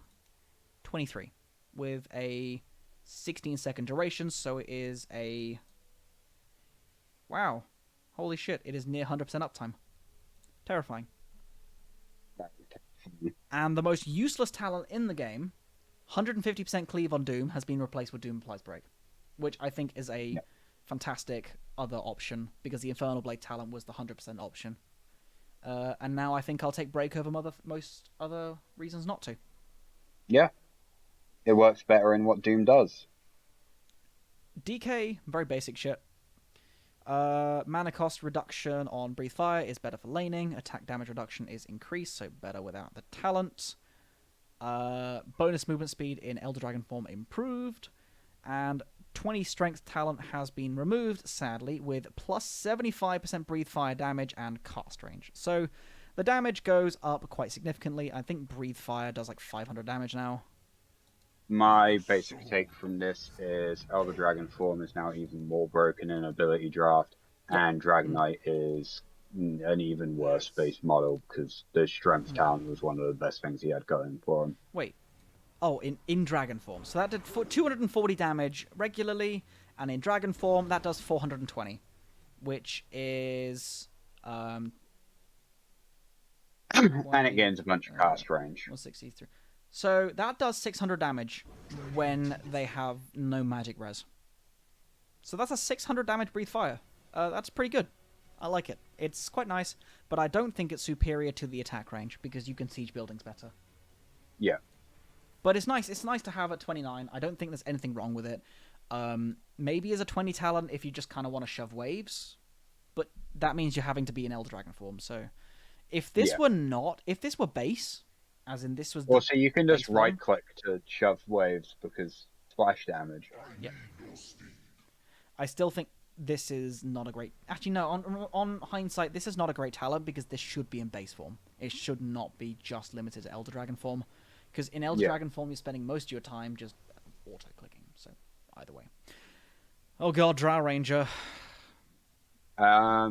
23, with a 16-second duration, so it is a... Wow. Holy shit, it is near 100% uptime. Terrifying. And the most useless talent in the game, 150% cleave on Doom, has been replaced with Doom Applies Break, which I think is a fantastic other option because the Infernal Blade talent was the 100% option. And now I think I'll take Break over most other reasons not to. Yeah. It works better in what Doom does. DK, very basic shit. Mana cost reduction on Breathe Fire is better for laning. Attack damage reduction is increased, so better without the talent. Bonus movement speed in Elder Dragon form improved. And 20 strength talent has been removed, sadly, with plus 75% Breathe Fire damage and cast range. So the damage goes up quite significantly. I think Breathe Fire does like 500 damage now. My basic take from this is Elder Dragon form is now even more broken in ability draft, and Dragonite is an even worse base model because the strength talent was one of the best things he had going for him. Wait. Oh, in Dragon form. So that did 240 damage regularly, and in Dragon form, that does 420, which is... And it gains a bunch of cast range. 163. So that does 600 damage when they have no magic res. So that's a 600 damage Breathe Fire. That's pretty good. I like it. It's quite nice, but I don't think it's superior to the attack range because you can siege buildings better. Yeah. But it's nice. It's nice to have at 29. I don't think there's anything wrong with it. Maybe as a 20 talent if you just kind of want to shove waves, but that means you're having to be in Elder Dragon form. So if this were base, as in this was... Well, so you can just right-click to shove waves because splash damage. Yeah. I still think this is not a great... Actually, no, on hindsight, this is not a great talent because this should be in base form. It should not be just limited to Elder Dragon form. Because in Elder Dragon form, you're spending most of your time just auto-clicking. So, either way. Oh god, Drow Ranger. I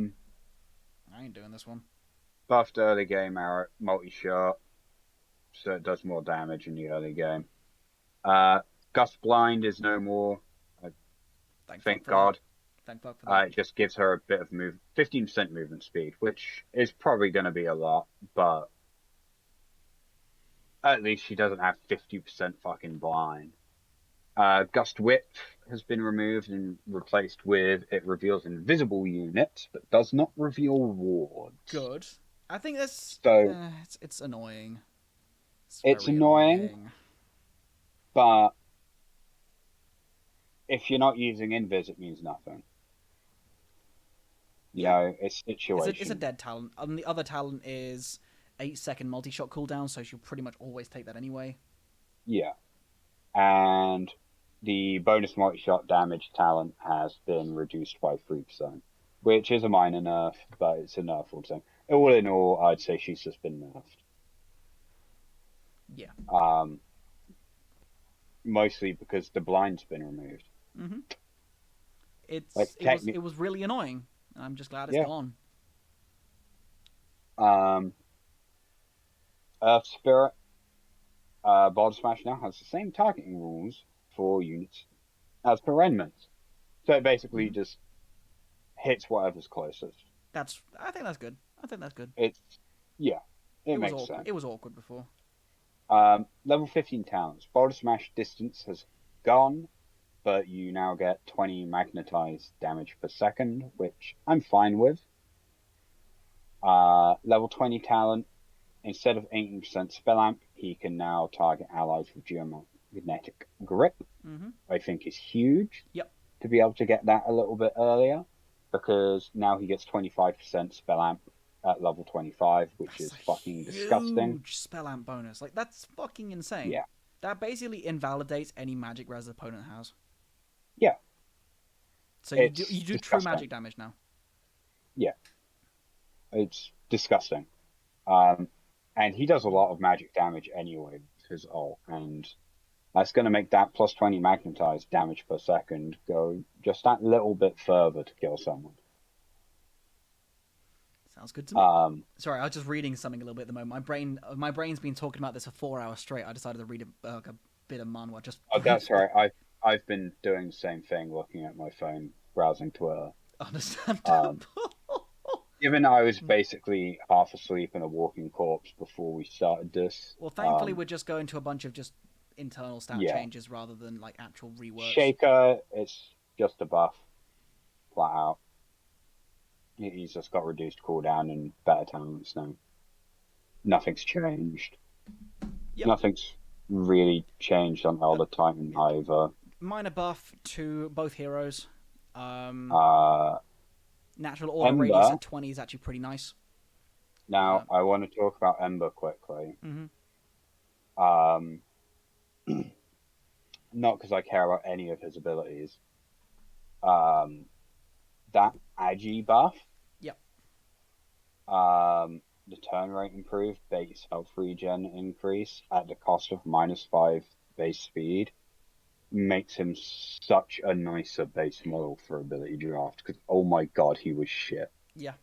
ain't doing this one. Buffed early game arrow, multi-shot, so it does more damage in the early game. Gust Blind is no more. Thank God. Thank fuck for that. It just gives her a bit of 15% movement speed, which is probably going to be a lot, but at least she doesn't have 50% fucking blind. Gust Whip has been removed and replaced with it reveals invisible units, but does not reveal wards. Good. I think that's... So, it's annoying. It's very annoying, but if you're not using Invis, it means nothing. You know, it's situation. It's a dead talent. And the other talent is 8-second multi-shot cooldown, so she'll pretty much always take that anyway. Yeah. And the bonus multi-shot damage talent has been reduced by 3%, which is a minor nerf, but it's a nerf all the same. All in all, I'd say she's just been nerfed. Yeah. Mostly because the blind's been removed. Mm-hmm. It was really annoying. I'm just glad it's gone. Earth Spirit, Board Smash now has the same targeting rules for units as per Renman's. So it basically just hits whatever's closest. I think that's good. It makes sense. It was awkward before. Level 15 talents. Boulder Smash distance has gone, but you now get 20 magnetized damage per second, which I'm fine with. Level 20 talent, instead of 18% spell amp, he can now target allies with geomagnetic grip. Mm-hmm. I think is huge. Yep. To be able to get that a little bit earlier, because now he gets 25% spell amp at level 25, which is fucking disgusting. Huge spell amp bonus. Like, that's fucking insane. Yeah. That basically invalidates any magic res the opponent has. Yeah. So you do true magic damage now. Yeah. It's disgusting. And he does a lot of magic damage anyway with his ult, and that's going to make that plus 20 magnetized damage per second go just that little bit further to kill someone. Sounds good to me. Sorry, I was just reading something a little bit at the moment. My brain's been talking about this for 4 hours straight. I decided to read a bit of manhwa. Oh, that's right. I've been doing the same thing, looking at my phone, browsing Twitter. Understandable. Given I was Hmm. basically half asleep and a walking corpse before we started this, Well, thankfully, we're just going to a bunch of just internal stat yeah. changes rather than like actual reworks. Shaker, it's just a buff, flat out. He's just got reduced cooldown and better talents now. Nothing's changed. Yep. Nothing's really changed on Elder Titan either. Minor buff to both heroes. Uh, Natural auto radius Ember. at 20 is actually pretty nice. Now, I want to talk about Ember quickly. Mhm. Um, not because I care about any of his abilities. That Agi buff. Yep. The turn rate improved, base health regen increase at the cost of -5 base speed makes him such a nicer base model for ability draft. Because oh my god, he was shit. Yeah.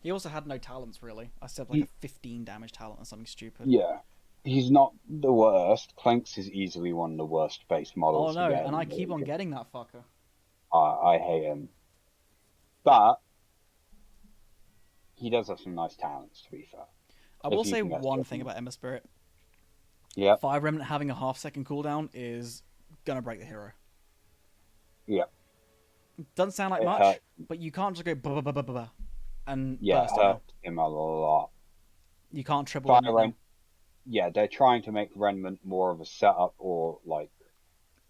He also had no talents really. I still have like a 15 damage talent or something stupid. Yeah, he's not the worst. Clanks is easily one of the worst base Oh models no, to get and in I the keep on league. getting that fucker. I hate him, but he does have some nice talents. To be fair, I if will you say can get one stuff thing from- about Ember Spirit. Yep, Fire Remnant having a half-second cooldown is gonna break the hero. yep. Doesn't sound like It much, hurt. but you can't just go ba ba ba ba ba and Yeah, it burst it out. hurt him a lot. You can't triple Fire Remnant Ren- now. Yeah, they're trying to make Renman more of a setup or like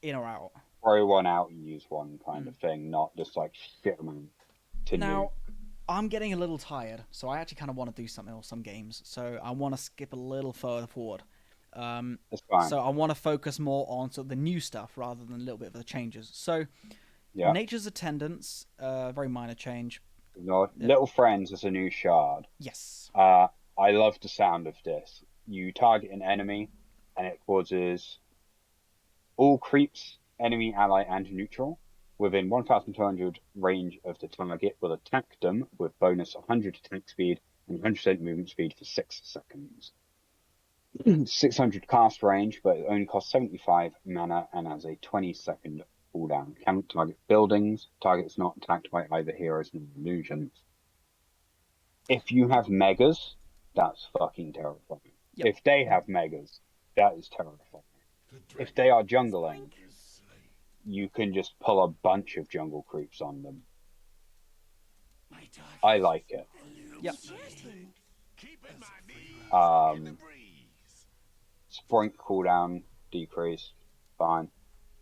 In or out. throw one out and use one kind of thing, not just like shit them to Now, I'm getting a little tired, so I actually kind of want to do something or some games. So I want to skip a little further forward. It's fine. So I want to focus more on sort of the new stuff rather than a little bit of the changes. So Yeah. Nature's Attendance, very minor change. No, Little Friends is a new shard. Yes. I love the sound of this. You target an enemy, and it causes all creeps, enemy, ally, and neutral within 1,200 range of the target will attack them with bonus 100 attack speed and 100% movement speed for 6 seconds. 600 cast range, but it only costs 75 mana and has a 20-second cooldown. Cannot target buildings. Target is not attacked by either heroes nor illusions. If you have megas, that's fucking terrifying. Yep. If they have megas, that is terrifying. If they are jungling, you can just pull a bunch of jungle creeps on them. I like it. Yep. Sprint cooldown decrease, fine.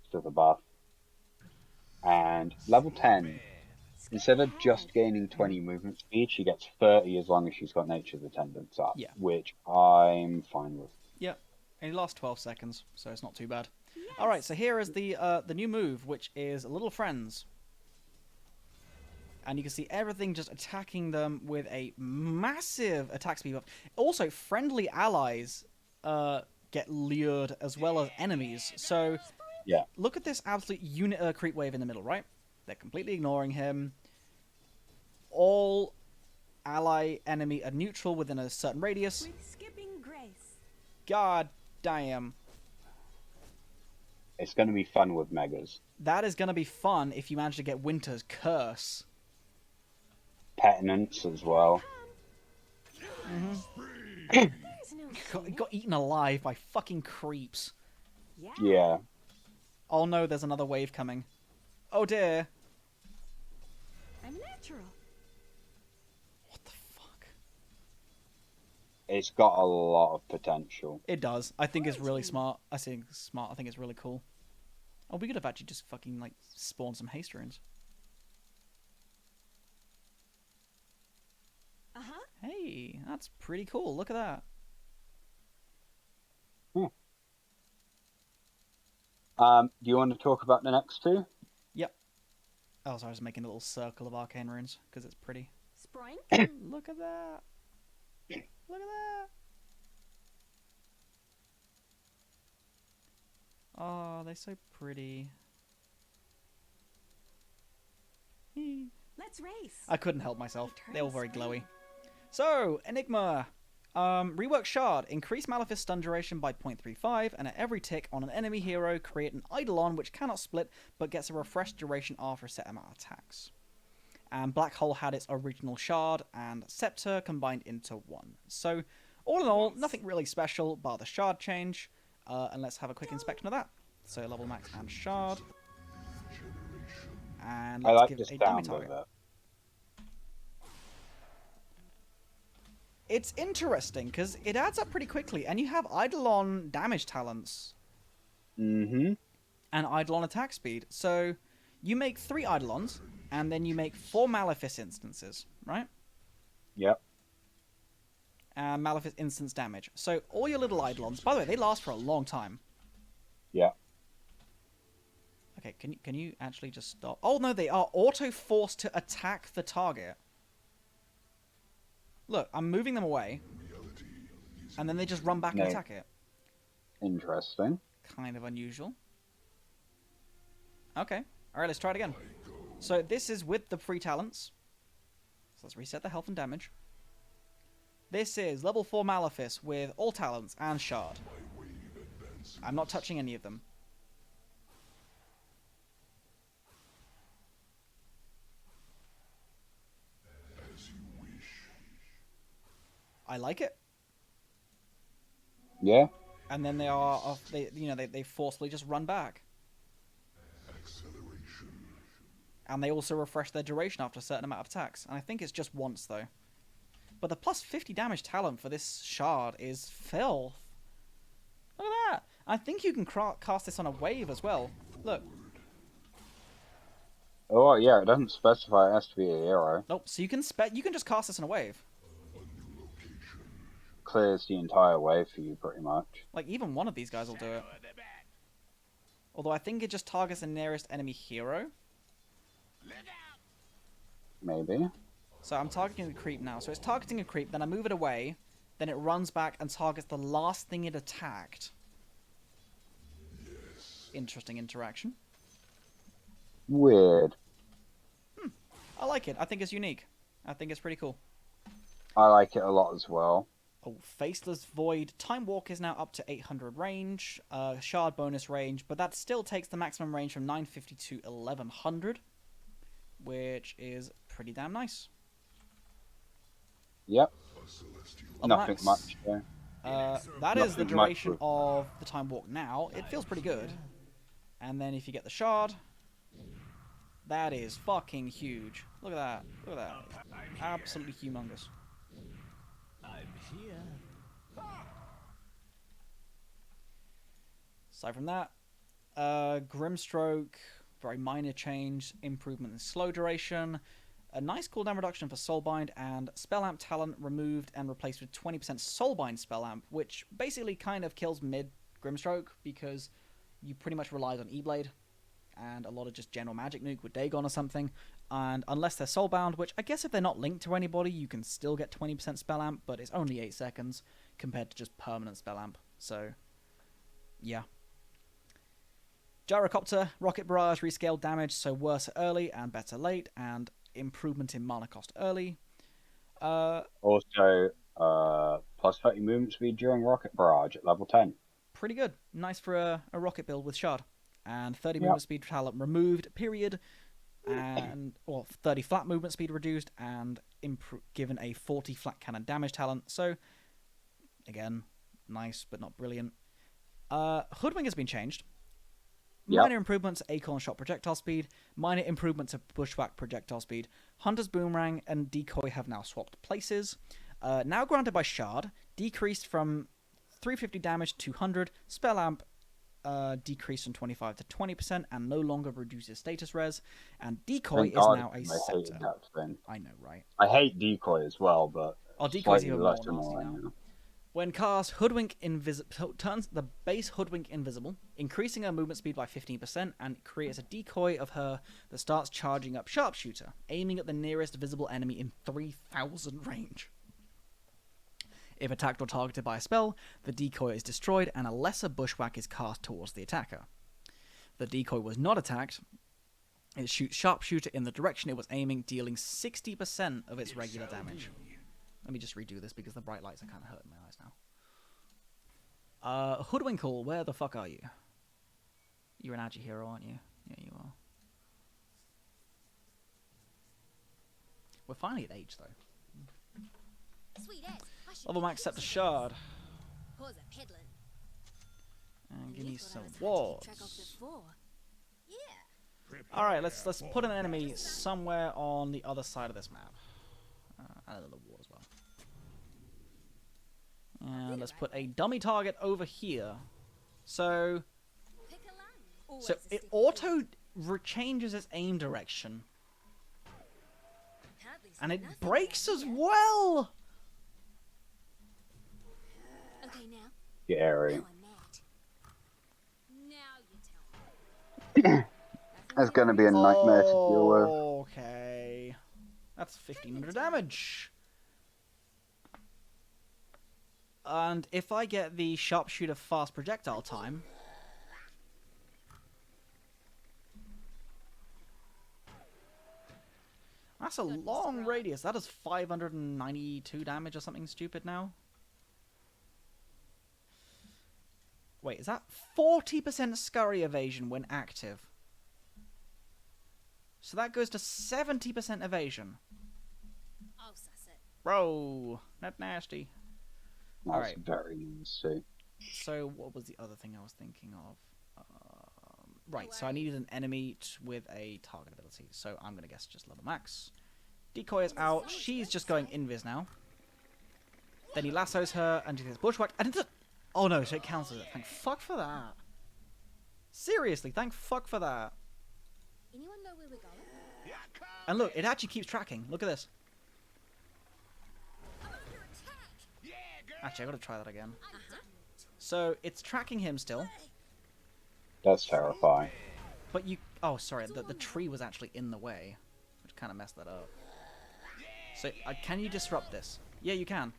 Still a buff. And level 10, instead of just gaining 20 movement speed, she gets 30 as long as she's got Nature's Attendance up, Yeah. which I'm fine with. Yep. It lasts 12 seconds, so it's not too bad. All right, so here is the new move, which is Little Friends. And you can see everything just attacking them with a massive attack speed buff. Also, friendly allies get lured as well as enemies. So, Yeah. look at this absolute unit creep wave in the middle, right? They're completely ignoring him. All ally enemy are neutral within a certain radius. With skipping grace. God damn. It's going to be fun with megas. That is going to be fun if you manage to get Winter's Curse. Penance as well. There's no Got eaten alive by fucking creeps. Yeah. Oh no, there's another wave coming. Oh dear. I'm natural. What the fuck? It's got a lot of potential. It does. I think it's really smart. I think it's smart. I think it's really cool. Oh, we could have actually just fucking, like, spawned some haste runes. Uh-huh. Hey, that's pretty cool. Look at that. Do you want to talk about the next two? Yep. Oh, sorry, I was making a little circle of arcane runes, because it's pretty. Sprink. Look at that. Look at that. Oh, they're so pretty. Let's race. I couldn't help myself. They're all very glowy. So, Enigma. Rework Shard. Increase Malefice stun duration by 0.35, and at every tick on an enemy hero, create an Eidolon which cannot split, but gets a refreshed duration after a set amount of attacks. and Black Hole had its original shard and scepter combined into one. So, all in all, nothing really special bar the shard change. And let's have a quick inspection of that. So, level max and shard. And I let's like give the it a dummy sound target. of it. It's interesting because it adds up pretty quickly, and you have Eidolon damage talents Mm-hmm. and Eidolon attack speed. So you make 3 Eidolons, and then you make 4 Malefice instances, right? Yep. And Malefice instance damage. So all your little Eidolons, by the way, they last for a long time. Yeah. Okay, can you actually just stop? Oh no, they are auto-forced to attack the target. Look, I'm moving them away, and then they just run back and No. attack it. Interesting. Kind of unusual. Okay. Alright, let's try it again. So this is with the free talents. So let's reset the health and damage. This is level 4 Malefice with all talents and shard. I'm not touching any of them. I like it. Yeah. And then they are off, they forcefully just run back. And they also refresh their duration after a certain amount of attacks. And I think it's just once though. But the plus 50 damage talent for this shard is filth. Look at that. I think you can cast this on a wave as well. Look. Oh yeah, it doesn't specify it has to be a hero. Nope. So you can just cast this on a wave. Clears the entire wave for you pretty much. Like even one of these guys will do it. Although I think it just targets the nearest enemy hero. Maybe. So I'm targeting the creep now. So it's targeting a creep, then I move it away, then it runs back and targets the last thing it attacked. Interesting interaction. Weird. I like it. I think it's unique. I think it's pretty cool. I like it a lot as well. Oh, Faceless Void. Time Walk is now up to 800 range. Shard bonus range, but that still takes the maximum range from 950 to 1100. Which is pretty damn nice. Yep. Level Nothing max. much there. That is the Nothing much duration with- of the Time Walk now. It feels pretty good. And then if you get the Shard, that is fucking huge. Look at that. Look at that. Absolutely humongous. Aside from that, Grimstroke, very minor change, improvement in slow duration, a nice cooldown reduction for Soulbind, and Spellamp talent removed and replaced with 20% Soulbind Spellamp, which basically kind of kills mid Grimstroke because you pretty much relied on E-Blade and a lot of just general magic nuke with Dagon or something. And unless they're soulbound, which I guess if they're not linked to anybody, you can still get 20% Spellamp, but it's only 8 seconds compared to just permanent Spellamp. So, yeah. Gyrocopter, Rocket Barrage, rescaled damage, so worse early and better late, and improvement in mana cost early. Also, plus 30 movement speed during Rocket Barrage at level 10. Pretty good. Nice for a rocket build with Shard. And 30 Yep. movement speed talent removed, period. And, or 30 flat movement speed reduced, and given a 40 flat cannon damage talent. So, again, nice, but not brilliant. Hoodwink has been changed. Yep. Minor improvements to Acorn Shot projectile speed, minor improvement to Bushwhack projectile speed. Hunter's Boomerang and Decoy have now swapped places. Now granted by Shard, decreased from 350 damage to 200. Spellamp decreased from 25 to 20% and no longer reduces status res. And Decoy Thank is God, now a I hated scepter. that thing. I know, right? I hate Decoy as well, but Oh, Decoy's slightly even more less nasty annoying now. When cast, Hoodwink turns the base Hoodwink invisible, increasing her movement speed by 15%, and creates a decoy of her that starts charging up Sharpshooter, aiming at the nearest visible enemy in 3000 range. If attacked or targeted by a spell, the decoy is destroyed and a lesser Bushwhack is cast towards the attacker. The decoy was not attacked. It shoots Sharpshooter in the direction it was aiming, dealing 60% of its regular damage. Let me just redo this because the bright lights are kind of hurting my eyes now. Hoodwinkle, where the fuck are you? You're an agi hero, aren't you? Yeah, you are. We're finally at age, though. Sweet as. I should Level get max set to heaps of shard. those. Paws are peddling. And give me You thought I some was hard to keep track of wards. before. Yeah. Alright, let's put an enemy somewhere on the other side of this map. And another ward as well. And let's put a dummy target over here. So Pick a lane. Always So a it sticky auto changes its aim direction. feel. Hardly And said it nothing breaks around as here. well! Okay, now. Scary. Now I'm mad. Now you tell me. That's gonna be a nightmare to deal with. Okay. That's 1500 damage. And if I get the sharpshooter fast projectile time... That's a long radius. That is 592 damage or something stupid now. Wait, is that 40% scurry evasion when active? So that goes to 70% evasion. I'll suss it. Bro, not nasty. That's Alright. very nasty. So what was the other thing I was thinking of? Right, so I needed an enemy with a target ability. So I'm going to guess just level max. Decoy is out. She's just going invis now. Then he lassos her and she gets bushwhacked. And it oh no, so it counts as it. Thank fuck for that. Seriously, thank fuck for that. Anyone know where we're going? And look, it actually keeps tracking. Look at this. I'm under attack. Actually, I gotta try that again. I'm done. So it's tracking him still. That's terrifying. But you... Oh, sorry. The tree was actually in the way. Which kind of messed that up. So, can you disrupt this? Yeah, you can.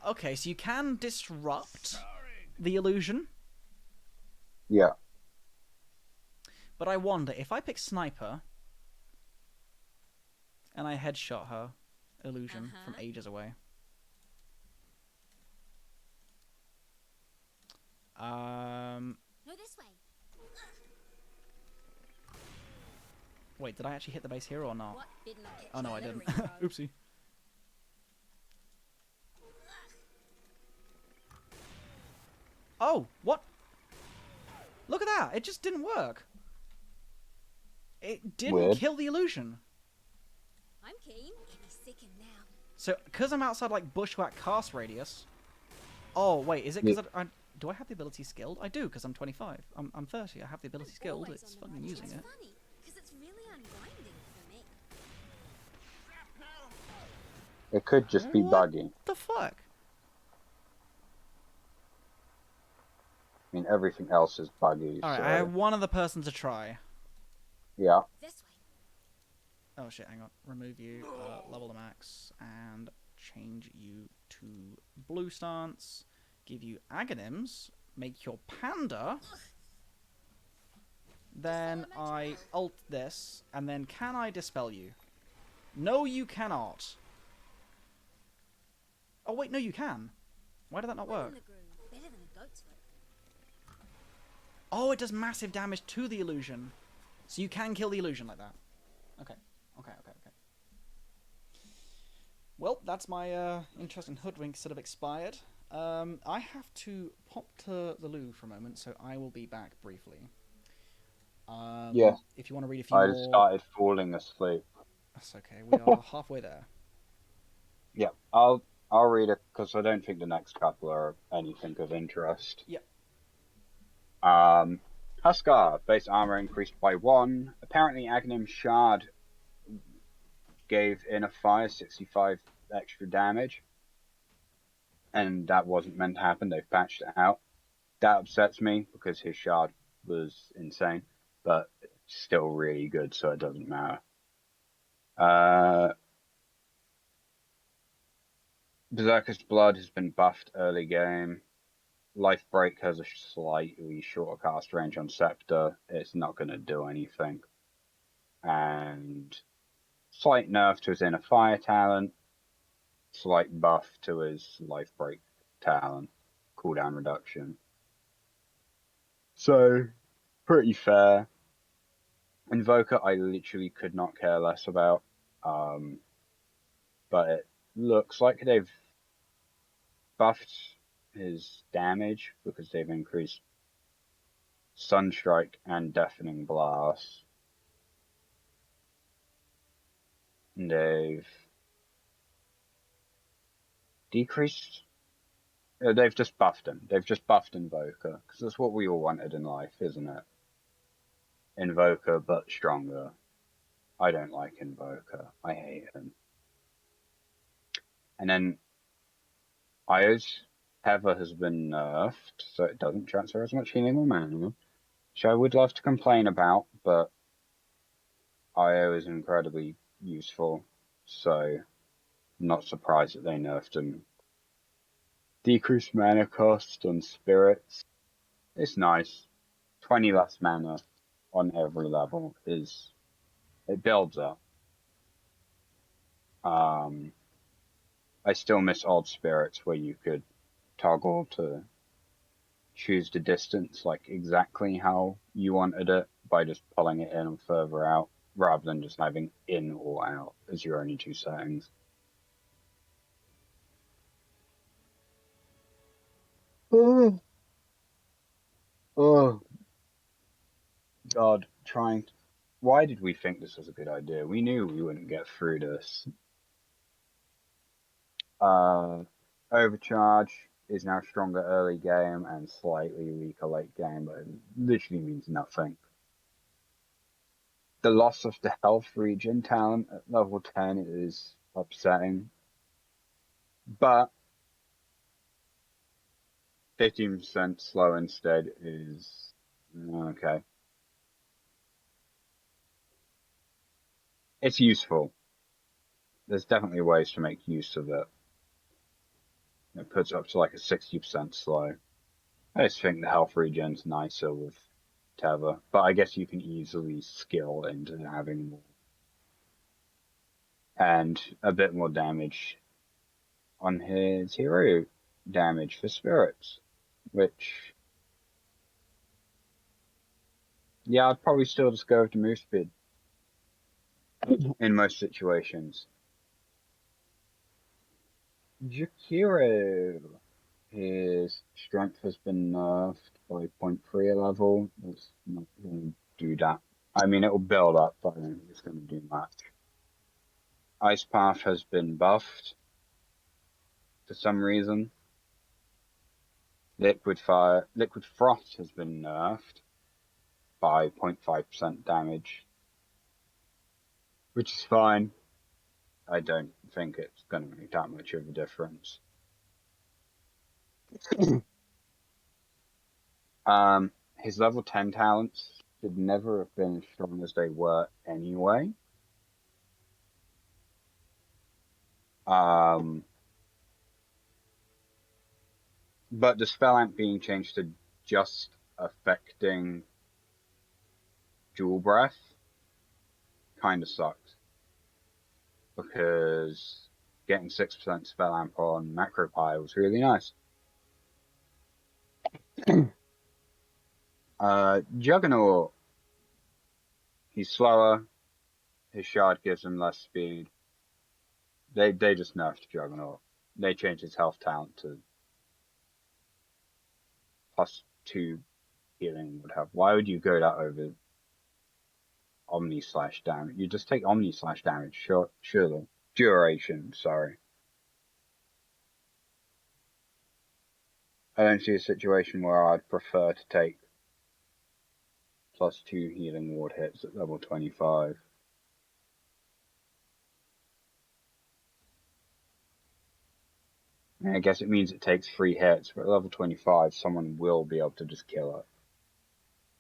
Okay, so you can disrupt the illusion. Yeah. But I wonder, if I pick Sniper... And I headshot her illusion from ages away... No, this way. Wait, did I actually hit the base here or not? What? Did not catch Oh no, you I in a didn't. ring, bro. Oopsie. Oh, what? Look at that! It just didn't work. It didn't Weird. kill the illusion. I'm keen. Can be sick now. So, because I'm outside like bushwhack cast radius. Oh wait, is it because do I have the ability skilled? I do, because I'm 25. I'm 30. I have the ability skilled. Always It's on the fucking march. using It's it. funny, 'cause it's really unwinding for me. It could just be What buggy. the fuck? I mean, everything else is buggy. All right, so... I have one other person to try. Yeah. This way. Oh shit, hang on. Remove you, level the max, and change you to blue stance. Give you agonyms. Make your panda. Then I ult this, and then can I dispel you? No, you cannot. Oh wait, no, you can. Why did that not Right in work? the groove. Better than a goat's foot. Oh, it does massive damage to the illusion. So you can kill the illusion like that. Okay. Well, that's my interesting hoodwink sort of expired. I have to pop to the loo for a moment, so I will be back briefly. Yeah. If you want to read a few I more... just started falling asleep. That's okay, we are halfway there. Yeah. I'll read it because I don't think the next couple are anything of interest. Yep. Huskar, base armor increased by 1. Apparently, Aghanim Shard gave Inner Fire 65 extra damage. And that wasn't meant to happen. They've patched it out. That upsets me because his shard was insane. But it's still really good, so it doesn't matter. Berserker's Blood has been buffed early game. Life Break has a slightly shorter cast range on Scepter. It's not going to do anything. And slight nerf to his Inner Fire talent. Slight buff to his Life Break talent. Cooldown reduction. So, pretty fair. Invoker, I literally could not care less about. But it looks like they've buffed his damage because they've increased Sunstrike and Deafening Blast. And they've decreased. They've just buffed him. They've just buffed Invoker because that's what we all wanted in life, isn't it? Invoker, but stronger. I don't like Invoker. I hate him. And then Io's Tether has been nerfed, so it doesn't transfer as much healing or mana, which I would love to complain about, but Io is incredibly useful, so I'm not surprised that they nerfed him. Decreased mana cost on spirits. It's nice. 20 less mana on every level it builds up. I still miss old spirits where you could toggle to choose the distance like exactly how you wanted it by just pulling it in and further out rather than just having in or out as your only two settings. Oh, God, why did we think this was a good idea? We knew we wouldn't get through this. Overcharge is now stronger early game and slightly weaker late game, but it literally means nothing. The loss of the health regen talent at level 10 is upsetting, but 15% slow instead is okay. It's useful. There's definitely ways to make use of it. It puts up to like a 60% slow. I just think the health regen's nicer with Tether, but I guess you can easily skill into having more. And a bit more damage on his hero damage for spirits, which, yeah, I'd probably still just go with the move speed in most situations. Jakiro, his strength has been nerfed by 0.3 a level. It's not going to do that. I mean, it will build up, but I don't think it's going to do much. Ice Path has been buffed for some reason. Liquid Frost has been nerfed by 0.5% damage, which is fine. I don't think it's going to make that much of a difference. His level 10 talents should never have been as strong as they were anyway. But the spell amp being changed to just affecting Jewel Breath kind of sucks. Because getting 6% spell amp on Macropie was really nice. Juggernaut. He's slower. His shard gives him less speed. They just nerfed Juggernaut. They changed his health talent to +2 healing would have. Why would you go that over Omni slash damage? You just take Omni slash damage, surely. Duration, sorry. I don't see a situation where I'd prefer to take +2 healing ward hits at level 25. I guess it means it takes 3 hits, but at level 25, someone will be able to just kill it.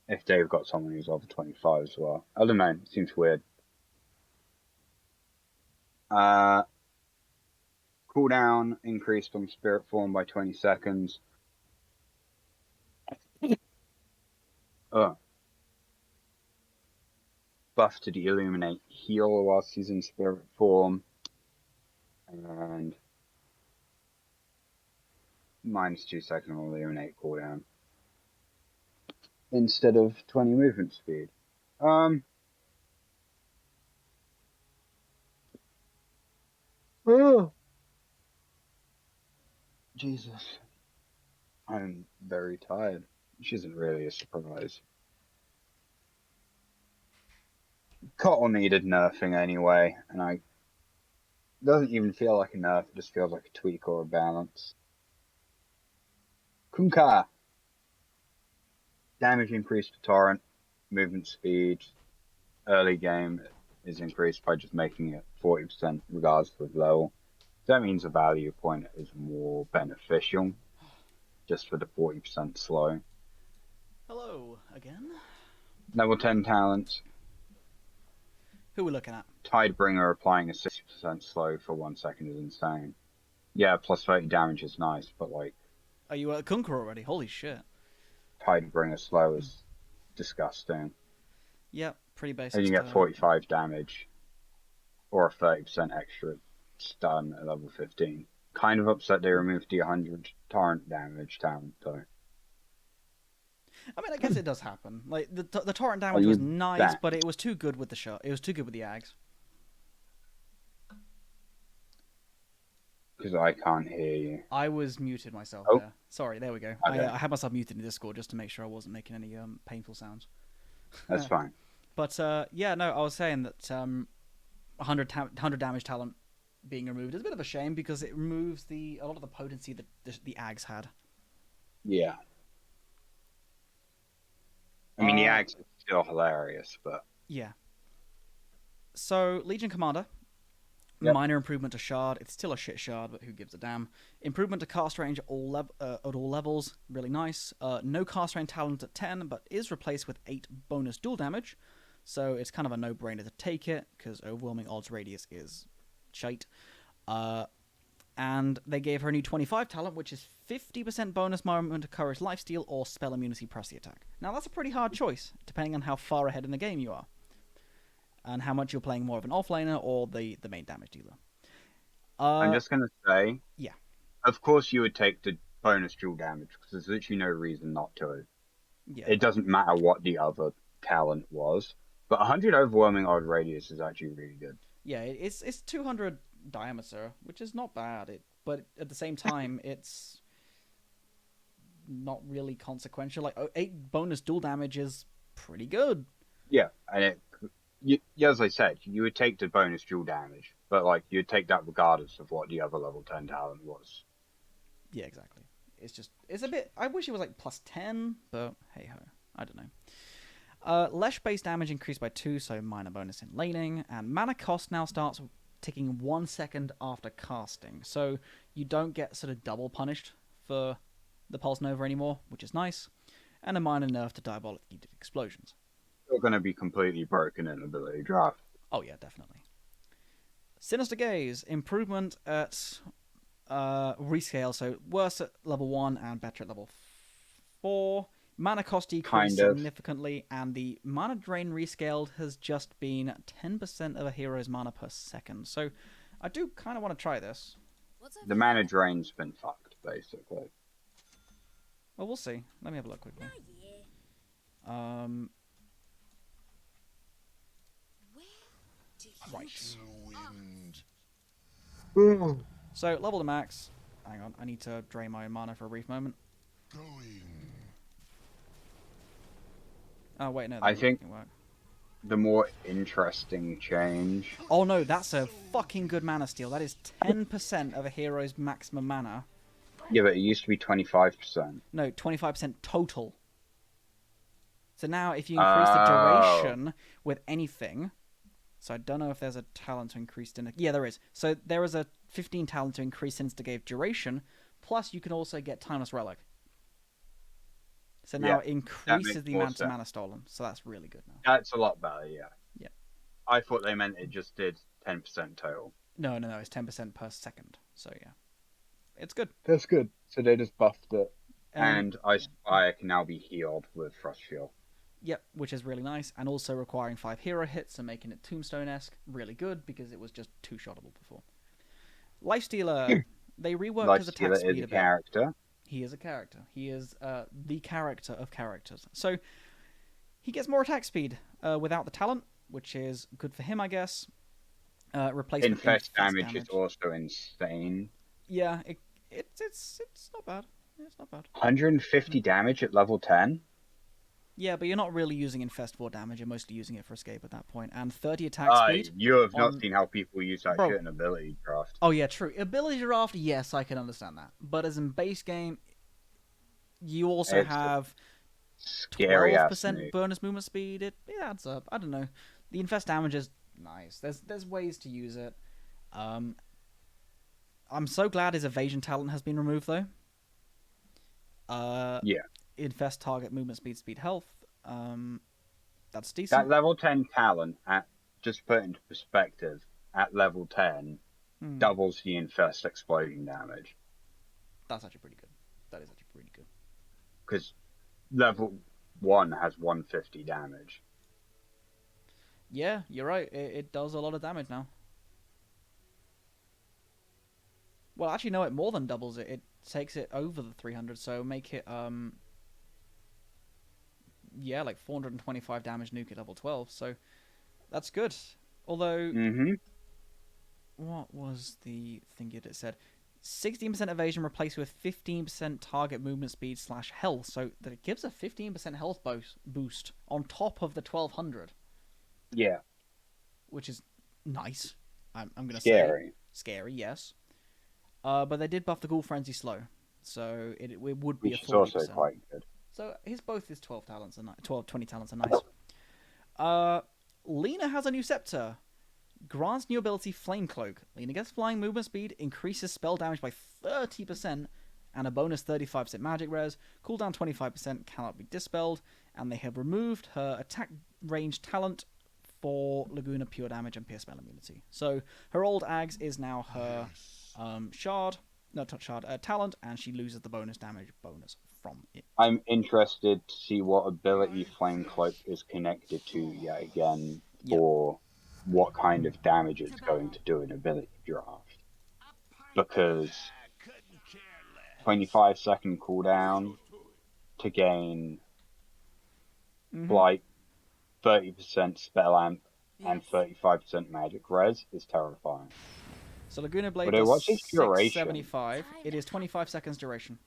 If they've got someone who's level 25 as well. I don't know, it seems weird. Cooldown increased on Spirit Form by 20 seconds. Buff to the Illuminate heal whilst he's in Spirit Form. And -2 second Illuminate cooldown. Instead of 20 movement speed. Jesus. I'm very tired. Which isn't really a surprise. Cottle needed nerfing anyway, and it doesn't even feel like a nerf, it just feels like a tweak or a balance. Kunkka! Damage increased for Torrent, movement speed, early game is increased by just making it 40% regardless of level. So that means the value point is more beneficial, just for the 40% slow. Hello again. Level 10 talents. Who are we looking at? Tidebringer applying a 60% slow for 1 second is insane. Yeah, plus 30 damage is nice, but like, Are you at Kunker already? Holy shit. Tidebringer slow is disgusting. Yep, pretty basic And you get stuff. 45 damage, or a 30% extra stun at level 15. Kind of upset they removed the 100 torrent damage talent, though. I mean, I guess it does happen. Like the torrent Are damage you was nice, back? but it was too good with the shot. It was too good with the Ags. Because I can't hear you. I was muted myself Oh. there. Sorry, there we go. Okay. I had myself muted in Discord just to make sure I wasn't making any painful sounds. That's fine. But yeah, no, I was saying that 100 damage talent being removed is a bit of a shame because it removes a lot of the potency that the Ags had. Yeah. I mean, the Uh, axe is still hilarious, but Yeah. So, Legion Commander. Yep. Minor improvement to Shard. It's still a shit Shard, but who gives a damn. Improvement to cast range at all levels. Really nice. No cast range talent at 10, but is replaced with 8 bonus dual damage. So, it's kind of a no-brainer to take it, because overwhelming odds radius is shite. And they gave her a new 25 talent, which is 50% bonus moment to Courage Lifesteal or Spell Immunity Press the Attack. Now, that's a pretty hard choice, depending on how far ahead in the game you are. And how much you're playing more of an offlaner or the main damage dealer. I'm just going to say, yeah. Of course you would take the bonus dual damage, because there's literally no reason not to. Yeah. It doesn't matter what the other talent was, but 100 overwhelming odd radius is actually really good. Yeah, it's 200 diameter, which is not bad. But at the same time, it's not really consequential. Like 8 bonus dual damage is pretty good. Yeah, and as I said, you would take the bonus dual damage, but like you'd take that regardless of what the other level 10 talent was. Yeah, exactly. It's a bit. I wish it was like plus 10, but hey ho, I don't know. Lesh base damage increased by 2, so minor bonus in laning, and mana cost now starts ticking 1 second after casting, so you don't get sort of double punished for the Pulse Nova anymore, which is nice, and a minor nerf to Diabolic Edict Explosions. You're going to be completely broken in ability draft. Oh yeah, definitely. Sinister Gaze, improvement at rescale, so worse at level 1 and better at level 4. Mana cost decreased significantly, and the mana drain rescaled has just been 10% of a hero's mana per second. So I do kind of want to try this. The mana drain's been fucked, basically. Well, we'll see. Let me have a look quickly. Right. So, level to max. Hang on, I need to drain my own mana for a brief moment. Oh, wait, no. I think didn't work. the more interesting change... Oh, no, that's a fucking good mana steal. That is 10% of a hero's maximum mana. Yeah, but it used to be 25%. No, 25% total. So now, if you increase the duration with anything... So I don't know if there's a talent to increase... Yeah, there is. So there is a 15 talent to increase Sinister Gaze duration, plus you can also get Timeless Relic. So now it increases the amount of mana stolen. So that's really good now. That's a lot better, yeah. Yeah. I thought they meant it just did 10% total. No, it's 10% per second. So yeah. It's good. That's good. So they just buffed it. And I can now be healed with Frost Shield. Yep, which is really nice. And also requiring 5 hero hits and making it Tombstone-esque. Really good, because it was just too-shottable before. Lifestealer. They reworked his attack speed a bit. Lifestealer is a character. He is a character. He is the character of characters. So he gets more attack speed without the talent, which is good for him, I guess. Replacement Infest damage is also insane. Yeah, It's not bad. It's not bad. 150 damage at level 10. Yeah, but you're not really using Infest 4 damage. You're mostly using it for escape at that point. And 30 attack speed. You have not on- seen how people use that Bro. shit in ability draft. Oh yeah, true. Ability draft, yes, I can understand that. But as in base game, you also It's have Scary ass 12% move. bonus movement speed. It adds up. I don't know. The Infest damage is nice. There's ways to use it. I'm so glad his evasion talent has been removed though. Yeah. Infest target movement speed health. That's That decent. level 10 talent, just put into perspective, at level 10, doubles the infest explosion damage. That's actually pretty good. That is actually pretty good. Because level 1 has 150 damage. Yeah, you're right. It does a lot of damage now. Well, actually, no, it more than doubles it. It takes it over the 300, so make it, yeah, like 425 damage nuke at level 12, so that's good. Although, what was the thing that it said? 16% evasion replaced with 15% target movement speed / health, so that it gives a 15% health boost on top of the 1200. Yeah. Which is nice. I'm gonna Scary. say scary, yes. But they did buff the Ghoul Frenzy slow, so it would be Which a is 40%. also quite good. So both his 20 talents are nice. Lena has a new scepter. Grants new ability Flame Cloak. Lena gets flying movement speed, increases spell damage by 30%, and a bonus 35% magic res. Cooldown 25% cannot be dispelled, and they have removed her attack range talent for Laguna pure damage and pierce spell immunity. So her old Ags is now her talent, and she loses the bonus damage bonus from it. I'm interested to see what ability Flame Cloak is connected to yet again for what kind of damage it's going to do in ability draft. Because 25-second cooldown to gain like 30% spell amp and 35% magic res is terrifying. So Laguna Blade But what's does its duration? 675. It is 25 seconds duration.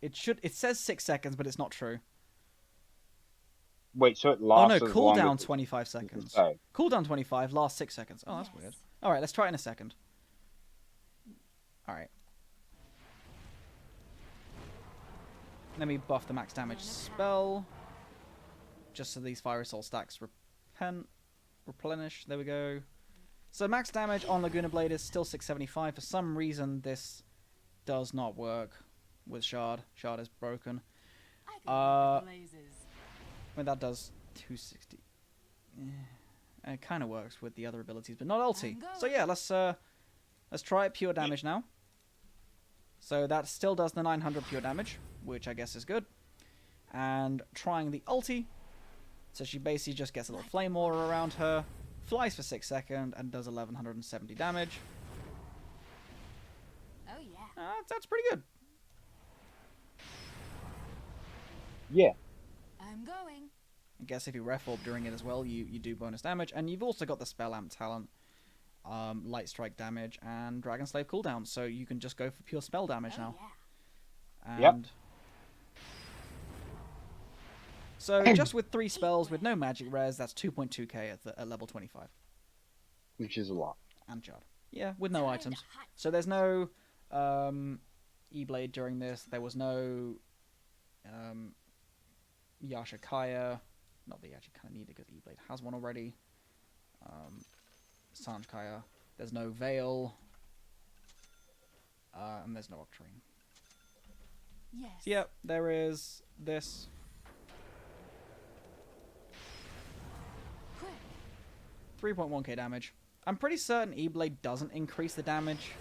It says 6 seconds, but it's not true. Wait, so it lasts as long cooldown as 25 seconds. Oh. Cooldown 25, last 6 seconds. Oh, that's weird. Alright, let's try it in a second. Alright. Let me buff the max damage spell. Just so these Fire Soul stacks replenish. There we go. So max damage on Laguna Blade is still 675. For some reason, this does not work with Shard. Shard is broken. I mean, that does 260. Yeah. It kind of works with the other abilities, but not ulti. So yeah, let's try it pure damage now. So that still does the 900 pure damage, which I guess is good. And trying the ulti. So she basically just gets a little flame aura around her, flies for 6 seconds, and does 1170 damage. Oh yeah. That's pretty good. Yeah. I'm going. I guess if you ref orb during it as well, you do bonus damage. And you've also got the spell amp talent, light strike damage, and Dragon Slave cooldown. So you can just go for pure spell damage now. Yeah. And so just with 3 spells with no magic res, that's 2.2k at level 25. Which is a lot. And Shard. Yeah, with no items. So there's no E-Blade during this. There was no Yashikaya. Not that you actually kind of need it because E-Blade has one already. Sanjkaya. There's no Veil. And there's no Octarine. Yes. So yeah, there is this. Quick. 3.1k damage. I'm pretty certain E-Blade doesn't increase the damage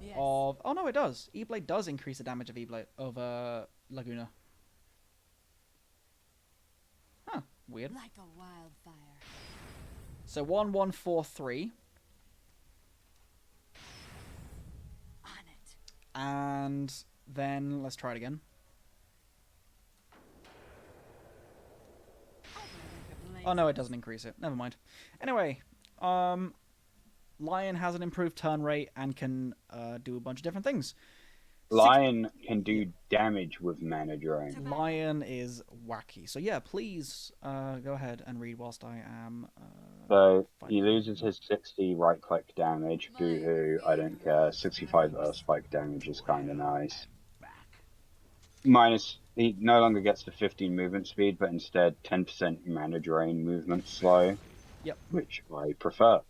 Yes. of... Oh, no, it does. E-Blade does increase the damage of E-Blade, of Laguna. Huh, weird. Like a wildfire. So 1143. On it. And then, let's try it again. Oh, no, it doesn't increase it. Never mind. Anyway, Lion has an improved turn rate and can do a bunch of different things. Lion can do damage with mana drain. Lion is wacky. So yeah, please go ahead and read whilst I am. So he finding- loses his 60 right click damage. Boo-hoo, I don't care. 65 Earth Spike damage is kind of nice. Minus, he no longer gets the 15 movement speed, but instead 10% mana drain movement slow. Yep. Which I prefer.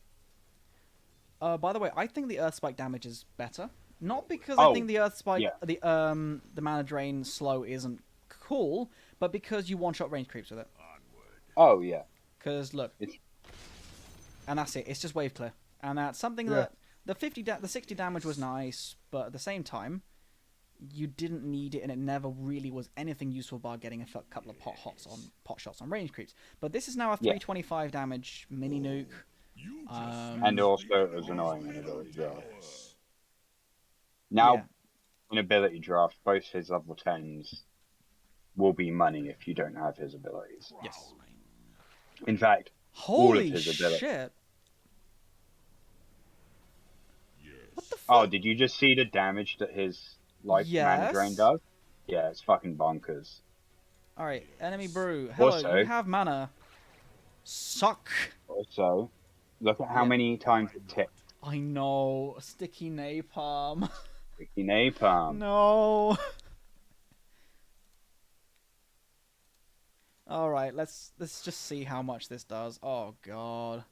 By the way, I think the Earth Spike damage is better. Not because I think the Earth Spike, the mana drain slow isn't cool, but because you one-shot range creeps with it. Oh yeah. Because look, It's... and that's it. It's just wave clear, and that's something that the 60 damage was nice, but at the same time, you didn't need it, and it never really was anything useful bar getting a couple of pot shots on range creeps. But this is now a 325 damage mini nuke. And also it was annoying in ability draft. Now, in ability draft, both his level 10s will be money if you don't have his abilities. Yes. In fact, all of his abilities. Shit! What the fuck? Oh, did you just see the damage that his mana drain does? Yeah, it's fucking bonkers. Alright, enemy brew. Hello, Also, you have mana. Suck. Also, look at how many times it ticked. I know. Sticky napalm. Sticky napalm. No. Alright, let's just see how much this does. Oh god.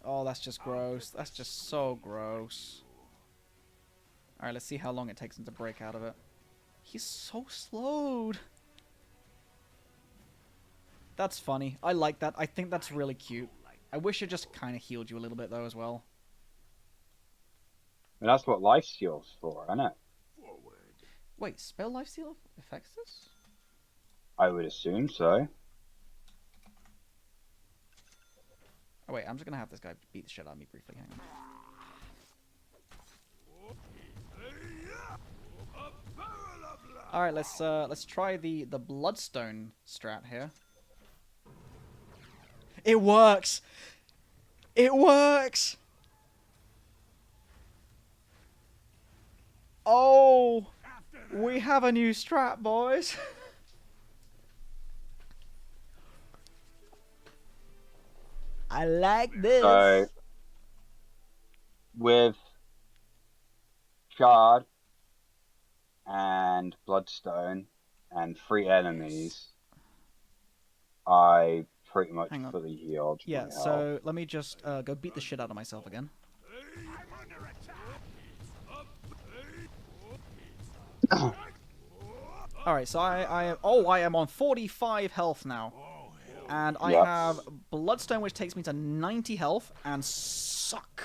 Oh, that's just gross. That's just so gross. Alright, let's see how long it takes him to break out of it. He's so slowed. That's funny. I like that. I think that's really cute. I wish it just kind of healed you a little bit, though, as well. And that's what lifesteal's for, isn't it? Wait, spell lifesteal affects this? I would assume so. Oh, wait, I'm just going to have this guy beat the shit out of me briefly. Hang on. Alright, let's try the Bloodstone strat here. It works! It works! Oh! We have a new strat, boys! I like this! So, with Shard and Bloodstone and 3 enemies, I pretty much fully healed. Yeah, so let me just go beat the shit out of myself again. Alright, so I am on 45 health now. And I have Bloodstone, which takes me to 90 health, and suck.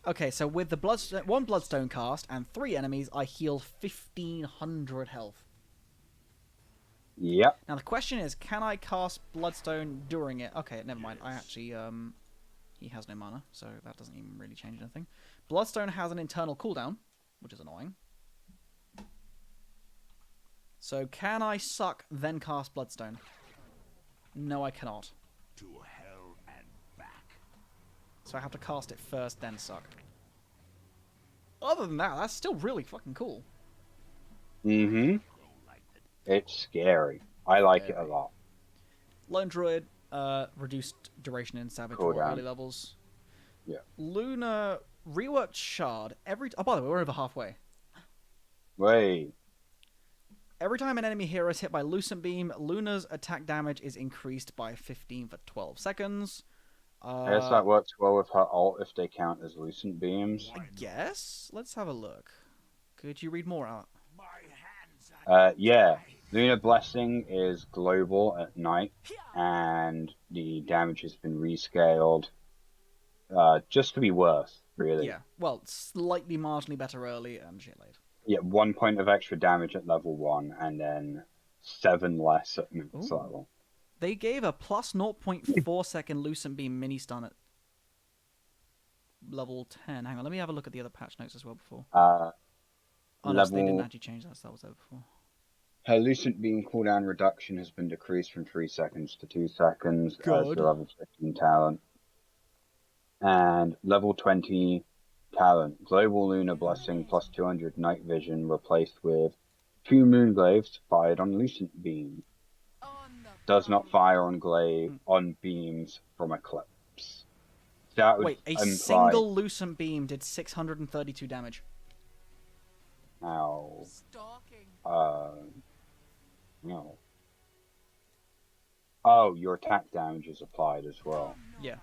Okay, so with the one Bloodstone cast and 3 enemies, I heal 1500 health. Yep. Now the question is, can I cast Bloodstone during it? Okay, never mind. I actually, he has no mana, so that doesn't even really change anything. Bloodstone has an internal cooldown, which is annoying. So can I suck, then cast Bloodstone? No, I cannot. To hell and back. So I have to cast it first, then suck. Other than that, that's still really fucking cool. Mm-hmm. It's scary. I like it a lot. Lone Druid, reduced duration in Savage or early levels. Yeah. Luna reworked Shard oh, by the way, we're over halfway. Wait. Every time an enemy hero is hit by Lucent Beam, Luna's attack damage is increased by 15 for 12 seconds. I guess that works well with her ult if they count as Lucent Beams. I guess? Let's have a look. Could you read more out? Yeah. Lunar Blessing is global at night, and the damage has been rescaled just to be worse, really. Yeah, well, slightly marginally better early and shit late. Yeah, 1 point of extra damage at level 1, and then 7 less at max level. They gave a plus 0.4 second Lucent Beam mini stun at level 10. Hang on, let me have a look at the other patch notes as well before. Unless they didn't actually change that, so that was there before. Her Lucent Beam cooldown reduction has been decreased from 3 seconds to 2 seconds as Good. the level 15 talent. And level 20 talent, Global Lunar Blessing plus 200 Night Vision replaced with 2 Moonglaves fired on Lucent Beam. Does not fire on beams from Eclipse. That would Wait, a imply... single Lucent Beam did 632 damage. Ow. Stalking. No. Oh, your attack damage is applied as well. Yeah.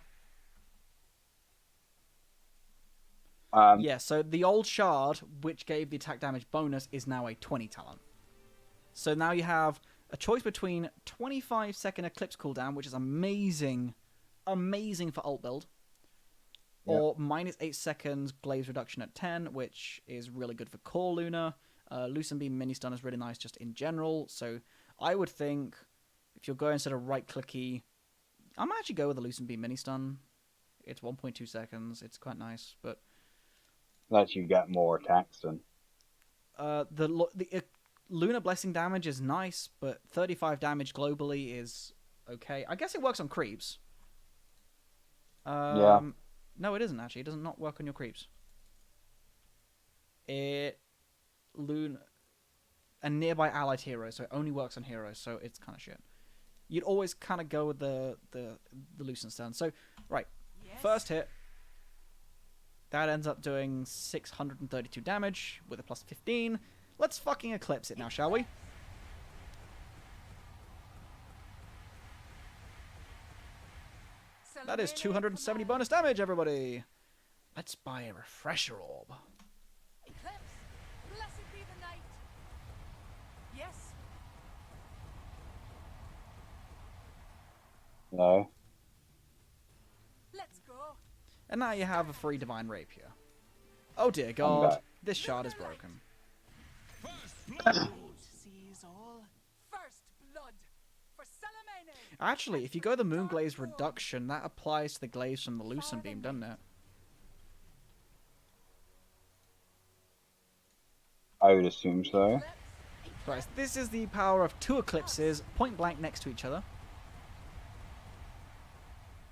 Um, Yeah, so the old shard, which gave the attack damage bonus, is now a 20 talent. So now you have a choice between 25-second Eclipse cooldown, which is amazing for ult build, or minus 8 seconds Glaze reduction at 10, which is really good for core Luna. Lucent Beam mini stun is really nice just in general, so I would think if you're going sort of right-clicky, I might actually go with the Lucent Beam mini stun. It's 1.2 seconds, it's quite nice, but lets you get more attacks than... the Lunar Blessing damage is nice, but 35 damage globally is okay. I guess it works on creeps. Yeah. No, it isn't actually. It does not work on your creeps. A nearby allied hero, so it only works on heroes, so it's kind of shit. You'd always kind of go with the Lucent Stun. So, right, first hit. That ends up doing 632 damage with a plus 15. Let's fucking Eclipse it now, shall we? That is 270 bonus damage, everybody. Let's buy a Refresher Orb. Eclipse, blessed be the night. Yes. No. Let's go. And now you have a free Divine Rapier. Oh dear god, back. this shard is broken. Sees all. First blood for Salamene. Actually, if you go the Moonglaze reduction, that applies to the glaze from the Lucent Beam, doesn't it? I would assume so. Right, this is the power of 2 Eclipses, point blank next to each other.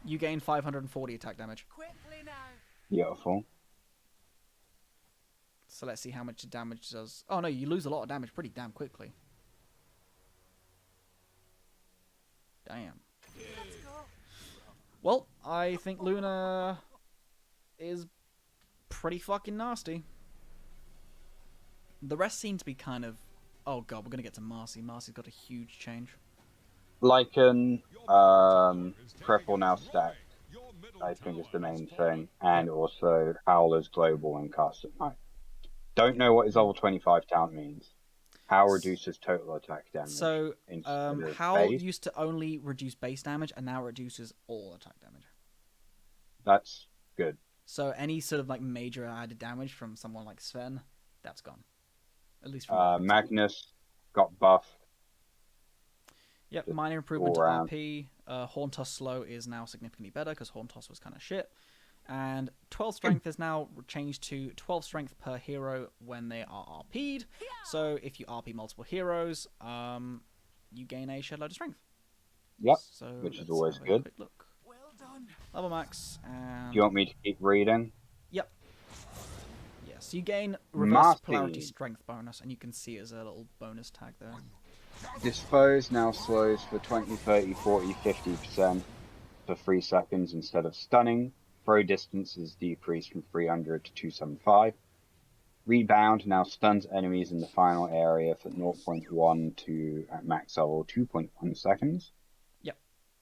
You gain 540 attack damage. Quickly now. Beautiful. So let's see how much the damage does. Oh no, you lose a lot of damage pretty damn quickly. Damn. Let's go. Well, I think Luna is pretty fucking nasty. The rest seem to be kind of... Oh god, we're gonna get to Marcy. Marcy's got a huge change. Lycan, Cripple now stacked, I think is the main thing. And also Howler's Global and Cast at Night. Don't know what his level 25 talent means. How reduces total attack damage. So, instead of Howl base. used to only reduce base damage, and now reduces all attack damage. That's good. So any sort of like major added damage from someone like Sven, that's gone. At least from Magnus got buffed. Yep, Just minor improvement to all around. RP. Horntoss slow is now significantly better because Horntoss was kind of shit. And 12 strength is now changed to 12 strength per hero when they are RP'd. So if you RP multiple heroes, you gain a shed load of strength. Yep, So which is let's always have a good. quick look. Well done. Level max and... Do you want me to keep reading? Yep. Yes, you gain reverse Marcy. polarity strength bonus, and you can see it as a little bonus tag there. Dispose now slows for 20, 30, 40, 50% for 3 seconds instead of stunning. Throw distance is decreased from 300 to 275. Rebound now stuns enemies in the final area for 0.1 to, at max level, 2.1 seconds. Yep.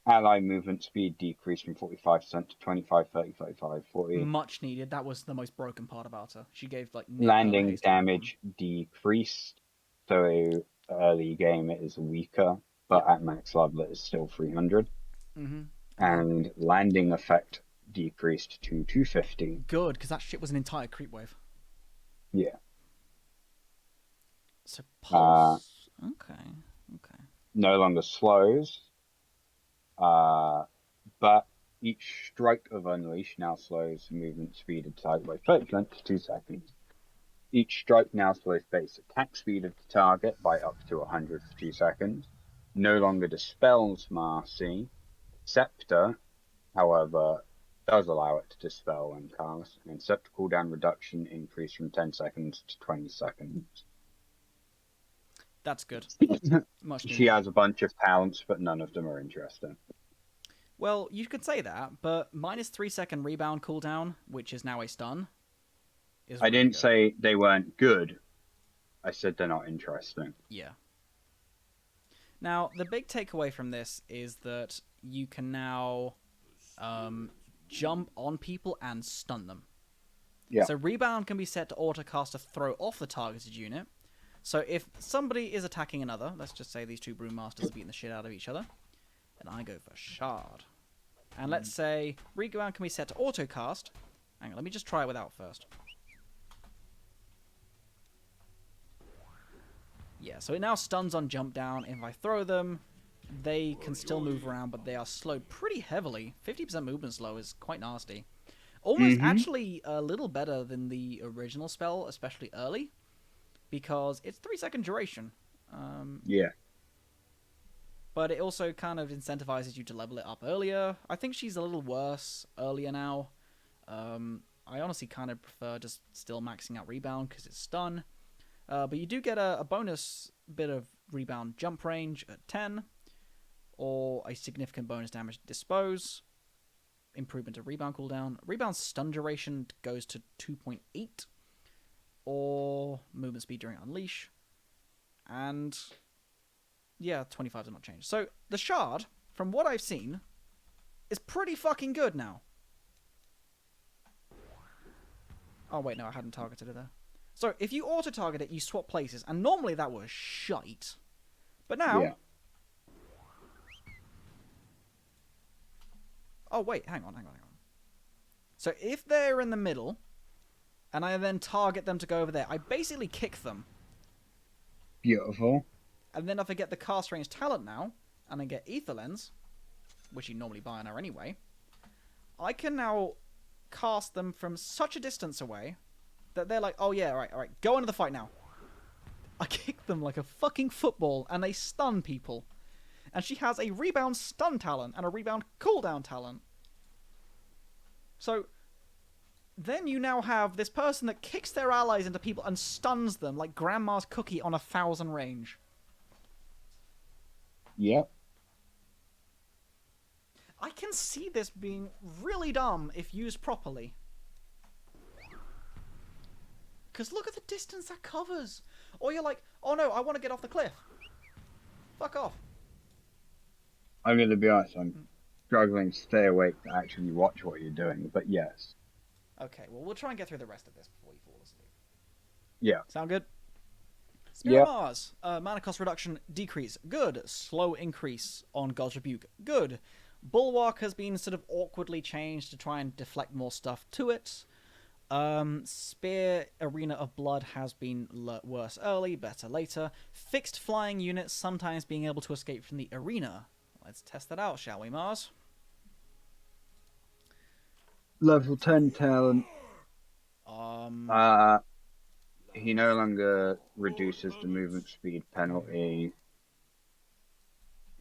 Ally movement speed decreased from 45% to 25, 30, 35, 40. Much needed. That was the most broken part about her. She gave like near Landing perma haste to everyone. damage decreased, so early game it is weaker, but at max level it is still 300. Mm-hmm. And landing effect decreased to 250. Good, because that shit was an entire creep wave. Yeah. So pulse. Okay. No longer slows, but each strike of Unleash now slows movement speed of type by 30% to 2 seconds. Each strike now slows base attack speed of the target by up to 100 for 2 seconds. No longer dispels Marcy. Scepter, however, does allow it to dispel when cast, and Scepter cooldown reduction increased from 10 seconds to 20 seconds. That's good. Much She needed. has a bunch of talents, but none of them are interesting. Well, you could say that, but minus 3-second rebound cooldown, which is now a stun, is I really didn't good. say they weren't good. I said they're not interesting. Yeah. Now, the big takeaway from this is that you can now jump on people and stun them. Yeah. So rebound can be set to autocast a throw off the targeted unit. So if somebody is attacking another, let's just say these two Brewmasters are beating the shit out of each other, and I go for Shard. And let's say rebound can be set to autocast. Hang on, let me just try it without first. Yeah, so it now stuns on jump down. If I throw them, they can still move around, but they are slowed pretty heavily. 50% movement slow is quite nasty. Almost actually a little better than the original spell, especially early, because it's 3-second duration. Yeah. But it also kind of incentivizes you to level it up earlier. I think she's a little worse earlier now. I honestly kind of prefer just still maxing out rebound because it's stun. But you do get a bonus bit of rebound jump range at 10, or a significant bonus damage to dispose. Improvement to rebound cooldown. Rebound stun duration goes to 2.8, or movement speed during unleash. And yeah, 25 does not change. So the Shard, from what I've seen, is pretty fucking good now. Oh wait, no, I hadn't targeted it there. So if you auto-target it, you swap places, and normally that was shite. But now... Yeah. Oh wait, hang on. So if they're in the middle, and I then target them to go over there, I basically kick them. Beautiful. And then if I get the cast range talent now, and I get Ether Lens, which you normally buy on her anyway, I can now cast them from such a distance away that they're like, oh yeah, alright, go into the fight now. I kick them like a fucking football, and they stun people. And she has a rebound stun talent and a rebound cooldown talent. So then you now have this person that kicks their allies into people and stuns them like Grandma's cookie on 1,000 range. Yep. I can see this being really dumb if used properly. Because look at the distance that covers. Or you're like, oh no, I want to get off the cliff. Fuck off. I'm going to be honest, I'm struggling to stay awake to actually watch what you're doing, but yes. Okay, well, we'll try and get through the rest of this before you fall asleep. Yeah. Sound good? Spirit of Mars. Mana cost reduction decrease. Good. Slow increase on God's Rebuke. Good. Bulwark has been sort of awkwardly changed to try and deflect more stuff to it. Spear Arena of Blood has been worse early, better later. Fixed flying units sometimes being able to escape from the arena. Let's test that out, shall we, Mars? Level 10 talent. He no longer reduces the movement speed penalty.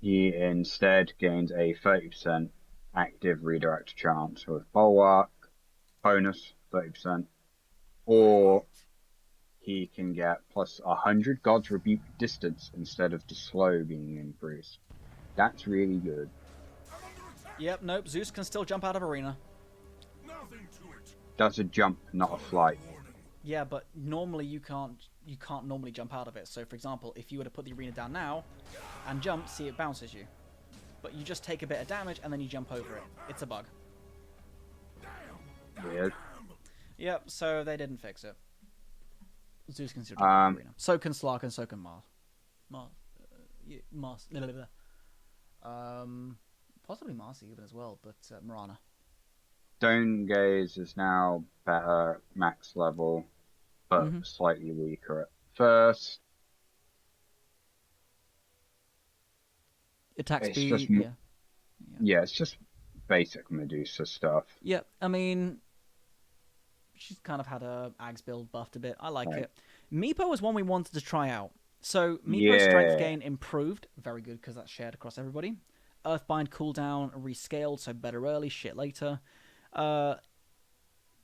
He instead gains a 30% active redirect chance with Bulwark, bonus 30%, or he can get plus 100 God's Rebuke distance instead of the slow being increased. That's really good. Yep, nope, Zeus can still jump out of arena. Nothing to it. That's a jump, not a flight. Yeah, but normally you can't normally jump out of it. So for example, if you were to put the arena down now and jump, see it bounces you. But you just take a bit of damage and then you jump over it. It's a bug. Weird. Yep, so they didn't fix it. Zeus can still jump out of the arena. So can Slark and so can Mars. Mars. Possibly Marcy even as well, but Marana. Stone Gaze is now better at max level, but slightly weaker at first. Attack It's speed, just yeah, it's just basic Medusa stuff. Yeah, I mean, she's kind of had her Ags build buffed a bit. I like Right. it. Meepo was one we wanted to try out. So Meepo's strength gain improved. Very good, because that's shared across everybody. Earthbind cooldown rescaled, so better early, shit later.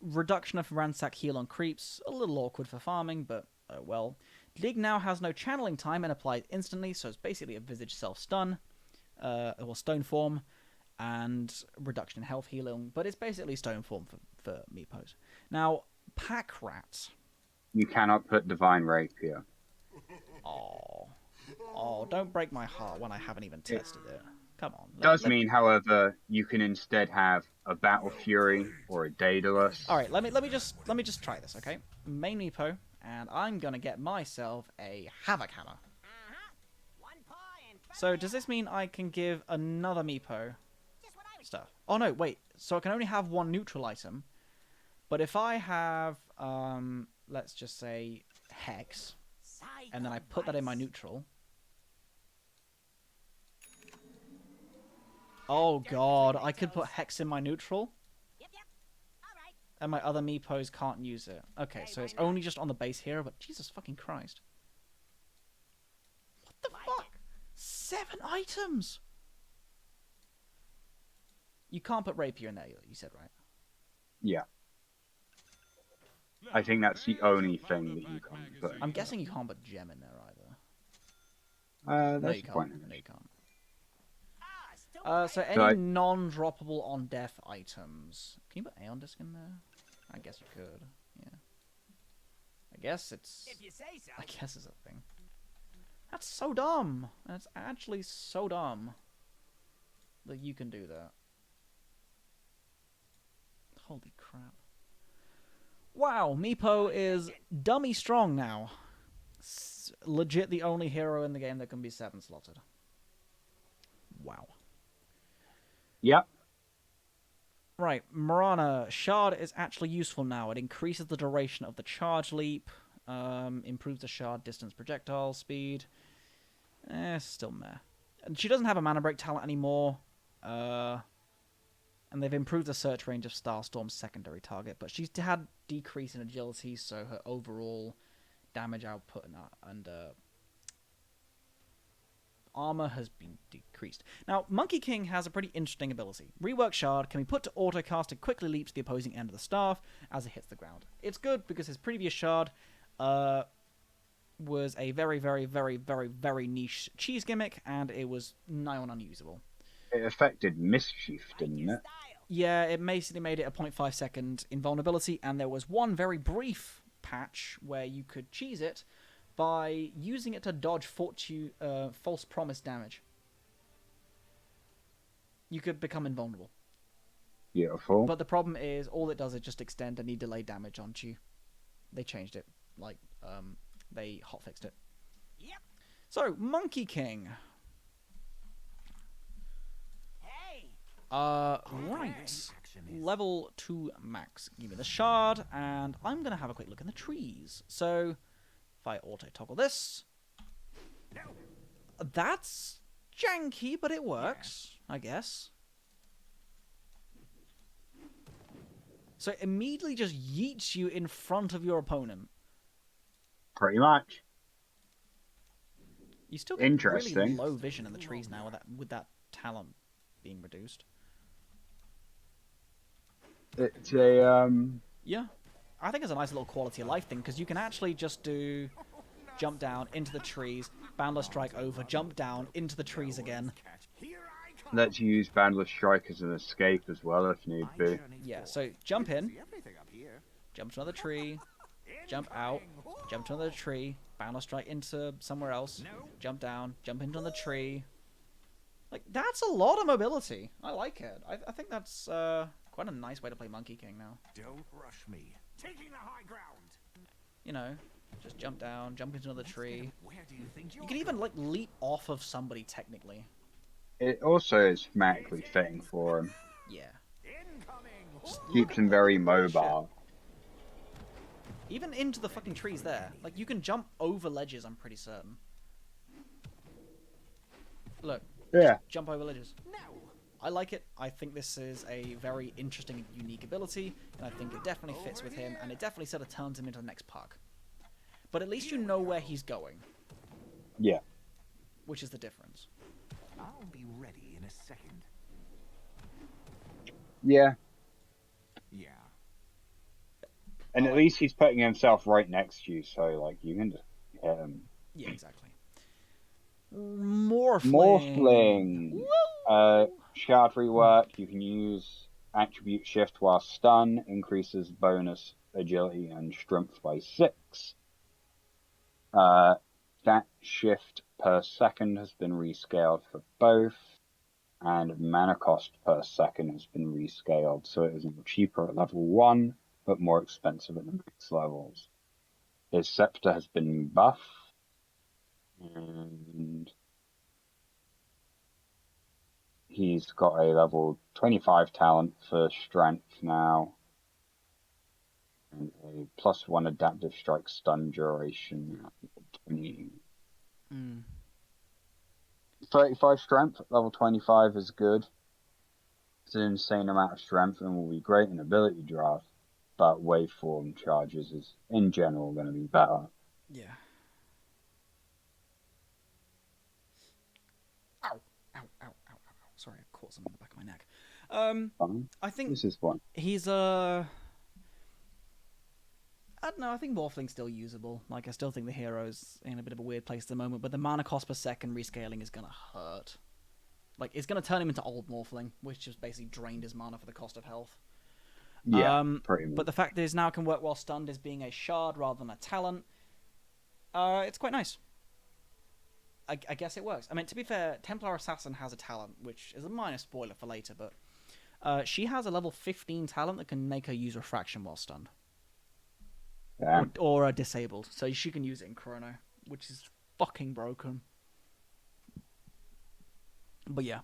Reduction of ransack heal on creeps. A little awkward for farming, but oh well. Dig now has no channeling time and applies instantly, so it's basically a visage self-stun. Or stone form. And reduction in health healing. But it's basically stone form for Meepos. Now, Pack Rat. You cannot put Divine Rapier. Oh, don't break my heart when I haven't even tested it. Come on. Does mean, however, you can instead have a Battle Fury or a Daedalus. All right, let me just try this, okay? Main Meepo, and I'm gonna get myself a Havoc Hammer. So does this mean I can give another Meepo stuff? Oh no, wait. So I can only have one neutral item, but if I have, let's just say Hex, and then I put that in my neutral. Oh god, I could put Hex in my neutral? And my other Meepos can't use it. Okay, so it's only just on the base hero, but Jesus fucking Christ. What the fuck? 7 items! You can't put Rapier in there, you said, right? Yeah. I think that's the only thing that you can't put. I'm guessing you can't put Gem in there either. That's No, you the point. can't. No, you can't. So any So non-droppable on death items. Can you put Aeon Disc in there? I guess you could. Yeah. I guess it's. If you say so. I guess it's a thing. That's so dumb. That's actually so dumb that you can do that. Holy crap! Wow, Meepo is dummy strong now. Legit the only hero in the game that can be 7 slotted. Wow. Yep. Right, Marana. Shard is actually useful now. It increases the duration of the charge leap, improves the shard distance projectile speed. Still meh. And she doesn't have a mana break talent anymore. And they've improved the search range of Starstorm's secondary target, but she's had decrease in agility, so her overall damage output and armor has been decreased. Now, Monkey King has a pretty interesting ability. Rework Shard can be put to auto-cast and quickly leap to the opposing end of the staff as it hits the ground. It's good because his previous Shard was a very, very, very, very, very niche cheese gimmick, and it was nigh on unusable. It affected Mischief, didn't it? Yeah, it basically made it a 0.5 second invulnerability, and there was one very brief patch where you could cheese it by using it to dodge false promise damage. You could become invulnerable. Beautiful. But the problem is, all it does is just extend any delay damage onto you. They changed it. They hotfixed it. Yep. So, Monkey King. Hey. Right. Level 2 max. Give me the shard, and I'm going to have a quick look in the trees. So, if I auto-toggle this... That's janky, but it works, I guess. So it immediately just yeets you in front of your opponent. Pretty much. You still get really Interesting. low vision in the trees now with that talent being reduced. It's a Yeah. I think it's a nice little quality of life thing, because you can actually just do jump down into the trees, Boundless Strike over, jump down into the trees again. lets you use Boundless Strike as an escape as well if need be. Yeah, so jump in, jump to another tree, jump out, jump to another tree, Boundless Strike into somewhere else, jump down, jump into another tree. Like, that's a lot of mobility. I like it. I think that's quite a nice way to play Monkey King now. Don't rush me. Taking the high ground. You know, just jump down, jump into another tree. Where do you think You can even, like, leap off of somebody, technically. It also is thematically fitting for him. Yeah. Keeps him very mobile. Even into the fucking trees there. Like, you can jump over ledges, I'm pretty certain. Look. Yeah. Jump over ledges. I like it. I think this is a very interesting and unique ability, and I think it definitely fits with him, and it definitely sort of turns him into the next Puck. But at least you know where he's going, Yeah. which is the difference. I'll be ready in a second. Yeah. Yeah. And at least he's putting himself right next to you, so like you can just hit him. Yeah, exactly. Morphling. Morphling. Shard rework. You can use attribute shift while stun. Increases bonus agility and strength by 6. That shift per second has been rescaled for both, and mana cost per second has been rescaled, so it is cheaper at level 1, but more expensive at the max levels. His scepter has been buffed, and he's got a level 25 talent for strength now, and a +1 adaptive strike stun duration at level 20. 35 strength at level 25 is good. It's an insane amount of strength and will be great in ability draft, but waveform charges is in general going to be better. Yeah. Ow. Ow, ow, ow, ow, ow. Sorry, I caught something in the back of my neck. Fine. I think This is fun. he's I don't know, I think Morphling's still usable. Like, I still think the hero's in a bit of a weird place at the moment, but the mana cost per second rescaling is gonna hurt. Like, it's gonna turn him into old Morphling, which just basically drained his mana for the cost of health. Yeah, pretty much. But the fact that it now can work while stunned as being a shard rather than a talent, it's quite nice. I guess it works. I mean, to be fair, Templar Assassin has a talent, which is a minor spoiler for later, but she has a level 15 talent that can make her use Refraction while stunned. Damn. Or disabled, so she can use it in Chrono, which is fucking broken. But yeah.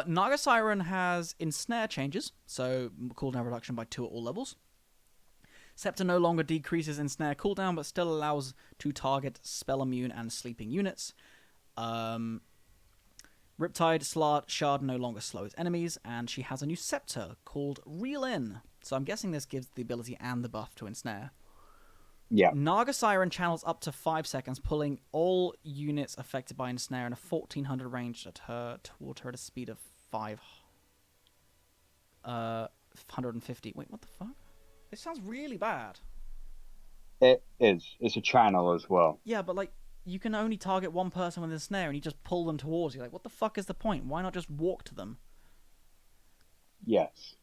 Naga Siren has Ensnare changes, so cooldown reduction by 2 at all levels. Scepter no longer decreases Ensnare cooldown, but still allows to target spell immune and sleeping units. Riptide Shard no longer slows enemies, and she has a new scepter called Reel In. So I'm guessing this gives the ability and the buff to Ensnare. Yeah. Naga Siren channels up to 5 seconds, pulling all units affected by Ensnare in a 1400 range toward her at a speed of 150. Wait, what the fuck? This sounds really bad. It is. It's a channel as well. Yeah, but like, you can only target one person with a snare and you just pull them towards you. Like, what the fuck is the point? Why not just walk to them? Yes.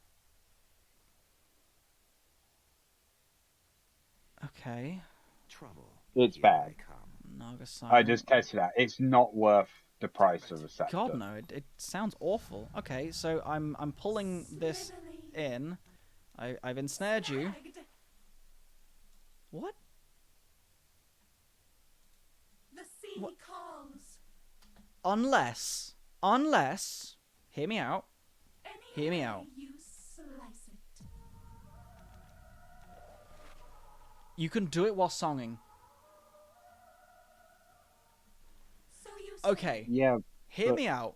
Okay. Trouble. It's Here bad. they come. Naga Siren. I just tested that. It's not worth the price of a scepter. God no, it sounds awful. Okay, so I'm pulling this in. I've ensnared you. What? The sea What? calls. Unless, hear me out. Hear me out. You slice it. You can do it while songing. So you say, Okay, Yeah. hear but- me out.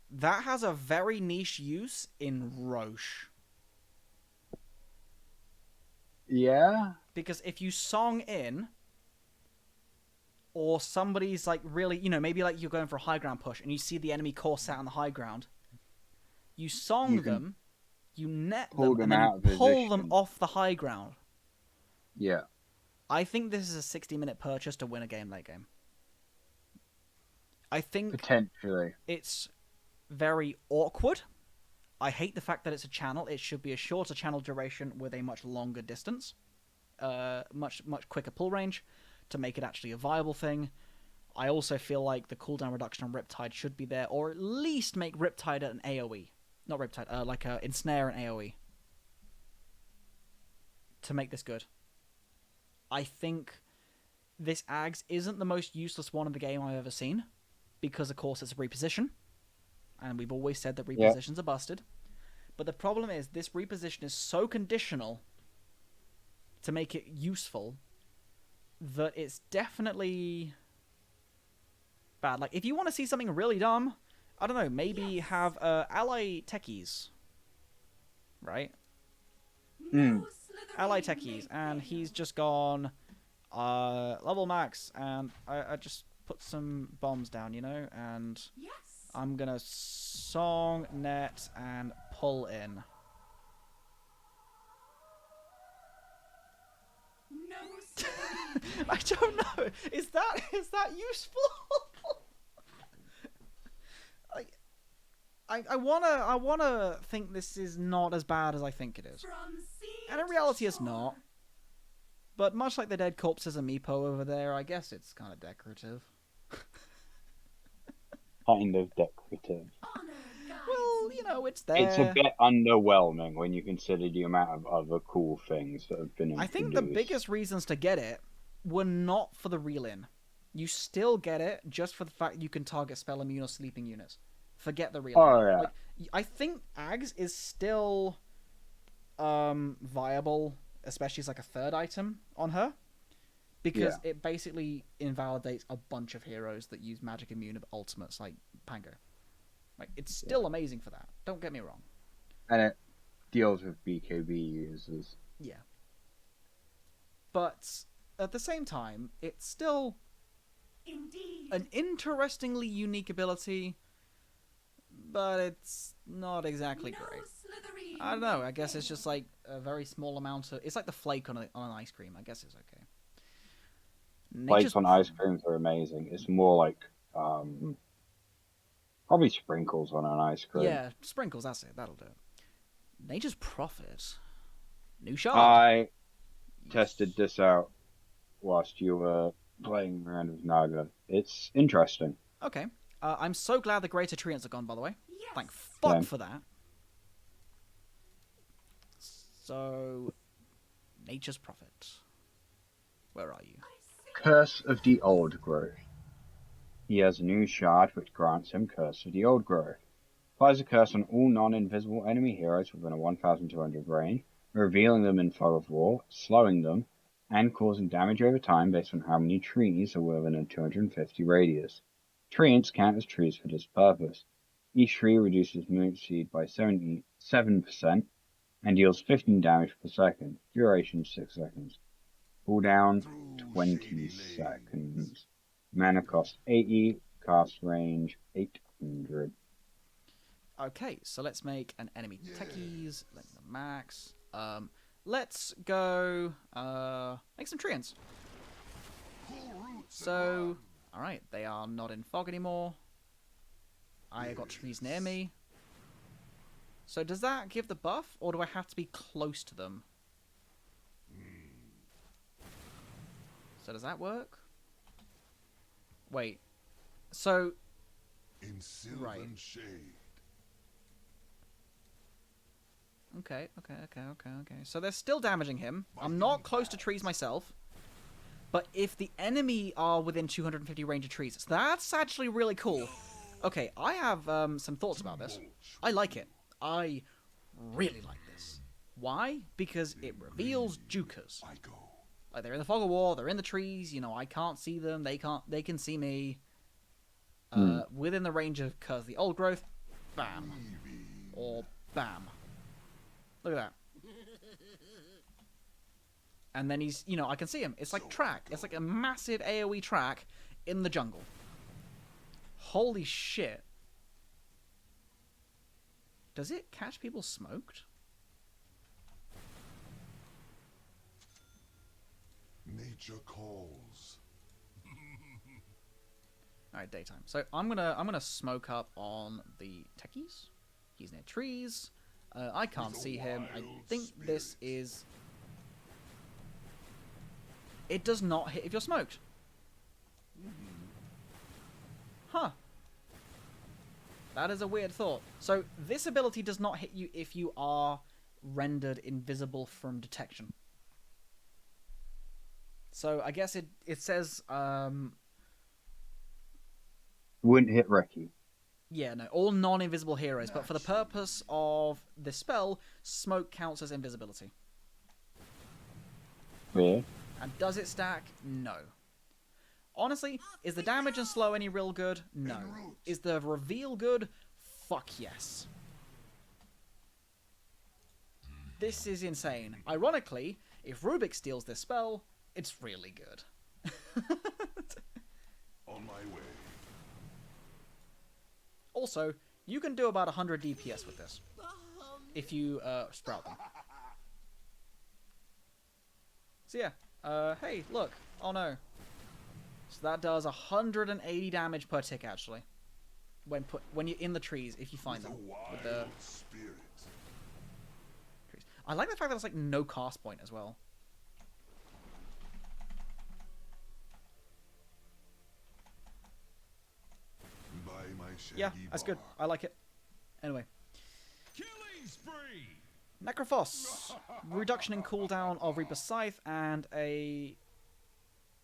That has a very niche use in Roche. Yeah. Because if you song in, or somebody's like really, maybe like you're going for a high ground push and you see the enemy course out on the high ground, you song You can them, you net pull them, them and then out you of pull them position. off the high ground. Yeah. I think this is a 60-minute purchase to win a game late game. I think Potentially. it's very awkward. I hate the fact that it's a channel. It should be a shorter channel duration with a much longer distance, much quicker pull range to make it actually a viable thing. I also feel like the cooldown reduction on Riptide should be there, or at least make Riptide an AoE. Not Riptide, like Ensnare an AoE. To make this good. I think this Ags isn't the most useless one in the game I've ever seen, because of course it's a reposition, and we've always said that repositions are busted. But the problem is this reposition is so conditional to make it useful that it's definitely bad. Like, if you want to see something really dumb, I don't know, maybe have ally techies, right? Mm. Ally techies, and he's just gone level max, and I just put some bombs down, you know, and I'm gonna song net and pull in. I don't know. Is that useful? I wanna think this is not as bad as I think it is, and in reality, it's not. But much like the dead corpses of Meepo over there, I guess it's kind of decorative. Kind of decorative. Well, you know, it's there. It's a bit underwhelming when you consider the amount of other cool things that have been I introduced. think the biggest reasons to get it were not for the reel-in. You still get it just for the fact you can target spell immune or sleeping units. Forget the reel-in. Oh, yeah. Like, I think Ags is still viable, especially as like a third item on her, because it basically invalidates a bunch of heroes that use magic immune ultimates like Pango. Like, it's still amazing for that. Don't get me wrong. And it deals with BKB users. Yeah. But at the same time, it's still an interestingly unique ability, but it's not exactly great. I don't know. I guess it's just like a very small amount of... It's like the flake on an ice cream. I guess it's okay. Flakes on ice creams are amazing. It's more like... probably sprinkles on an ice cream. Yeah, sprinkles, that's it. That'll do it. Nature's Prophet. New shard. I tested this out whilst you were playing around with Naga. It's interesting. Okay. I'm so glad the Greater Treants are gone, by the way. Thank fuck for that. So, Nature's Prophet. Where are you? Curse of the Old Growth. He has a new shard which grants him Curse of the Old Growth. Applies a curse on all non-invisible enemy heroes within a 1,200 range, revealing them in fog of war, slowing them, and causing damage over time based on how many trees are within a 250 radius. Treants count as trees for this purpose. Each tree reduces movement speed by 77% and deals 15 damage per second. Duration 6 seconds. Cooldown 20 seconds. Mana cost 80. Cast range 800. Okay, so let's make an enemy techies. Let the max. Let's go make some treants. So, alright, they are not in fog anymore. I got trees near me. So does that give the buff, or do I have to be close to them? So does that work? Wait. So... In sylvan shade. Okay. So they're still damaging him. I'm not close to trees myself. But if the enemy are within 250 range of trees, so that's actually really cool. Okay, I have some thoughts about this. I like it. I really like this. Why? Because it reveals jukers. Like, they're in the fog of war, they're in the trees, you know, I can't see them, they can see me. Within the range of Curse the Old Growth, bam. Or bam. Look at that. And then he's, you know, I can see him. It's like track. It's like a massive AoE track in the jungle. Holy shit. Does it catch people smoked? Nature calls. Alright, daytime. So I'm gonna smoke up on the techies. He's near trees. I can't see him. I think this is... It does not hit if you're smoked. Huh. That is a weird thought. So this ability does not hit you if you are rendered invisible from detection. So I guess it says... Wouldn't hit Reki. Yeah, no, all non-invisible heroes, but for the purpose of this spell, smoke counts as invisibility. Yeah. And does it stack? No. Honestly, is the damage and slow any real good? No. Is the reveal good? Fuck yes. This is insane. Ironically, if Rubik steals this spell, it's really good. On my way. Also, you can do about 100 DPS with this. If you sprout them. So yeah, hey, look. Oh no. So that does 180 damage per tick, actually. When you're in the trees, if you find them. With the Spirit. trees. I like the fact that it's like no cast point as well. By my Yeah, shaggy that's good. bar. I like it. Anyway. Killing spree! Necrophos. Reduction in cooldown of Reaper Scythe and a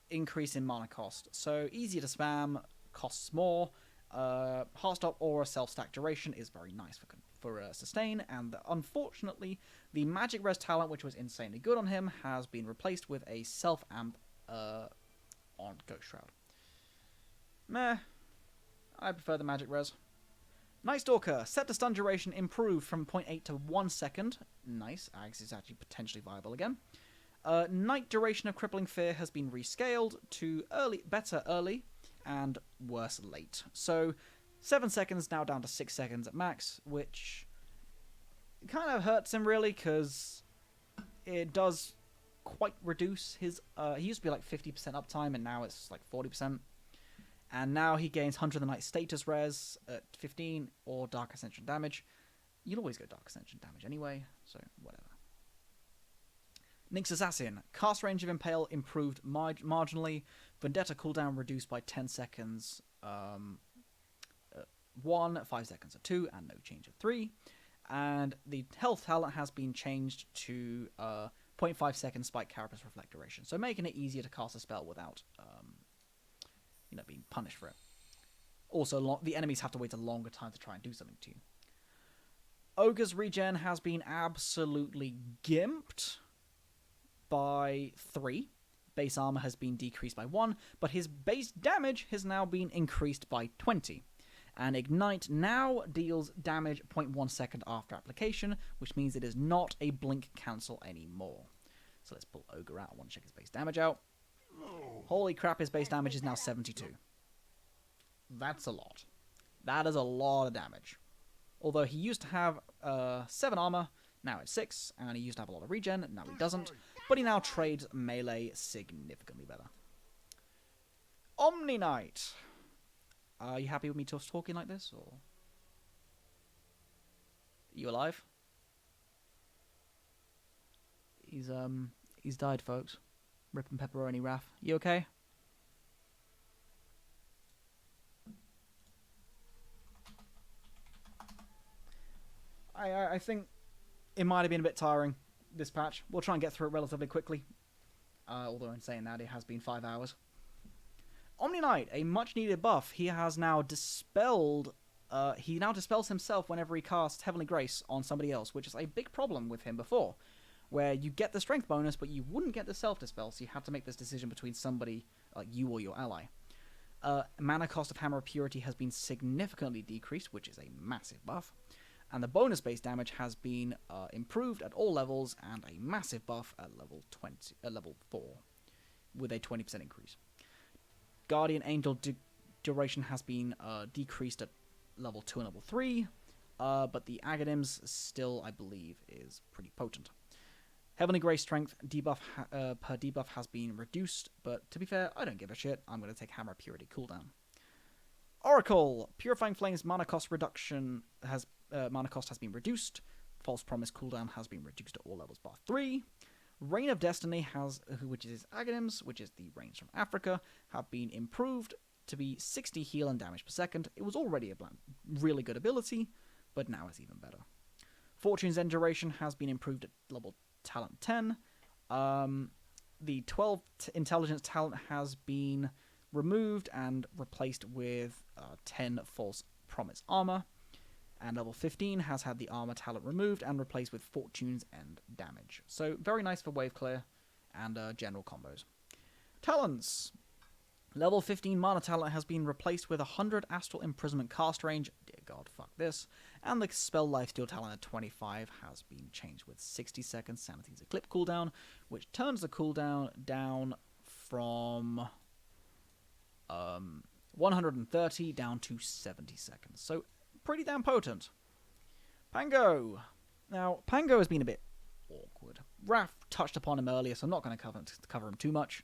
increase in mana cost. So easier to spam, costs more. Heartstop Aura self-stack duration is very nice for sustain, and unfortunately the magic res talent, which was insanely good on him, has been replaced with a self-amp on Ghost Shroud. Meh. I prefer the magic res. Night Stalker. Set the stun duration improved from 0.8 to 1 second. Nice. Ags is actually potentially viable again. Night duration of Crippling Fear has been rescaled to better early and worse late. So 7 seconds now down to 6 seconds at max, which kind of hurts him really because it does quite reduce his... he used to be like 50% uptime and now it's like 40%. And now he gains Hunter of the Night status res at 15 or Dark Ascension damage. You'll always go Dark Ascension damage anyway, so whatever. Nyx Assassin. Cast range of Impale improved marginally. Vendetta cooldown reduced by 10 seconds. 1, 5 seconds at 2, and no change at 3. And the health talent has been changed to 0.5 second spike carapace reflect duration. So making it easier to cast a spell without being punished for it. Also, the enemies have to wait a longer time to try and do something to you. Ogre's regen has been absolutely gimped by 3. Base armor has been decreased by 1, but his base damage has now been increased by 20. And Ignite now deals damage 0.1 second after application, which means it is not a blink cancel anymore. So let's pull Ogre out. I want to check his base damage out. Holy crap, his base damage is now 72. That's a lot. That is a lot of damage. Although he used to have 7 armor, now it's 6, and he used to have a lot of regen, now he doesn't, but he now trades melee significantly better. Omni Knight. Are you happy with me just talking like this, or... Are you alive? He's died, folks. Rip and pepperoni, Raph. You okay? I think it might have been a bit tiring, this patch. We'll try and get through it relatively quickly. Although in saying that, it has been 5 hours. Omni Knight, a much-needed buff. He has now dispelled... he now dispels himself whenever he casts Heavenly Grace on somebody else, which is a big problem with him before, where you get the strength bonus, but you wouldn't get the self-dispel, so you have to make this decision between somebody like you or your ally. Mana cost of Hammer of Purity has been significantly decreased, which is a massive buff. And the bonus-based damage has been improved at all levels, and a massive buff at level 4, with a 20% increase. Guardian Angel duration has been decreased at level 2 and level 3, but the Aghanim's still, I believe, is pretty potent. Heavenly Grace strength debuff per debuff has been reduced, but to be fair, I don't give a shit. I'm going to take Hammer Purity cooldown. Oracle. Purifying Flames mana cost reduction mana cost has been reduced. False Promise cooldown has been reduced to all levels bar 3. Reign of Destiny has, which is Aghanims, which is the Reigns from Africa, have been improved to be 60 heal and damage per second. It was already a really good ability, but now it's even better. Fortune's End duration has been improved at level talent 10. The 12 intelligence talent has been removed and replaced with 10 false promise armor. And level 15 has had the armor talent removed and replaced with Fortune's End damage. So very nice for wave clear and general combos. Talents. Level 15 Mana Talent has been replaced with 100 Astral Imprisonment cast range. Dear God, fuck this. And the Spell Lifesteal Talent at 25 has been changed with 60 seconds Sanity's Eclipse cooldown, which turns the cooldown down from 130 down to 70 seconds. So, pretty damn potent. Pango. Now, Pango has been a bit awkward. Raph touched upon him earlier, so I'm not going to cover him too much.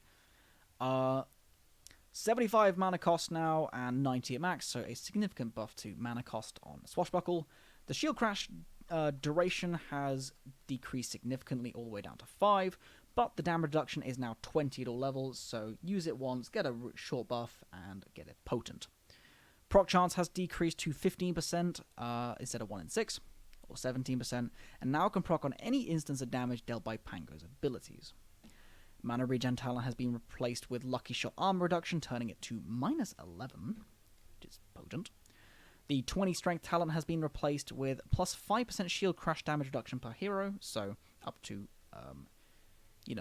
75 mana cost now, and 90 at max, so a significant buff to mana cost on Swashbuckle. The shield crash duration has decreased significantly all the way down to 5, but the damage reduction is now 20 at all levels, so use it once, get a short buff, and get it potent. Proc chance has decreased to 15% instead of 1 in 6, or 17%, and now can proc on any instance of damage dealt by Pango's abilities. Mana Regen talent has been replaced with Lucky Shot armor reduction, turning it to -11, which is potent. The 20 strength talent has been replaced with plus 5% shield crash damage reduction per hero, so up to,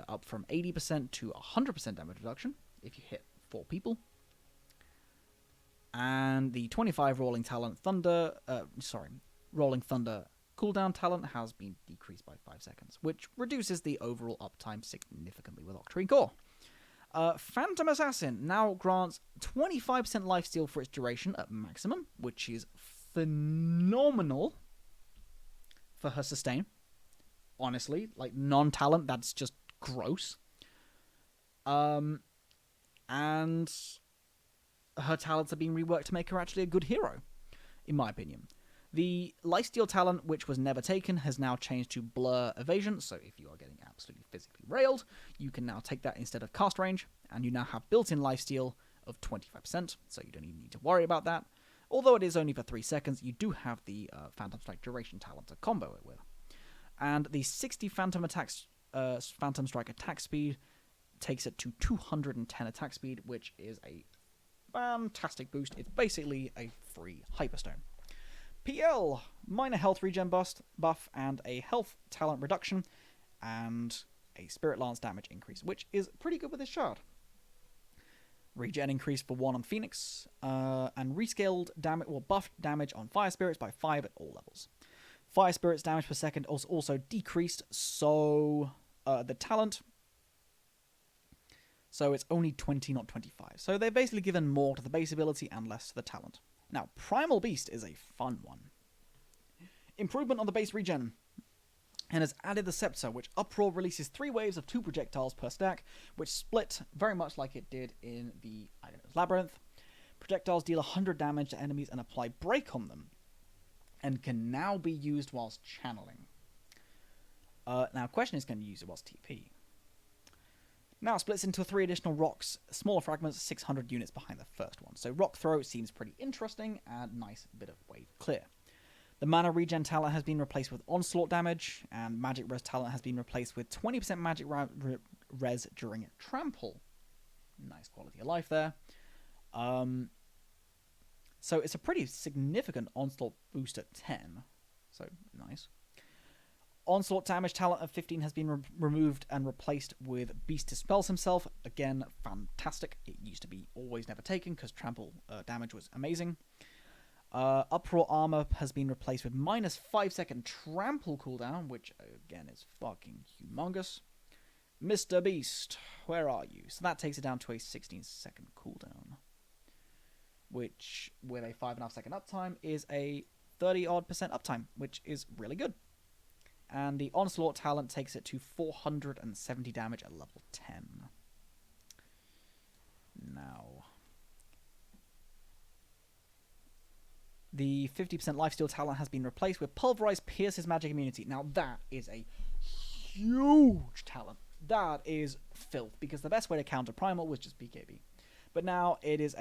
up from 80% to 100% damage reduction if you hit 4 people. And the 25 Rolling Thunder cooldown talent has been decreased by 5 seconds, which reduces the overall uptime significantly with Octarine Core. Phantom Assassin now grants 25% lifesteal for its duration at maximum, which is phenomenal for her sustain. Honestly, like non-talent, that's just gross. And her talents are being reworked to make her actually a good hero, in my opinion. The Lifesteal talent, which was never taken, has now changed to Blur Evasion, so if you are getting absolutely physically railed, you can now take that instead of cast range, and you now have built-in lifesteal of 25%, so you don't even need to worry about that. Although it is only for 3 seconds, you do have the Phantom Strike duration talent to combo it with. And the 60 Phantom Strike attack speed takes it to 210 attack speed, which is a fantastic boost. It's basically a free Hyperstone. PL, minor health regen buff, and a health talent reduction, and a Spirit Lance damage increase, which is pretty good with this shard. Regen increase for 1 on Phoenix, and rescaled damage, or buffed damage on Fire Spirits by 5 at all levels. Fire Spirits damage per second also decreased, so the talent, so it's only 20, not 25. So they've basically given more to the base ability and less to the talent. Now, Primal Beast is a fun one. Improvement on the base regen, and has added the Scepter, which Uproar releases 3 waves of 2 projectiles per stack, which split very much like it did in the Labyrinth. Projectiles deal 100 damage to enemies and apply Break on them, and can now be used whilst channeling. Now, question is, can you use it whilst TP? Now splits into 3 additional rocks, smaller fragments, 600 units behind the first one. So Rock Throw seems pretty interesting, and nice bit of wave clear. The Mana Regen talent has been replaced with Onslaught damage, and Magic Res talent has been replaced with 20% Magic Res during Trample. Nice quality of life there. So it's a pretty significant Onslaught boost at 10. So, nice. Onslaught damage talent of 15 has been removed and replaced with Beast Dispels himself. Again, fantastic. It used to be always never taken because trample damage was amazing. Uproar armor has been replaced with minus 5 second trample cooldown, which again is fucking humongous. Mr. Beast, where are you? So that takes it down to a 16 second cooldown, which with a 5.5 second uptime is a 30% uptime, which is really good. And the Onslaught talent takes it to 470 damage at level 10. Now, the 50% lifesteal talent has been replaced with Pulverize Pierce's magic immunity. Now that is a huge talent. That is filth, because the best way to counter Primal was just BKB. But now it is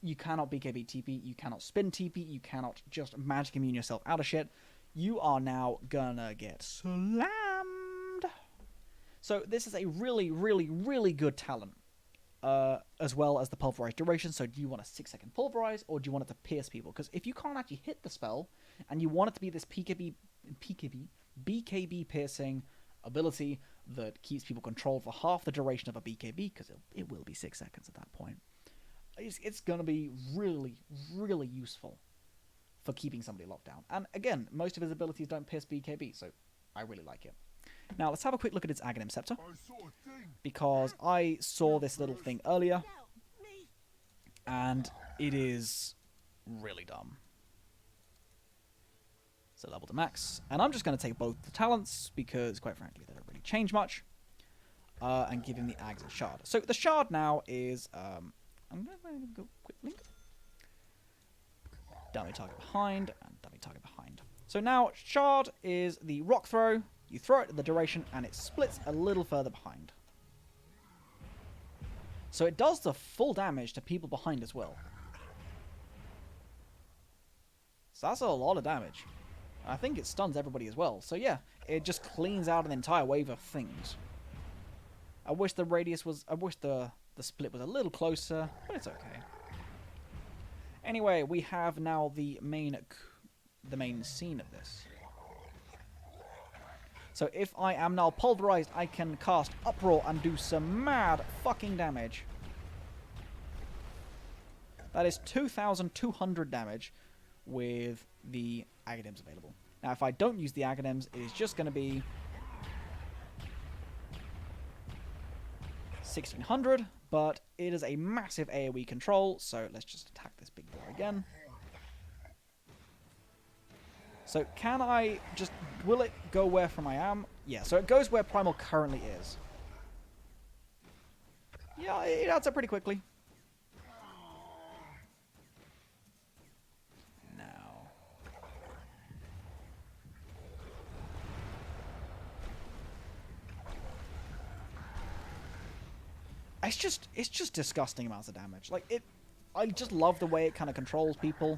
you cannot BKB TP, you cannot spin TP, you cannot just magic immune yourself out of shit. You are now gonna get slammed. So this is a really, really, really good talent, as well as the Pulverize duration. So do you want a 6 second Pulverize, or do you want it to pierce people? Because if you can't actually hit the spell, and you want it to be this BKB piercing ability that keeps people controlled for half the duration of a BKB, because it will be 6 seconds at that point, it's going to be really, really useful for keeping somebody locked down. And again, most of his abilities don't pierce BKB, so I really like it. Now, let's have a quick look at its Aghanim Scepter, because I saw this little thing earlier, and it is really dumb. So level to max, and I'm just going to take both the talents, because quite frankly they don't really change much, and give him the Ags and Shard. So the Shard now is, I'm going to go quick link. Dummy target behind, and dummy target behind. So now, Shard is the rock throw. You throw it at the duration, and it splits a little further behind. So it does the full damage to people behind as well. So that's a lot of damage. I think it stuns everybody as well. So yeah, it just cleans out an entire wave of things. I wish the radius was... I wish the split was a little closer, but it's okay. Anyway, we have now the main scene of this. So if I am now pulverized, I can cast Uproar and do some mad fucking damage. That is 2,200 damage with the Aghanims available. Now, if I don't use the Aghanims, it is just going to be 1,600, but it is a massive AoE control, so let's just attack this big boy again. So can I just... Will it go where from I am? Yeah, so it goes where Primal currently is. Yeah, it adds up pretty quickly. Now... It's just disgusting amounts of damage. Like, I just love the way it kind of controls people.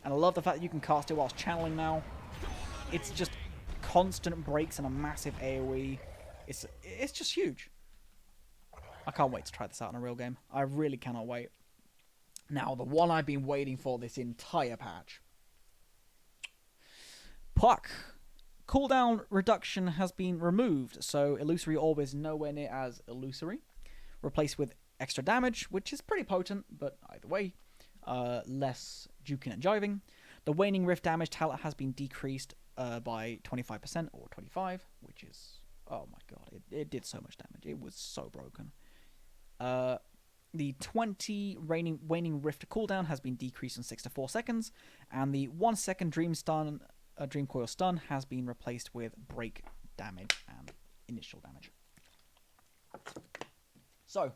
And I love the fact that you can cast it whilst channeling now. It's just constant breaks and a massive AoE. It's just huge. I can't wait to try this out in a real game. I really cannot wait. Now, the one I've been waiting for this entire patch. Puck. Cooldown reduction has been removed, so Illusory Orb is nowhere near as illusory. Replaced with extra damage, which is pretty potent, but either way, less juking and jiving. The Waning Rift damage talent has been decreased by 25% or 25%, which is... Oh my god, it did so much damage. It was so broken. The 20 Waning Rift cooldown has been decreased from 6 to 4 seconds, and the 1 second Dream Coil stun has been replaced with break damage and initial damage. So,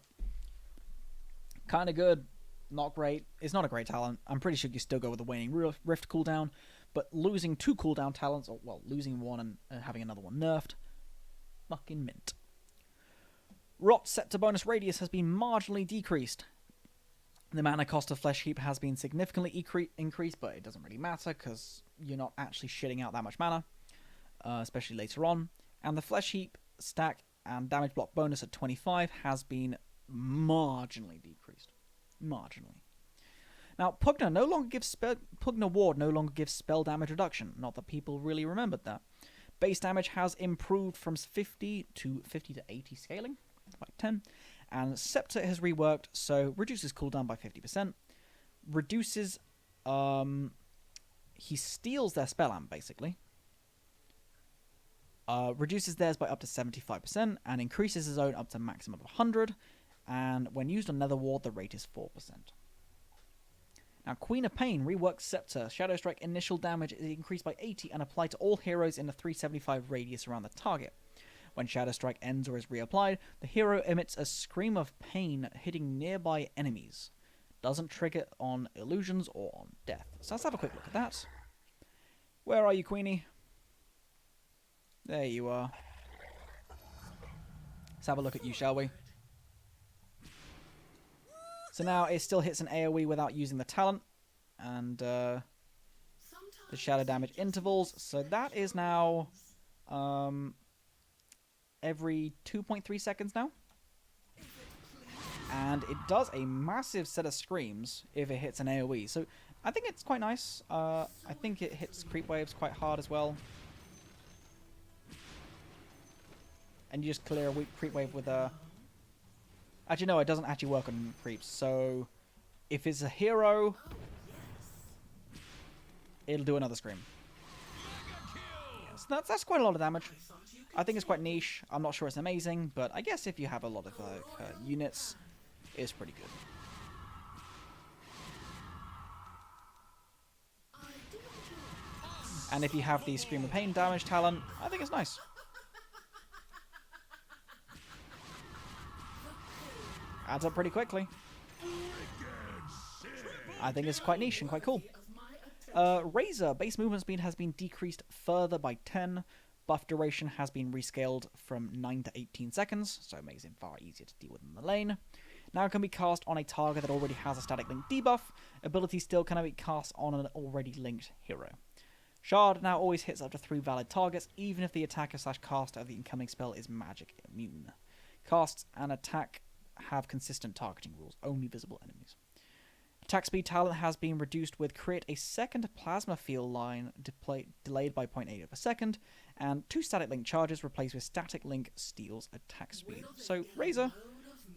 kind of good, not great. It's not a great talent. I'm pretty sure you still go with the Waning Rift cooldown, but losing 2 cooldown talents, or well, losing one and having another one nerfed, fucking mint. Rot Scepter bonus radius has been marginally decreased. The mana cost of Flesh Heap has been significantly increased, but it doesn't really matter because you're not actually shitting out that much mana, especially later on. And the Flesh Heap stack and damage block bonus at 25 has been marginally decreased. Marginally. Now, Pugna Ward no longer gives spell damage reduction. Not that people really remembered that. Base damage has improved from 50 to 80 scaling, by 10. And Scepter has reworked, so reduces cooldown by 50%. Reduces, he steals their spell amp, basically. Reduces theirs by up to 75%, and increases his own up to maximum of 100. And when used on Nether Ward, the rate is 4%. Now, Queen of Pain reworks Scepter. Shadow Strike initial damage is increased by 80 and applied to all heroes in a 375 radius around the target. When Shadow Strike ends or is reapplied, the hero emits a scream of pain hitting nearby enemies. Doesn't trigger on illusions or on death. So let's have a quick look at that. Where are you, Queenie? There you are. Let's have a look at you, shall we? So now it still hits an AoE without using the talent. And the shadow damage intervals. So that is now... every 2.3 seconds now. And it does a massive set of screams if it hits an AoE. So I think it's quite nice. I think it hits creep waves quite hard as well. And you just clear a weak creep wave with a Actually, no, it doesn't actually work on creeps. So, if it's a hero, it'll do another scream. Yes, that's quite a lot of damage. I think it's quite niche. I'm not sure it's amazing, but I guess if you have a lot of units, it's pretty good. And if you have the Scream of Pain damage talent, I think it's nice. Adds up pretty quickly. I think it's quite niche and quite cool. Razor, base movement speed has been decreased further by 10. Buff duration has been rescaled from 9 to 18 seconds, so it makes it far easier to deal with in the lane. Now it can be cast on a target that already has a static link debuff. Ability still cannot be cast on an already linked hero. Shard now always hits up to 3 valid targets, even if the attacker / caster of the incoming spell is magic immune. Casts and attack have consistent targeting rules, only visible enemies. Attack speed talent has been reduced with create a second plasma field line delayed by 0.8 of a second, and 2 static link charges replaced with static link steals attack speed. So, Razor,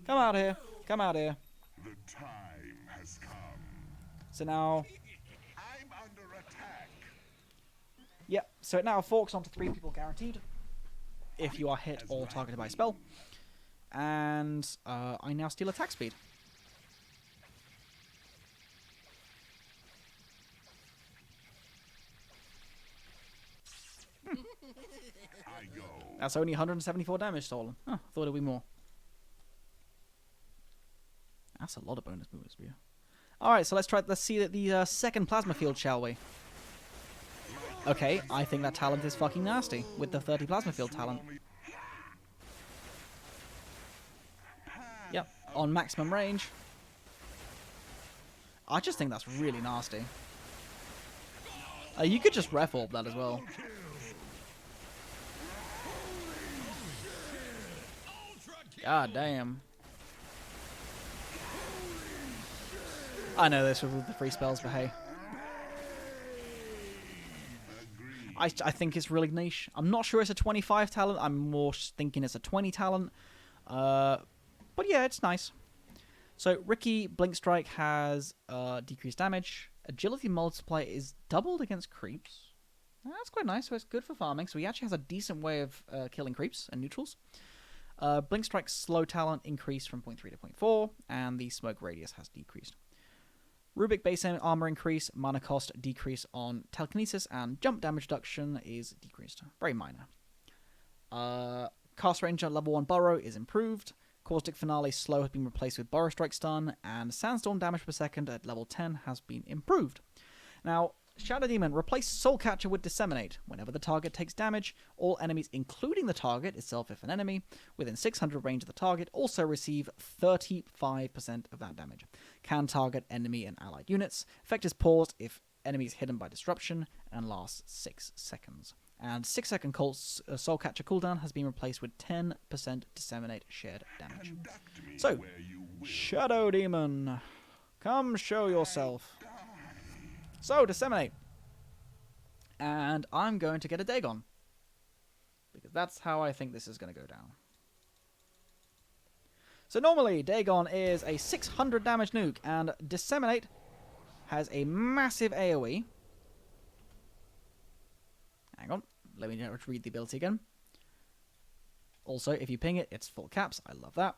come out here. Come out here. The time has come. So now... I'm under attack. Yep, so it now forks onto 3 people guaranteed, if you are hit or targeted by a spell. And I now steal attack speed. I go. That's only 174 damage stolen. Huh, thought it'd be more. That's a lot of bonus movement speed. Alright, so let's see the second plasma field, shall we? Okay, I think that talent is fucking nasty, with the 30 plasma field talent. Yep, on maximum range. I just think that's really nasty. You could just ref orb that as well. God damn. I know this with the free spells, but hey. I think it's really niche. I'm not sure it's a 25 talent. I'm more thinking it's a 20 talent. But yeah, it's nice. So Ricky Blink Strike has decreased damage. Agility multiplier is doubled against creeps. That's quite nice. So it's good for farming. So he actually has a decent way of killing creeps and neutrals. Blink Strike's slow talent increased from 0.3 to 0.4, and the smoke radius has decreased. Rubik base armor increase, mana cost decrease on telekinesis, and jump damage reduction is decreased. Very minor. Cast range at level 1 Burrow is improved. Caustic Finale slow has been replaced with Burrow Strike stun, and Sandstorm damage per second at level 10 has been improved. Now, Shadow Demon, replace Soul Catcher with Disseminate. Whenever the target takes damage, all enemies, including the target itself if an enemy, within 600 range of the target, also receive 35% of that damage. Can target enemy and allied units. Effect is paused if enemy is hidden by disruption, and lasts 6 seconds. And 6-second Soul Catcher cooldown has been replaced with 10% Disseminate shared damage. So, Shadow Demon, come show yourself. So, Disseminate. And I'm going to get a Dagon. Because that's how I think this is going to go down. So normally, Dagon is a 600 damage nuke, and Disseminate has a massive AoE. Hang on, let me read the ability again. Also, if you ping it, it's full caps. I love that.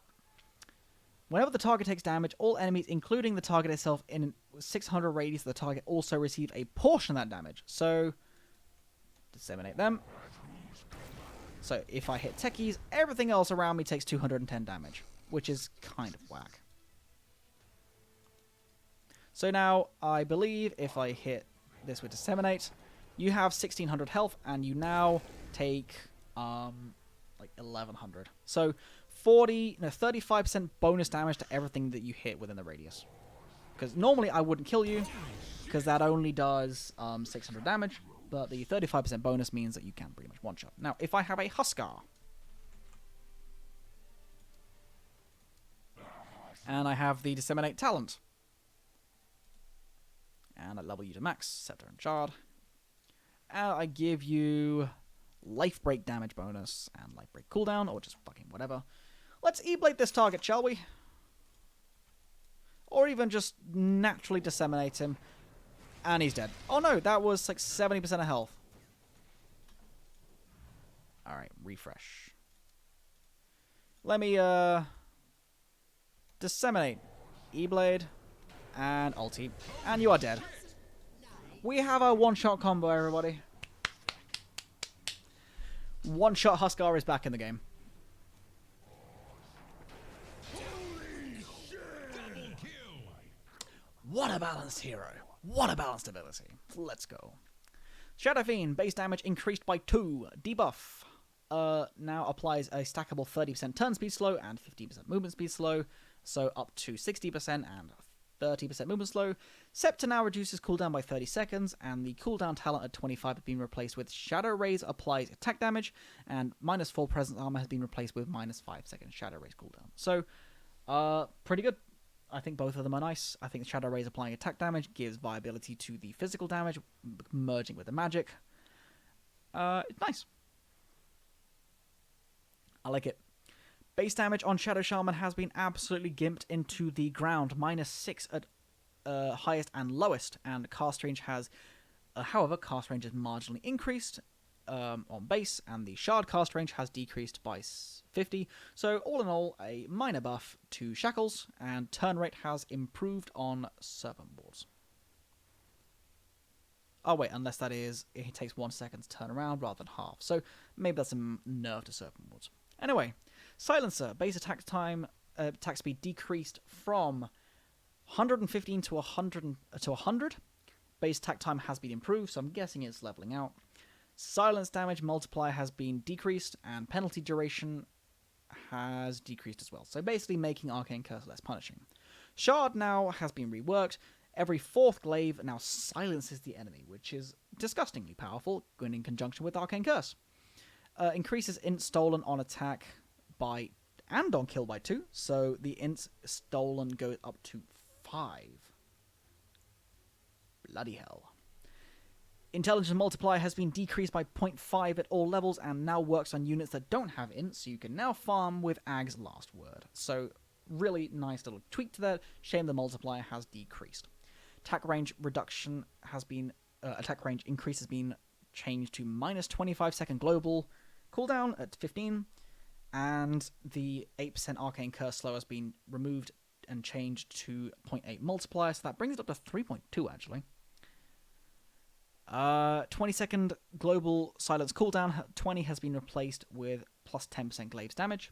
Whenever the target takes damage, all enemies, including the target itself, in 600 radius of the target also receive a portion of that damage. So, Disseminate them. So, if I hit techies, everything else around me takes 210 damage, which is kind of whack. So now, I believe if I hit this with Disseminate, you have 1600 health, and you now take, like 1100. So, 35% bonus damage to everything that you hit within the radius. Because normally I wouldn't kill you, because that only does 600 damage, but the 35% bonus means that you can pretty much one-shot. Now, if I have a Huskar, and I have the Disseminate talent, and I level you to max, Scepter and Shard, and I give you Life Break damage bonus, and Life Break cooldown, or just fucking whatever. Let's E-Blade this target, shall we? or even just naturally disseminate him, and he's dead. Oh no, that was like 70% of health. Alright, refresh. Let me, disseminate. E-Blade, and ulti, and you are dead. We have a one-shot combo, everybody. One-shot Huskar is back in the game. What a balanced hero. What a balanced ability. Let's go. Shadow Fiend, base damage increased by 2. Debuff. Now applies a stackable 30% turn speed slow and 15% movement speed slow. So up to 60% and 30% movement slow. Scepter now reduces cooldown by 30 seconds, and the cooldown talent at 25 has been replaced with Shadow Rays applies attack damage, and -4 presence armor has been replaced with -5 seconds Shadow Rays cooldown. So, pretty good. I think both of them are nice. I think Shadow Rays applying attack damage gives viability to the physical damage, merging with the magic. It's nice. I like it. Base damage on Shadow Shaman has been absolutely gimped into the ground. -6 at highest and lowest. And cast range has... however, cast range is marginally increased on base. And the Shard cast range has decreased by 50. So, all in all, a minor buff to Shackles. And turn rate has improved on Serpent Wards. Oh, wait, unless that is... it takes 1 second to turn around rather than half. So, maybe that's a nerf to Serpent Wards. Anyway... Silencer, base attack time, attack speed decreased from 115 to 100. Base attack time has been improved, so I'm guessing it's leveling out. Silence damage multiplier has been decreased, and penalty duration has decreased as well. So basically making Arcane Curse less punishing. Shard now has been reworked. Every 4th glaive now silences the enemy, which is disgustingly powerful, going in conjunction with Arcane Curse. Increases int stolen on attack by and on kill by 2, so the int stolen goes up to 5. Bloody hell. Intelligence multiplier has been decreased by 0.5 at all levels and now works on units that don't have int, so you can now farm with Ag's Last Word. So really nice little tweak to that. Shame the multiplier has decreased. Attack range reduction has been attack range increase has been changed to -25 second global cooldown at 15. And the 8% Arcane Curse slow has been removed and changed to 0.8 multiplier, so that brings it up to 3.2 actually. 20 second global silence cooldown, 20 has been replaced with plus 10% glaives damage.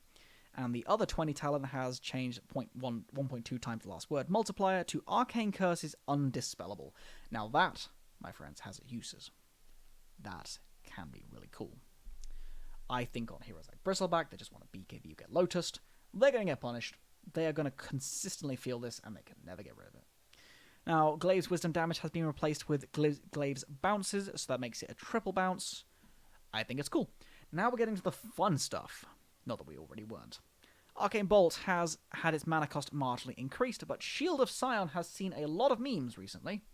And the other 20 talent has changed 1.2 times the last word multiplier to Arcane Curses Undispellable. Now that, my friends, has uses. That can be really cool. I think on heroes like Bristleback, they just want to BKB, get Lotused. They're going to get punished. They are going to consistently feel this, and they can never get rid of it. Now, Glaive's Wisdom damage has been replaced with Glaive's Bounces, so that makes it a triple bounce. I think it's cool. Now we're getting to the fun stuff. Not that we already weren't. Arcane Bolt has had its mana cost marginally increased, but Shield of Scion has seen a lot of memes recently.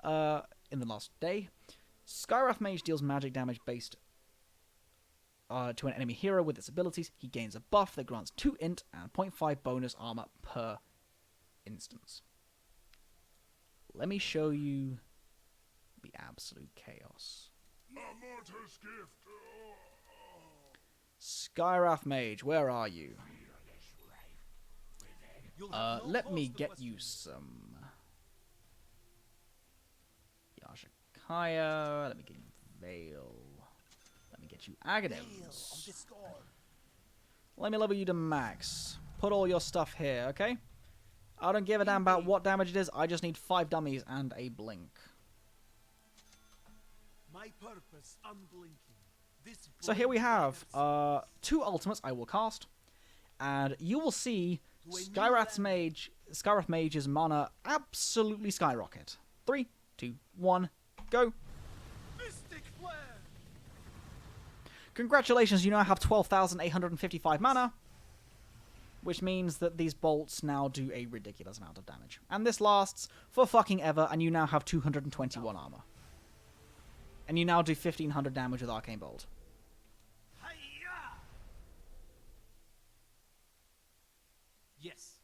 In the last day. Skywrath Mage deals magic damage based to an enemy hero with its abilities. He gains a buff that grants 2 int and 0.5 bonus armor per instance. Let me show you the absolute chaos. Skywrath Mage, where are you? Let me get you some Yashikaya. Let me get you Veil. Let me get you Agadins. Let me level you to max. Put all your stuff here, okay? I don't give a damn about what damage it is. I just need 5 dummies and a blink. My purpose unblinking. So here we have 2 ultimates I will cast, and you will see Skywrath Mage's mana absolutely skyrocket. 3, 2, 1, go. Mystic Flare. Congratulations, you now have 12,855 mana, which means that these bolts now do a ridiculous amount of damage. And this lasts for fucking ever, and you now have 221 armor. And you now do 1,500 damage with Arcane Bolt. Yes.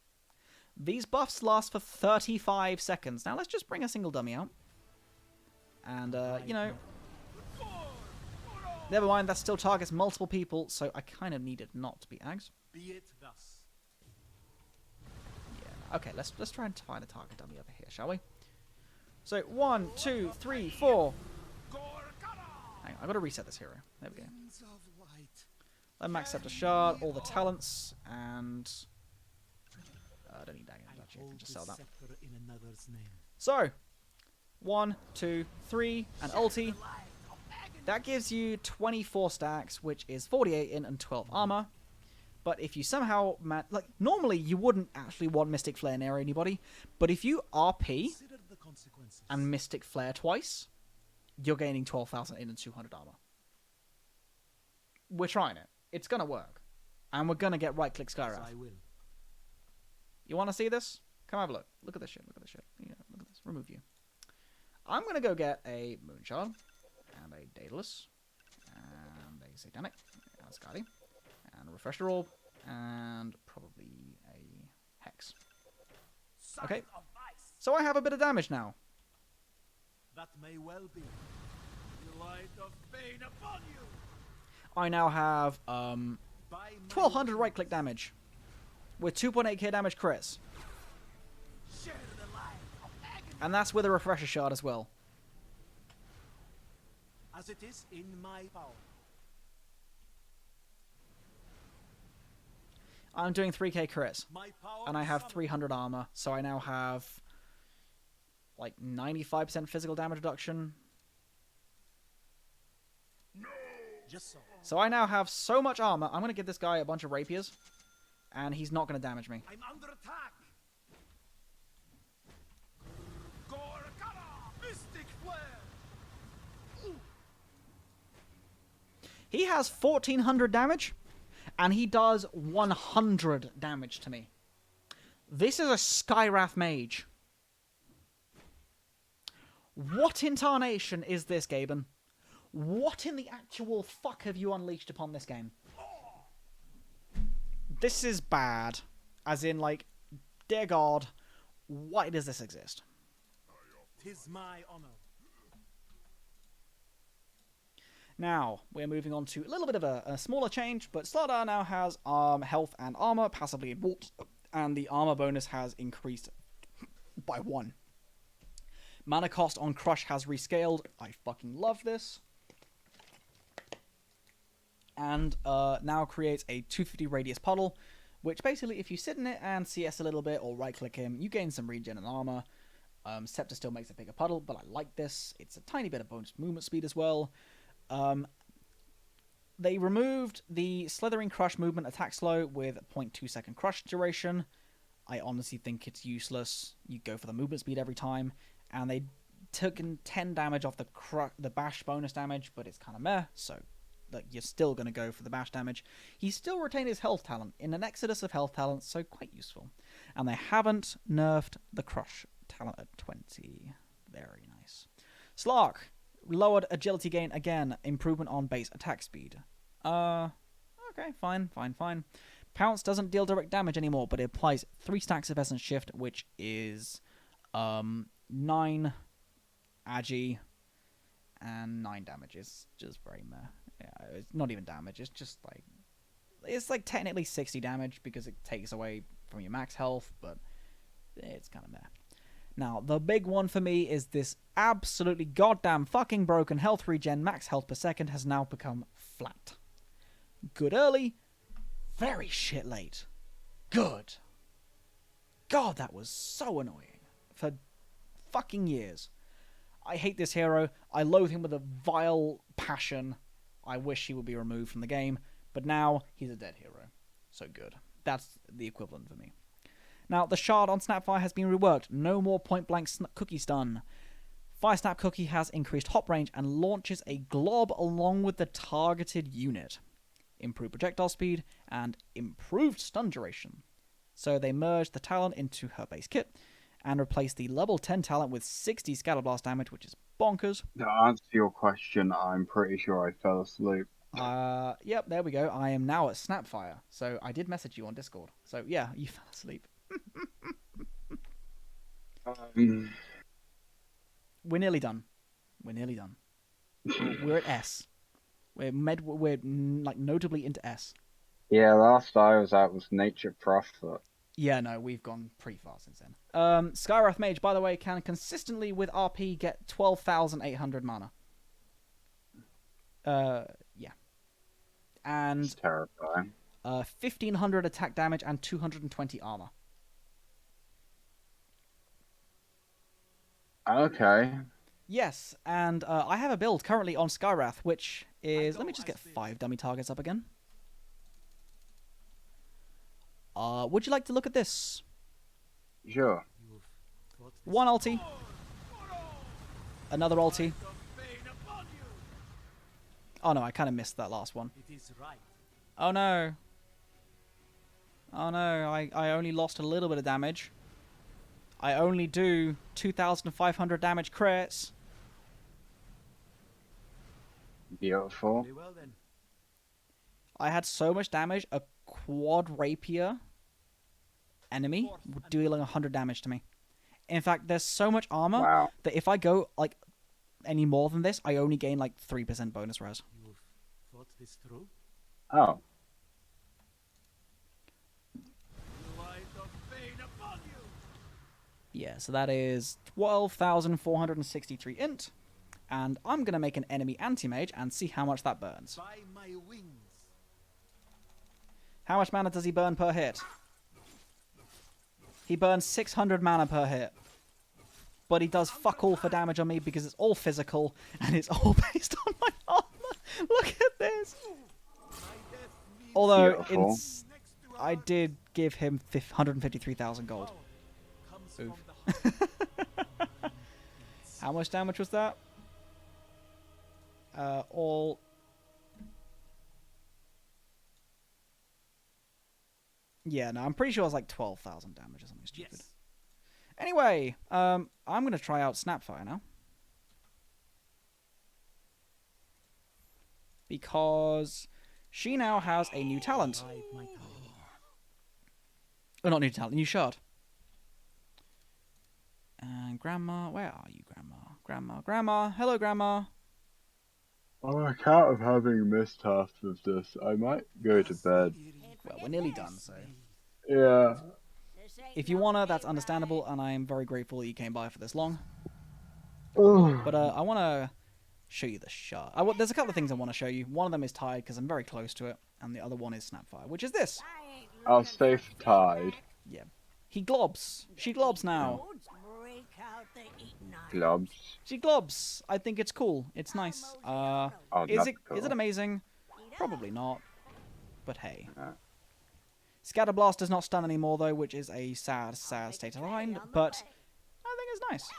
These buffs last for 35 seconds. Now let's just bring a single dummy out. And, you know... Never mind, that still targets multiple people, so I kind of need it not to be Ags. Be it thus. Yeah, okay, let's try and find a target dummy over here, shall we? So, 1, 2, 3, 4. Hang on, I've got to reset this hero. There we go. Let Max Scepter Shard, all the talents, and... I don't need daggers, actually. I can just sell that. So, 1, 2, 3, and ulti. That gives you 24 stacks, which is 48 in and 12 armor. But if you somehow... like, normally you wouldn't actually want Mystic Flare near anybody. But if you RP and Mystic Flare twice, you're gaining 12,000 in and 200 armor. We're trying it. It's going to work. And we're going to get right-click Skywrath. You want to see this? Come have a look. Look at this shit. Look at this shit. Yeah, look at this. Remove you. I'm going to go get a Moonshard. And a Daedalus, and a Satanic, and a Skyly, and a Refresher Orb, and probably a Hex. Okay, so I have a bit of damage now. That may well be. The light of pain upon you. I now have 1200 right-click damage, with 2.8k damage crits. Share the light of agony. And that's with a Refresher Shard as well. As it is in my power. I'm doing 3k crits, My power and I have summoned. 300 armor, so I now have like 95% physical damage reduction. Just so. So I now have so much armor, I'm going to give this guy a bunch of rapiers, and he's not going to damage me. I'm under attack. Gorkara! Mystic Flare! He has 1400 damage, and he does 100 damage to me. This is a Skywrath mage. What in tarnation is this, Gaben? What in the actual fuck have you unleashed upon this game? This is bad. As in, like, dear God, why does this exist? 'Tis my honor. Now, we're moving on to a little bit of a smaller change, but Slardar now has health and armor passively bought, and the armor bonus has increased by 1. Mana cost on Crush has rescaled. I fucking love this. And now creates a 250 radius puddle, which basically, if you sit in it and CS a little bit or right-click him, you gain some regen and armor. Scepter still makes a bigger puddle, but I like this. It's a tiny bit of bonus movement speed as well. They removed the Slithering Crush movement attack slow with 0.2 second crush duration. I honestly think it's useless. You go for the movement speed every time. And they took 10 damage off the bash bonus damage, but it's kind of meh, so you're still going to go for the bash damage. He still retained his health talent in an exodus of health talents, so quite useful. And they haven't nerfed the crush talent at 20. Very nice. Slark. Lowered agility gain again. Improvement on base attack speed. Okay, fine. Pounce doesn't deal direct damage anymore, but it applies 3 stacks of Essence Shift, which is 9 agi and 9 damage. It's just very meh. Yeah, it's not even damage. It's just like... It's like technically 60 damage because it takes away from your max health, but it's kind of meh. Now, the big one for me is this absolutely goddamn fucking broken health regen. Max health per second has now become flat. Good early, very shit late. Good. God, that was so annoying. For fucking years. I hate this hero. I loathe him with a vile passion. I wish he would be removed from the game. But now, he's a dead hero. So good. That's the equivalent for me. Now, the shard on Snapfire has been reworked. No more point-blank cookie stun. Fire Snap Cookie has increased hop range and launches a glob along with the targeted unit. Improved projectile speed and improved stun duration. So they merged the talent into her base kit and replaced the level 10 talent with 60 Scatterblast damage, which is bonkers. To answer your question, I'm pretty sure I fell asleep. Yep, there we go. I am now at Snapfire. So I did message you on Discord. So yeah, you fell asleep. We're nearly done. We're nearly done. We're at S. We're like notably into S. Yeah, last I was at was Nature Prophet. Yeah, no, we've gone pretty far since then. Skywrath Mage, by the way, can consistently with RP get 12,800 mana. Yeah. And It's terrifying. 1,500 attack damage and 220 armor. Okay. Yes, and I have a build currently on Skywrath, which is... Let me just get 5 dummy targets up again. Would you like to look at this? Sure. One ulti. Another ulti. Oh no, I kind of missed that last one. It is right. Oh no. Oh no, I only lost a little bit of damage. I only do 2,500 damage crits. Beautiful. Very well then. I had so much damage, a quad rapier enemy dealing 100 damage to me. In fact, there's so much armor Wow. that if I go like any more than this, I only gain like 3% bonus res. You've thought this through? Oh. The light of pain upon you! Yeah, so that is 12,463 int. And I'm going to make an enemy anti-mage and see how much that burns. By my wings. How much mana does he burn per hit? He burns 600 mana per hit. But he does fuck all for damage on me because it's all physical and it's all based on my armor. Look at this. Although Beautiful. I did give him 153,000 gold. Oof. How much damage was that? All... Yeah, no, I'm pretty sure it was like 12,000 damage or something stupid. Yes. Anyway, I'm going to try out Snapfire now. Because she now has a new talent. Oh, not new talent, new shard. And Grandma, where are you, Grandma? Grandma, hello, Grandma. On account of having missed half of this, I might go to bed. Well, we're nearly done, so... Yeah. If you wanna, that's understandable, and I am very grateful that you came by for this long. Oh. But I want to show you the shard. There's a couple of things I want to show you. One of them is Tide, because I'm very close to it, and the other one is Snapfire, which is this. I'll stay for Tide. Yeah. He globs. She globs now. Globs. She globs. I think it's cool. It's nice. Oh, Is that's it cool. is it amazing? Probably not. But hey. Yeah. Scatterblast does not stun anymore, though, which is a sad state of mind, but I think it's nice.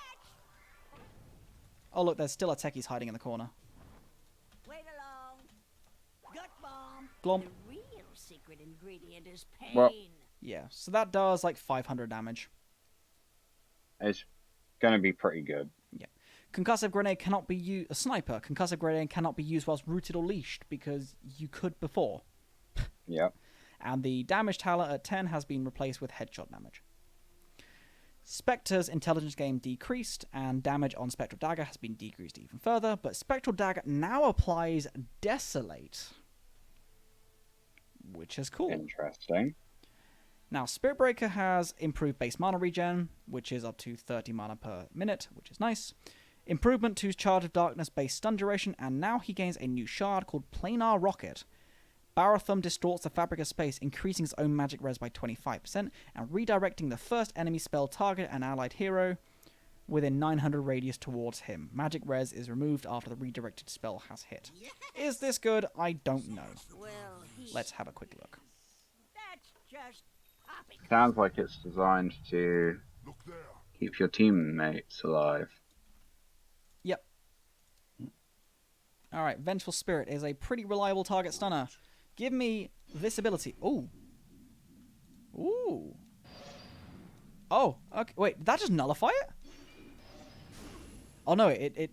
Oh, look, there's still a techies hiding in the corner. Wait along. Gut bomb. Glomp. The real secret ingredient is pain. Well- Yeah, so that does like 500 damage. It's gonna be pretty good. Concussive grenade cannot be used. A sniper. Concussive grenade cannot be used whilst rooted or leashed because you could before. Yep. And the damage talent at 10 has been replaced with headshot damage. Spectre's intelligence gain decreased, and damage on Spectral Dagger has been decreased even further, but Spectral Dagger now applies Desolate, which is cool. Interesting. Now, Spirit Breaker has improved base mana regen, which is up to 30 mana per minute, which is nice. Improvement to Charge of Darkness base stun duration, and now he gains a new shard called Planar Rocket. Barathum distorts the fabric of space, increasing its own magic res by 25%, and redirecting the first enemy spell target and allied hero within 900 radius towards him. Magic res is removed after the redirected spell has hit. Is this good? I don't know. Well, Let's have a quick look. that's just popping. Sounds like it's designed to Look there. keep your teammates alive. Yep. Alright, Vengeful Spirit is a pretty reliable target stunner. Give me this ability. Ooh. Ooh. Oh, okay. Wait, did that just nullify it? Oh no, it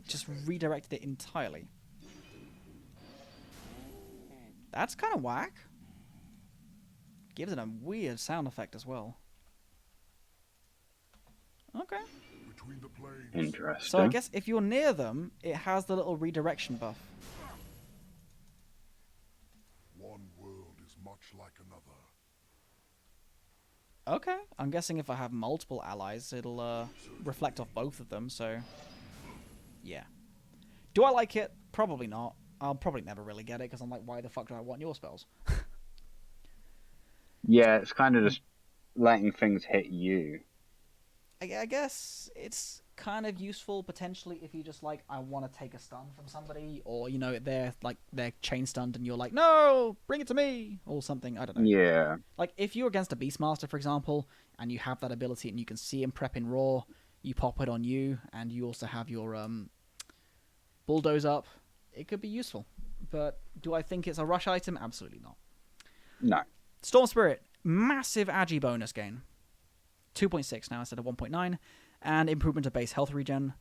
just redirected it entirely. That's kind of whack. Gives it a weird sound effect as well. Okay. Between the planes. Interesting. So I guess if you're near them, it has the little redirection buff. One world is much like another. Okay. I'm guessing if I have multiple allies, it'll reflect off both of them, so... Yeah. Do I like it? Probably not. I'll probably never really get it, because I'm like, why the fuck do I want your spells? Yeah, it's kind of just letting things hit you. I guess it's kind of useful potentially if you just like, I want to take a stun from somebody, or you know they're chain stunned and you're like, no, bring it to me, or something. I don't know. Yeah. Like if you're against a Beastmaster, for example, and you have that ability and you can see him prep in Raw, you pop it on you, and you also have your bulldoze up. It could be useful, but do I think it's a rush item? Absolutely not. No. Storm Spirit, massive agi bonus gain. 2.6 now instead of 1.9, and improvement of base health regen.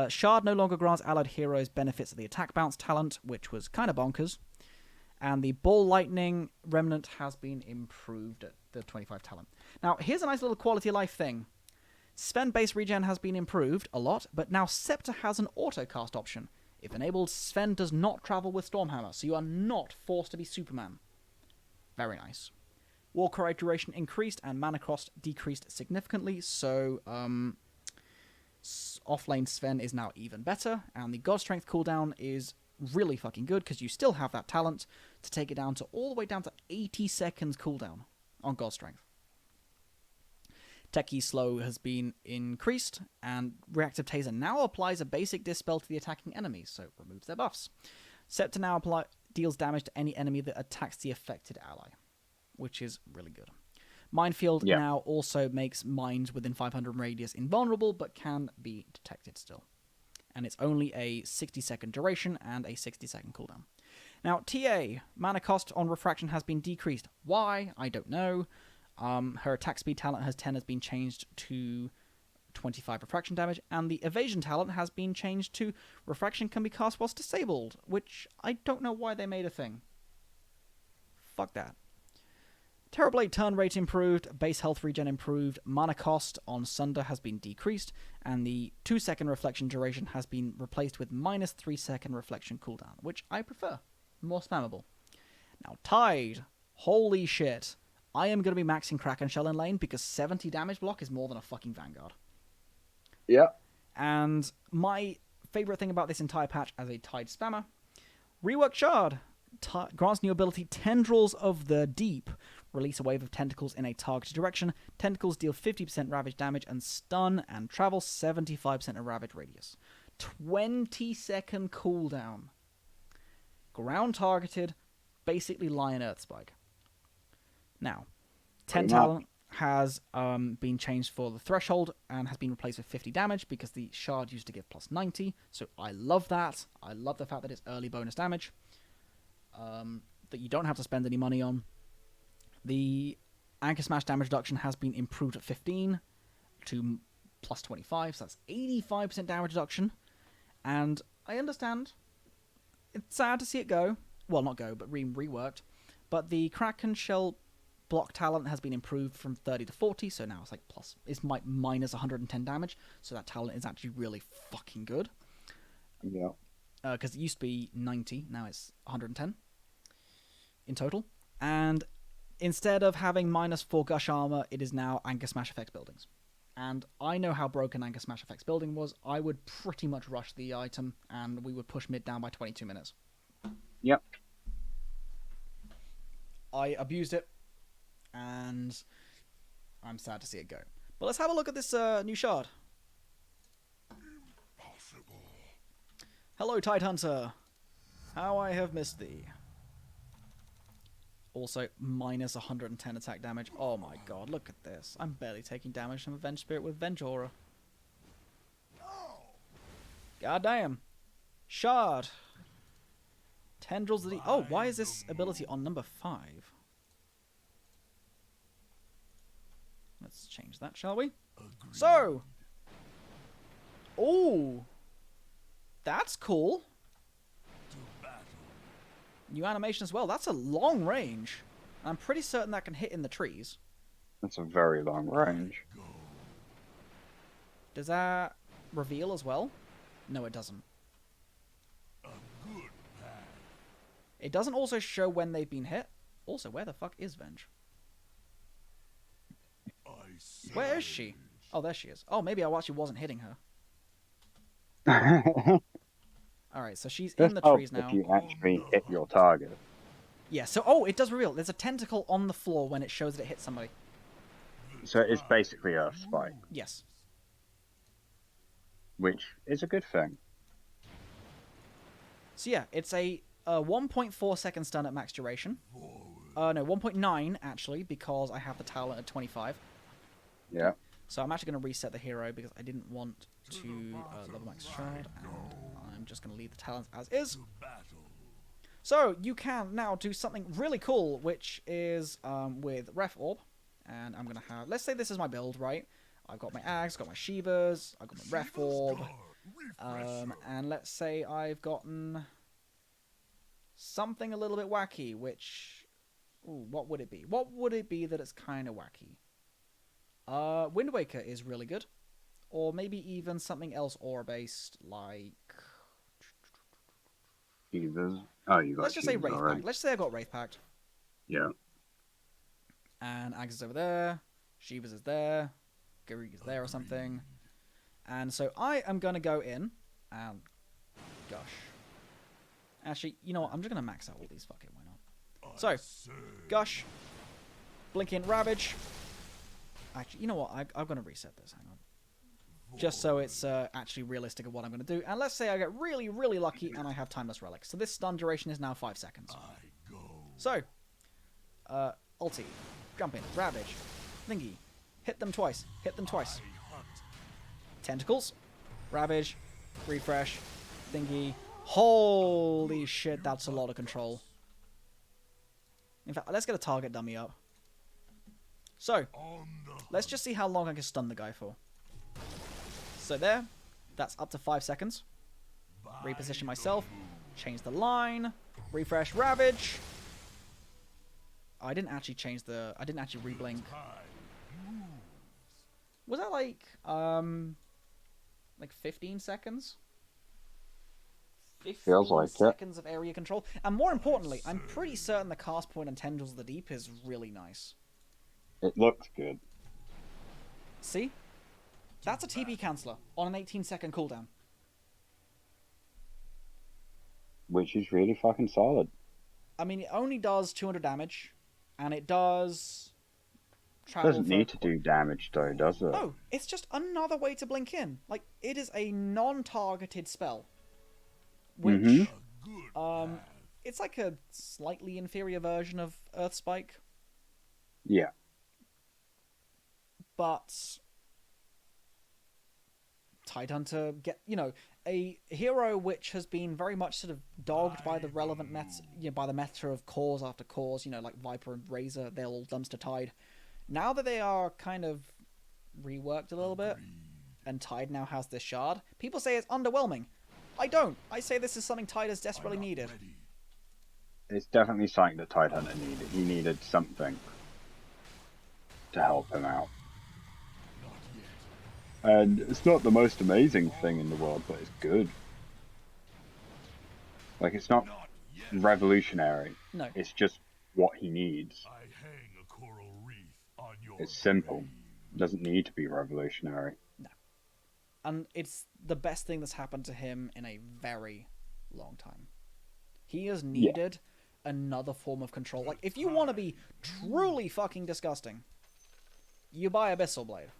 Shard no longer grants allied heroes benefits of the attack bounce talent, which was kind of bonkers. And the Ball Lightning Remnant has been improved at the 25 talent. Now, here's a nice little quality of life thing. Sven base regen has been improved a lot, but now Scepter has an auto-cast option. If enabled, Sven does not travel with Stormhammer, so you are not forced to be Superman. Very nice. Warcry duration increased and mana cost decreased significantly, so offlane Sven is now even better, and the God Strength cooldown is really fucking good because you still have that talent to take it down to all the way down to 80 seconds cooldown on God Strength. Techie Slow has been increased, and Reactive Taser now applies a basic dispel to the attacking enemies, so it removes their buffs. Scepter now deals damage to any enemy that attacks the affected ally, which is really good. Minefield now also makes mines within 500 radius invulnerable, but can be detected still. And it's only a 60-second duration and a 60-second cooldown. Now, TA, mana cost on Refraction has been decreased. Why? I don't know. Her attack speed talent has been changed to 25 refraction damage, and the evasion talent has been changed to refraction can be cast whilst disabled, which I don't know why they made a thing. Fuck that. Terrorblade turn rate improved, base health regen improved, mana cost on Sunder has been decreased, and the 2-second reflection duration has been replaced with minus 3-second reflection cooldown, which I prefer. More spammable. Now, Tide. Holy shit. I am going to be maxing Kraken Shell in lane because 70 damage block is more than a fucking Vanguard. Yeah. And my favorite thing about this entire patch as a Tide spammer, rework Shard. Grants new ability Tendrils of the Deep. Release a wave of tentacles in a targeted direction. Tentacles deal 50% ravage damage and stun and travel 75% of ravage radius. 20-second cooldown. Ground targeted, basically Lion Earth Spike. Now, 10 talent has been changed for the threshold and has been replaced with 50 damage because the shard used to give plus 90. So I love that. I love the fact that it's early bonus damage. That you don't have to spend any money on. The Anchor Smash damage reduction has been improved at 15 to plus 25, so that's 85% damage reduction. And I understand. It's sad to see it go. Well, not go, but reworked. But the Kraken Shell block talent has been improved from 30 to 40, so now it's like minus 110 damage, so that talent is actually really fucking good. Yeah. Because it used to be 90, now it's 110 in total. And instead of having minus 4 gush armor, it is now Anchor Smash effects buildings. And I know how broken Anchor Smash effects building was. I would pretty much rush the item, and we would push mid down by 22 minutes. Yep. I abused it, and I'm sad to see it go. But let's have a look at this new shard. Impossible. Hello, Tidehunter. How I have missed thee. Also, minus 110 attack damage. Oh my god, look at this. I'm barely taking damage from Avenge Spirit with Venge Aura. God damn. Shard. Tendrils of the... Oh, why is this ability on number 5? Let's change that, shall we? So. Ooh. That's cool. New animation as well. That's a long range. I'm pretty certain that can hit in the trees. That's a very long range. Does that reveal as well? No, it doesn't. A good path. It doesn't also show when they've been hit. Also, where the fuck is Venge? I Where is she? Oh, there she is. Oh, maybe I actually wasn't hitting her. Alright, so she's in the trees now. If you actually hit your target. Yeah, so, oh, it does reveal. There's a tentacle on the floor when it shows that it hit somebody. So it's basically Earth Spike, Yes. which is a good thing. So yeah, it's a 1.4 second stun at max duration. No, 1.9 actually, because I have the talent at 25. Yeah. So I'm actually going to reset the hero because I didn't want to level max shard, and I'm just going to leave the talents as is. So you can now do something really cool, which is with Ref Orb, and I'm going to have, let's say this is my build, right? I've got my Axe, got my Shivas, I've got my Ref Orb, and let's say I've gotten something a little bit wacky, which, ooh, what would it be? What would it be that it's kind of wacky? Wind Waker is really good. Or maybe even something else aura-based, like... Shivas. Oh, you got Let's just say Shivas Wraith already. Pact. Let's say I got Wraith Pact. Yeah. And Axe is over there. Shivas is there. Garrick is there or something. And so I am going to go in and... Gosh. Actually, you know what? I'm just going to max out all these. Fuck it, why not? So, Gush. Blink in Ravage. Actually, you know what? I'm going to reset this. Hang on. Just so it's actually realistic of what I'm going to do. And let's say I get really, really lucky and I have Timeless Relic. So this stun duration is now 5 seconds. So, ulti, jump in, Ravage, Thingy, hit them twice, hit them twice. Tentacles, Ravage, refresh, Thingy. Holy shit, that's a lot of control. In fact, let's get a target dummy up. So, let's just see how long I can stun the guy for. So there, that's up to 5 seconds. Reposition myself, change the line, refresh Ravage. I didn't actually change the, I didn't actually reblink. Was that like 15 seconds? 15 Feels like it. seconds of area control. And more importantly, I'm pretty certain the cast point on Tendrils of the Deep is really nice. It looks good. See? That's a TP canceller on an 18-second cooldown. Which is really fucking solid. I mean, it only does 200 damage, and it does... travel Doesn't need to do damage though, does it? No, it's just another way to blink in. Like, it is a non-targeted spell. Which, it's like a slightly inferior version of Earth Spike. Yeah. But... Tidehunter a hero which has been very much sort of dogged by the relevant by the meta of cause after cause, like Viper and Razor, they're all dumpster Tide. Now that they are kind of reworked a little bit, and Tide now has this shard, people say it's underwhelming. I don't. I say this is something Tide has desperately needed. It's definitely something that Tidehunter needed. He needed something to help him out. And it's not the most amazing thing in the world, but it's good. Like, it's not revolutionary. No. It's just what he needs. I hang a coral wreath on your It's simple. It doesn't need to be revolutionary. No. And it's the best thing that's happened to him in a very long time. He has needed another form of control. Like, if you want to be truly fucking disgusting, you buy Abyssal Blade.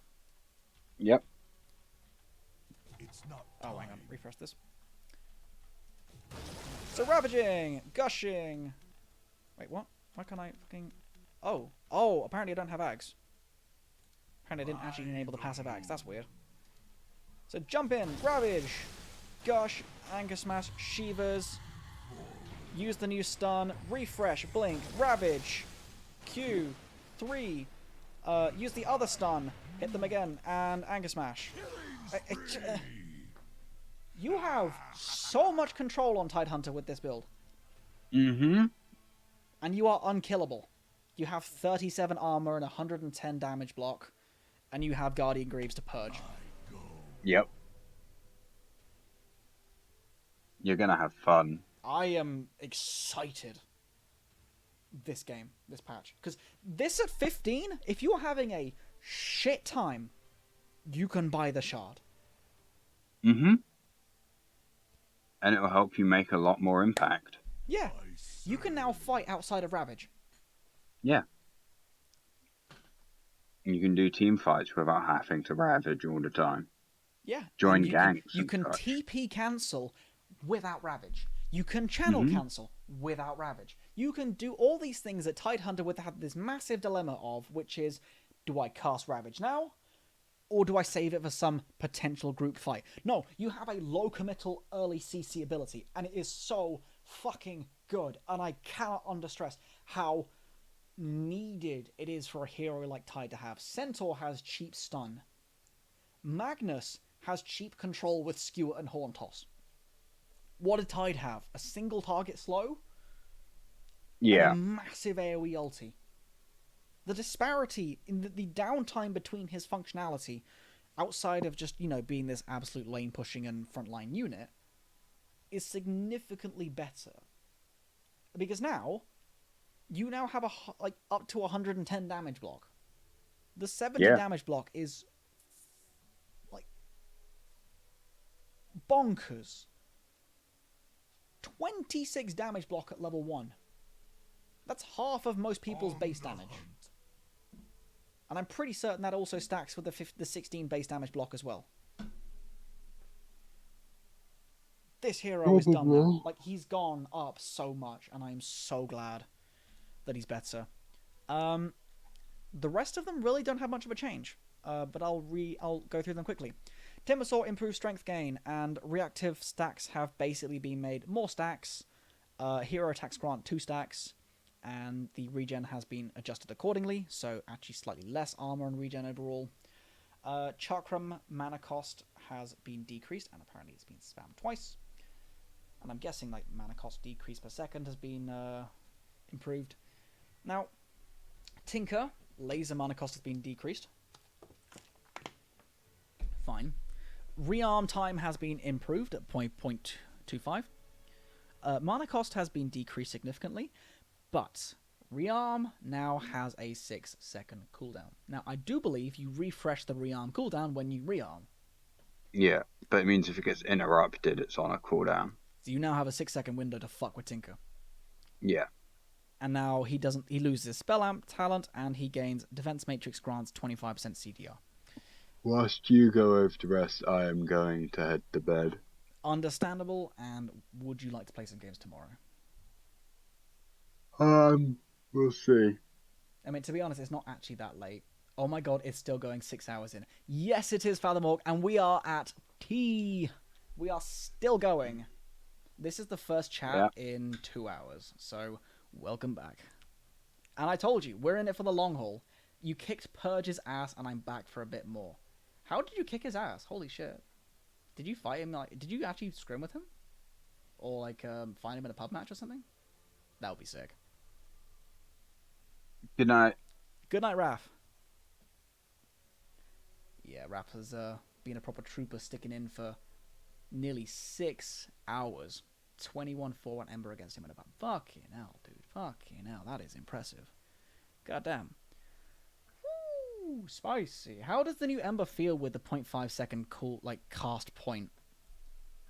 Yep. It's not Oh, hang on. Refresh this. So, Ravaging! Gushing! Wait, what? Why can't I fucking... Oh. Oh, apparently I don't have Ags. Apparently I didn't actually enable the passive Ags. That's weird. So, jump in. Ravage! Gush. Anger Smash. Shivas. Use the new stun. Refresh. Blink. Ravage. Q. 3. Use the other stun. Hit them again. And Anger Smash. You have so much control on Tidehunter with this build. Mm-hmm. And you are unkillable. You have 37 armor and 110 damage block. And you have Guardian Greaves to purge. Yep. You're gonna have fun. I am excited. This game, this patch, because this at 15, if you're having a shit time, you can buy the shard. Mm-hmm. And it'll help you make a lot more impact. Yeah, you can now fight outside of Ravage. Yeah. You can do team fights without having to ravage all the time. Yeah. Join and gangs. You and can such. TP cancel without Ravage. You can channel cancel without Ravage. You can do all these things that Tidehunter would have this massive dilemma of, which is, do I cast Ravage now? Or do I save it for some potential group fight? No, you have a low committal early CC ability, and it is so fucking good. And I cannot understress how needed it is for a hero like Tide to have. Centaur has cheap stun. Magnus has cheap control with Skewer and Horn Toss. What did Tide have? A single target slow? Yeah. And a massive AoE ulti. The disparity in the downtime between his functionality, outside of just, being this absolute lane pushing and frontline unit, is significantly better. Because now, you now have up to 110 damage block. The 70 damage block is bonkers. 26 damage block at level 1. That's half of most people's base damage. And I'm pretty certain that also stacks with the 16 base damage block as well. This hero is done now. He's gone up so much, and I'm so glad that he's better. The rest of them really don't have much of a change, but I'll go through them quickly. Timbersaw improves strength gain, and reactive stacks have basically been made more stacks. Hero attacks grant 2 stacks. And the regen has been adjusted accordingly, so actually slightly less armor and regen overall. Chakram mana cost has been decreased, and apparently it's been spammed twice. And I'm guessing mana cost decrease per second has been improved. Now, Tinker, laser mana cost has been decreased. Fine. Rearm time has been improved at 0.25. Mana cost has been decreased significantly. But rearm now has a 6-second cooldown. Now, I do believe you refresh the rearm cooldown when you rearm. Yeah, but it means if it gets interrupted, it's on a cooldown. So you now have a 6-second window to fuck with Tinker. Yeah. And now he loses his spell amp talent, and he gains defense matrix grants 25% CDR. Whilst you go over to rest, I am going to head to bed. Understandable, and would you like to play some games tomorrow? We'll see. I mean, to be honest, it's not actually that late. Oh my god, it's still going 6 hours in. Yes, it is Fathom Orc, and we are at T. We are still going. This is the first chat in 2 hours, so welcome back. And I told you, we're in it for the long haul. You kicked Purge's ass, and I'm back for a bit more. How did you kick his ass? Holy shit. Did you fight him? Did you actually scrim with him? Or, find him in a pub match or something? That would be sick. Good night. Good night, Raph. Yeah, Raph has been a proper trooper, sticking in for nearly 6 hours. 21-4 on Ember against him in about. Fucking hell, dude. Fucking hell. That is impressive. Goddamn. Woo, spicy. How does the new Ember feel with the 0.5 second cast point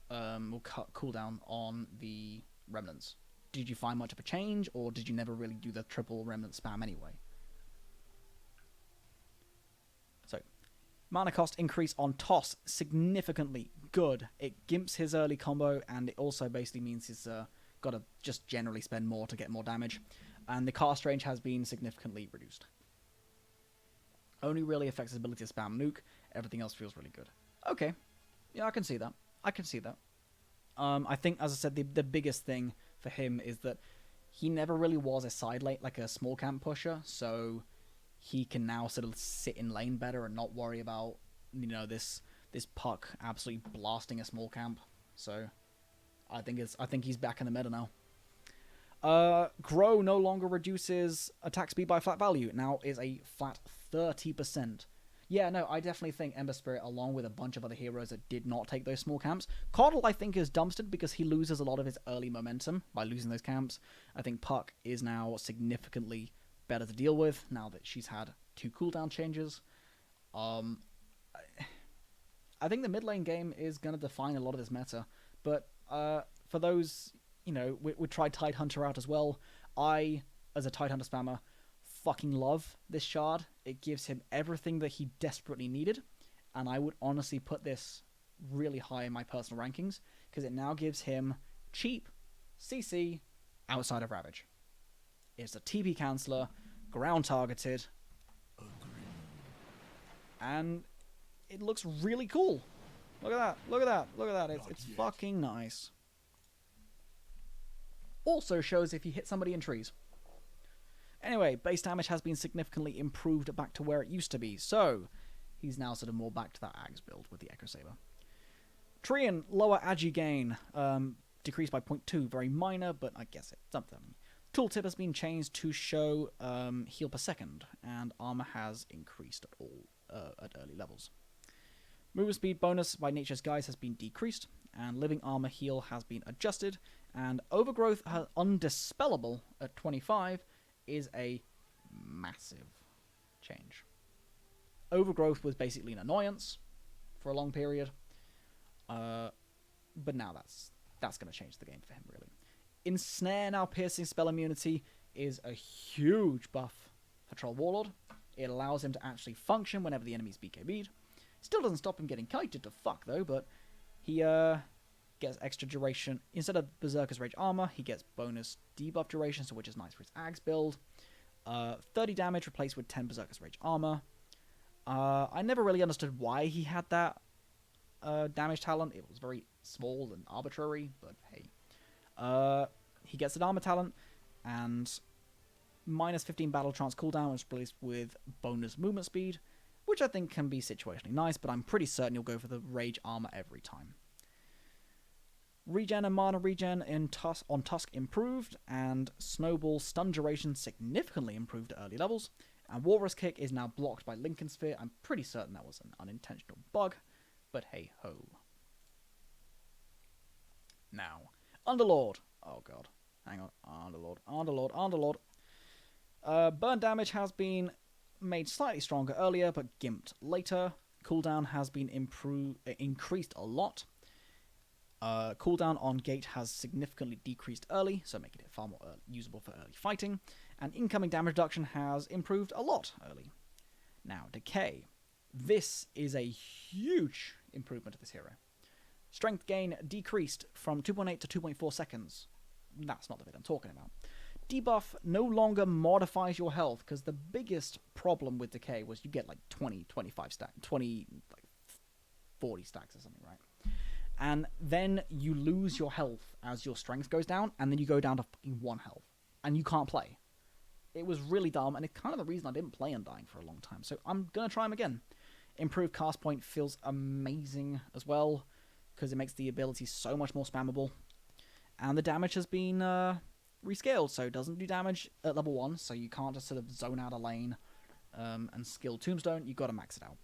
cooldown on the Remnants? Did you find much of a change, or did you never really do the triple remnant spam anyway? So, mana cost increase on Toss significantly. Good. It gimps his early combo, and it also basically means he's got to just generally spend more to get more damage. And the cast range has been significantly reduced. Only really affects his ability to spam nuke. Everything else feels really good. Okay. Yeah, I can see that. I think, as I said, the biggest thing for him is that he never really was a side lane, like a small camp pusher, so he can now sort of sit in lane better and not worry about, this puck absolutely blasting a small camp. So I think he's back in the meta now. Grow no longer reduces attack speed by flat value. Now is a flat 30%. Yeah, no, I definitely think Ember Spirit, along with a bunch of other heroes that did not take those small camps. Coddle, I think, is dumpstered because he loses a lot of his early momentum by losing those camps. I think Puck is now significantly better to deal with now that she's had 2 cooldown changes. I think the mid lane game is going to define a lot of this meta. But for those, we tried Tidehunter out as well. I, as a Tidehunter spammer, fucking love this shard. It gives him everything that he desperately needed. And I would honestly put this really high in my personal rankings because it now gives him cheap CC outside of Ravage. It's a TP canceller, ground targeted, and it looks really cool. Look at that, look at that, look at that. It's fucking nice. Also shows if you hit somebody in trees. Anyway, base damage has been significantly improved back to where it used to be, so he's now sort of more back to that Ags build with the Echo Saber. Treant, lower agi gain, decreased by 0.2, very minor, but I guess it's something. Tooltip has been changed to show heal per second, and armor has increased at early levels. Movement speed bonus by Nature's Guise has been decreased, and living armor heal has been adjusted, and overgrowth undispellable at 25 is a massive change. Overgrowth was basically an annoyance for a long period, but now that's going to change the game for him, really. Ensnare, now piercing spell immunity, is a huge buff for Troll Warlord. It allows him to actually function whenever the enemy's BKB'd. Still doesn't stop him getting kited to fuck, though, but he gets extra duration. Instead of Berserker's Rage armor, he gets bonus debuff duration, so which is nice for his Ags build. 30 damage replaced with 10 Berserker's Rage armor. I never really understood why he had that damage talent. It was very small and arbitrary, but hey. He gets an armor talent, and minus 15 battle trance cooldown is replaced with bonus movement speed, which I think can be situationally nice, but I'm pretty certain you'll go for the rage armor every time. Regen and mana regen on Tusk improved, and Snowball stun duration significantly improved at early levels, and Walrus Kick is now blocked by Lincoln Sphere. I'm pretty certain that was an unintentional bug, but hey ho. Now, Underlord. Oh god. Hang on. Underlord. Burn damage has been made slightly stronger earlier, but gimped later. Cooldown has been increased a lot. Cooldown on Gate has significantly decreased early, so making it far more usable for early fighting. And incoming damage reduction has improved a lot early. Now, Decay. This is a huge improvement to this hero. Strength gain decreased from 2.8 to 2.4 seconds. That's not the bit I'm talking about. Debuff no longer modifies your health, because the biggest problem with Decay was you get like 20, 25 stacks, 20, like 40 stacks or something, right? And then you lose your health as your strength goes down, and then you go down to fucking 1 health, and you can't play. It was really dumb, and it's kind of the reason I didn't play Undying for a long time, so I'm going to try him again. Improved cast point feels amazing as well, because it makes the ability so much more spammable. And the damage has been rescaled, so it doesn't do damage at level 1, so you can't just sort of zone out a lane and skill Tombstone. You've got to max it out.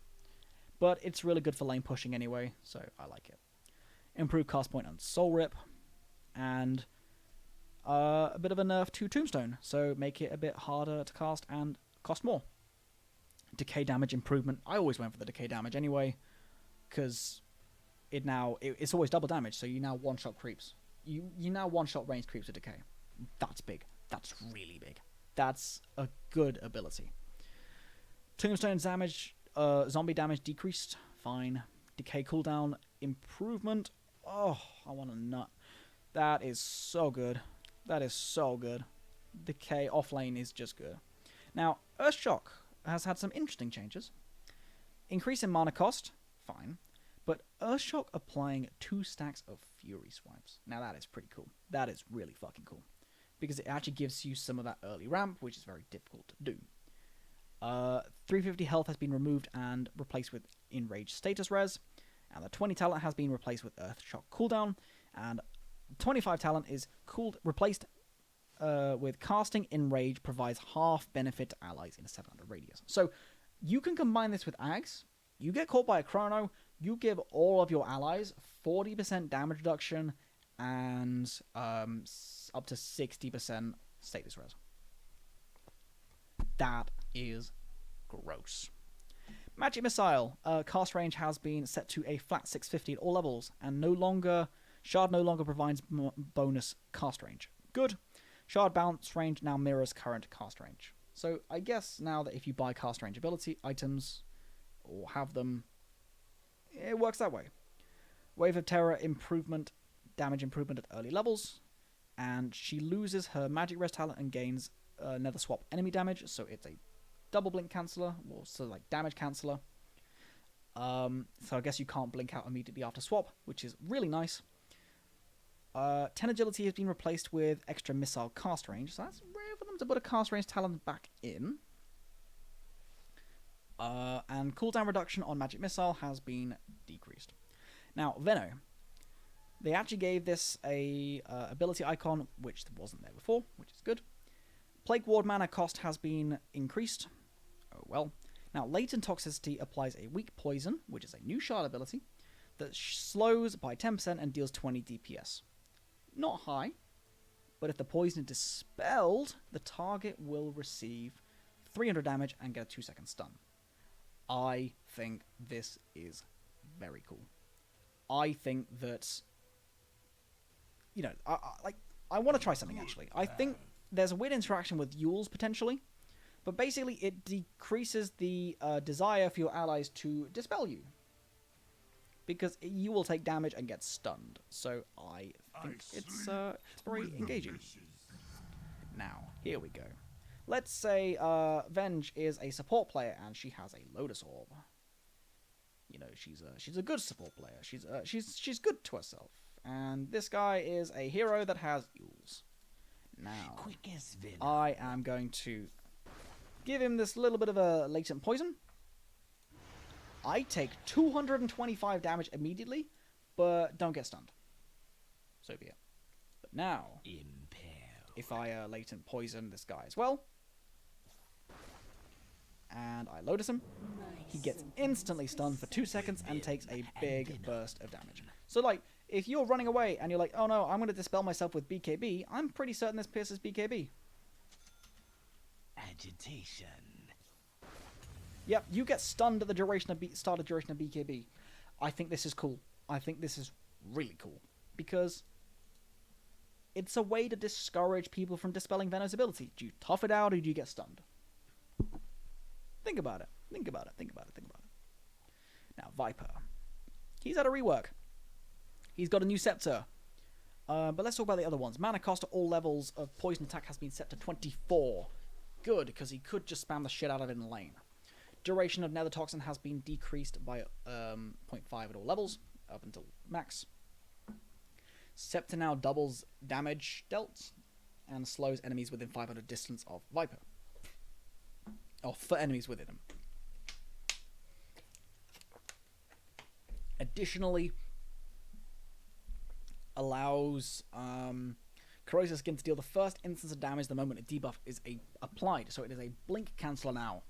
But it's really good for lane pushing anyway, so I like it. Improved cast point on Soul Rip, and a bit of a nerf to Tombstone, so make it a bit harder to cast and cost more. Decay damage improvement. I always went for the decay damage anyway, because it's always double damage, so you now one-shot creeps. You now one-shot range creeps with Decay. That's big. That's really big. That's a good ability. Tombstone's damage, zombie damage decreased. Fine. Decay cooldown improvement. Oh, I want a nut. That is so good. That is so good. Decay offlane is just good. Now, Earthshock has had some interesting changes. Increase in mana cost. Fine. But Earthshock applying 2 stacks of Fury Swipes. Now that is pretty cool. That is really fucking cool. Because it actually gives you some of that early ramp, which is very difficult to do. 350 health has been removed and replaced with Enraged Status Res. And the 20 talent has been replaced with Earthshock cooldown. And 25 talent is replaced with Casting Enrage provides half benefit to allies in a 700 radius. So You can combine this with Ags. You get caught by a chrono, you give all of your allies 40% damage reduction and up to 60% status res. That is gross. Magic Missile. Cast range has been set to a flat 650 at all levels, and Shard no longer provides bonus cast range. Good. Shard bounce range now mirrors current cast range. So I guess now that if you buy cast range ability items, or have them, it works that way. Wave of Terror improvement, damage improvement at early levels, and she loses her magic res talent and gains nether swap enemy damage, so it's a double blink canceller, or so like damage canceller. So I guess you can't blink out immediately after swap, which is really nice. 10 agility has been replaced with extra missile cast range, so that's rare for them to put a cast range talent back in. And cooldown reduction on magic missile has been decreased. Now, Venno. They actually gave this a ability icon, which wasn't there before, which is good. Plague Ward mana cost has been increased. Oh well. Now, Latent Toxicity applies a weak poison, which is a new shard ability, that slows by 10% and deals 20 DPS. Not high, but if the poison is dispelled, the target will receive 300 damage and get a 2-second stun. I think this is very cool. I think that, you know, I want to try something actually. I think there's a weird interaction with Yules potentially, but basically it decreases the desire for your allies to dispel you, because you will take damage and get stunned. So I think it's very engaging. Now, here we go. Let's say Venge is a support player and she has a Lotus Orb. You know, she's a good support player. She's good to herself. And this guy is a hero that has Yules. Now, I am going to give him this little bit of a latent poison. I take 225 damage immediately, but don't get stunned. So be it. But now, if I latent poison this guy as well, and I Lotus him, he gets instantly stunned for 2 seconds and takes a big burst of damage. So, like, if you're running away and you're like, oh no, I'm going to dispel myself with BKB, I'm pretty certain this pierces BKB. Agitation. Yep, you get stunned at the started duration of BKB. I think this is cool. I think this is really cool, because it's a way to discourage people from dispelling Venno's ability. Do you tough it out or do you get stunned? Think about it. Think about it. Think about it. Think about it. Now, Viper. He's had a rework. He's got a new scepter. But let's talk about the other ones. Mana cost at all levels of poison attack has been set to 24. Good, because he could just spam the shit out of it in the lane. Duration of Nether Toxin has been decreased by 0.5 at all levels, up until max. Scepter now doubles damage dealt, and slows enemies within 500 distance of Viper. Or for enemies within him. Additionally, allows Corrosive Skin to deal the first instance of damage the moment a debuff is applied, so it is a blink canceller now.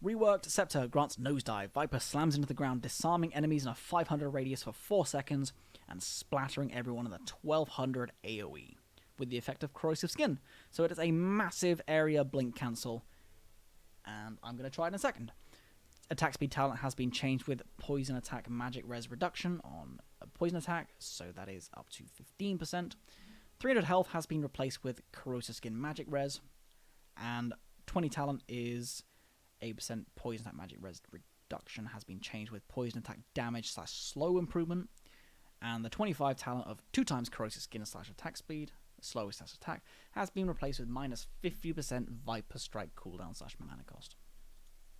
Reworked Scepter grants Nosedive. Viper slams into the ground, disarming enemies in a 500 radius for 4 seconds and splattering everyone in the 1200 AoE with the effect of Corrosive Skin. So it is a massive area blink cancel, and I'm going to try it in a second. Attack speed talent has been changed with poison attack magic res reduction on a poison attack, so that is up to 15%. 300 health has been replaced with Corrosive Skin magic res, and 20 talent is 8% poison attack magic res reduction has been changed with poison attack damage / slow improvement, and the 25 talent of 2 times Corrosive Skin / attack speed, slowest attack, has been replaced with minus 50% Viper Strike cooldown / mana cost.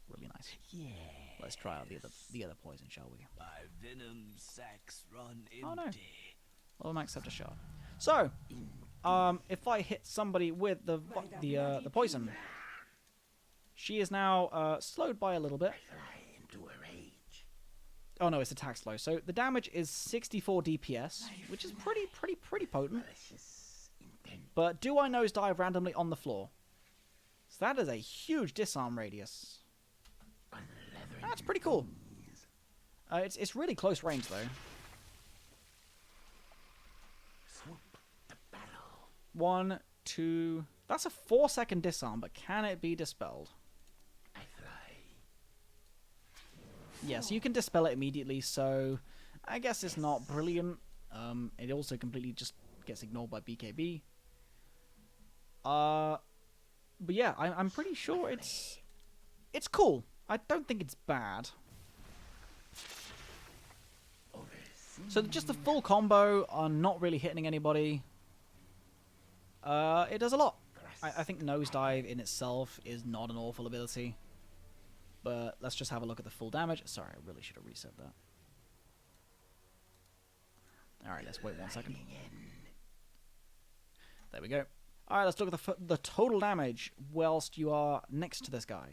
Really nice. Yeah. Let's try out the other poison, shall we? My venom sacks run empty. Oh no. Well, max up to shard. So, if I hit somebody with the poison, she is now slowed by a little bit. Oh no, it's attack slow. So the damage is 64 DPS, which is pretty potent. But do I nosedive randomly on the floor? So that is a huge disarm radius. That's pretty cool. It's really close range though. One, two. That's a 4-second disarm, but can it be dispelled? Yes, you can dispel it immediately, so I guess it's not brilliant. It also completely just gets ignored by BKB. But yeah, I'm pretty sure it's cool. I don't think it's bad. So just the full combo on not really hitting anybody. It does a lot. I think Nosedive in itself is not an awful ability. But let's just have a look at the full damage. Sorry, I really should have reset that. Alright, let's wait 1 second. There we go. Alright, let's look at the total damage whilst you are next to this guy.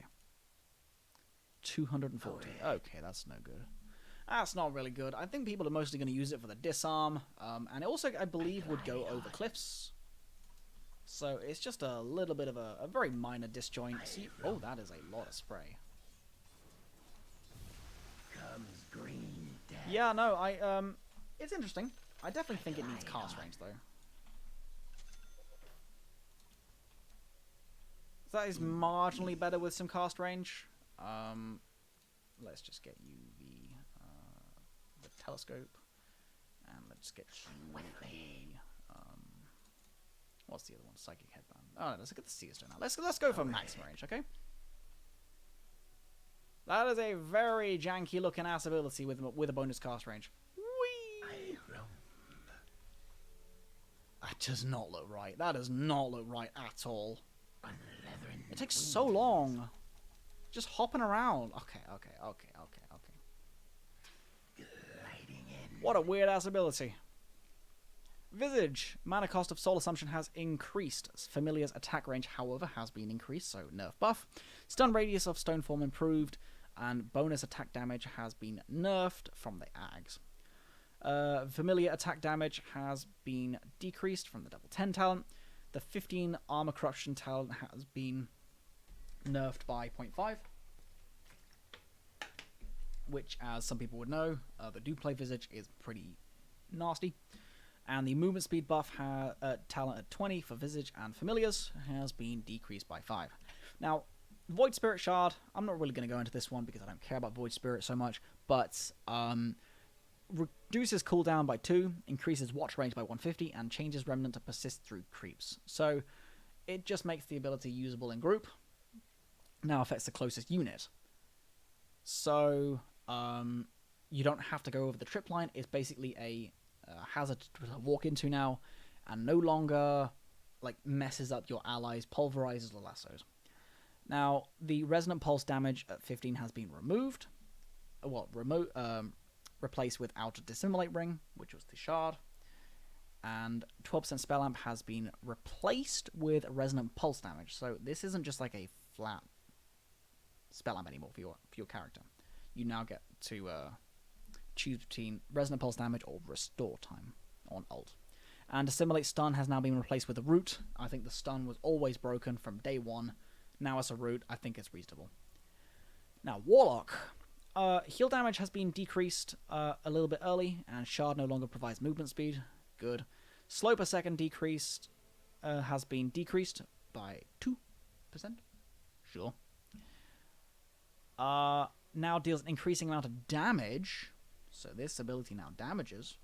240. Okay, that's no good. That's not really good. I think people are mostly going to use it for the disarm. And it also, I believe, would go over cliffs. So it's just a little bit of a very minor disjoint. See, oh, that is a lot of spray. Yeah, no, it's interesting. I definitely think it needs cast range, though. That is marginally better with some cast range. Let's just get you the telescope, and let's get you what's the other one? Psychic headband. Oh, no, let's get the Seer Stone now. Let's go for maximum range, okay? That is a very janky looking ass ability with a bonus cast range. Whee! That does not look right. That does not look right at all. It takes so long. Just hopping around. Okay. What a weird ass ability. Visage. Mana cost of Soul Assumption has increased. Familiar's attack range, however, has been increased, so nerf buff. Stun radius of Stone Form improved, and bonus attack damage has been nerfed from the Ags. Familiar attack damage has been decreased from the level 10 talent. The 15 Armor Corruption talent has been nerfed by 0.5. Which, as some people would know, that do play Visage is pretty nasty. And the movement speed buff talent at 20 for Visage and Familiars has been decreased by 5. Now, Void Spirit Shard, I'm not really going to go into this one because I don't care about Void Spirit so much, but reduces cooldown by 2, increases watch range by 150, and changes Remnant to persist through creeps. So, it just makes the ability usable in group. Now affects the closest unit. So, you don't have to go over the trip line. It's basically a hazard to walk into now, and no longer messes up your allies, pulverizes the lassos. Now, the resonant pulse damage at 15 has been removed. Replaced with Outer Dissimulate Ring, which was the shard. And 12% Spell Amp has been replaced with resonant pulse damage. So this isn't just like a flat Spell Amp anymore for your character. You now get to choose between resonant pulse damage or restore time on ult. And Dissimulate Stun has now been replaced with a root. I think the stun was always broken from day one. Now as a root, I think it's reasonable. Now, Warlock. Heal damage has been decreased a little bit early, and Shard no longer provides movement speed. Good. Slow per second decreased has been decreased by 2%. Sure. Now deals an increasing amount of damage. So this ability now damages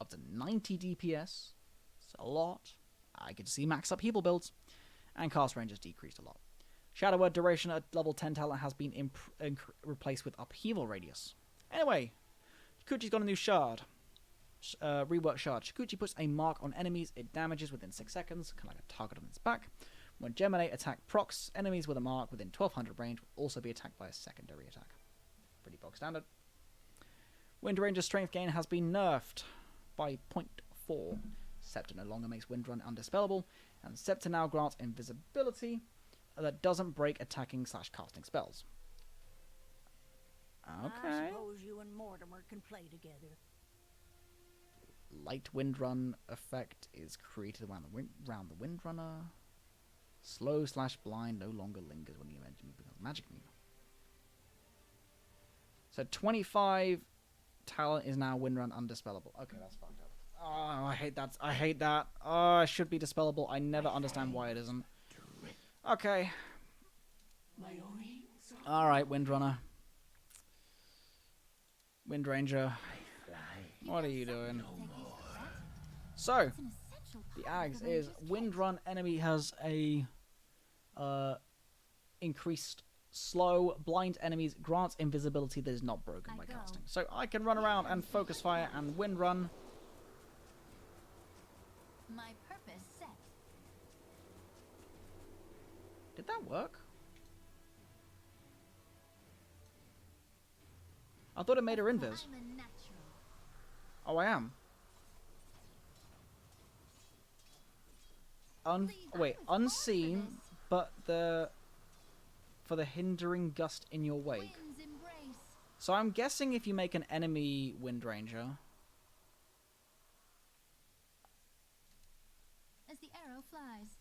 up to 90 DPS. It's a lot. I get to see max upheaval builds. And cast range has decreased a lot. Shadow Word duration at level 10 talent has been replaced with upheaval radius. Anyway, Shikuchi's got a new shard. Rework shard. Shikuchi puts a mark on enemies. It damages within 6 seconds, kind of like a target on its back. When Geminate attack procs, enemies with a mark within 1200 range will also be attacked by a secondary attack. Pretty bog standard. Wind Ranger's strength gain has been nerfed by 0.4. Scepter no longer makes Wind Run undispellable, and Scepter now grants invisibility that doesn't break attacking/casting spells. Okay. I suppose you and Mortimer can play together. Light Wind Run effect is created around the Wind Runner. Slow/blind no longer lingers when the event becomes magic move. So 25 talent is now Windrun undispellable. Okay, that's fucked up. Oh, I hate that. I hate that. Oh, it should be dispellable. I never understand why it isn't. Okay. Alright, Windrunner. Windranger. What are you doing? So, the Ags is Windrun enemy has a increased slow. Blind enemies grants invisibility that is not broken by casting. So I can run around and focus fire and Windrun. My purpose set. Did that work? I thought it made her invis. Oh, I am. Wait, unseen, but for the hindering gust in your wake. So I'm guessing if you make an enemy Windranger. As the arrow flies.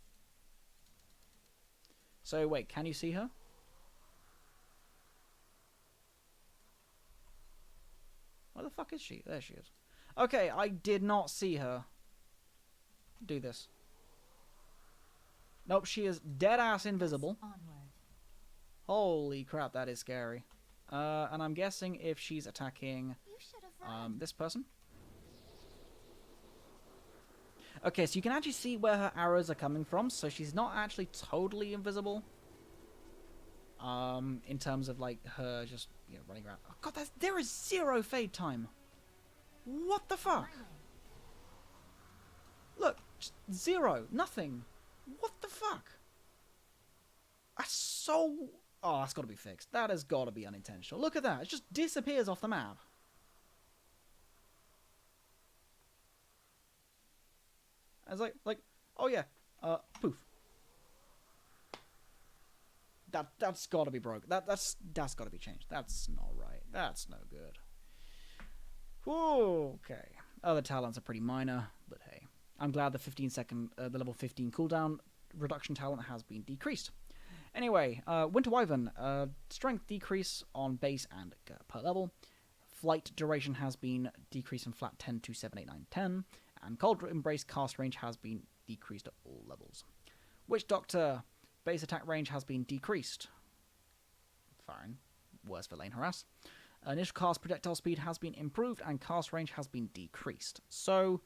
So wait, can you see her? Where the fuck is she? There she is. Okay, I did not see her. Do this. Nope, she is dead-ass invisible. Holy crap, that is scary. And I'm guessing if she's attacking this person. Okay, so you can actually see where her arrows are coming from, so she's not actually totally invisible. In terms of, like, her just, you know, running around. Oh god, there is 0 fade time! What the fuck? Look, just 0, nothing. What the fuck? That's so... Oh, that's gotta be fixed. That has gotta be unintentional. Look at that, it just disappears off the map. It's like, oh yeah, poof. That's gotta be broken. That's gotta be changed. That's not right. That's no good. Whew, okay. Other talents are pretty minor, but hey. I'm glad the 15-second, the level 15 cooldown reduction talent has been decreased. Anyway, Winter Wyvern, strength decrease on base and per level. Flight duration has been decreased from flat 10 to 7, 8, 9, 10. And Cold Embrace cast range has been decreased at all levels. Witch Doctor, base attack range has been decreased. Fine. Worse for lane harass. Initial cast projectile speed has been improved and cast range has been decreased. So,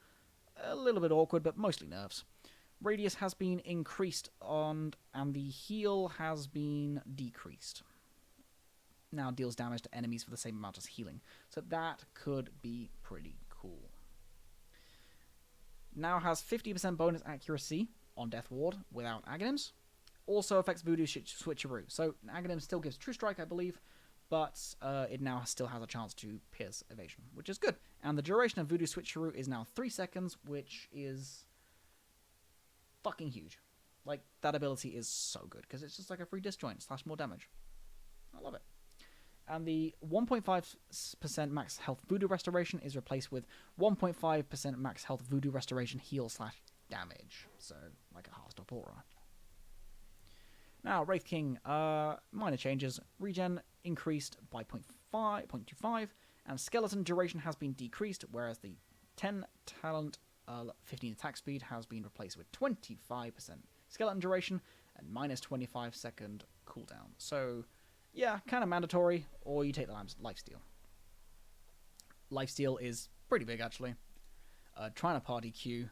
a little bit awkward, but mostly nerfs. Radius has been increased and the heal has been decreased. Now deals damage to enemies for the same amount as healing. So that could be pretty cool. Now has 50% bonus accuracy on Death Ward without Aghanims. Also affects Voodoo Switcheroo. So Aghanim still gives True Strike, I believe, but it now still has a chance to pierce evasion, which is good. And the duration of Voodoo Switcheroo is now 3 seconds, which is fucking huge. Like, that ability is so good, because it's just like a free disjoint / more damage. I love it. And the 1.5% max health Voodoo Restoration is replaced with 1.5% max health Voodoo Restoration heal / damage. So, like a Heartstop Aura. Now, Wraith King, minor changes. Regen increased by 0.25, and Skeleton duration has been decreased, whereas the 10 talent, 15 attack speed has been replaced with 25% Skeleton duration and minus 25 second cooldown. So, yeah, kind of mandatory, or you take the lifesteal. Lifesteal is pretty big, actually. Trying to party queue.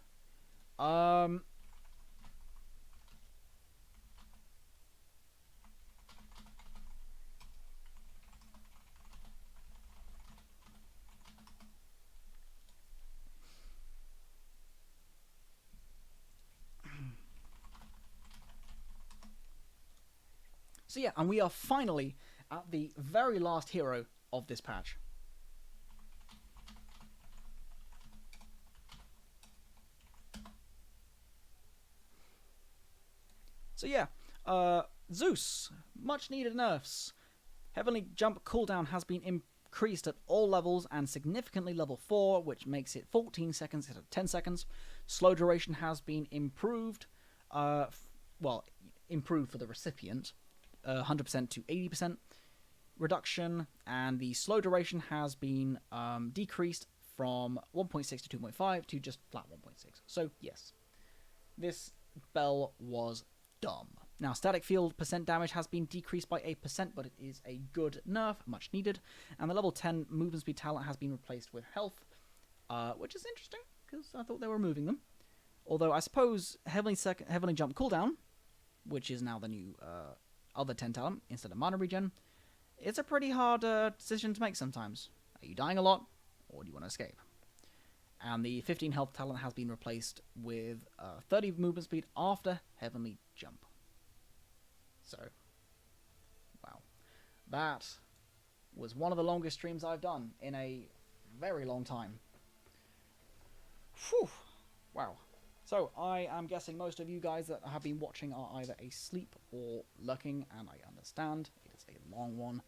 So yeah, and we are finally at the very last hero of this patch. So yeah, Zeus, much needed nerfs. Heavenly Jump cooldown has been increased at all levels and significantly level 4, which makes it 14 seconds instead of 10 seconds. Slow duration has been improved, improved for the recipient. 100% to 80%. reduction, and the slow duration has been decreased from 1.6 to 2.5 to just flat 1.6. So yes, this spell was dumb. Now, static field percent damage has been decreased by 8%, but it is a good nerf, much needed. And the level 10 movement speed talent has been replaced with health, which is interesting, because I thought they were removing them. Although, I suppose Heavenly Jump cooldown, which is now the new other 10 talent, instead of mana regen, it's a pretty hard decision to make sometimes. Are you dying a lot, or do you want to escape? And the 15 health talent has been replaced with 30 movement speed after Heavenly Jump. So, wow. That was one of the longest streams I've done in a very long time. Whew. Wow. So, I am guessing most of you guys that have been watching are either asleep or lurking, and I understand. It is a long one.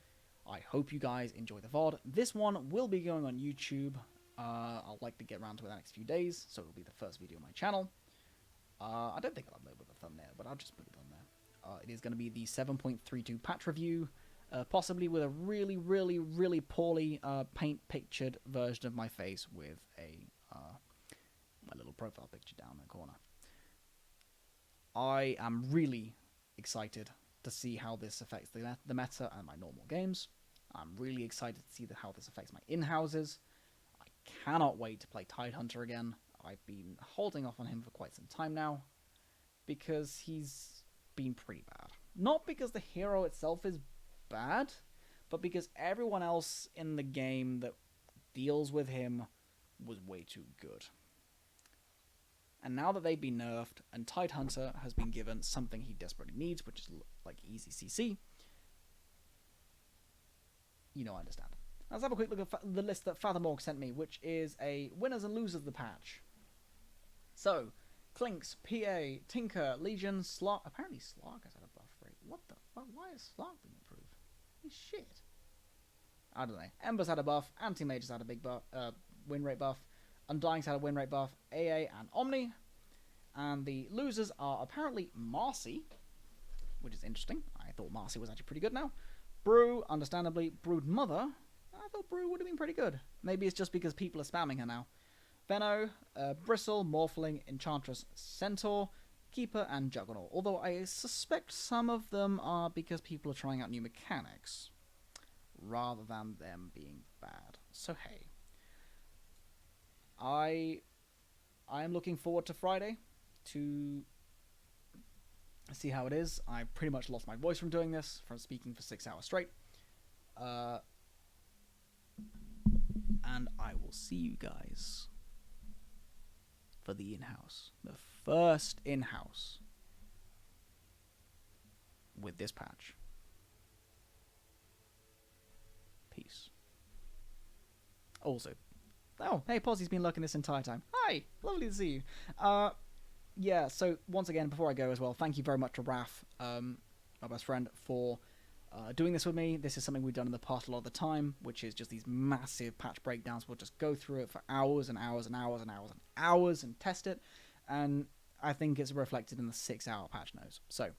I hope you guys enjoy the VOD. This one will be going on YouTube. I'll like to get around to it in the next few days, so it'll be the first video on my channel. I don't think I'll upload with a thumbnail, but I'll just put it on there. It is going to be the 7.32 patch review, possibly with a really, really, really poorly paint-pictured version of my face with my little profile picture down in the corner. I am really excited to see how this affects the meta and my normal games. I'm really excited to see how this affects my in-houses. I cannot wait to play Tidehunter again. I've been holding off on him for quite some time now, because he's been pretty bad. Not because the hero itself is bad, but because everyone else in the game that deals with him was way too good. And now that they've been nerfed, and Tidehunter has been given something he desperately needs, which is like easy CC, you know I understand. Let's have a quick look at the list that Fathermorg sent me, which is a winners and losers of the patch. So, Clinks, PA, Tinker, Legion, Slark. Apparently Slark has had a buff rate. What the fuck? Why has Slark been improved? Holy shit. I don't know. Ember's had a buff. Anti-Mage has had a big buff, win rate buff. Undying's had a win rate buff. AA and Omni. And the losers are apparently Marcy, which is interesting. I thought Marcy was actually pretty good now. Brew, understandably. Brood Mother. I thought Brew would have been pretty good. Maybe it's just because people are spamming her now. Venno, Bristle, Morphling, Enchantress, Centaur, Keeper, and Juggernaut. Although I suspect some of them are because people are trying out new mechanics, rather than them being bad. So hey. I am looking forward to Friday to see how it is. I pretty much lost my voice from doing this, from speaking for 6 hours straight. And I will see you guys for the in-house. The first in-house with this patch. Peace. Also, oh, hey, Possy's been lurking this entire time. Hi, lovely to see you. Yeah, so once again, before I go as well, thank you very much to Raph, my best friend, for doing this with me. This is something we've done in the past a lot of the time, which is just these massive patch breakdowns. We'll just go through it for hours and hours and hours and hours and hours and test it, and I think it's reflected in the 6-hour patch notes. So,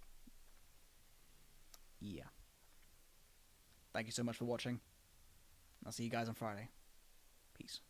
yeah. Thank you so much for watching. I'll see you guys on Friday. Peace.